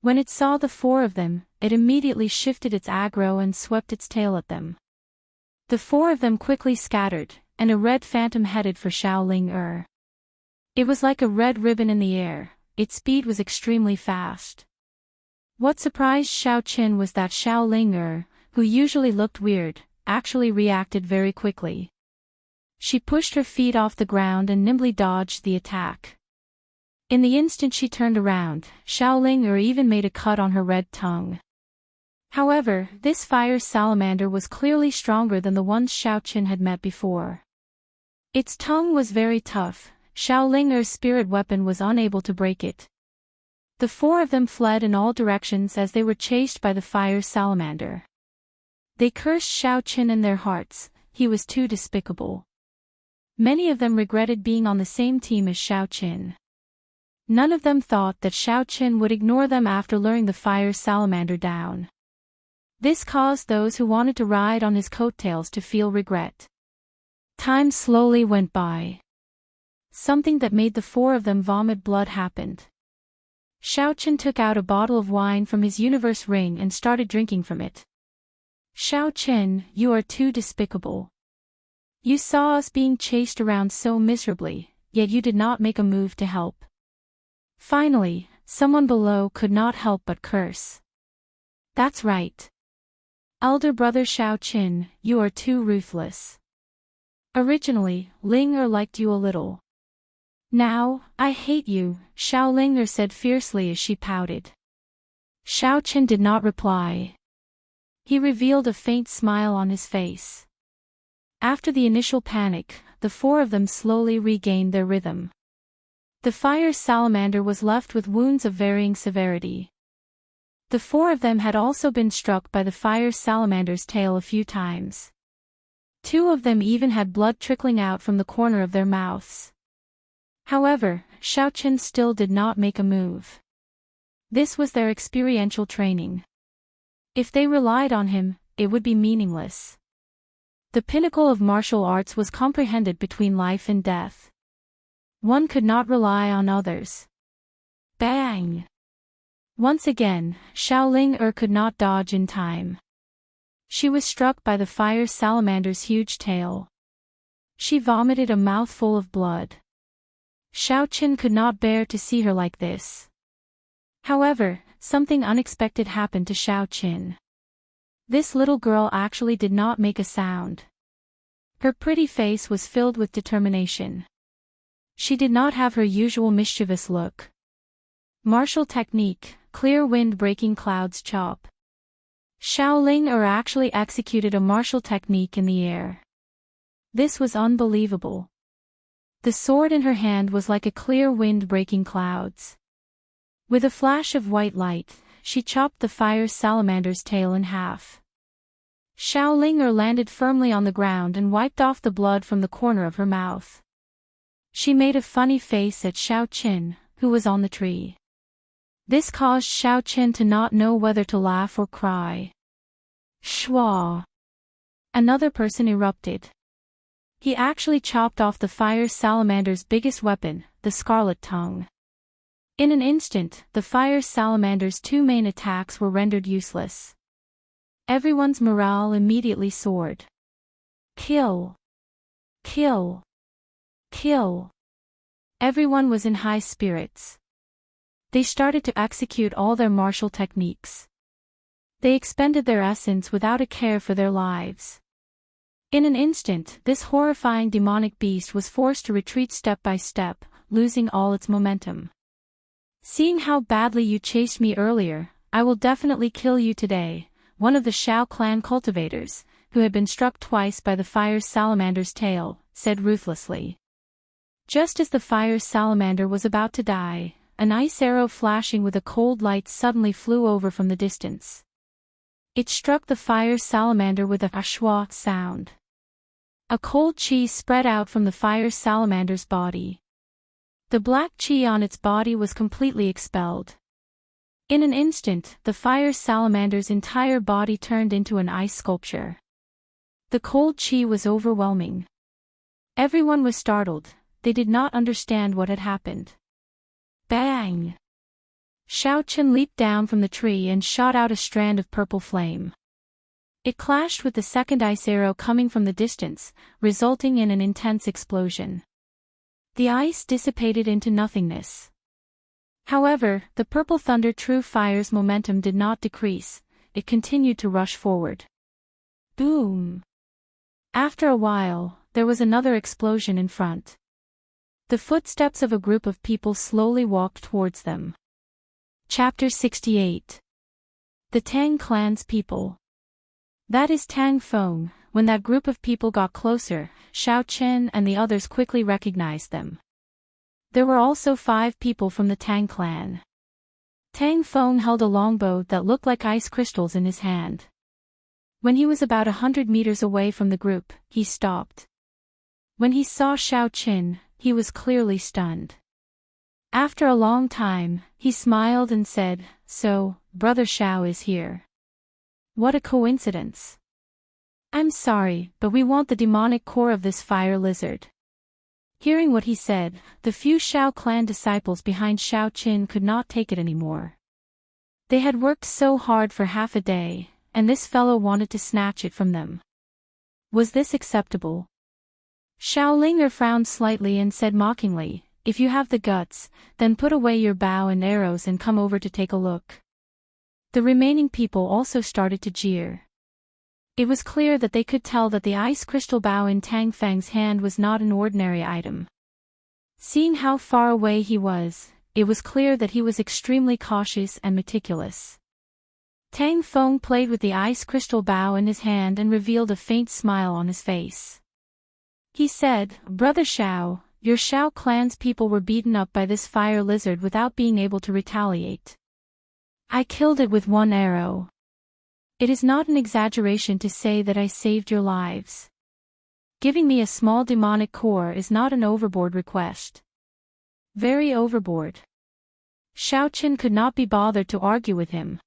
When it saw the four of them, it immediately shifted its aggro and swept its tail at them. The four of them quickly scattered, and a red phantom headed for Xiao Ling. It was like a red ribbon in the air, its speed was extremely fast. What surprised Xiaoqin was that Xiao Ling, who usually looked weird, actually reacted very quickly. She pushed her feet off the ground and nimbly dodged the attack. In the instant she turned around, Xiao Ling even made a cut on her red tongue. However, this fire salamander was clearly stronger than the ones Xiaoqin had met before. Its tongue was very tough, Xiao Ling's spirit weapon was unable to break it. The four of them fled in all directions as they were chased by the fire salamander. They cursed Xiaoqin in their hearts, he was too despicable. Many of them regretted being on the same team as Xiaoqin. None of them thought that Xiaoqin would ignore them after luring the fire salamander down. This caused those who wanted to ride on his coattails to feel regret. Time slowly went by. Something that made the four of them vomit blood happened. Xiaoqin took out a bottle of wine from his universe ring and started drinking from it. "Xiaoqin, you are too despicable. You saw us being chased around so miserably, yet you did not make a move to help." Finally, someone below could not help but curse. "That's right. Elder brother Xiaoqin, you are too ruthless. Originally, Ling liked you a little. Now, I hate you," Xiao Ling said fiercely as she pouted. Xiaoqin did not reply. He revealed a faint smile on his face. After the initial panic, the four of them slowly regained their rhythm. The fire salamander was left with wounds of varying severity. The four of them had also been struck by the fire salamander's tail a few times. Two of them even had blood trickling out from the corner of their mouths. However, Xiaoqin still did not make a move. This was their experiential training. If they relied on him, it would be meaningless. The pinnacle of martial arts was comprehended between life and death. One could not rely on others. Bang! Once again, Xiao Ling could not dodge in time. She was struck by the fire salamander's huge tail. She vomited a mouthful of blood. Xiaoqin could not bear to see her like this. However, something unexpected happened to Xiaoqin. This little girl actually did not make a sound. Her pretty face was filled with determination. She did not have her usual mischievous look. Martial technique, clear wind breaking clouds chop. Shaolin actually executed a martial technique in the air. This was unbelievable. The sword in her hand was like a clear wind breaking clouds. With a flash of white light, she chopped the fire salamander's tail in half. Shaolin landed firmly on the ground and wiped off the blood from the corner of her mouth. She made a funny face at Xiaoqin, who was on the tree. This caused Xiaoqin to not know whether to laugh or cry. Shua! Another person erupted. He actually chopped off the fire salamander's biggest weapon, the scarlet tongue. In an instant, the fire salamander's two main attacks were rendered useless. Everyone's morale immediately soared. Kill! Kill! Kill! Everyone was in high spirits. They started to execute all their martial techniques. They expended their essence without a care for their lives. In an instant, this horrifying demonic beast was forced to retreat step by step, losing all its momentum. Seeing how badly you chased me earlier, I will definitely kill you today, one of the Shao clan cultivators, who had been struck twice by the fire salamander's tail, said ruthlessly. Just as the fire salamander was about to die, an ice arrow flashing with a cold light suddenly flew over from the distance. It struck the fire salamander with a ashwa sound. A cold chi spread out from the fire salamander's body. The black chi on its body was completely expelled. In an instant, the fire salamander's entire body turned into an ice sculpture. The cold chi was overwhelming. Everyone was startled, they did not understand what had happened. Bang! Xiaoqin leaped down from the tree and shot out a strand of purple flame. It clashed with the second ice arrow coming from the distance, resulting in an intense explosion. The ice dissipated into nothingness. However, the purple thunder true fire's momentum did not decrease, it continued to rush forward. Boom! After a while, there was another explosion in front. The footsteps of a group of people slowly walked towards them. Chapter 68. The Tang clan's people. That is Tang Feng. When that group of people got closer, Xiaoqin and the others quickly recognized them. There were also 5 people from the Tang clan. Tang Feng held a longbow that looked like ice crystals in his hand. When he was about 100 meters away from the group, he stopped. When he saw Xiaoqin, he was clearly stunned. After a long time, he smiled and said, "So, Brother Xiao is here. What a coincidence. I'm sorry, but we want the demonic core of this fire lizard." Hearing what he said, the few Shao clan disciples behind Xiaoqin could not take it anymore. They had worked so hard for half a day, and this fellow wanted to snatch it from them. Was this acceptable? Shaolin frowned slightly and said mockingly, "If you have the guts, then put away your bow and arrows and come over to take a look." The remaining people also started to jeer. It was clear that they could tell that the ice crystal bow in Tang Feng's hand was not an ordinary item. Seeing how far away he was, it was clear that he was extremely cautious and meticulous. Tang Feng played with the ice crystal bow in his hand and revealed a faint smile on his face. He said, "Brother Xiao, your Shao clan's people were beaten up by this fire lizard without being able to retaliate. I killed it with one arrow. It is not an exaggeration to say that I saved your lives. Giving me a small demonic core is not an overboard request." Very overboard. Xiaoqin could not be bothered to argue with him.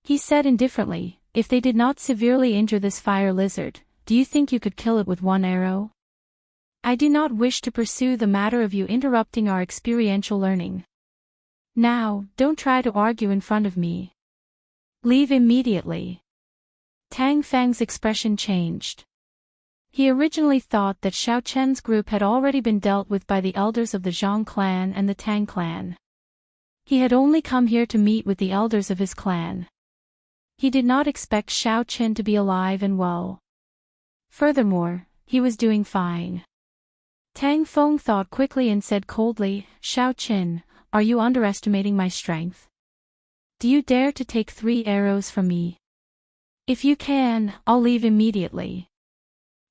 He said indifferently, "If they did not severely injure this fire lizard, do you think you could kill it with one arrow? I do not wish to pursue the matter of you interrupting our experiential learning. Now, don't try to argue in front of me. Leave immediately." Tang Feng's expression changed. He originally thought that Xiaoqin's group had already been dealt with by the elders of the Zhang clan and the Tang clan. He had only come here to meet with the elders of his clan. He did not expect Xiao Qin to be alive and well. Furthermore, he was doing fine. Tang Feng thought quickly and said coldly, "Xiao Qin, are you underestimating my strength? Do you dare to take 3 arrows from me? If you can, I'll leave immediately.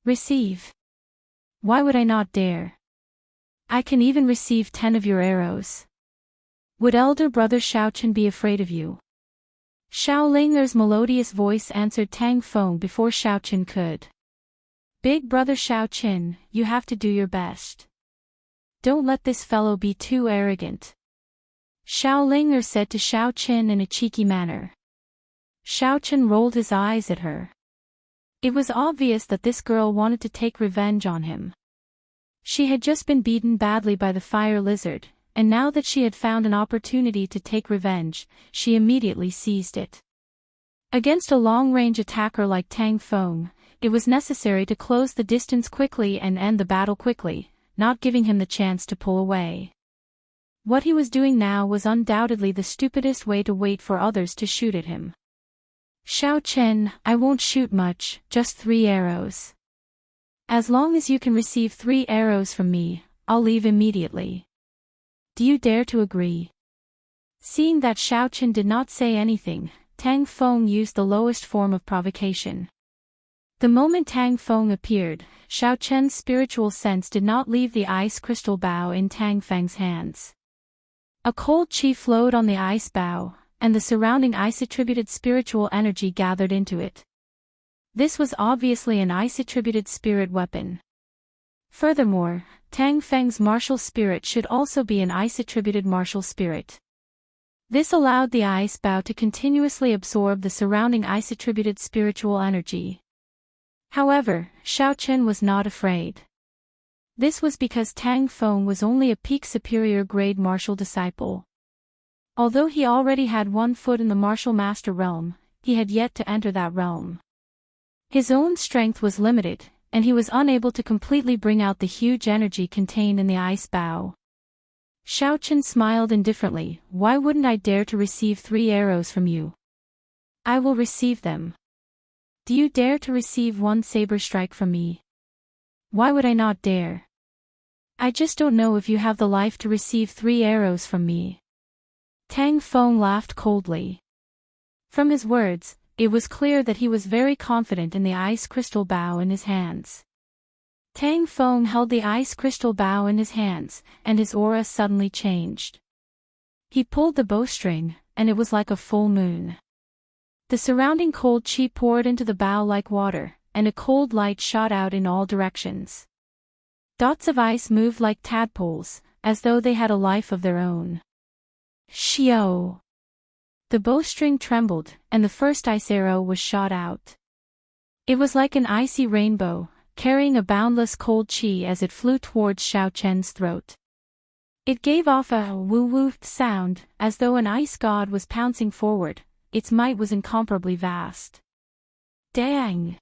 Receive." "Why would I not dare? I can even receive 10 of your arrows. Would elder brother Xiao Qin be afraid of you?" Xiao Ling'er's melodious voice answered Tang Feng before Xiao Qin could. "Big brother Xiao Qin, you have to do your best. Don't let this fellow be too arrogant," Xiao Ling'er said to Xiao Qin in a cheeky manner. Xiao Qin rolled his eyes at her. It was obvious that this girl wanted to take revenge on him. She had just been beaten badly by the fire lizard, and now that she had found an opportunity to take revenge, she immediately seized it. Against a long-range attacker like Tang Feng, it was necessary to close the distance quickly and end the battle quickly, not giving him the chance to pull away. What he was doing now was undoubtedly the stupidest way to wait for others to shoot at him. "Xiao Qin, I won't shoot much, just 3 arrows. As long as you can receive 3 arrows from me, I'll leave immediately. Do you dare to agree?" Seeing that Xiao Qin did not say anything, Tang Feng used the lowest form of provocation. The moment Tang Feng appeared, Xiao Qin's spiritual sense did not leave the ice crystal bow in Tang Feng's hands. A cold chi flowed on the ice bow, and the surrounding ice-attributed spiritual energy gathered into it. This was obviously an ice-attributed spirit weapon. Furthermore, Tang Feng's martial spirit should also be an ice-attributed martial spirit. This allowed the ice bow to continuously absorb the surrounding ice-attributed spiritual energy. However, Xiao Qin was not afraid. This was because Tang Feng was only a peak superior grade martial disciple. Although he already had 1 foot in the martial master realm, he had yet to enter that realm. His own strength was limited, and he was unable to completely bring out the huge energy contained in the ice bow. Xiao Qin smiled indifferently. "Why wouldn't I dare to receive 3 arrows from you? I will receive them. Do you dare to receive 1 saber strike from me? Why would I not dare? I just don't know if you have the life to receive 3 arrows from me." Tang Feng laughed coldly. From his words, it was clear that he was very confident in the ice crystal bow in his hands. Tang Feng held the ice crystal bow in his hands, and his aura suddenly changed. He pulled the bowstring, and it was like a full moon. The surrounding cold chi poured into the bow like water, and a cold light shot out in all directions. Dots of ice moved like tadpoles, as though they had a life of their own. Xiao! The bowstring trembled, and the first ice arrow was shot out. It was like an icy rainbow, carrying a boundless cold chi as it flew towards Xiao Qin's throat. It gave off a woo-woo sound, as though an ice god was pouncing forward. Its might was incomparably vast. Dang!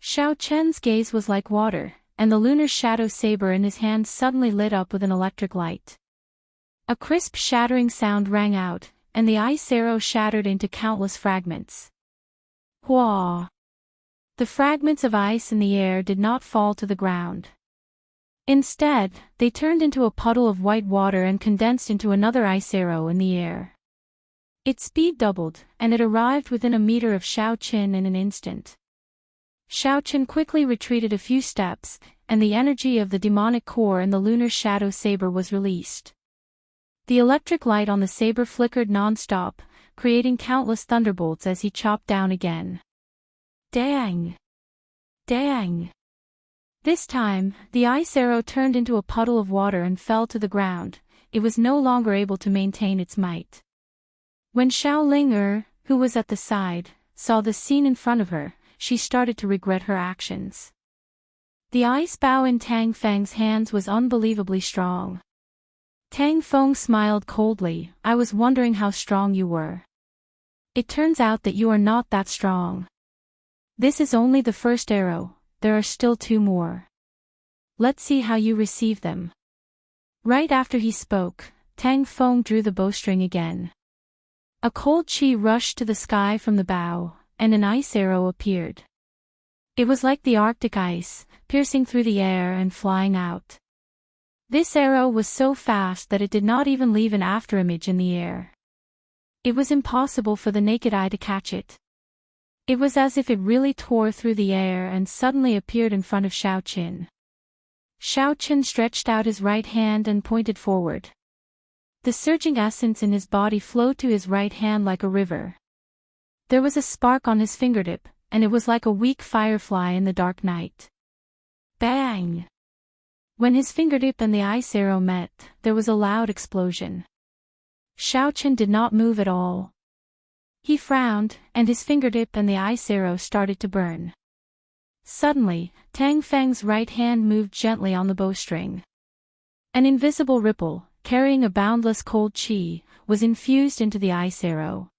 Xiao Qin's gaze was like water, and the lunar shadow saber in his hand suddenly lit up with an electric light. A crisp shattering sound rang out, and the ice arrow shattered into countless fragments. Hua! The fragments of ice in the air did not fall to the ground. Instead, they turned into a puddle of white water and condensed into another ice arrow in the air. Its speed doubled, and it arrived within a meter of Xiao Qin in an instant. Xiao Qin quickly retreated a few steps, and the energy of the demonic core in the lunar shadow saber was released. The electric light on the saber flickered non-stop, creating countless thunderbolts as he chopped down again. Dang! Dang! This time, the ice arrow turned into a puddle of water and fell to the ground. It was no longer able to maintain its might. When Xiao Ling'er, who was at the side, saw the scene in front of her, she started to regret her actions. The ice bow in Tang Feng's hands was unbelievably strong. Tang Feng smiled coldly. "I was wondering how strong you were. It turns out that you are not that strong. This is only the first arrow, there are still 2 more. Let's see how you receive them." Right after he spoke, Tang Feng drew the bowstring again. A cold chi rushed to the sky from the bow, and an ice arrow appeared. It was like the Arctic ice, piercing through the air and flying out. This arrow was so fast that it did not even leave an afterimage in the air. It was impossible for the naked eye to catch it. It was as if it really tore through the air and suddenly appeared in front of Xiaoqin. Xiaoqin stretched out his right hand and pointed forward. The surging essence in his body flowed to his right hand like a river. There was a spark on his fingertip, and it was like a weak firefly in the dark night. Bang! When his fingertip and the ice arrow met, there was a loud explosion. Xiaoqin did not move at all. He frowned, and his fingertip and the ice arrow started to burn. Suddenly, Tang Feng's right hand moved gently on the bowstring. An invisible ripple, carrying a boundless cold chi, was infused into the ice arrow.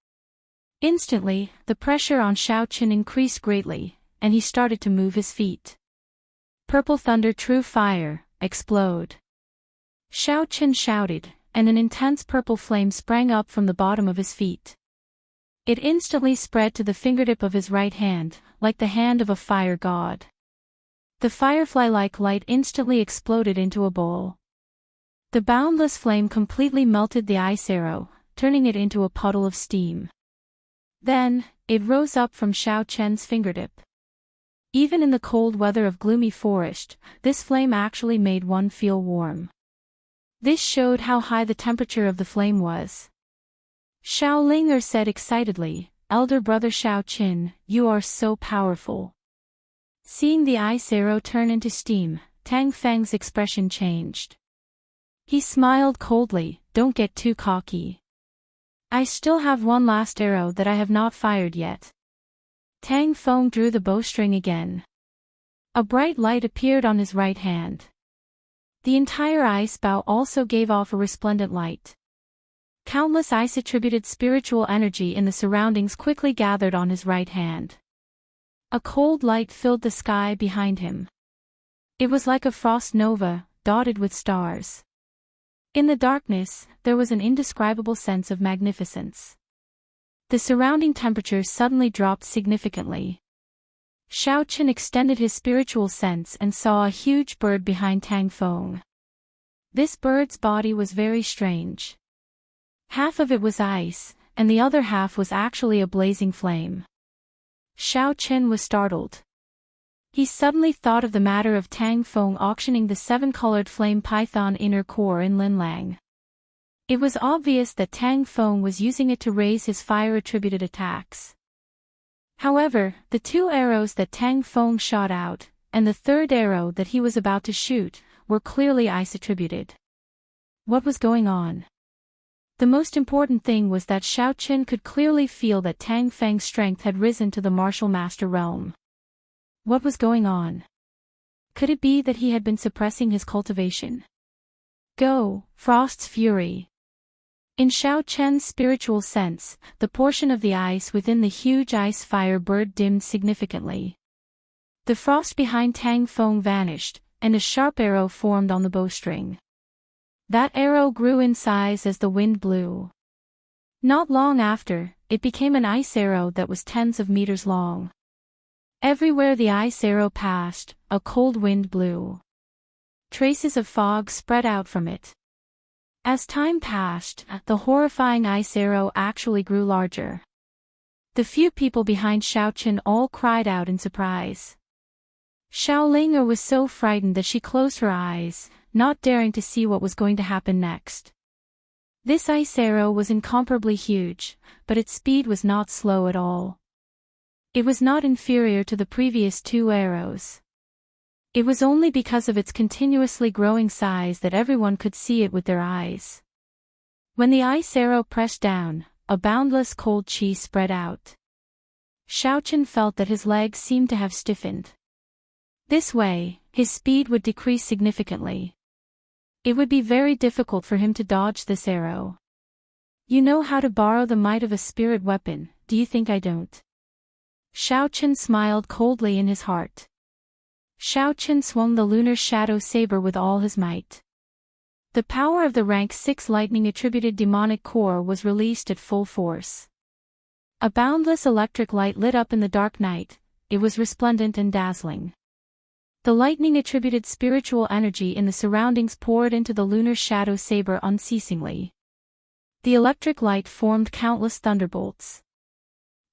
Instantly, the pressure on Xiaoqin increased greatly, and he started to move his feet. Purple thunder, true fire, explode! Xiaoqin shouted, and an intense purple flame sprang up from the bottom of his feet. It instantly spread to the fingertip of his right hand, like the hand of a fire god. The firefly-like light instantly exploded into a bowl. The boundless flame completely melted the ice arrow, turning it into a puddle of steam. Then, it rose up from Xiaoqin's fingertip. Even in the cold weather of gloomy forest, this flame actually made one feel warm. This showed how high the temperature of the flame was. Xiaolinger said excitedly, "Elder brother Xiaoqin, you are so powerful." Seeing the ice arrow turn into steam, Tang Feng's expression changed. He smiled coldly, "Don't get too cocky. I still have one last arrow that I have not fired yet." Tang Feng drew the bowstring again. A bright light appeared on his right hand. The entire ice bow also gave off a resplendent light. Countless ice-attributed spiritual energy in the surroundings quickly gathered on his right hand. A cold light filled the sky behind him. It was like a frost nova, dotted with stars. In the darkness, there was an indescribable sense of magnificence. The surrounding temperature suddenly dropped significantly. Xiaoqin extended his spiritual sense and saw a huge bird behind Tang Feng. This bird's body was very strange. Half of it was ice, and the other half was actually a blazing flame. Xiaoqin was startled. He suddenly thought of the matter of Tang Feng auctioning the 7-colored flame python inner core in Linlang. It was obvious that Tang Feng was using it to raise his fire-attributed attacks. However, the 2 arrows that Tang Feng shot out, and the 3rd arrow that he was about to shoot, were clearly ice-attributed. What was going on? The most important thing was that Xiaoqin could clearly feel that Tang Feng's strength had risen to the martial master realm. What was going on? Could it be that he had been suppressing his cultivation? Go, Frost's Fury! In Xiaoqian's spiritual sense, the portion of the ice within the huge ice fire bird dimmed significantly. The frost behind Tang Feng vanished, and a sharp arrow formed on the bowstring. That arrow grew in size as the wind blew. Not long after, it became an ice arrow that was tens of meters long. Everywhere the ice arrow passed, a cold wind blew. Traces of fog spread out from it. As time passed, the horrifying ice arrow actually grew larger. The few people behind Xiaoqin all cried out in surprise. Xiaolinger was so frightened that she closed her eyes, not daring to see what was going to happen next. This ice arrow was incomparably huge, but its speed was not slow at all. It was not inferior to the previous 2 arrows. It was only because of its continuously growing size that everyone could see it with their eyes. When the ice arrow pressed down, a boundless cold chi spread out. Xiaoqin felt that his legs seemed to have stiffened. This way, his speed would decrease significantly. It would be very difficult for him to dodge this arrow. You know how to borrow the might of a spirit weapon, do you think I don't? Xiaoqin smiled coldly in his heart. Xiaoqin swung the lunar shadow saber with all his might. The power of the rank 6 lightning-attributed demonic core was released at full force. A boundless electric light lit up in the dark night. It was resplendent and dazzling. The lightning-attributed spiritual energy in the surroundings poured into the lunar shadow saber unceasingly. The electric light formed countless thunderbolts.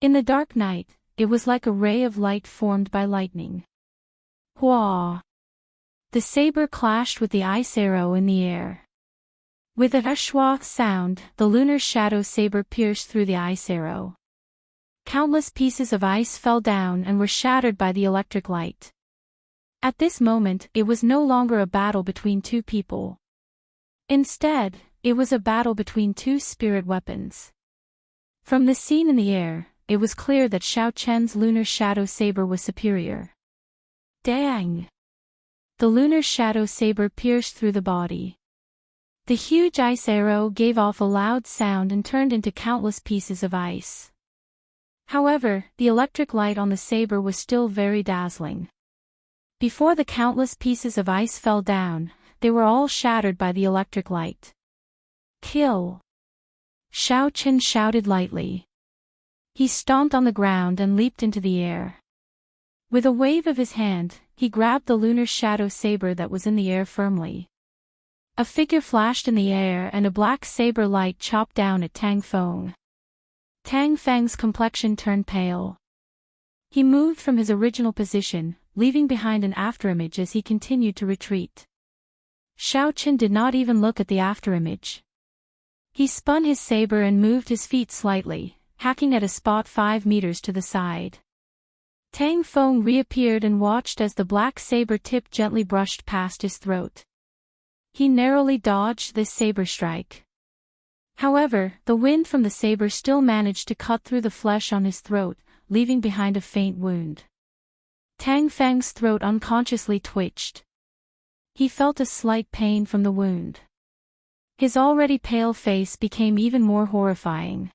In the dark night, it was like a ray of light formed by lightning. Hua! The saber clashed with the ice arrow in the air. With a shwa sound, the lunar shadow saber pierced through the ice arrow. Countless pieces of ice fell down and were shattered by the electric light. At this moment, it was no longer a battle between two people. Instead, it was a battle between two spirit weapons. From the scene in the air, it was clear that Xiao Chen's lunar shadow saber was superior. Dang! The lunar shadow saber pierced through the body. The huge ice arrow gave off a loud sound and turned into countless pieces of ice. However, the electric light on the saber was still very dazzling. Before the countless pieces of ice fell down, they were all shattered by the electric light. Kill! Xiao Chen shouted lightly. He stomped on the ground and leaped into the air. With a wave of his hand, he grabbed the lunar shadow saber that was in the air firmly. A figure flashed in the air and a black saber light chopped down at Tang Feng. Tang Feng's complexion turned pale. He moved from his original position, leaving behind an afterimage as he continued to retreat. Xiao Chen did not even look at the afterimage. He spun his saber and moved his feet slightly, hacking at a spot 5 meters to the side. Tang Feng reappeared and watched as the black saber tip gently brushed past his throat. He narrowly dodged this saber strike. However, the wind from the saber still managed to cut through the flesh on his throat, leaving behind a faint wound. Tang Feng's throat unconsciously twitched. He felt a slight pain from the wound. His already pale face became even more horrifying.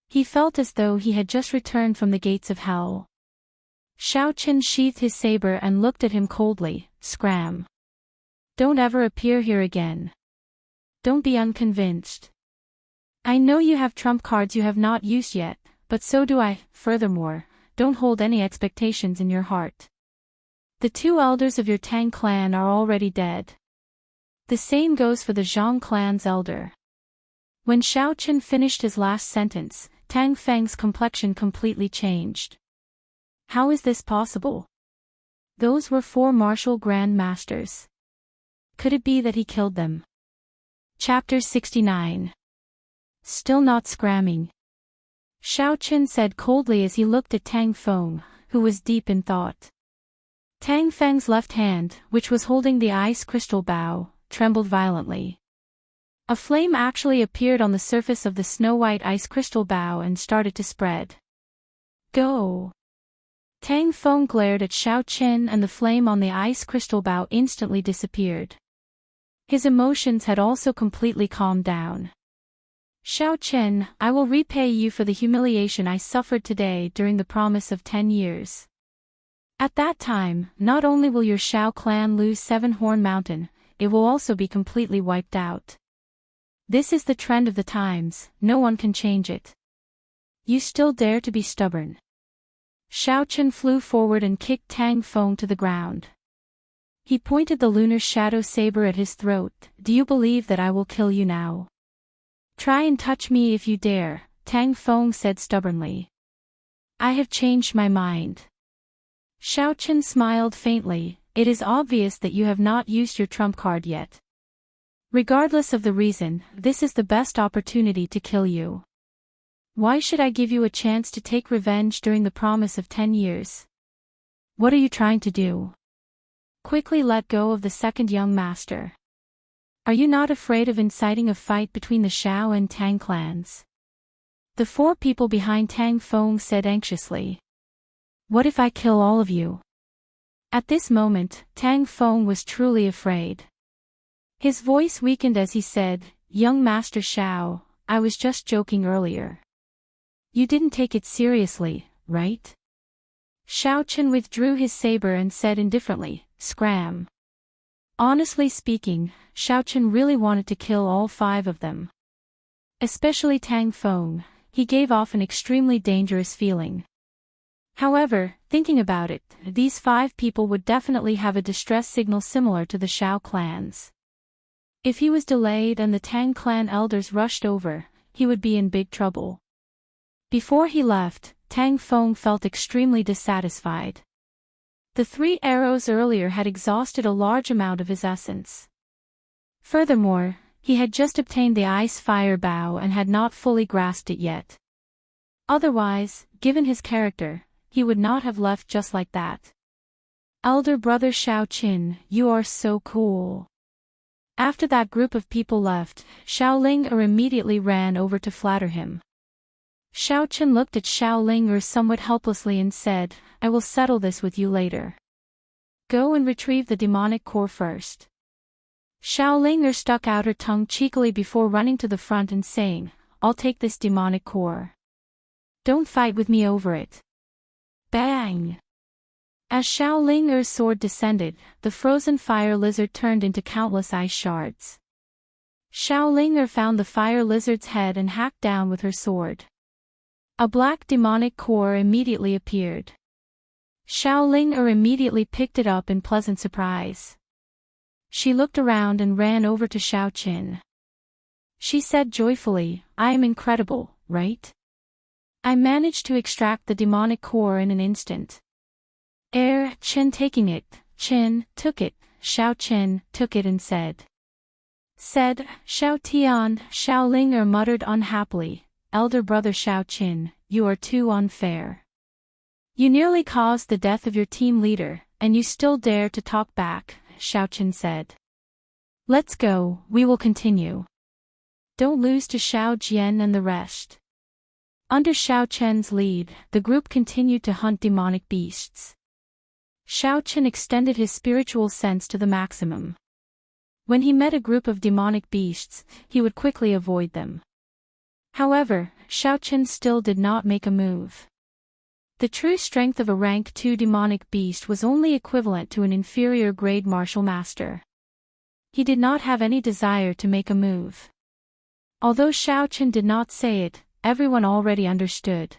He felt as though he had just returned from the gates of hell. Xiao Chen sheathed his saber and looked at him coldly. Scram! Don't ever appear here again. Don't be unconvinced. I know you have trump cards you have not used yet, but so do I. Furthermore, don't hold any expectations in your heart. The 2 elders of your Tang clan are already dead. The same goes for the Zhang clan's elder. When Xiao Chen finished his last sentence, Tang Feng's complexion completely changed. How is this possible? Those were 4 martial grand masters. Could it be that he killed them? Chapter 69. Still not scramming. Xiao Chen said coldly as he looked at Tang Feng, who was deep in thought. Tang Feng's left hand, which was holding the ice crystal bow, trembled violently. A flame actually appeared on the surface of the snow-white ice crystal bow and started to spread. Go! Tang Feng glared at Xiao Chen and the flame on the ice crystal bow instantly disappeared. His emotions had also completely calmed down. Xiao Chen, I will repay you for the humiliation I suffered today during the promise of 10 years. At that time, not only will your Xiao clan lose 7 Horn Mountain, it will also be completely wiped out. This is the trend of the times, no one can change it. You still dare to be stubborn. Xiao Chen flew forward and kicked Tang Feng to the ground. He pointed the lunar shadow saber at his throat. Do you believe that I will kill you now? Try and touch me if you dare, Tang Feng said stubbornly. I have changed my mind. Xiao Chen smiled faintly. It is obvious that you have not used your trump card yet. Regardless of the reason, this is the best opportunity to kill you. Why should I give you a chance to take revenge during the promise of 10 years? What are you trying to do? Quickly let go of the second young master. Are you not afraid of inciting a fight between the Xiao and Tang clans? The 4 people behind Tang Feng said anxiously. What if I kill all of you? At this moment, Tang Feng was truly afraid. His voice weakened as he said, Young Master Xiao, I was just joking earlier. You didn't take it seriously, right? Xiao Chen withdrew his saber and said indifferently, Scram. Honestly speaking, Xiaochen really wanted to kill all 5 of them. Especially Tang Feng, he gave off an extremely dangerous feeling. However, thinking about it, these 5 people would definitely have a distress signal similar to the Shao clans. If he was delayed and the Tang clan elders rushed over, he would be in big trouble. Before he left, Tang Feng felt extremely dissatisfied. The 3 arrows earlier had exhausted a large amount of his essence. Furthermore, he had just obtained the ice fire bow and had not fully grasped it yet. Otherwise, given his character, he would not have left just like that. Elder brother Xiaoqin, you are so cool. After that group of people left, Xiaoling immediately ran over to flatter him. Xiaoqin looked at Xiaoling somewhat helplessly and said, I will settle this with you later. Go and retrieve the demonic core first. Xiaoling stuck out her tongue cheekily before running to the front and saying, I'll take this demonic core. Don't fight with me over it. Bang! As Xiaoling's sword descended, the frozen fire lizard turned into countless ice shards. Xiaoling found the fire lizard's head and hacked down with her sword. A black demonic core immediately appeared. Xiaoling immediately picked it up in pleasant surprise. She looked around and ran over to Xiaoqin. She said joyfully, I am incredible, right? I managed to extract the demonic core in an instant. Qin taking it, Qin took it, Xiaoqin took it and said, Xiao Tian, Xiaoling muttered unhappily, Elder brother Xiaoqin, you are too unfair. You nearly caused the death of your team leader, and you still dare to talk back, Xiaoqin said. Let's go, we will continue. Don't lose to Xiao Jian and the rest. Under Xiaoqin's lead, the group continued to hunt demonic beasts. Xiaoqin extended his spiritual sense to the maximum. When he met a group of demonic beasts, he would quickly avoid them. However, Xiaoqin still did not make a move. The true strength of a rank 2 demonic beast was only equivalent to an inferior grade martial master. He did not have any desire to make a move. Although Xiaoqin did not say it, everyone already understood.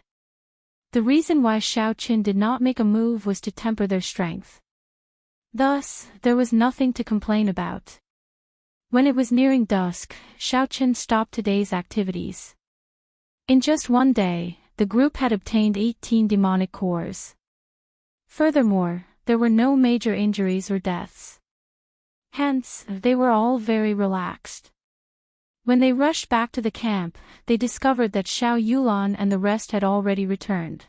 The reason why Xiaoqin did not make a move was to temper their strength. Thus, there was nothing to complain about. When it was nearing dusk, Xiaoqin stopped today's activities. In just one day, the group had obtained 18 demonic cores. Furthermore, there were no major injuries or deaths. Hence, they were all very relaxed. When they rushed back to the camp, they discovered that Xiao Yulan and the rest had already returned.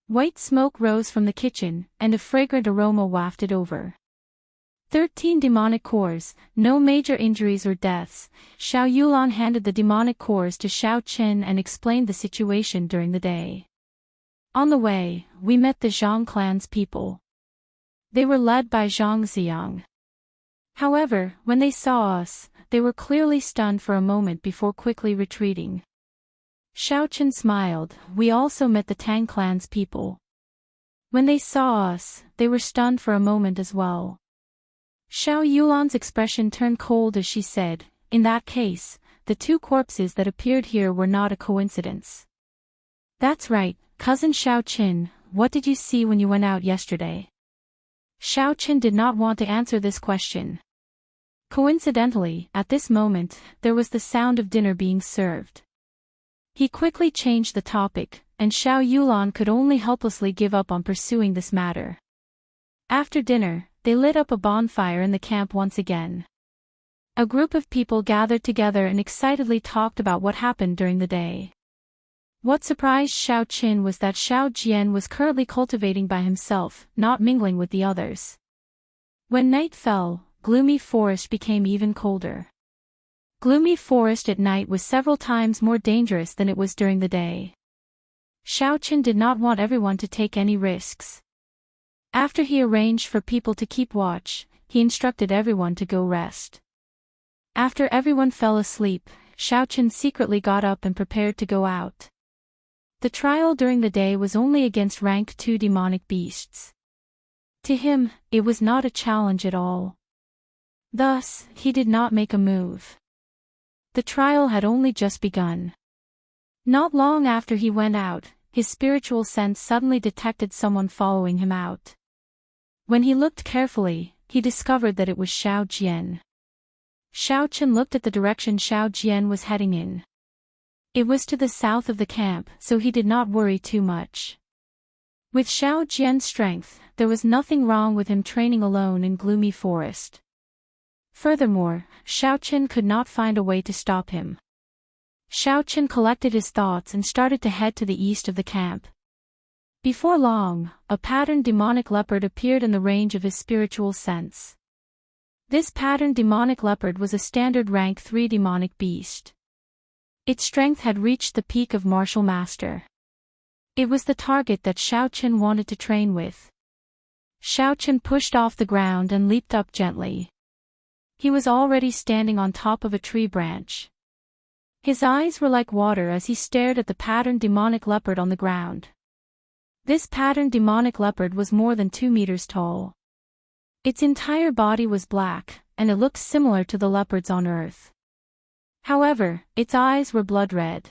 White smoke rose from the kitchen, and a fragrant aroma wafted over. 13 demonic cores, no major injuries or deaths. Xiao Yulan handed the demonic cores to Xiaoqin and explained the situation during the day. On the way, we met the Zhang clan's people. They were led by Zhang Xiang. However, when they saw us, they were clearly stunned for a moment before quickly retreating. Xiaoqin smiled, we also met the Tang clan's people. When they saw us, they were stunned for a moment as well. Xiao Yulan's expression turned cold as she said, in that case, the 2 corpses that appeared here were not a coincidence. That's right, cousin Xiaoqin, what did you see when you went out yesterday? Xiaoqin did not want to answer this question. Coincidentally, at this moment, there was the sound of dinner being served. He quickly changed the topic, and Xiao Yulan could only helplessly give up on pursuing this matter. After dinner, they lit up a bonfire in the camp once again. A group of people gathered together and excitedly talked about what happened during the day. What surprised Xiaoqin was that Xiao Jian was currently cultivating by himself, not mingling with the others. When night fell, gloomy forest became even colder. Gloomy forest at night was several times more dangerous than it was during the day. Xiaoqin did not want everyone to take any risks. After he arranged for people to keep watch, he instructed everyone to go rest. After everyone fell asleep, Xiaoqin secretly got up and prepared to go out. The trial during the day was only against rank 2 demonic beasts. To him, it was not a challenge at all. Thus, he did not make a move. The trial had only just begun. Not long after he went out, his spiritual sense suddenly detected someone following him out. When he looked carefully, he discovered that it was Xiao Jian. Xiao Chen looked at the direction Xiao Jian was heading in. It was to the south of the camp, so he did not worry too much. With Xiao Jian's strength, there was nothing wrong with him training alone in gloomy forest. Furthermore, Xiao Chen could not find a way to stop him. Xiao Chen collected his thoughts and started to head to the east of the camp. Before long, a patterned demonic leopard appeared in the range of his spiritual sense. This patterned demonic leopard was a standard rank 3 demonic beast. Its strength had reached the peak of martial master. It was the target that Xiao Chen wanted to train with. Xiao Chen pushed off the ground and leaped up gently. He was already standing on top of a tree branch. His eyes were like water as he stared at the patterned demonic leopard on the ground. This patterned demonic leopard was more than 2 meters tall. Its entire body was black, and it looked similar to the leopards on Earth. However, its eyes were blood red.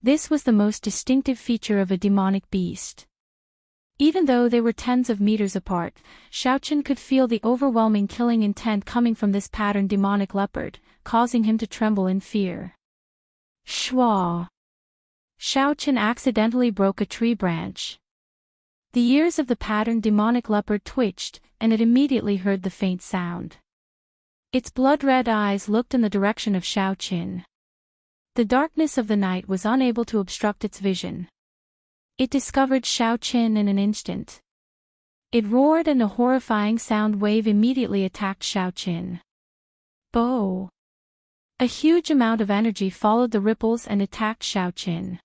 This was the most distinctive feature of a demonic beast. Even though they were tens of meters apart, Xiao Chen could feel the overwhelming killing intent coming from this patterned demonic leopard, causing him to tremble in fear. Shwa! Xiao Chen accidentally broke a tree branch. The ears of the patterned demonic leopard twitched, and it immediately heard the faint sound. Its blood-red eyes looked in the direction of Xiao Chen. The darkness of the night was unable to obstruct its vision. It discovered Xiao Chen in an instant. It roared and a horrifying sound wave immediately attacked Xiao Chen. Bo! A huge amount of energy followed the ripples and attacked Xiao Chen.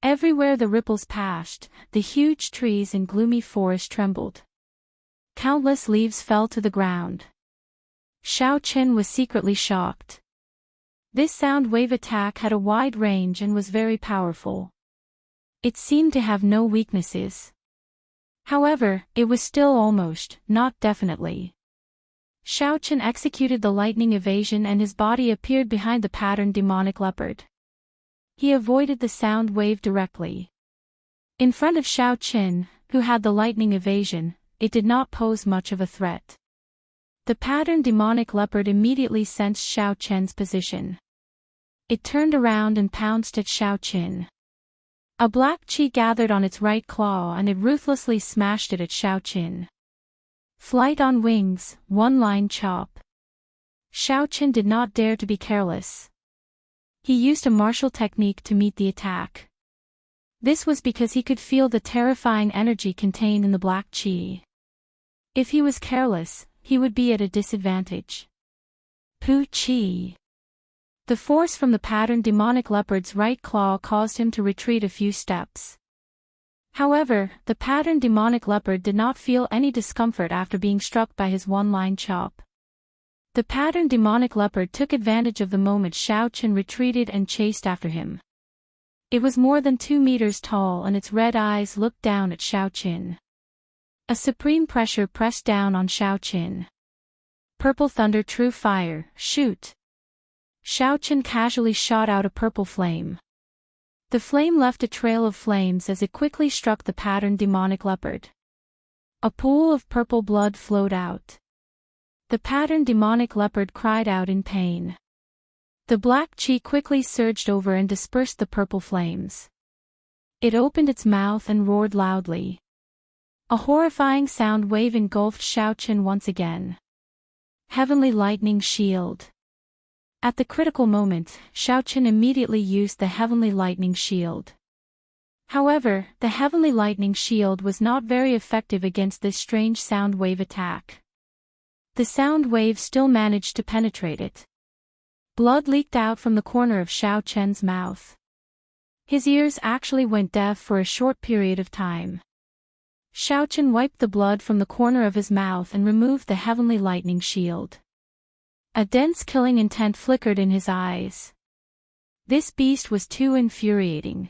Everywhere the ripples passed, the huge trees in gloomy forest trembled. Countless leaves fell to the ground. Xiao Chen was secretly shocked. This sound wave attack had a wide range and was very powerful. It seemed to have no weaknesses. However, it was still almost, not definitely. Xiao Chen executed the lightning evasion and his body appeared behind the patterned demonic leopard. He avoided the sound wave directly. In front of Xiao Chen, who had the lightning evasion, it did not pose much of a threat. The patterned demonic leopard immediately sensed Xiao Chen's position. It turned around and pounced at Xiao Chen. A black chi gathered on its right claw and it ruthlessly smashed it at Xiao Chen. Flight on wings, one-line chop. Xiao Chen did not dare to be careless. He used a martial technique to meet the attack. This was because he could feel the terrifying energy contained in the black chi. If he was careless, he would be at a disadvantage. Pu chi. The force from the patterned demonic leopard's right claw caused him to retreat a few steps. However, the patterned demonic leopard did not feel any discomfort after being struck by his one-line chop. The patterned demonic leopard took advantage of the moment Xiao Chen retreated and chased after him. It was more than 2 meters tall and its red eyes looked down at Xiao Chen. A supreme pressure pressed down on Xiao Chen. Purple thunder, true fire, shoot! Xiao Chen casually shot out a purple flame. The flame left a trail of flames as it quickly struck the patterned demonic leopard. A pool of purple blood flowed out. The patterned demonic leopard cried out in pain. The black chi quickly surged over and dispersed the purple flames. It opened its mouth and roared loudly. A horrifying sound wave engulfed Xiao Chen once again. Heavenly lightning shield. At the critical moment, Xiao Chen immediately used the heavenly lightning shield. However, the heavenly lightning shield was not very effective against this strange sound wave attack. The sound wave still managed to penetrate it. Blood leaked out from the corner of Xiao Chen's mouth. His ears actually went deaf for a short period of time. Xiao Chen wiped the blood from the corner of his mouth and removed the heavenly lightning shield. A dense killing intent flickered in his eyes. This beast was too infuriating.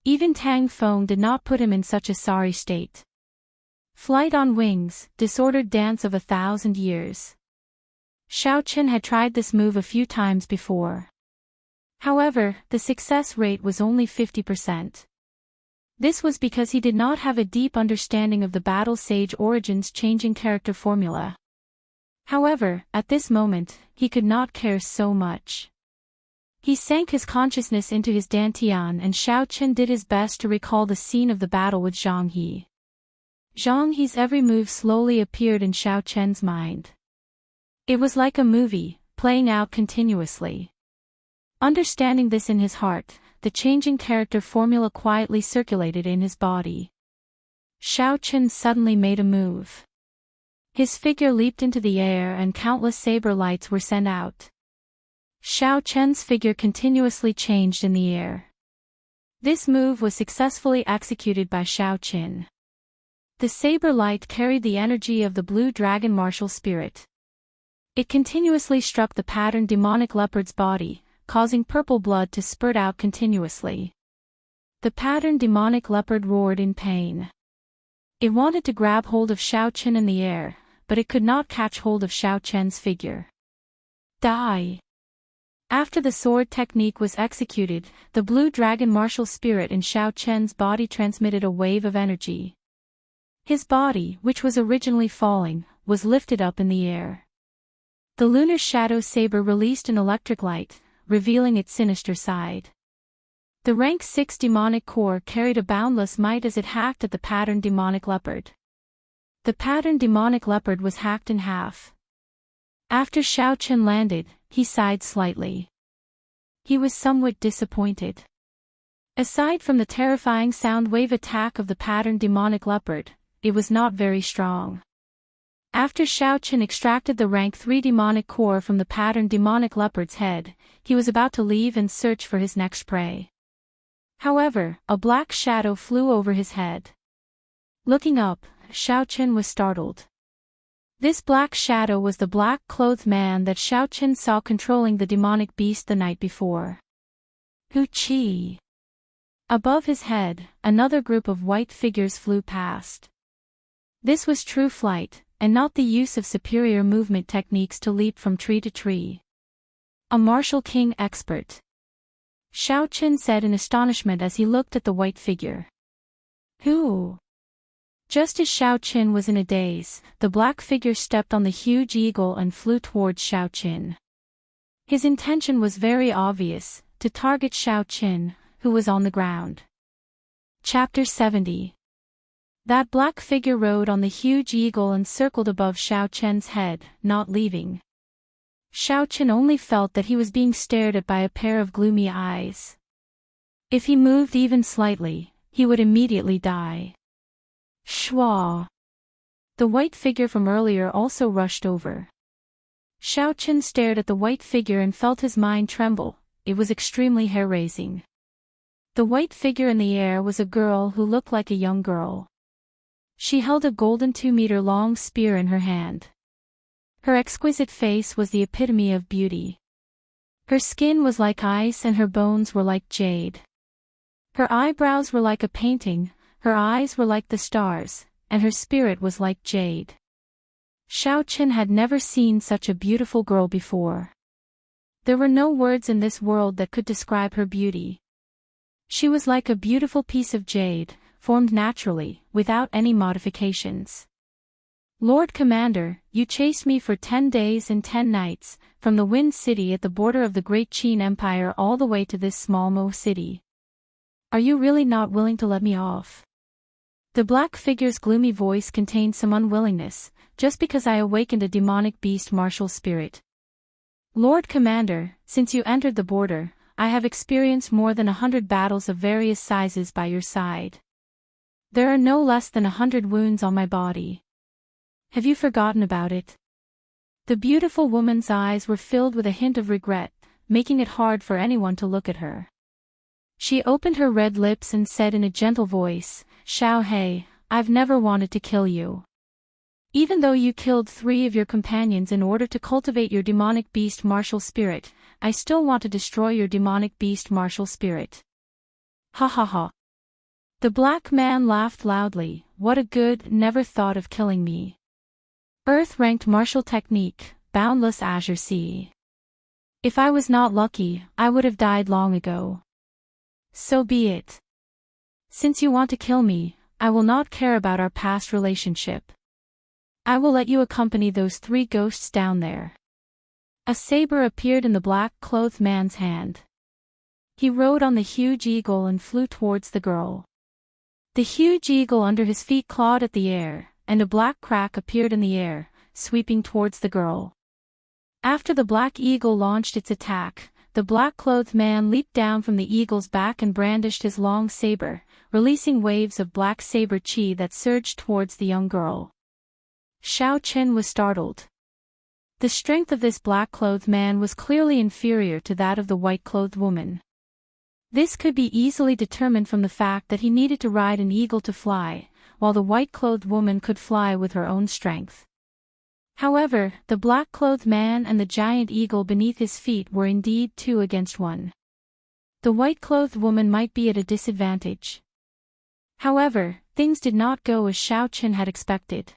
Even Tang Feng did not put him in such a sorry state. Flight on wings, disordered dance of 1,000 years. Xiao Chen had tried this move a few times before. However, the success rate was only 50%. This was because he did not have a deep understanding of the Battle Sage Origins changing character formula. However, at this moment, he could not care so much. He sank his consciousness into his dantian and Xiao Chen did his best to recall the scene of the battle with Zhang He. Zhang He's every move slowly appeared in Xiao Chen's mind. It was like a movie, playing out continuously. Understanding this in his heart, the changing character formula quietly circulated in his body. Xiao Chen suddenly made a move. His figure leaped into the air and countless saber lights were sent out. Xiao Chen's figure continuously changed in the air. This move was successfully executed by Xiao Chen. The saber light carried the energy of the blue dragon martial spirit. It continuously struck the patterned demonic leopard's body, causing purple blood to spurt out continuously. The patterned demonic leopard roared in pain. It wanted to grab hold of Xiao Chen in the air, but it could not catch hold of Xiao Chen's figure. Die! After the sword technique was executed, the blue dragon martial spirit in Xiao Chen's body transmitted a wave of energy. His body, which was originally falling, was lifted up in the air. The lunar shadow saber released an electric light, revealing its sinister side. The rank 6 demonic core carried a boundless might as it hacked at the patterned demonic leopard. The patterned demonic leopard was hacked in half. After Xiao Chen landed, he sighed slightly. He was somewhat disappointed. Aside from the terrifying sound wave attack of the patterned demonic leopard, it was not very strong. After Xiao Chen extracted the rank 3 demonic core from the patterned demonic leopard's head, he was about to leave and search for his next prey. However, a black shadow flew over his head. Looking up, Xiao Chen was startled. This black shadow was the black-clothed man that Xiao Chen saw controlling the demonic beast the night before. Hu Qi. Above his head, another group of white figures flew past. This was true flight, and not the use of superior movement techniques to leap from tree to tree. A martial king expert. Xiao Chen said in astonishment as he looked at the white figure. Who? Just as Xiao Chen was in a daze, the black figure stepped on the huge eagle and flew towards Xiao Chen. His intention was very obvious, to target Xiao Chen, who was on the ground. Chapter 70. That black figure rode on the huge eagle and circled above Xiao Chen's head, not leaving. Xiao Chen only felt that he was being stared at by a pair of gloomy eyes. If he moved even slightly, he would immediately die. Shua! The white figure from earlier also rushed over. Xiao Chen stared at the white figure and felt his mind tremble. It was extremely hair-raising. The white figure in the air was a girl who looked like a young girl. She held a golden 2-meter-long spear in her hand. Her exquisite face was the epitome of beauty. Her skin was like ice and her bones were like jade. Her eyebrows were like a painting, her eyes were like the stars, and her spirit was like jade. Xiao Chen had never seen such a beautiful girl before. There were no words in this world that could describe her beauty. She was like a beautiful piece of jade, formed naturally, without any modifications. Lord Commander, you chased me for 10 days and 10 nights, from the Wind City at the border of the Great Qin Empire all the way to this small Mo city. Are you really not willing to let me off? The black figure's gloomy voice contained some unwillingness, just because I awakened a demonic beast martial spirit. Lord Commander, since you entered the border, I have experienced more than 100 battles of various sizes by your side. There are no less than 100 wounds on my body. Have you forgotten about it? The beautiful woman's eyes were filled with a hint of regret, making it hard for anyone to look at her. She opened her red lips and said in a gentle voice, Xiao He, I've never wanted to kill you. Even though you killed 3 of your companions in order to cultivate your demonic beast martial spirit, I still want to destroy your demonic beast martial spirit. Ha ha ha. The black man laughed loudly. What a good, never thought of killing me. Earth-ranked martial technique, boundless azure sea. If I was not lucky, I would have died long ago. So be it. Since you want to kill me, I will not care about our past relationship. I will let you accompany those 3 ghosts down there. A saber appeared in the black-clothed man's hand. He rode on the huge eagle and flew towards the girl. The huge eagle under his feet clawed at the air, and a black crack appeared in the air, sweeping towards the girl. After the black eagle launched its attack, the black-clothed man leaped down from the eagle's back and brandished his long saber, releasing waves of black saber chi that surged towards the young girl. Xiao Chen was startled. The strength of this black-clothed man was clearly inferior to that of the white-clothed woman. This could be easily determined from the fact that he needed to ride an eagle to fly, while the white-clothed woman could fly with her own strength. However, the black-clothed man and the giant eagle beneath his feet were indeed 2 against 1. The white-clothed woman might be at a disadvantage. However, things did not go as Xiao Chen had expected.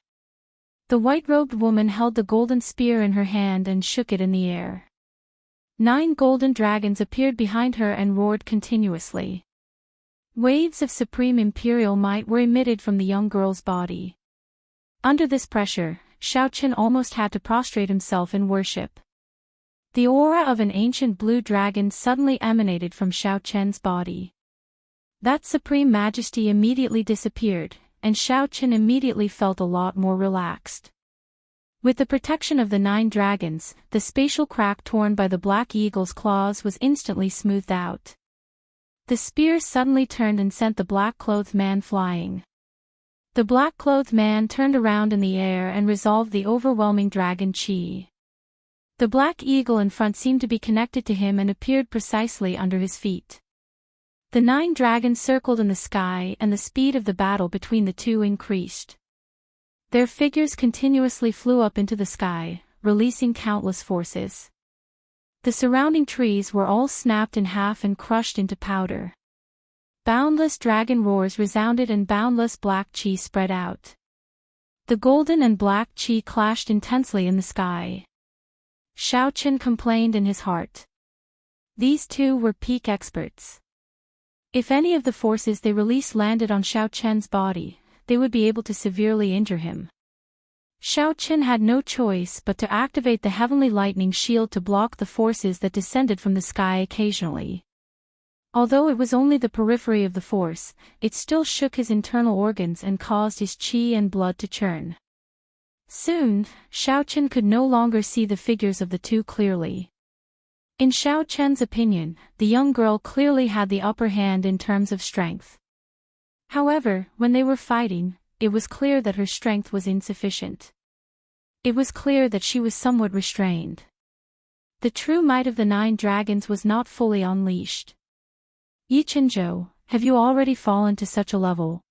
The white-robed woman held the golden spear in her hand and shook it in the air. 9 golden dragons appeared behind her and roared continuously. Waves of supreme imperial might were emitted from the young girl's body. Under this pressure, Xiao Chen almost had to prostrate himself in worship. The aura of an ancient blue dragon suddenly emanated from Xiao Chen's body. That supreme majesty immediately disappeared, and Xiao Chen immediately felt a lot more relaxed. With the protection of the 9 dragons, the spatial crack torn by the black eagle's claws was instantly smoothed out. The spear suddenly turned and sent the black-clothed man flying. The black-clothed man turned around in the air and resolved the overwhelming dragon chi. The black eagle in front seemed to be connected to him and appeared precisely under his feet. The 9 dragons circled in the sky and the speed of the battle between the 2 increased. Their figures continuously flew up into the sky, releasing countless forces. The surrounding trees were all snapped in half and crushed into powder. Boundless dragon roars resounded and boundless black chi spread out. The golden and black chi clashed intensely in the sky. Xiao Chen complained in his heart. These 2 were peak experts. If any of the forces they released landed on Xiao Chen's body, they would be able to severely injure him. Xiao Chen had no choice but to activate the heavenly lightning shield to block the forces that descended from the sky occasionally. Although it was only the periphery of the force, it still shook his internal organs and caused his chi and blood to churn. Soon, Xiao Chen could no longer see the figures of the 2 clearly. In Xiao Chen's opinion, the young girl clearly had the upper hand in terms of strength. However, when they were fighting, it was clear that her strength was insufficient. It was clear that she was somewhat restrained. The true might of the 9 dragons was not fully unleashed. Yichenzhou, have you already fallen to such a level?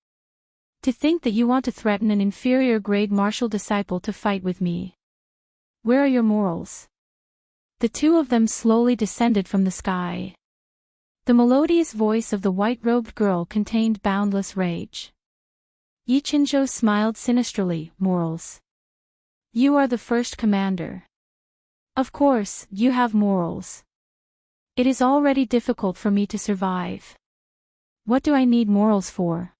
To think that you want to threaten an inferior grade martial disciple to fight with me. Where are your morals? The 2 of them slowly descended from the sky. The melodious voice of the white-robed girl contained boundless rage. Yichenzhou smiled sinisterly. Morals. You are the first commander. Of course, you have morals. It is already difficult for me to survive. What do I need morals for?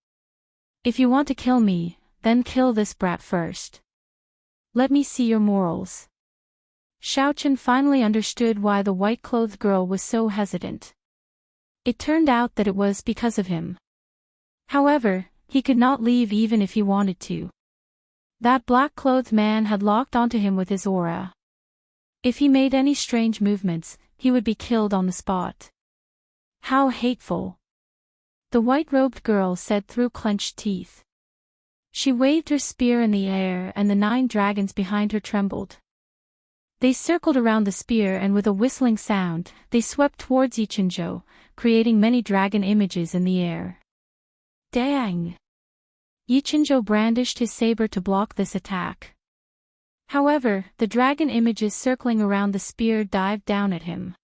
If you want to kill me, then kill this brat first. Let me see your morals. Xiao Chen finally understood why the white-clothed girl was so hesitant. It turned out that it was because of him. However, he could not leave even if he wanted to. That black-clothed man had locked onto him with his aura. If he made any strange movements, he would be killed on the spot. How hateful! The white-robed girl said through clenched teeth. She waved her spear in the air and the 9 dragons behind her trembled. They circled around the spear and with a whistling sound, they swept towards Yichenzhou, creating many dragon images in the air. Dang! Yichenzhou brandished his saber to block this attack. However, the dragon images circling around the spear dived down at him.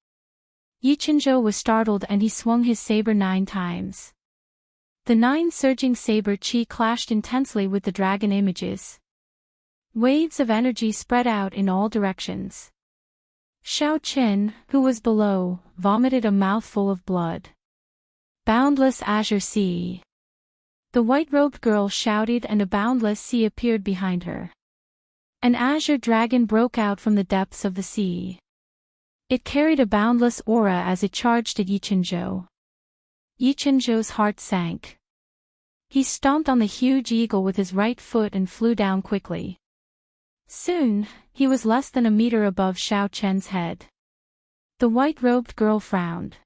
Yichenzhou was startled and he swung his saber 9 times. The 9 surging saber chi clashed intensely with the dragon images. Waves of energy spread out in all directions. Xiaochen, who was below, vomited a mouthful of blood. Boundless azure sea. The white-robed girl shouted and a boundless sea appeared behind her. An azure dragon broke out from the depths of the sea. It carried a boundless aura as it charged at Yichenzhou. Yichenzhou's heart sank. He stomped on the huge eagle with his right foot and flew down quickly. Soon, he was less than a meter above Xiaochen's head. The white-robed girl frowned.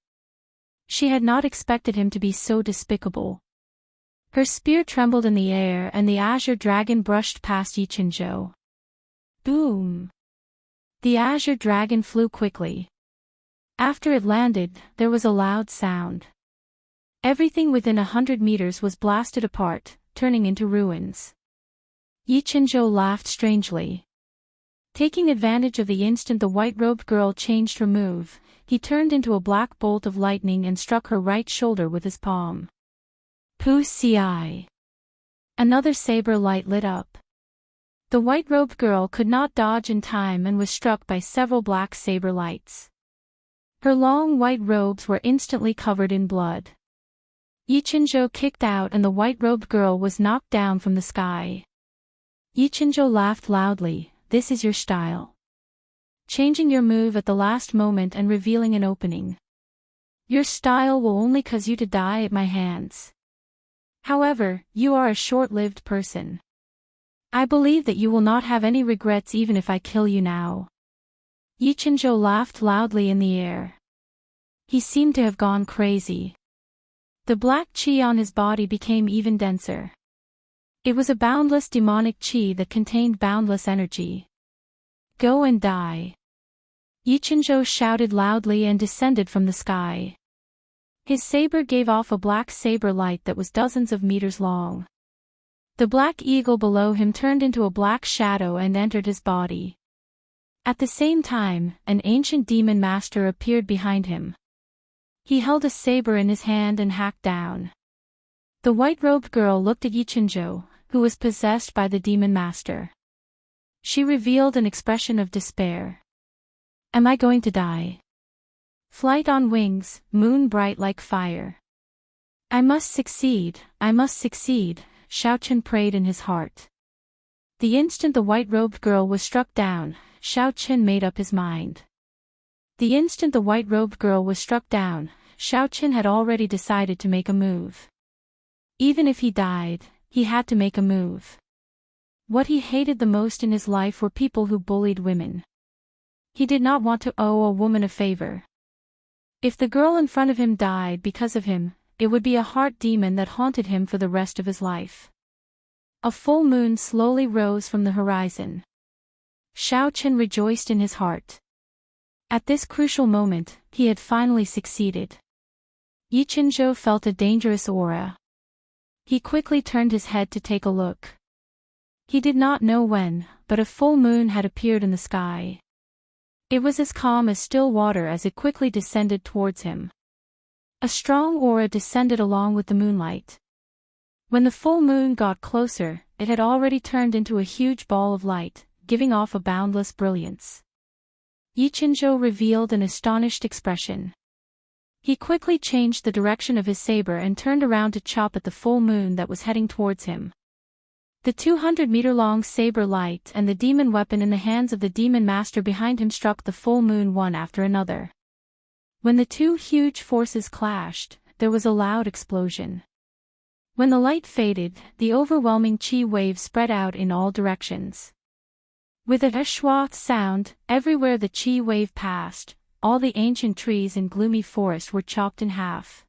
She had not expected him to be so despicable. Her spear trembled in the air and the azure dragon brushed past Yichenzhou. Boom! The azure dragon flew quickly. After it landed, there was a loud sound. Everything within 100 meters was blasted apart, turning into ruins. Yichenzhou laughed strangely. Taking advantage of the instant the white-robed girl changed her move, he turned into a black bolt of lightning and struck her right shoulder with his palm. Pu Ci. Another saber light lit up. The white-robed girl could not dodge in time and was struck by several black saber lights. Her long white robes were instantly covered in blood. Yichenzhou kicked out and the white-robed girl was knocked down from the sky. Yichenzhou laughed loudly. This is your style. Changing your move at the last moment and revealing an opening. Your style will only cause you to die at my hands. However, you are a short-lived person. I believe that you will not have any regrets even if I kill you now. Yichenzhou laughed loudly in the air. He seemed to have gone crazy. The black qi on his body became even denser. It was a boundless demonic qi that contained boundless energy. Go and die. Yichenzhou shouted loudly and descended from the sky. His saber gave off a black saber light that was dozens of meters long. The black eagle below him turned into a black shadow and entered his body. At the same time, an ancient demon master appeared behind him. He held a saber in his hand and hacked down. The white-robed girl looked at Yichenzhou, who was possessed by the demon master. She revealed an expression of despair. Am I going to die? Flight on wings, moon bright like fire. I must succeed, Xiaochen prayed in his heart. The instant the white-robed girl was struck down, Xiaochen made up his mind. The instant the white-robed girl was struck down, Xiaochen had already decided to make a move. Even if he died, he had to make a move. What he hated the most in his life were people who bullied women. He did not want to owe a woman a favor. If the girl in front of him died because of him, it would be a heart demon that haunted him for the rest of his life. A full moon slowly rose from the horizon. Xiaochen rejoiced in his heart. At this crucial moment, he had finally succeeded. Yichenzhou felt a dangerous aura. He quickly turned his head to take a look. He did not know when, but a full moon had appeared in the sky. It was as calm as still water as it quickly descended towards him. A strong aura descended along with the moonlight. When the full moon got closer, it had already turned into a huge ball of light, giving off a boundless brilliance. Yichenzhou revealed an astonished expression. He quickly changed the direction of his saber and turned around to chop at the full moon that was heading towards him. The 200-meter-long saber light and the demon weapon in the hands of the demon master behind him struck the full moon one after another. When the two huge forces clashed, there was a loud explosion. When the light faded, the overwhelming qi wave spread out in all directions. With a schwa sound, everywhere the qi wave passed, all the ancient trees in gloomy forest were chopped in half.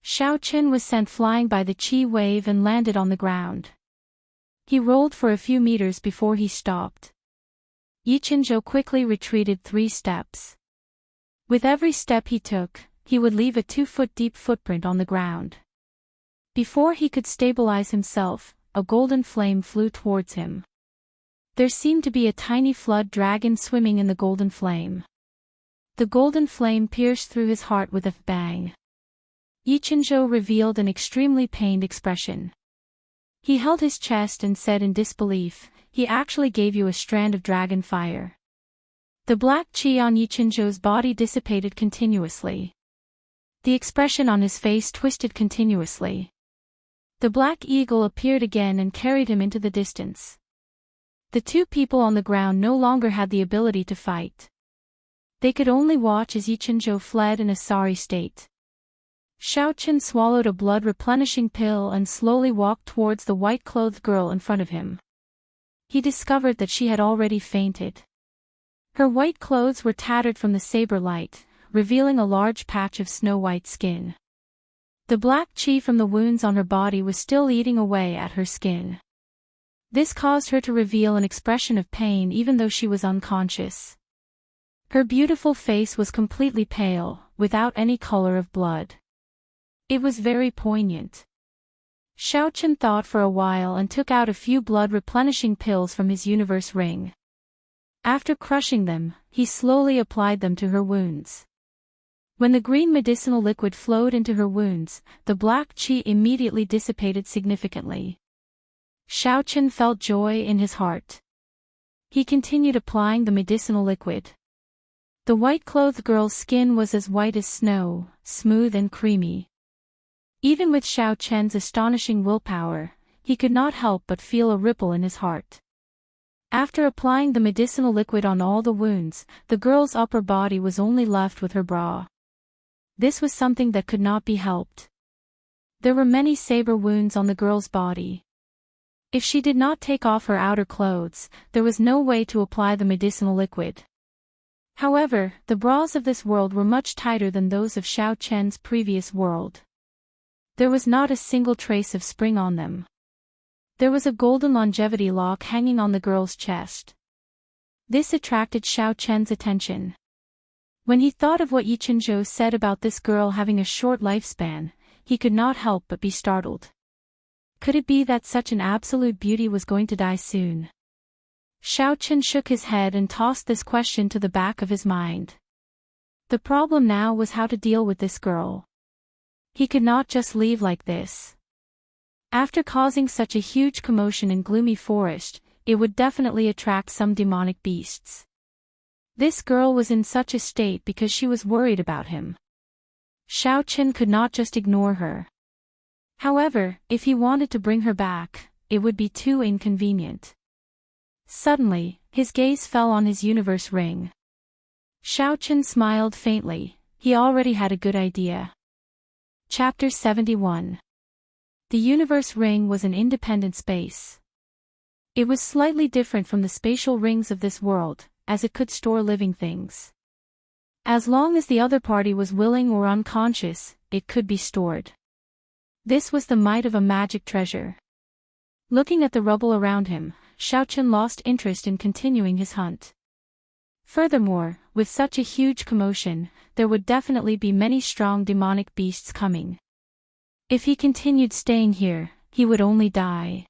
Xiaochen was sent flying by the qi wave and landed on the ground. He rolled for a few meters before he stopped. Yichenzhou quickly retreated 3 steps. With every step he took, he would leave a 2-foot-deep footprint on the ground. Before he could stabilize himself, a golden flame flew towards him. There seemed to be a tiny flood dragon swimming in the golden flame. The golden flame pierced through his heart with a bang. Yichenzhou revealed an extremely pained expression. He held his chest and said in disbelief, he actually gave you a strand of dragon fire. The black qi on Yiqianzhou's body dissipated continuously. The expression on his face twisted continuously. The black eagle appeared again and carried him into the distance. The two people on the ground no longer had the ability to fight. They could only watch as Yiqianzhou fled in a sorry state. Xiaoqian swallowed a blood-replenishing pill and slowly walked towards the white-clothed girl in front of him. He discovered that she had already fainted. Her white clothes were tattered from the saber light, revealing a large patch of snow-white skin. The black qi from the wounds on her body was still eating away at her skin. This caused her to reveal an expression of pain even though she was unconscious. Her beautiful face was completely pale, without any color of blood. It was very poignant. Xiaoqian thought for a while and took out a few blood-replenishing pills from his universe ring. After crushing them, he slowly applied them to her wounds. When the green medicinal liquid flowed into her wounds, the black qi immediately dissipated significantly. Xiaoqian felt joy in his heart. He continued applying the medicinal liquid. The white-clothed girl's skin was as white as snow, smooth and creamy. Even with Xiaoqian's astonishing willpower, he could not help but feel a ripple in his heart. After applying the medicinal liquid on all the wounds, the girl's upper body was only left with her bra. This was something that could not be helped. There were many saber wounds on the girl's body. If she did not take off her outer clothes, there was no way to apply the medicinal liquid. However, the bras of this world were much tighter than those of Xiaoqian's previous world. There was not a single trace of spring on them. There was a golden longevity lock hanging on the girl's chest. This attracted Xiaoqian's attention. When he thought of what Yiqianzhou said about this girl having a short lifespan, he could not help but be startled. Could it be that such an absolute beauty was going to die soon? Xiaoqian shook his head and tossed this question to the back of his mind. The problem now was how to deal with this girl. He could not just leave like this. After causing such a huge commotion in gloomy forest, it would definitely attract some demonic beasts. This girl was in such a state because she was worried about him. Xiaoqian could not just ignore her. However, if he wanted to bring her back, it would be too inconvenient. Suddenly, his gaze fell on his universe ring. Xiaoqian smiled faintly. He already had a good idea. Chapter 71. The universe ring was an independent space. It was slightly different from the spatial rings of this world, as it could store living things. As long as the other party was willing or unconscious, it could be stored. This was the might of a magic treasure. Looking at the rubble around him, Xiaoqian lost interest in continuing his hunt. Furthermore, with such a huge commotion, there would definitely be many strong demonic beasts coming. If he continued staying here, he would only die.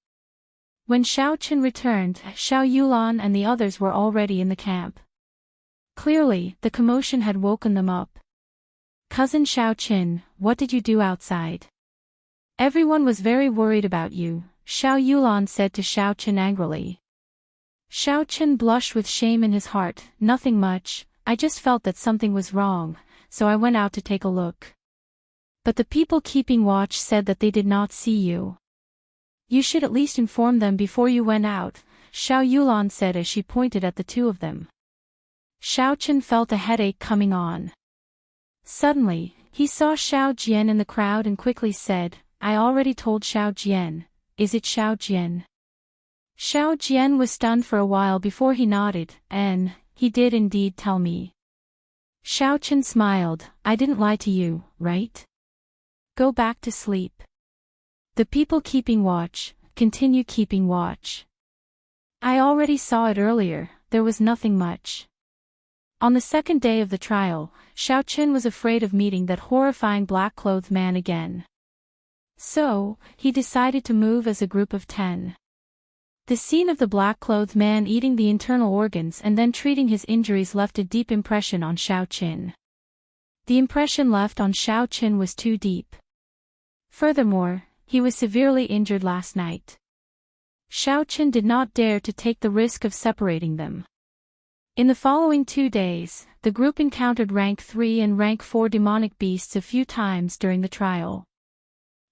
When Xiaoqian returned, Xiao Yulan and the others were already in the camp. Clearly, the commotion had woken them up. Cousin Xiaoqian, what did you do outside? Everyone was very worried about you, Xiao Yulan said to Xiaoqian angrily. Xiaoqian blushed with shame in his heart. Nothing much, I just felt that something was wrong, so I went out to take a look. But the people keeping watch said that they did not see you. You should at least inform them before you went out, Xiao Yulan said as she pointed at the two of them. Xiaoqian felt a headache coming on. Suddenly, he saw Xiao Jian in the crowd and quickly said, I already told Xiao Jian. Is it Xiao Jian? Xiao Jian was stunned for a while before he nodded, and, he did indeed tell me. Xiaoqian smiled, I didn't lie to you, right? Go back to sleep. The people keeping watch, continue keeping watch. I already saw it earlier, there was nothing much. On the second day of the trial, Xiaoqian was afraid of meeting that horrifying black-clothed man again. So, he decided to move as a group of 10. The scene of the black-clothed man eating the internal organs and then treating his injuries left a deep impression on Xiaoqian. The impression left on Xiaoqian was too deep. Furthermore, he was severely injured last night. Xiaoqin did not dare to take the risk of separating them. In the following 2 days, the group encountered rank 3 and rank 4 demonic beasts a few times during the trial.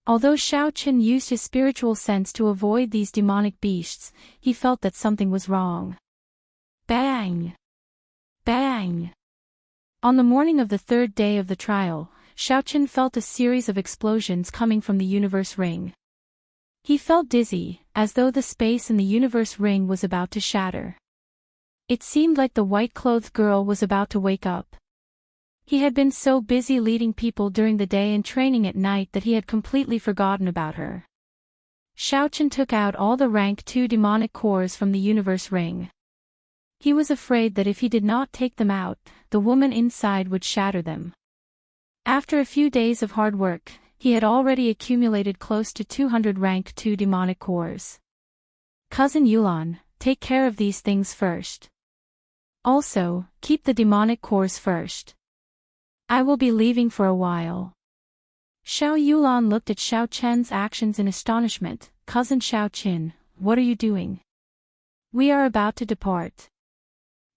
Although Xiaoqin used his spiritual sense to avoid these demonic beasts, he felt that something was wrong. Bang! Bang! On the morning of the 3rd day of the trial, Xiaoqin felt a series of explosions coming from the universe ring. He felt dizzy, as though the space in the universe ring was about to shatter. It seemed like the white-clothed girl was about to wake up. He had been so busy leading people during the day and training at night that he had completely forgotten about her. Xiaoqin took out all the rank 2 demonic cores from the universe ring. He was afraid that if he did not take them out, the woman inside would shatter them. After a few days of hard work, he had already accumulated close to 200 rank 2 demonic cores. Cousin Yulan, take care of these things first. Also, keep the demonic cores first. I will be leaving for a while. Xiao Yulan looked at Xiaoqin's actions in astonishment. Cousin Xiaoqin, what are you doing? We are about to depart.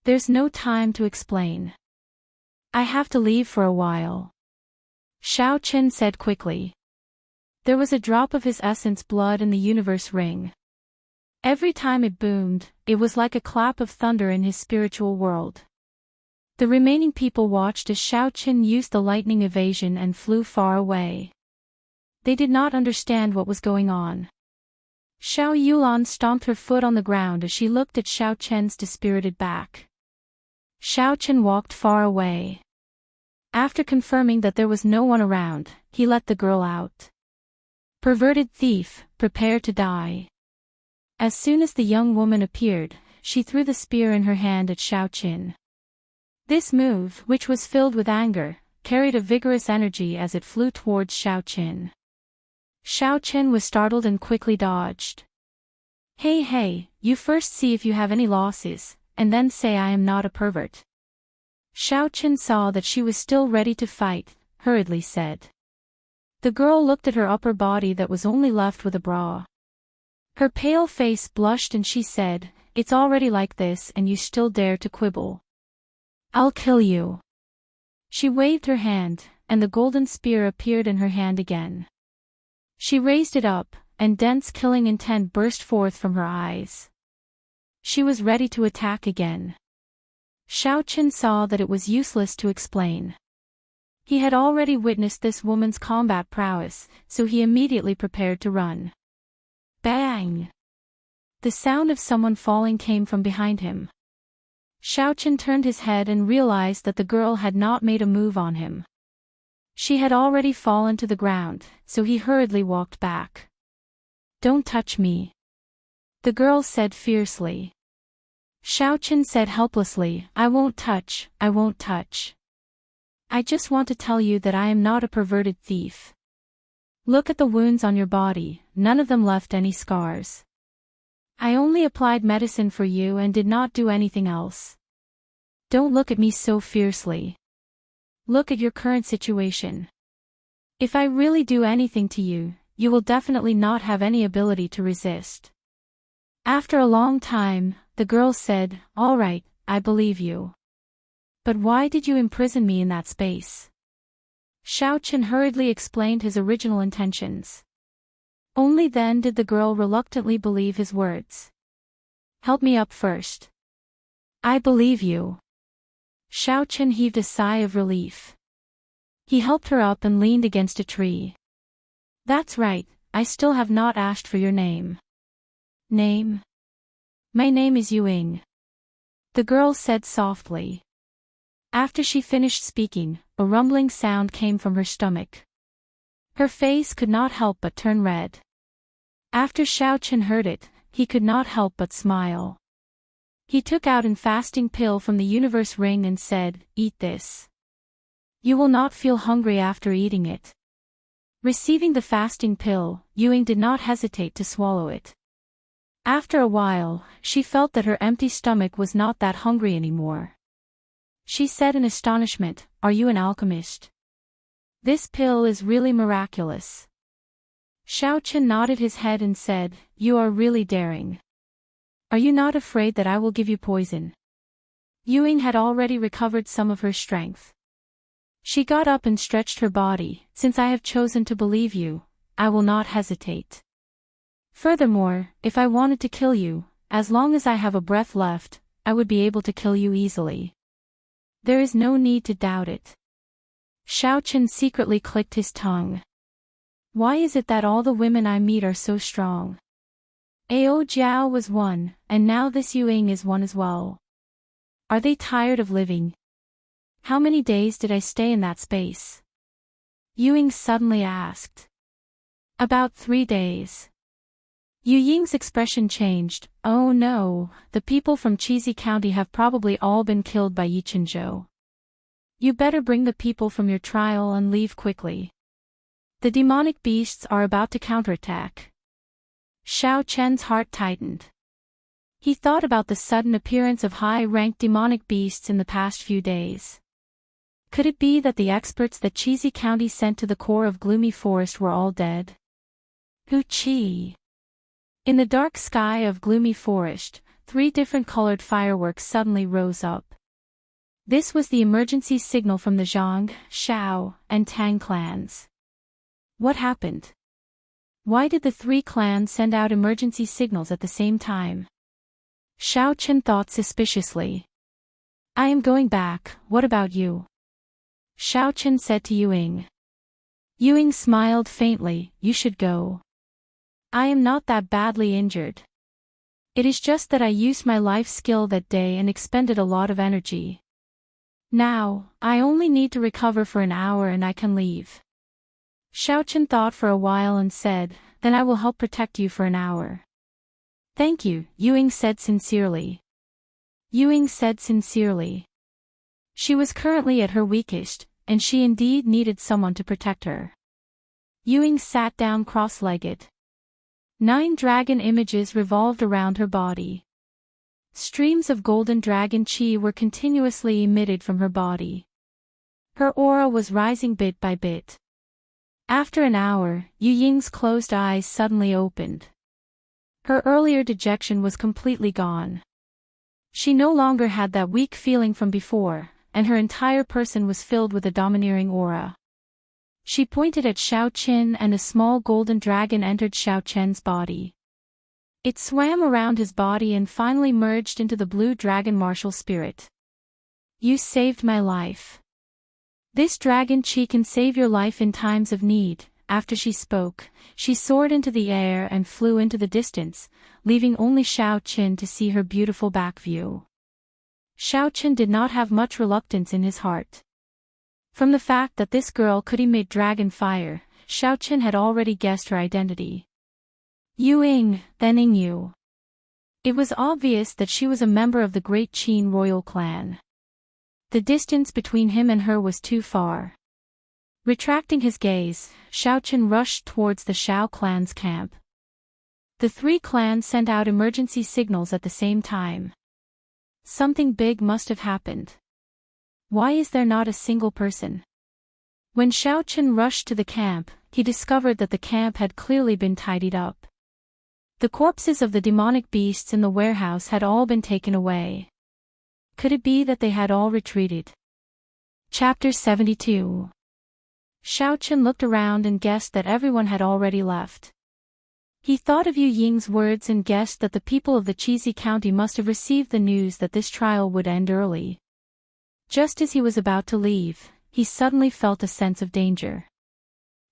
There's no time to explain. I have to leave for a while. Xiaoqin said quickly. There was a drop of his essence blood in the universe ring. Every time it boomed, it was like a clap of thunder in his spiritual world. The remaining people watched as Xiaoqin used the lightning evasion and flew far away. They did not understand what was going on. Xiao Yulan stomped her foot on the ground as she looked at Xiaoqin's dispirited back. Xiaoqin walked far away. After confirming that there was no one around, he let the girl out. Perverted thief, prepare to die. As soon as the young woman appeared, she threw the spear in her hand at Xiaoqin. This move, which was filled with anger, carried a vigorous energy as it flew towards Xiaoqin. Xiaoqin was startled and quickly dodged. Hey, you first see if you have any losses, and then say I am not a pervert. Xiaoqin saw that she was still ready to fight, hurriedly said. The girl looked at her upper body that was only left with a bra. Her pale face blushed and she said, It's already like this and you still dare to quibble. I'll kill you. She waved her hand, and the golden spear appeared in her hand again. She raised it up, and dense killing intent burst forth from her eyes. She was ready to attack again. Xiaoqin saw that it was useless to explain. He had already witnessed this woman's combat prowess, so he immediately prepared to run. Bang! The sound of someone falling came from behind him. Xiaoqin turned his head and realized that the girl had not made a move on him. She had already fallen to the ground, so he hurriedly walked back. Don't touch me. The girl said fiercely. Xiaoqin said helplessly, I won't touch. I just want to tell you that I am not a perverted thief. Look at the wounds on your body, none of them left any scars. I only applied medicine for you and did not do anything else. Don't look at me so fiercely. Look at your current situation. If I really do anything to you, you will definitely not have any ability to resist. After a long time, the girl said, All right, I believe you. But why did you imprison me in that space? Xiaoqin hurriedly explained his original intentions. Only then did the girl reluctantly believe his words. Help me up first. I believe you. Xiaoqin heaved a sigh of relief. He helped her up and leaned against a tree. That's right, I still have not asked for your name. Name? My name is Yuing. The girl said softly. After she finished speaking, a rumbling sound came from her stomach. Her face could not help but turn red. After Xiaoqin heard it, he could not help but smile. He took out a fasting pill from the universe ring and said, Eat this. You will not feel hungry after eating it. Receiving the fasting pill, Yuing did not hesitate to swallow it. After a while, she felt that her empty stomach was not that hungry anymore. She said in astonishment, Are you an alchemist? This pill is really miraculous. Xiaochen nodded his head and said, "You are really daring. Are you not afraid that I will give you poison?" Ying had already recovered some of her strength. She got up and stretched her body. "Since I have chosen to believe you, I will not hesitate. Furthermore, if I wanted to kill you, as long as I have a breath left, I would be able to kill you easily. There is no need to doubt it." Xiaochen secretly clicked his tongue. Why is it that all the women I meet are so strong? Ao Jiao was one, and now this Ying is one as well. Are they tired of living? How many days did I stay in that space? Ying suddenly asked. About 3 days. Ying's expression changed. Oh no, the people from Cheesy County have probably all been killed by Yichenzhou. You better bring the people from your trial and leave quickly. The demonic beasts are about to counterattack. Xiao Chen's heart tightened. He thought about the sudden appearance of high-ranked demonic beasts in the past few days. Could it be that the experts that Cheesy County sent to the core of Gloomy Forest were all dead? Chi. In the dark sky of Gloomy Forest, 3 different colored fireworks suddenly rose up. This was the emergency signal from the Zhang, Shao, and Tang clans. What happened? Why did the 3 clans send out emergency signals at the same time? Xiao Chen thought suspiciously. I am going back, what about you? Xiao Chen said to Ying. Ying smiled faintly, you should go. I am not that badly injured. It is just that I used my life skill that day and expended a lot of energy. Now, I only need to recover for an hour and I can leave. Xiaochen thought for a while and said, then I will help protect you for an hour. Thank you, Ying said sincerely. Ying said sincerely. She was currently at her weakest, and she indeed needed someone to protect her. Ying sat down cross-legged. 9 dragon images revolved around her body. Streams of golden dragon chi were continuously emitted from her body. Her aura was rising bit by bit. After an hour, Ying's closed eyes suddenly opened. Her earlier dejection was completely gone. She no longer had that weak feeling from before, and her entire person was filled with a domineering aura. She pointed at Xiao Qin and a small golden dragon entered Xiao Chen's body. It swam around his body and finally merged into the blue dragon martial spirit. You saved my life. This dragon chi can save your life in times of need. After she spoke, she soared into the air and flew into the distance, leaving only Xiao Qin to see her beautiful back view. Xiao Qin did not have much reluctance in his heart. From the fact that this girl could emit dragon fire, Xiao Qin had already guessed her identity. Ying, then Yu. It was obvious that she was a member of the great Qin royal clan. The distance between him and her was too far. Retracting his gaze, Xiao Qin rushed towards the Xiao clan's camp. The 3 clans sent out emergency signals at the same time. Something big must have happened. Why is there not a single person? When Xiao Qin rushed to the camp, he discovered that the camp had clearly been tidied up. The corpses of the demonic beasts in the warehouse had all been taken away. Could it be that they had all retreated? Chapter 72. Xiao Qin looked around and guessed that everyone had already left. He thought of Ying's words and guessed that the people of the Cheesy County must have received the news that this trial would end early. Just as he was about to leave, he suddenly felt a sense of danger.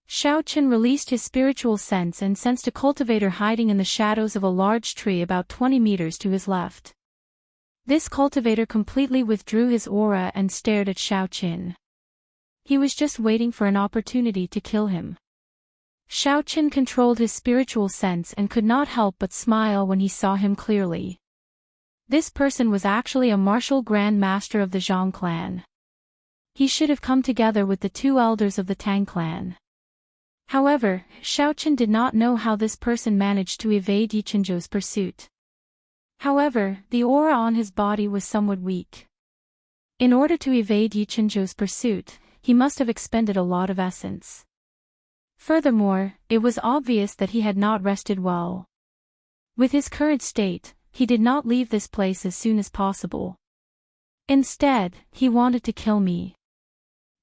Xiao Qin released his spiritual sense and sensed a cultivator hiding in the shadows of a large tree about 20 meters to his left. This cultivator completely withdrew his aura and stared at Xiao Qin. He was just waiting for an opportunity to kill him. Xiao Qin controlled his spiritual sense and could not help but smile when he saw him clearly. This person was actually a martial grand master of the Zhang clan. He should have come together with the 2 elders of the Tang clan. However, Xiao Qin did not know how this person managed to evade Yichenzhou's pursuit. However, the aura on his body was somewhat weak. In order to evade Yichenzhou's pursuit, he must have expended a lot of essence. Furthermore, it was obvious that he had not rested well. With his current state, he did not leave this place as soon as possible. Instead, he wanted to kill me.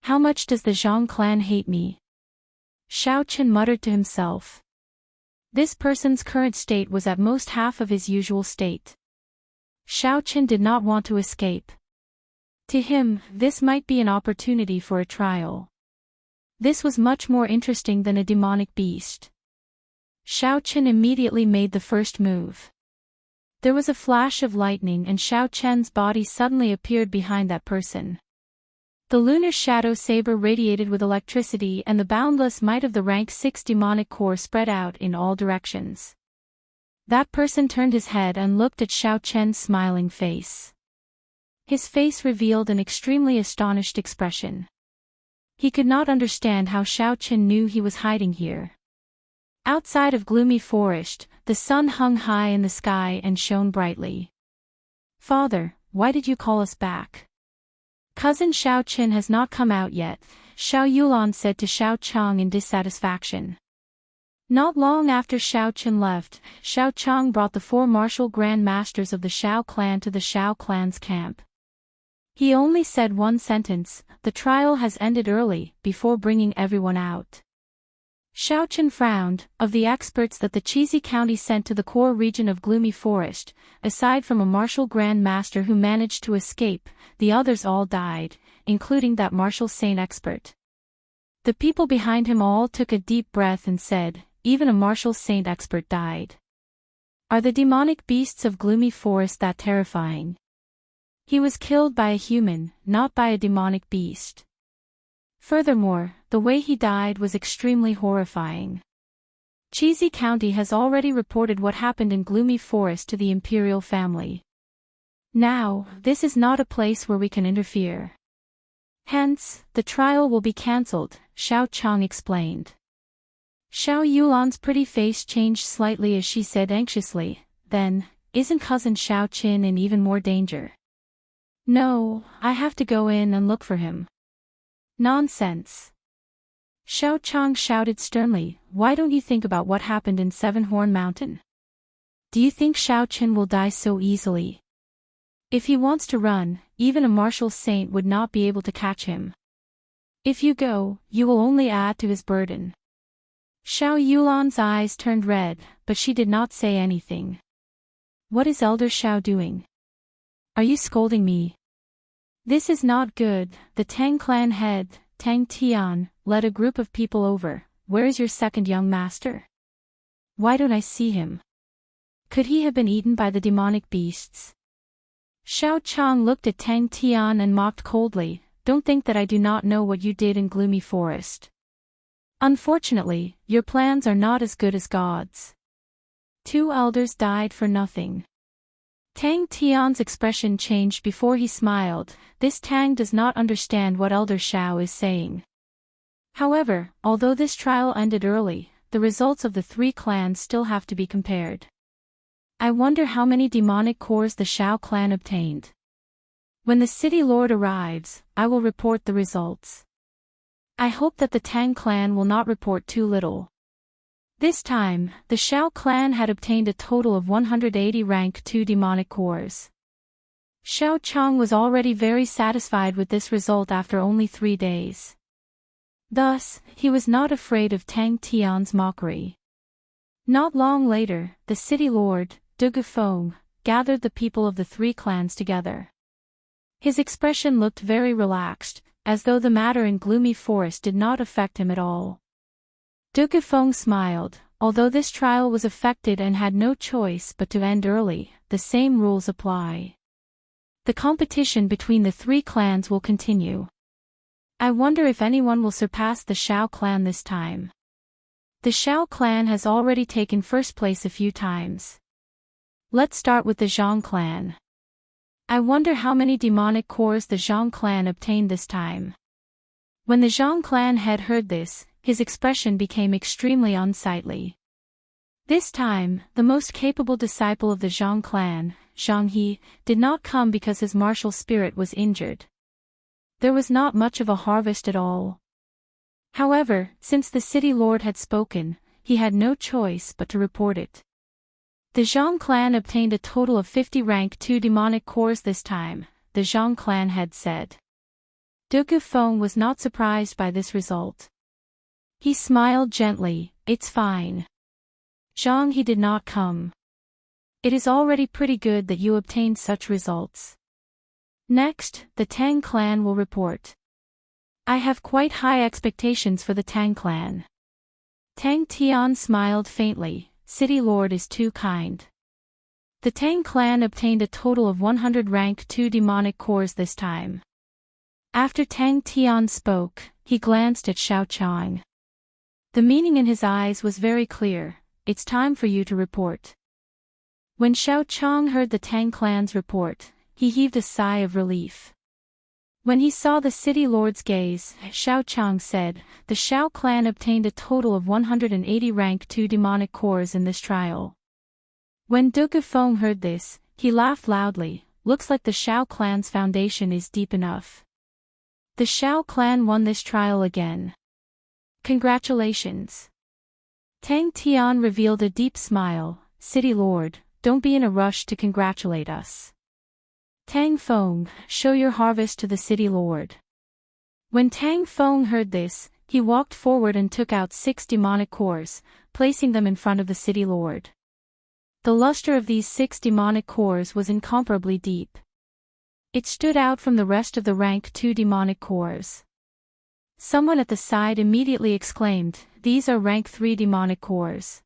How much does the Zhang clan hate me? Xiao Chen muttered to himself. This person's current state was at most half of his usual state. Xiao Chen did not want to escape. To him, this might be an opportunity for a trial. This was much more interesting than a demonic beast. Xiao Chen immediately made the first move. There was a flash of lightning and Xiao Chen's body suddenly appeared behind that person. The lunar shadow saber radiated with electricity and the boundless might of the rank 6 demonic core spread out in all directions. That person turned his head and looked at Xiao Chen's smiling face. His face revealed an extremely astonished expression. He could not understand how Xiao Chen knew he was hiding here. Outside of gloomy forest, the sun hung high in the sky and shone brightly. "Father, why did you call us back?" "Cousin Xiao Chen has not come out yet," Xiao Yulan said to Xiao Chang in dissatisfaction. Not long after Xiao Chen left, Xiao Chang brought the 4 martial grand masters of the Xiao clan to the Xiao clan's camp. He only said one sentence, "The trial has ended early," before bringing everyone out. Xiao Chen frowned. Of the experts that the Chizi County sent to the core region of Gloomy Forest, aside from a martial grand master who managed to escape, the others all died, including that martial saint expert. The people behind him all took a deep breath and said, "Even a martial saint expert died. Are the demonic beasts of Gloomy Forest that terrifying?" He was killed by a human, not by a demonic beast. Furthermore, the way he died was extremely horrifying. Chizi County has already reported what happened in Gloomy Forest to the imperial family. Now, this is not a place where we can interfere. Hence, the trial will be cancelled, Xiao Chang explained. Xiao Yulan's pretty face changed slightly as she said anxiously, "Then, isn't cousin Xiao Qin in even more danger?" "No, I have to go in and look for him." "Nonsense!" Xiao Chang shouted sternly, "Why don't you think about what happened in Seven Horn Mountain? Do you think Xiao Chen will die so easily? If he wants to run, even a martial saint would not be able to catch him. If you go, you will only add to his burden." Xiao Yulan's eyes turned red, but she did not say anything. "What is Elder Xiao doing? Are you scolding me?" "This is not good." The Tang clan head, Tang Tian, led a group of people over. "Where is your second young master? Why don't I see him? Could he have been eaten by the demonic beasts?" Xiao Chang looked at Tang Tian and mocked coldly, "Don't think that I do not know what you did in Gloomy Forest. Unfortunately, your plans are not as good as God's. 2 elders died for nothing." Tang Tian's expression changed before he smiled. This Tang does not understand what Elder Xiao is saying. However, although this trial ended early, the results of the 3 clans still have to be compared. I wonder how many demonic cores the Xiao clan obtained. When the city lord arrives, I will report the results. I hope that the Tang clan will not report too little. This time, the Xiao clan had obtained a total of 180 rank 2 demonic cores. Xiao Chang was already very satisfied with this result after only 3 days. Thus, he was not afraid of Tang Tian's mockery. Not long later, the city lord, De Gufeng, gathered the people of the 3 clans together. His expression looked very relaxed, as though the matter in Gloomy Forest did not affect him at all. De Gufeng smiled. Although this trial was affected and had no choice but to end early, the same rules apply. The competition between the 3 clans will continue. I wonder if anyone will surpass the Xiao clan this time. The Xiao clan has already taken first place a few times. Let's start with the Zhang clan. I wonder how many demonic cores the Zhang clan obtained this time. When the Zhang clan head heard this, his expression became extremely unsightly. This time, the most capable disciple of the Zhang clan, Zhang He, did not come because his martial spirit was injured. There was not much of a harvest at all. However, since the city lord had spoken, he had no choice but to report it. The Zhang clan obtained a total of 50 rank 2 demonic cores this time, the Zhang clan had said. Du Gufeng was not surprised by this result. He smiled gently. It's fine. Zhang, he did not come. It is already pretty good that you obtained such results. Next, the Tang clan will report. I have quite high expectations for the Tang clan. Tang Tian smiled faintly. City Lord is too kind. The Tang clan obtained a total of 100 rank 2 demonic cores this time. After Tang Tian spoke, he glanced at Xiao Chang. The meaning in his eyes was very clear. It's time for you to report. When Xiao Chang heard the Tang clan's report, he heaved a sigh of relief. When he saw the city lord's gaze, Xiao Chang said, the Xiao clan obtained a total of 180 rank 2 demonic cores in this trial. When Du Gufeng heard this, he laughed loudly. Looks like the Xiao clan's foundation is deep enough. The Xiao clan won this trial again. Congratulations. Tang Tian revealed a deep smile. City lord, don't be in a rush to congratulate us. Tang Feng, show your harvest to the city lord. When Tang Feng heard this, he walked forward and took out 6 demonic cores, placing them in front of the city lord. The luster of these 6 demonic cores was incomparably deep. It stood out from the rest of the rank 2 demonic cores. Someone at the side immediately exclaimed, these are rank 3 demonic cores.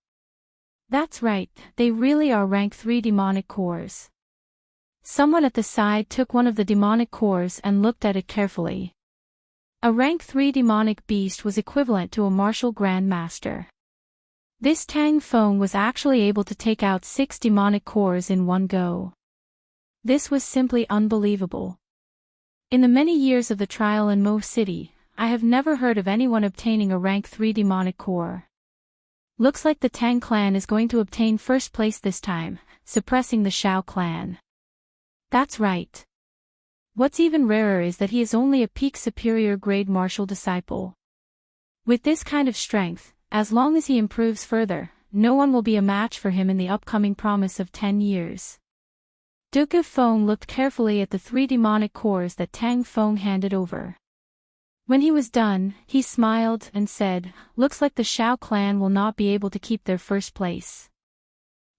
That's right, they really are rank 3 demonic cores. Someone at the side took one of the demonic cores and looked at it carefully. A rank 3 demonic beast was equivalent to a martial grand master. This Tang Feng was actually able to take out 6 demonic cores in one go. This was simply unbelievable. In the many years of the trial in Mo City, I have never heard of anyone obtaining a rank 3 demonic core. Looks like the Tang clan is going to obtain first place this time, suppressing the Xiao clan. That's right. What's even rarer is that he is only a peak superior grade martial disciple. With this kind of strength, as long as he improves further, no one will be a match for him in the upcoming promise of 10 years. Du Gufeng looked carefully at the 3 demonic cores that Tang Feng handed over. When he was done, he smiled and said, looks like the Xiao clan will not be able to keep their first place.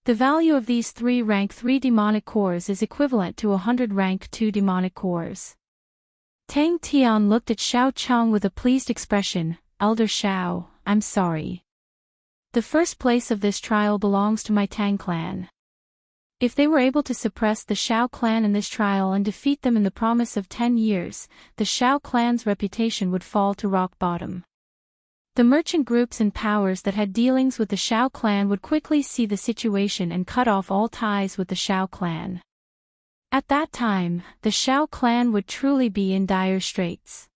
The value of these 3 rank 3 demonic cores is equivalent to 100 rank 2 demonic cores. Tang Tian looked at Xiao Chang with a pleased expression. Elder Xiao, I'm sorry. The first place of this trial belongs to my Tang clan. If they were able to suppress the Xiao clan in this trial and defeat them in the promise of 10 years, the Xiao clan's reputation would fall to rock bottom. The merchant groups and powers that had dealings with the Xiao clan would quickly see the situation and cut off all ties with the Xiao clan. At that time, the Xiao clan would truly be in dire straits.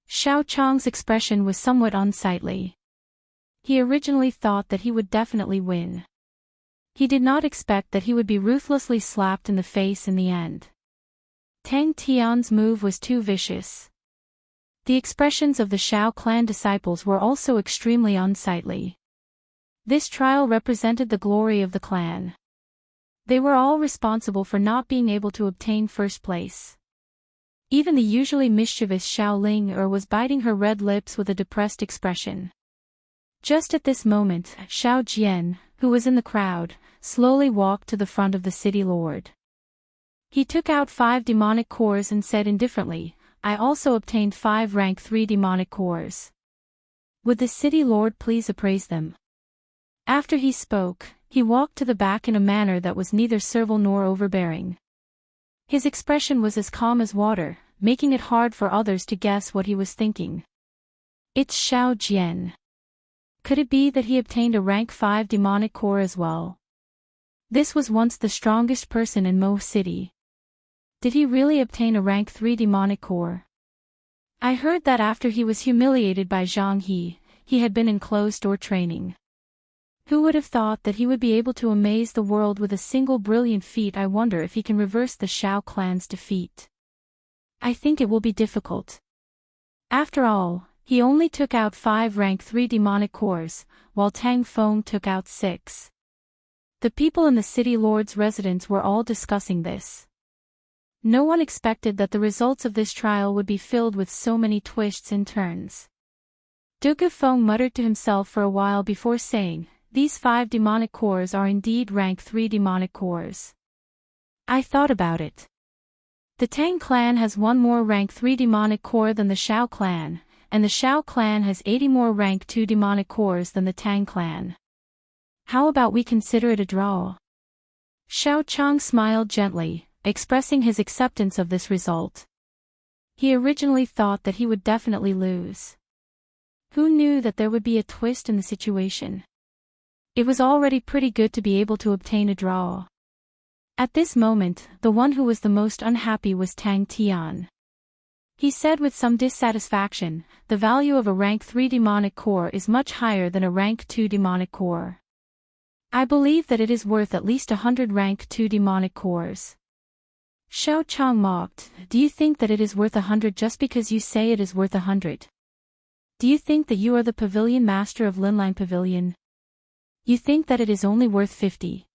Xiao Chang's expression was somewhat unsightly. He originally thought that he would definitely win. He did not expect that he would be ruthlessly slapped in the face in the end. Tang Tian's move was too vicious. The expressions of the Xiao clan disciples were also extremely unsightly. This trial represented the glory of the clan. They were all responsible for not being able to obtain first place. Even the usually mischievous Xiao Ling was biting her red lips with a depressed expression. Just at this moment, Xiao Jian, who was in the crowd, slowly walked to the front of the city lord. He took out 5 demonic cores and said indifferently, I also obtained 5 rank 3 demonic cores. Would the city lord please appraise them? After he spoke, he walked to the back in a manner that was neither servile nor overbearing. His expression was as calm as water, making it hard for others to guess what he was thinking. It's Xiao Jian. Could it be that he obtained a rank 5 demonic core as well? This was once the strongest person in Mo City. Did he really obtain a rank 3 demonic core? I heard that after he was humiliated by Zhang he had been in closed-door training. Who would have thought that he would be able to amaze the world with a single brilliant feat? I wonder if he can reverse the Xiao clan's defeat. I think it will be difficult. After all, He only took out 5 rank 3 demonic cores, while Tang Feng took out 6. The people in the city lord's residence were all discussing this. No one expected that the results of this trial would be filled with so many twists and turns. Duge Feng muttered to himself for a while before saying, "These 5 demonic cores are indeed rank 3 demonic cores. I thought about it. The Tang clan has 1 more rank 3 demonic core than the Xiao clan, and the Xiao clan has 80 more rank 2 demonic cores than the Tang clan. How about we consider it a draw?" Xiao Chang smiled gently, expressing his acceptance of this result. He originally thought that he would definitely lose. Who knew that there would be a twist in the situation? It was already pretty good to be able to obtain a draw. At this moment, the one who was the most unhappy was Tang Tian. He said with some dissatisfaction, "The value of a rank 3 demonic core is much higher than a rank 2 demonic core. I believe that it is worth at least 100 rank 2 demonic cores." Xiao Chang mocked, "Do you think that it is worth 100 just because you say it is worth 100? Do you think that you are the pavilion master of Linline Pavilion? You think that it is only worth 50.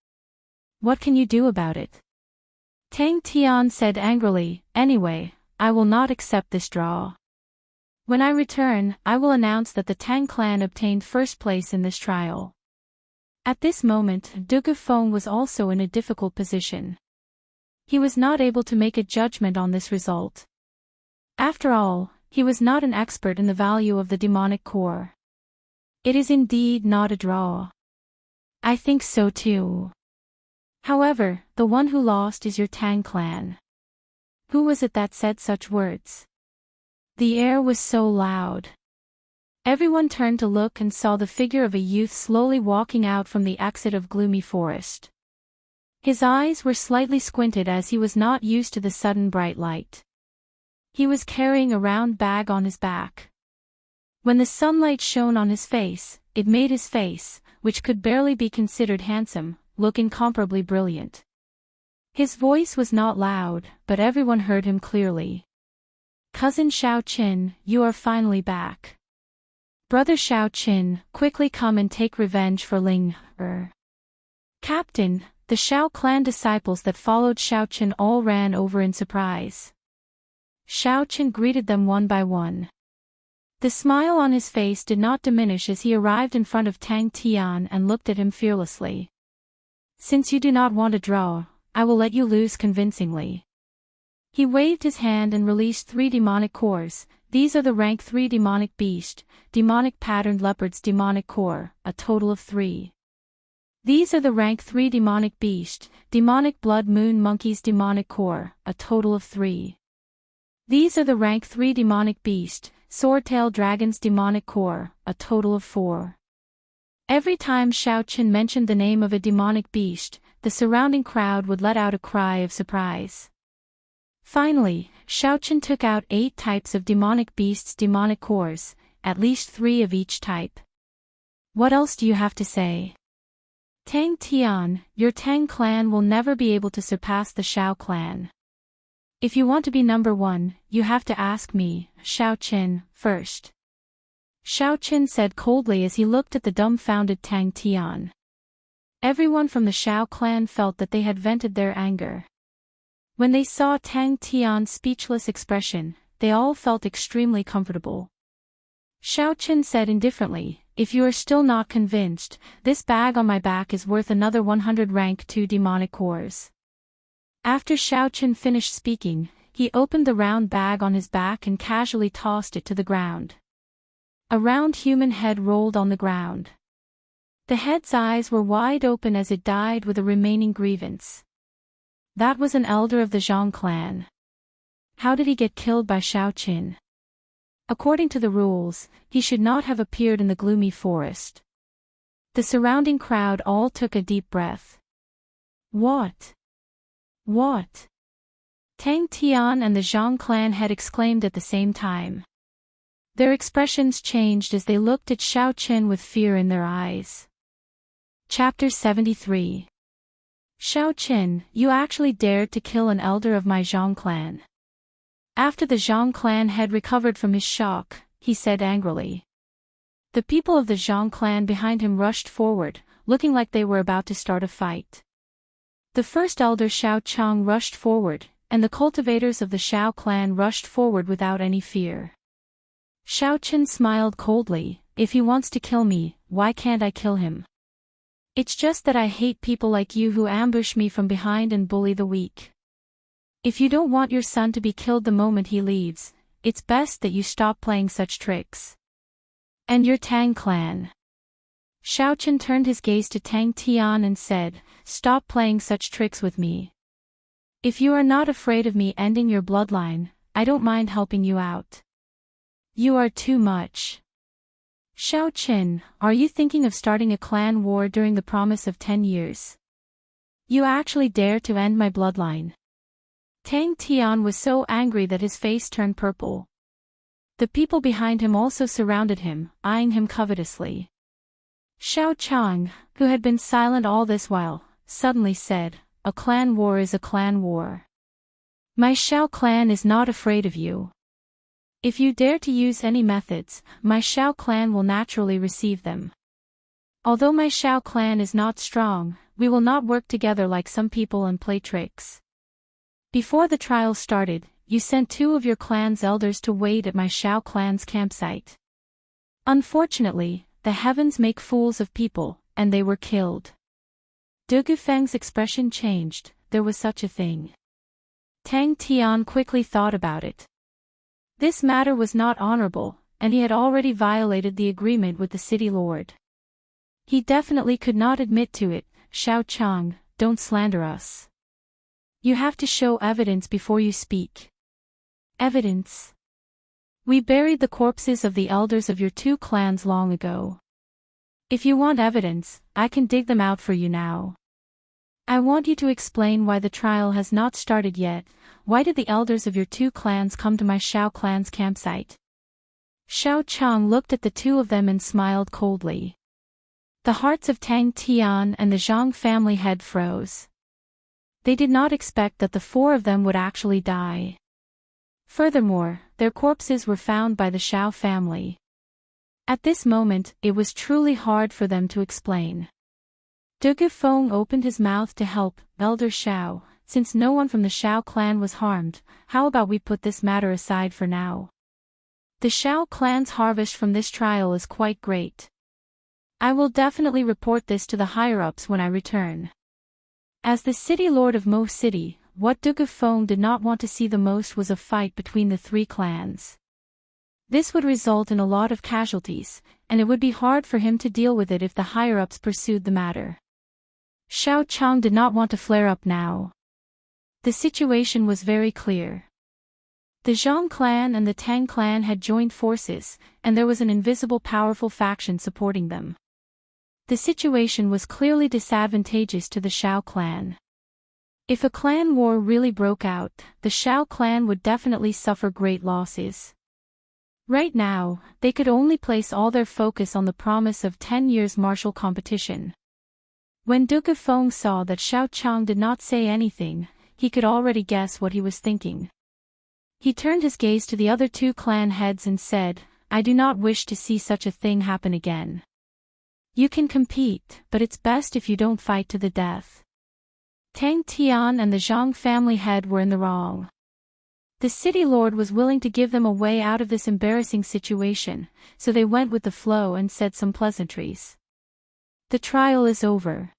What can you do about it?" Tang Tian said angrily, "Anyway, I will not accept this draw. When I return, I will announce that the Tang clan obtained first place in this trial." At this moment, Duge Feng was also in a difficult position. He was not able to make a judgment on this result. After all, he was not an expert in the value of the demonic core. It is indeed not a draw. I think so too. However, the one who lost is your Tang clan. Who was it that said such words? The air was so loud. Everyone turned to look and saw the figure of a youth slowly walking out from the exit of Gloomy Forest. His eyes were slightly squinted as he was not used to the sudden bright light. He was carrying a round bag on his back. When the sunlight shone on his face, it made his face, which could barely be considered handsome, look incomparably brilliant. His voice was not loud, but everyone heard him clearly. "Cousin Xiao Qin, you are finally back. Brother Xiao Qin, quickly come and take revenge for Ling Er." "Captain," the Xiao clan disciples that followed Xiao Qin all ran over in surprise. Xiao Qin greeted them one by one. The smile on his face did not diminish as he arrived in front of Tang Tian and looked at him fearlessly. "Since you do not want a draw, I will let you lose convincingly." He waved his hand and released 3 demonic cores. These are the rank 3 demonic beast, demonic patterned leopard's demonic core, a total of 3. These are the rank 3 demonic beast, demonic blood moon monkey's demonic core, a total of 3. These are the rank 3 demonic beast, swordtail dragon's demonic core, a total of 4. Every time Xiao Qin mentioned the name of a demonic beast, the surrounding crowd would let out a cry of surprise. Finally, Xiao Qin took out 8 types of demonic beasts' demonic cores, at least 3 of each type. "What else do you have to say?" "Tang Tian, your Tang clan will never be able to surpass the Xiao clan. If you want to be number 1, you have to ask me, Xiao Qin, first." Xiao Qin said coldly as he looked at the dumbfounded Tang Tian. Everyone from the Xiao clan felt that they had vented their anger. When they saw Tang Tian's speechless expression, they all felt extremely comfortable. Xiao Qin said indifferently, "If you are still not convinced, this bag on my back is worth another 100 rank 2 demonic cores." After Xiao Qin finished speaking, he opened the round bag on his back and casually tossed it to the ground. A round human head rolled on the ground. The head's eyes were wide open as it died with a remaining grievance. That was an elder of the Zhang clan. How did he get killed by Xiao Qin? According to the rules, he should not have appeared in the gloomy forest. The surrounding crowd all took a deep breath. What? What? Tang Tian and the Zhang clan had exclaimed at the same time. Their expressions changed as they looked at Xiao Qin with fear in their eyes. Chapter 73. Xiao Qin, you actually dared to kill an elder of my Zhang clan. After the Zhang clan had recovered from his shock, he said angrily. The people of the Zhang clan behind him rushed forward, looking like they were about to start a fight. The first elder Xiao Chang rushed forward, and the cultivators of the Xiao clan rushed forward without any fear. Xiao Chen smiled coldly. If he wants to kill me, why can't I kill him? It's just that I hate people like you who ambush me from behind and bully the weak. If you don't want your son to be killed the moment he leaves, it's best that you stop playing such tricks. And your Tang clan. Xiao Chen turned his gaze to Tang Tian and said, stop playing such tricks with me. If you are not afraid of me ending your bloodline, I don't mind helping you out. You are too much. Xiao Chen, are you thinking of starting a clan war during the promise of 10 years? You actually dare to end my bloodline. Tang Tian was so angry that his face turned purple. The people behind him also surrounded him, eyeing him covetously. Xiao Chang, who had been silent all this while, suddenly said, a clan war is a clan war. My Xiao clan is not afraid of you. If you dare to use any methods, my Xiao clan will naturally receive them. Although my Xiao clan is not strong, we will not work together like some people and play tricks. Before the trial started, you sent 2 of your clan's elders to wait at my Xiao clan's campsite. Unfortunately, the heavens make fools of people, and they were killed. De Gufeng's expression changed. There was such a thing. Tang Tian quickly thought about it. This matter was not honorable, and he had already violated the agreement with the city lord. He definitely could not admit to it. Xiao Chang, don't slander us. You have to show evidence before you speak. Evidence? We buried the corpses of the elders of your 2 clans long ago. If you want evidence, I can dig them out for you now. I want you to explain why the trial has not started yet. Why did the elders of your 2 clans come to my Xiao clan's campsite? Xiao Chang looked at the 2 of them and smiled coldly. The hearts of Tang Tian and the Zhang family head froze. They did not expect that the 4 of them would actually die. Furthermore, their corpses were found by the Xiao family. At this moment, it was truly hard for them to explain. De Gufeng opened his mouth to help, Elder Xiao, since no one from the Xiao clan was harmed, how about we put this matter aside for now? The Xiao clan's harvest from this trial is quite great. I will definitely report this to the higher-ups when I return. As the city lord of Mo City, what De Gufeng did not want to see the most was a fight between the 3 clans. This would result in a lot of casualties, and it would be hard for him to deal with it if the higher-ups pursued the matter. Xiao Chang did not want to flare up now. The situation was very clear. The Zhang clan and the Tang clan had joined forces, and there was an invisible powerful faction supporting them. The situation was clearly disadvantageous to the Xiao clan. If a clan war really broke out, the Xiao clan would definitely suffer great losses. Right now, they could only place all their focus on the promise of 10 years martial competition. When De Gufeng saw that Xiao Chang did not say anything, he could already guess what he was thinking. He turned his gaze to the other 2 clan heads and said, I do not wish to see such a thing happen again. You can compete, but it's best if you don't fight to the death. Tang Tian and the Zhang family head were in the wrong. The city lord was willing to give them a way out of this embarrassing situation, so they went with the flow and said some pleasantries. The trial is over.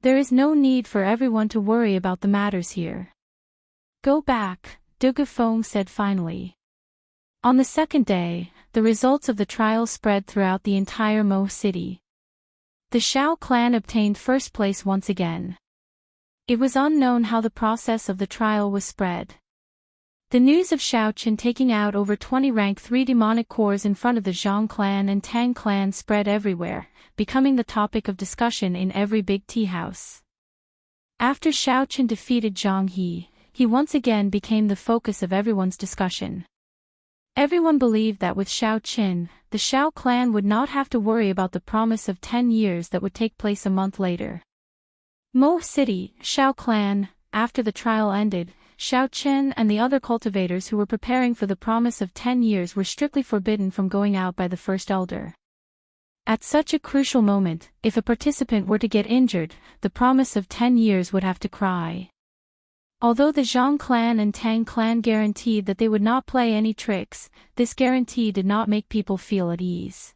There is no need for everyone to worry about the matters here. Go back, De Gufeng said finally. On the second day, the results of the trial spread throughout the entire Mo city. The Xiao clan obtained first place once again. It was unknown how the process of the trial was spread. The news of Xiao Chen taking out over 20 rank 3 demonic cores in front of the Zhang clan and Tang clan spread everywhere, becoming the topic of discussion in every big tea house. After Xiao Chen defeated Zhang He, he once again became the focus of everyone's discussion. Everyone believed that with Xiao Chen, the Xiao clan would not have to worry about the promise of 10 years that would take place a month later. Mo City, Xiao clan. After the trial ended, Xiaochen and the other cultivators who were preparing for the promise of 10 years were strictly forbidden from going out by the first elder. At such a crucial moment, if a participant were to get injured, the promise of 10 years would have to cry. Although the Zhang clan and Tang clan guaranteed that they would not play any tricks, this guarantee did not make people feel at ease.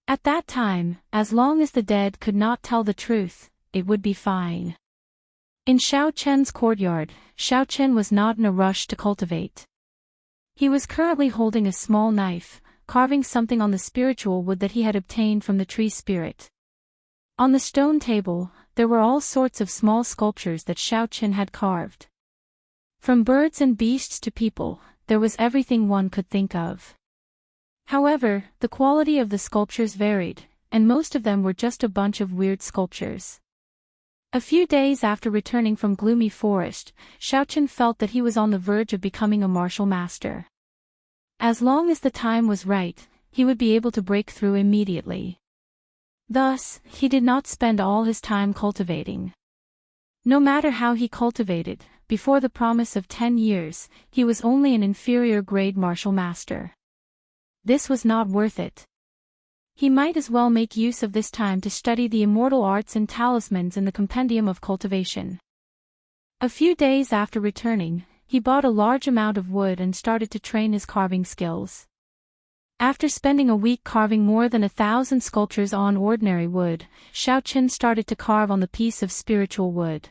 At that time, as long as the dead could not tell the truth, it would be fine. In Xiao Chen's courtyard, Xiao Chen was not in a rush to cultivate. He was currently holding a small knife, carving something on the spiritual wood that he had obtained from the tree spirit. On the stone table, there were all sorts of small sculptures that Xiao Chen had carved. From birds and beasts to people, there was everything one could think of. However, the quality of the sculptures varied, and most of them were just a bunch of weird sculptures. A few days after returning from Gloomy Forest, Xiao Chen felt that he was on the verge of becoming a martial master. As long as the time was right, he would be able to break through immediately. Thus, he did not spend all his time cultivating. No matter how he cultivated, before the promise of 10 years, he was only an inferior grade martial master. This was not worth it. He might as well make use of this time to study the immortal arts and talismans in the compendium of cultivation. A few days after returning, he bought a large amount of wood and started to train his carving skills. After spending a week carving more than 1,000 sculptures on ordinary wood, Xiao Chen started to carve on the piece of spiritual wood.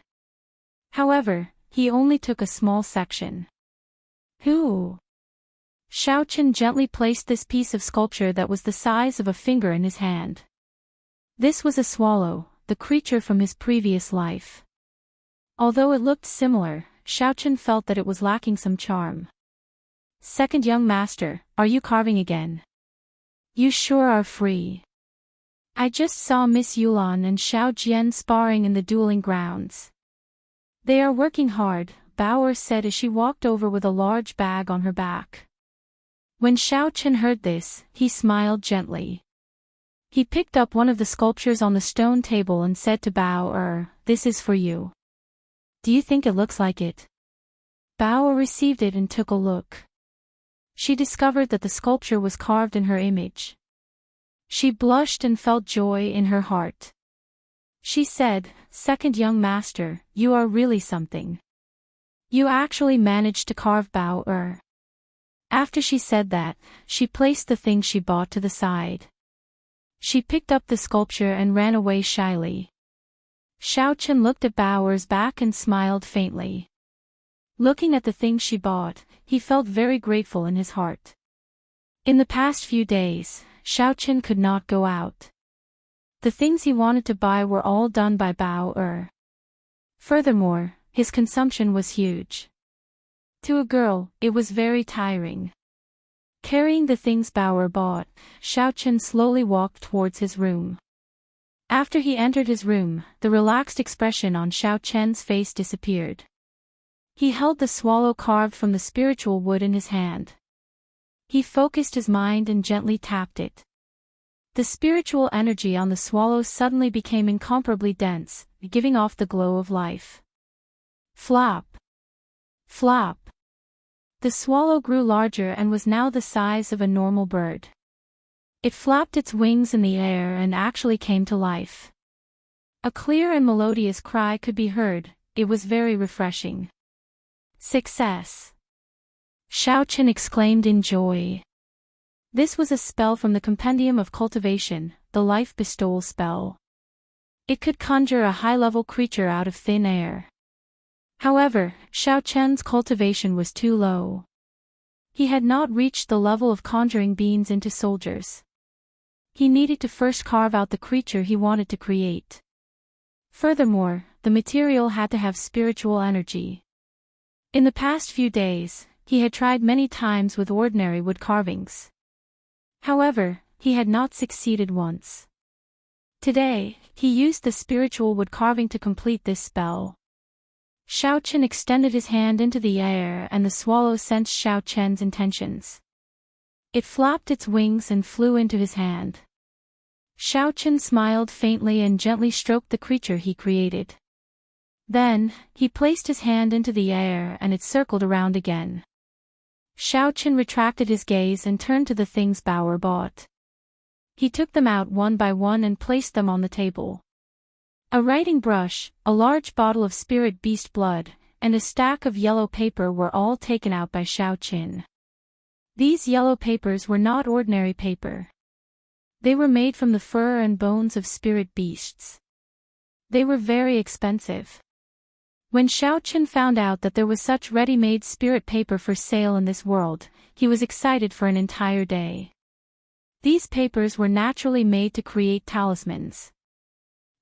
However, he only took a small section. Xiao Chen gently placed this piece of sculpture that was the size of a finger in his hand. This was a swallow, the creature from his previous life. Although it looked similar, Xiao Chen felt that it was lacking some charm. Second young master, are you carving again? You sure are free. I just saw Miss Yulan and Xiao Jian sparring in the dueling grounds. They are working hard, Bao said as she walked over with a large bag on her back. When Xiao Chen heard this, he smiled gently. He picked up one of the sculptures on the stone table and said to Bao, this is for you. Do you think it looks like it? Bao received it and took a look. She discovered that the sculpture was carved in her image. She blushed and felt joy in her heart. She said, Second young master, you are really something. You actually managed to carve Bao. After she said that, she placed the thing she bought to the side. She picked up the sculpture and ran away shyly. Xiao Chen looked at Bao's back and smiled faintly. Looking at the thing she bought, he felt very grateful in his heart. In the past few days, Xiao Chen could not go out. The things he wanted to buy were all done by Bao. Furthermore, his consumption was huge. To a girl, it was very tiring. Carrying the things Bao bought, Xiao Chen slowly walked towards his room. After he entered his room, the relaxed expression on Xiao Chen's face disappeared. He held the swallow carved from the spiritual wood in his hand. He focused his mind and gently tapped it. The spiritual energy on the swallow suddenly became incomparably dense, giving off the glow of life. Flop! Flop! The swallow grew larger and was now the size of a normal bird. It flapped its wings in the air and actually came to life. A clear and melodious cry could be heard. It was very refreshing. Success! Xiao Chen exclaimed in joy. This was a spell from the compendium of cultivation, the life bestowal spell. It could conjure a high-level creature out of thin air. However, Xiao Chen's cultivation was too low. He had not reached the level of conjuring beings into soldiers. He needed to first carve out the creature he wanted to create. Furthermore, the material had to have spiritual energy. In the past few days, he had tried many times with ordinary wood carvings. However, he had not succeeded once. Today, he used the spiritual wood carving to complete this spell. Xiao Chen extended his hand into the air and the swallow sensed Xiao Chen's intentions. It flapped its wings and flew into his hand. Xiao Chen smiled faintly and gently stroked the creature he created. Then, he placed his hand into the air and it circled around again. Xiaochen retracted his gaze and turned to the things Bauer bought. He took them out one by one and placed them on the table. A writing brush, a large bottle of spirit beast blood, and a stack of yellow paper were all taken out by Xiaochen. These yellow papers were not ordinary paper. They were made from the fur and bones of spirit beasts. They were very expensive. When Xiaochen found out that there was such ready-made spirit paper for sale in this world, he was excited for an entire day. These papers were naturally made to create talismans.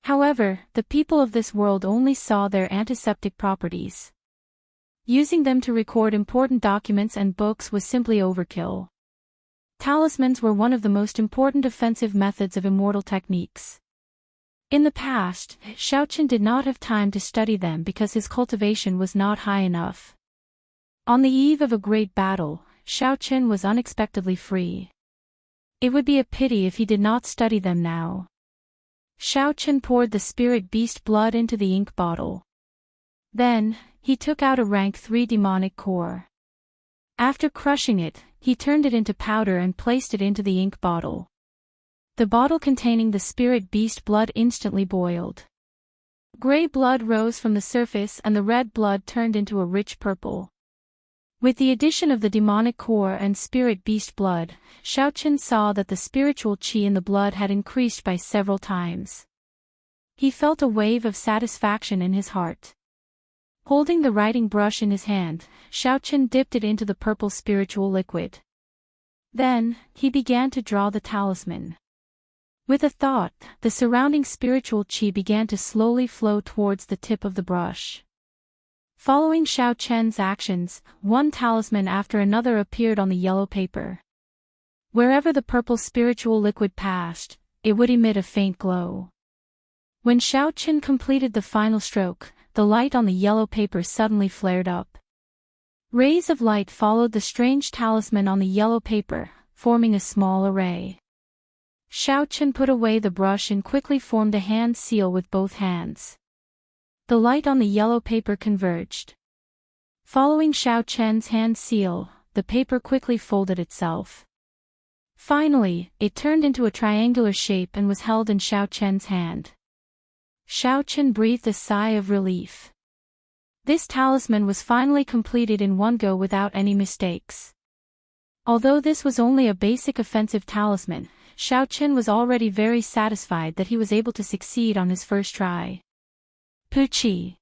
However, the people of this world only saw their antiseptic properties. Using them to record important documents and books was simply overkill. Talismans were one of the most important offensive methods of immortal techniques. In the past, Xiaochen did not have time to study them because his cultivation was not high enough. On the eve of a great battle, Xiaochen was unexpectedly free. It would be a pity if he did not study them now. Xiaochen poured the spirit beast blood into the ink bottle. Then, he took out a rank 3 demonic core. After crushing it, he turned it into powder and placed it into the ink bottle. The bottle containing the spirit beast blood instantly boiled. Gray blood rose from the surface and the red blood turned into a rich purple. With the addition of the demonic core and spirit beast blood, Xiaochen saw that the spiritual qi in the blood had increased by several times. He felt a wave of satisfaction in his heart. Holding the writing brush in his hand, Xiaochen dipped it into the purple spiritual liquid. Then, he began to draw the talisman. With a thought, the surrounding spiritual qi began to slowly flow towards the tip of the brush. Following Xiaochen's actions, one talisman after another appeared on the yellow paper. Wherever the purple spiritual liquid passed, it would emit a faint glow. When Xiaochen completed the final stroke, the light on the yellow paper suddenly flared up. Rays of light followed the strange talisman on the yellow paper, forming a small array. Xiaochen put away the brush and quickly formed a hand seal with both hands. The light on the yellow paper converged. Following Xiaochen's hand seal, the paper quickly folded itself. Finally, it turned into a triangular shape and was held in Xiaochen's hand. Xiaochen breathed a sigh of relief. This talisman was finally completed in one go without any mistakes. Although this was only a basic offensive talisman, Xiaochen was already very satisfied that he was able to succeed on his first try. Puqi.